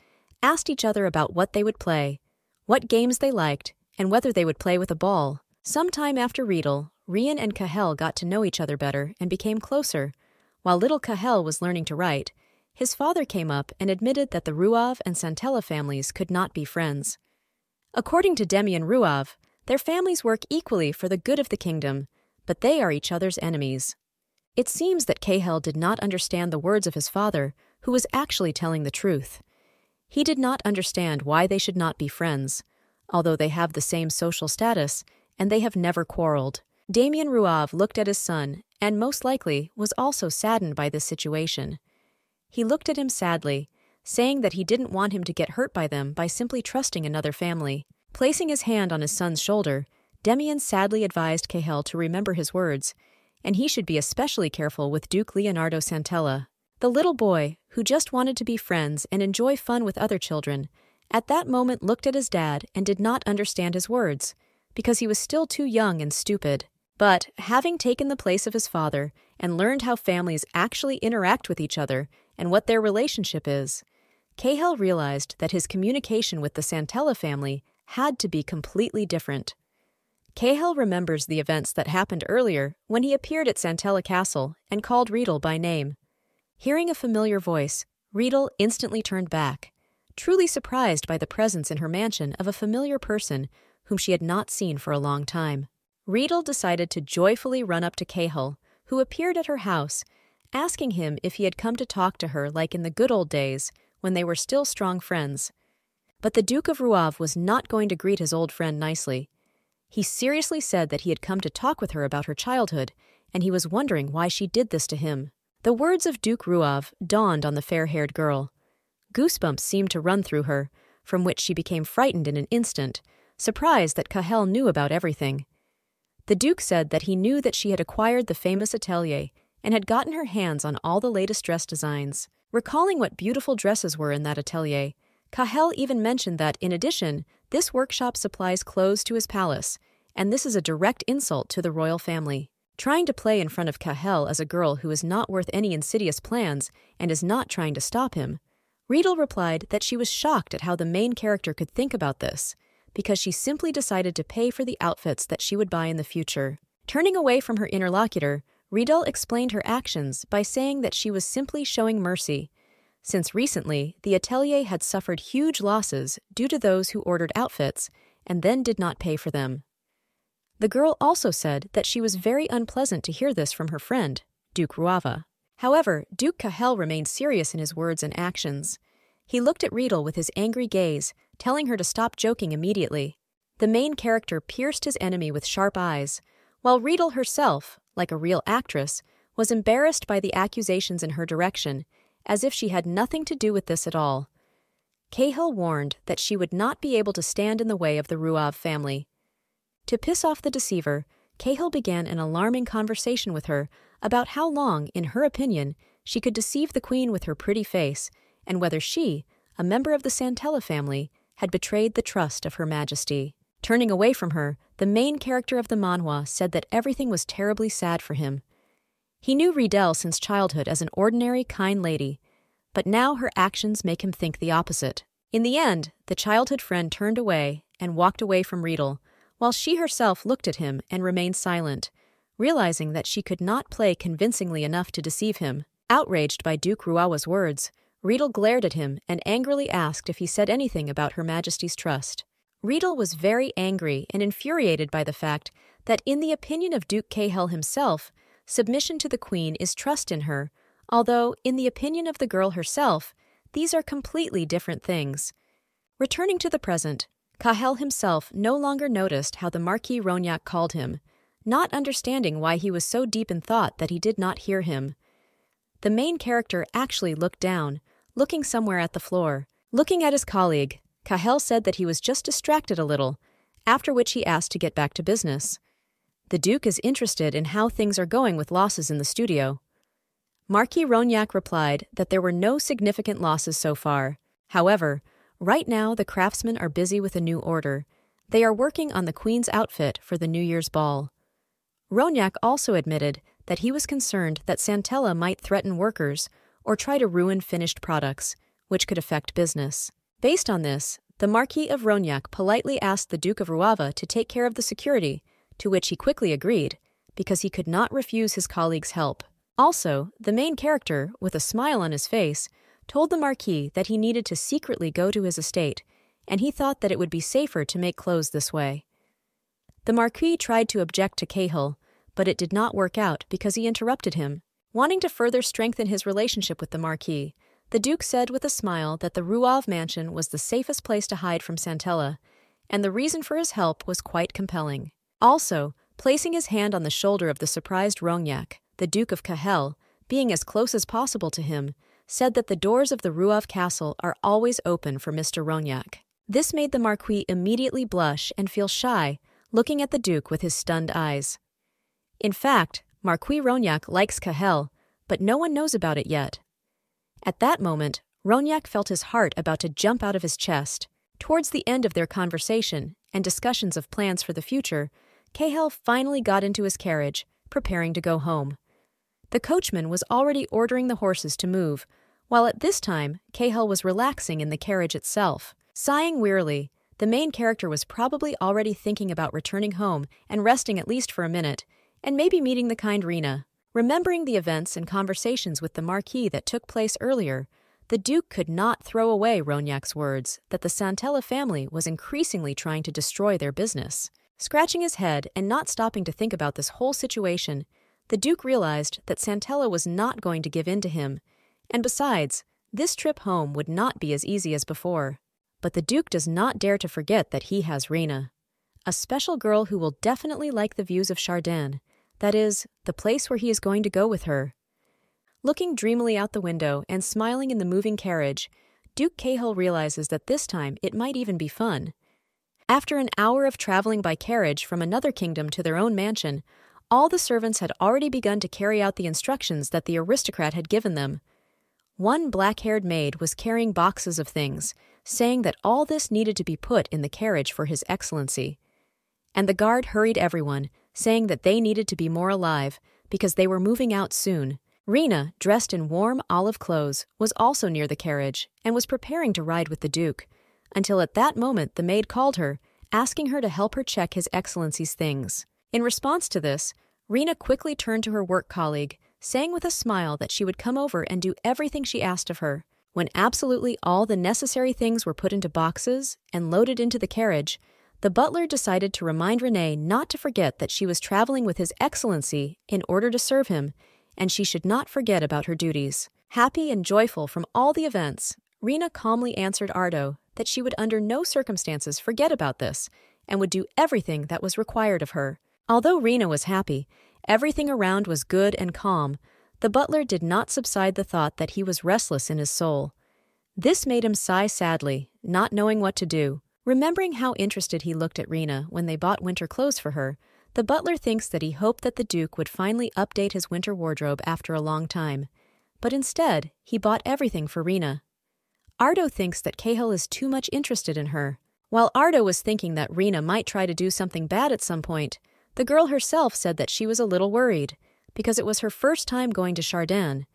asked each other about what they would play, what games they liked, and whether they would play with a ball. Sometime after Riedel, Rian and Kahel got to know each other better and became closer. While little Kahel was learning to write, his father came up and admitted that the Ruav and Santella families could not be friends. According to Demian Ruav, their families work equally for the good of the kingdom, but they are each other's enemies. It seems that Kahel did not understand the words of his father, who was actually telling the truth. He did not understand why they should not be friends, although they have the same social status, and they have never quarreled. Damian Ruav looked at his son, and most likely was also saddened by this situation. He looked at him sadly, saying that he didn't want him to get hurt by them by simply trusting another family. Placing his hand on his son's shoulder, Demian sadly advised Kahel to remember his words, and he should be especially careful with Duke Leonardo Santella. The little boy, who just wanted to be friends and enjoy fun with other children, at that moment looked at his dad and did not understand his words, because he was still too young and stupid. But, having taken the place of his father and learned how families actually interact with each other and what their relationship is, Kahel realized that his communication with the Santella family had to be completely different. Kahel remembers the events that happened earlier when he appeared at Santella Castle and called Riedel by name. Hearing a familiar voice, Riedel instantly turned back, truly surprised by the presence in her mansion of a familiar person whom she had not seen for a long time. Riedel decided to joyfully run up to Kahel, who appeared at her house, asking him if he had come to talk to her like in the good old days when they were still strong friends. But the Duke of Ruav was not going to greet his old friend nicely. He seriously said that he had come to talk with her about her childhood, and he was wondering why she did this to him. The words of Duke Ruav dawned on the fair-haired girl. Goosebumps seemed to run through her, from which she became frightened in an instant, surprised that Kahel knew about everything. The Duke said that he knew that she had acquired the famous atelier and had gotten her hands on all the latest dress designs. Recalling what beautiful dresses were in that atelier, Kahel even mentioned that, in addition, this workshop supplies clothes to his palace, and this is a direct insult to the royal family. Trying to play in front of Kahel as a girl who is not worth any insidious plans and is not trying to stop him, Riedel replied that she was shocked at how the main character could think about this, because she simply decided to pay for the outfits that she would buy in the future. Turning away from her interlocutor, Riedel explained her actions by saying that she was simply showing mercy, since recently the atelier had suffered huge losses due to those who ordered outfits and then did not pay for them. The girl also said that she was very unpleasant to hear this from her friend, Duke Ruava. However, Duke Kahel remained serious in his words and actions. He looked at Riedel with his angry gaze, telling her to stop joking immediately. The main character pierced his enemy with sharp eyes, while Riedel herself, like a real actress, was embarrassed by the accusations in her direction, as if she had nothing to do with this at all. Kahel warned that she would not be able to stand in the way of the Ruav family. To piss off the deceiver, Kahel began an alarming conversation with her about how long, in her opinion, she could deceive the queen with her pretty face, and whether she, a member of the Santella family, had betrayed the trust of Her Majesty. Turning away from her, the main character of the manhwa said that everything was terribly sad for him. He knew Riedel since childhood as an ordinary, kind lady, but now her actions make him think the opposite. In the end, the childhood friend turned away and walked away from Riedel, while she herself looked at him and remained silent, realizing that she could not play convincingly enough to deceive him. Outraged by Duke Ruawa's words, Riedel glared at him and angrily asked if he said anything about Her Majesty's trust. Riedel was very angry and infuriated by the fact that, in the opinion of Duke Kahel himself, submission to the queen is trust in her, although, in the opinion of the girl herself, these are completely different things. Returning to the present, Kahel himself no longer noticed how the Marquis Rognac called him, not understanding why he was so deep in thought that he did not hear him. The main character actually looked down, looking somewhere at the floor. Looking at his colleague, Kahel said that he was just distracted a little, after which he asked to get back to business. The Duke is interested in how things are going with losses in the studio. Marquis Rognac replied that there were no significant losses so far. However, right now the craftsmen are busy with a new order, They are working on the queen's outfit for the New Year's ball. Ronyak also admitted that he was concerned that Santella might threaten workers or try to ruin finished products, which could affect business. Based on this, the Marquis of Ronyak politely asked the Duke of Ruava to take care of the security, to which he quickly agreed, because he could not refuse his colleague's help. Also, the main character, with a smile on his face, told the Marquis that he needed to secretly go to his estate, and he thought that it would be safer to make clothes this way. The Marquis tried to object to Cahill, but it did not work out because he interrupted him. Wanting to further strengthen his relationship with the Marquis, the Duke said with a smile that the Ruav mansion was the safest place to hide from Santella, and the reason for his help was quite compelling. Also, placing his hand on the shoulder of the surprised Ronyak, the Duke of Cahill, being as close as possible to him, said that the doors of the Ruav castle are always open for Mr. Ronyak. This made the Marquis immediately blush and feel shy, looking at the Duke with his stunned eyes. In fact, Marquis Ronyak likes Cahill, but no one knows about it yet. At that moment, Ronyak felt his heart about to jump out of his chest. Towards the end of their conversation and discussions of plans for the future, Cahill finally got into his carriage, preparing to go home. The coachman was already ordering the horses to move, while at this time, Cahill was relaxing in the carriage itself. Sighing wearily, the main character was probably already thinking about returning home and resting at least for a minute, and maybe meeting the kind Rena. Remembering the events and conversations with the Marquis that took place earlier, the Duke could not throw away Ronyak's words that the Santella family was increasingly trying to destroy their business. Scratching his head and not stopping to think about this whole situation, the Duke realized that Santella was not going to give in to him, and besides, this trip home would not be as easy as before. But the Duke does not dare to forget that he has Rena, a special girl who will definitely like the views of Chardin, that is, the place where he is going to go with her. Looking dreamily out the window and smiling in the moving carriage, Duke Cahill realizes that this time it might even be fun. After an hour of traveling by carriage from another kingdom to their own mansion, all the servants had already begun to carry out the instructions that the aristocrat had given them. One black-haired maid was carrying boxes of things, saying that all this needed to be put in the carriage for His Excellency. And the guard hurried everyone, saying that they needed to be more alive because they were moving out soon. Rena, dressed in warm olive clothes, was also near the carriage and was preparing to ride with the Duke, until at that moment the maid called her, asking her to help her check His Excellency's things. In response to this, Rena quickly turned to her work colleague, saying with a smile that she would come over and do everything she asked of her. When absolutely all the necessary things were put into boxes and loaded into the carriage, the butler decided to remind Renee not to forget that she was traveling with His Excellency in order to serve him, and she should not forget about her duties. Happy and joyful from all the events, Rena calmly answered Ardo that she would under no circumstances forget about this and would do everything that was required of her. Although Rena was happy, everything around was good and calm, the butler did not subside the thought that he was restless in his soul. This made him sigh sadly, not knowing what to do. Remembering how interested he looked at Rena when they bought winter clothes for her, the butler thinks that he hoped that the Duke would finally update his winter wardrobe after a long time. But instead, he bought everything for Rena. Ardo thinks that Cahill is too much interested in her. While Ardo was thinking that Rena might try to do something bad at some point, the girl herself said that she was a little worried, because it was her first time going to Chardin.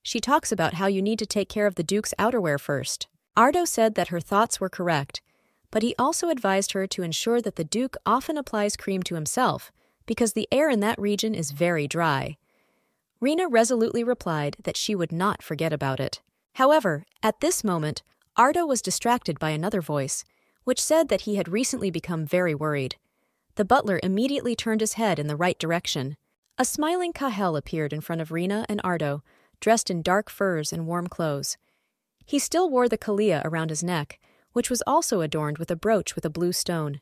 She talks about how you need to take care of the Duke's outerwear first. Ardo said that her thoughts were correct, but he also advised her to ensure that the Duke often applies cream to himself, because the air in that region is very dry. Rena resolutely replied that she would not forget about it. However, at this moment, Ardo was distracted by another voice, which said that he had recently become very worried. The butler immediately turned his head in the right direction. A smiling Cahill appeared in front of Rena and Ardo, dressed in dark furs and warm clothes. He still wore the kalia around his neck, which was also adorned with a brooch with a blue stone.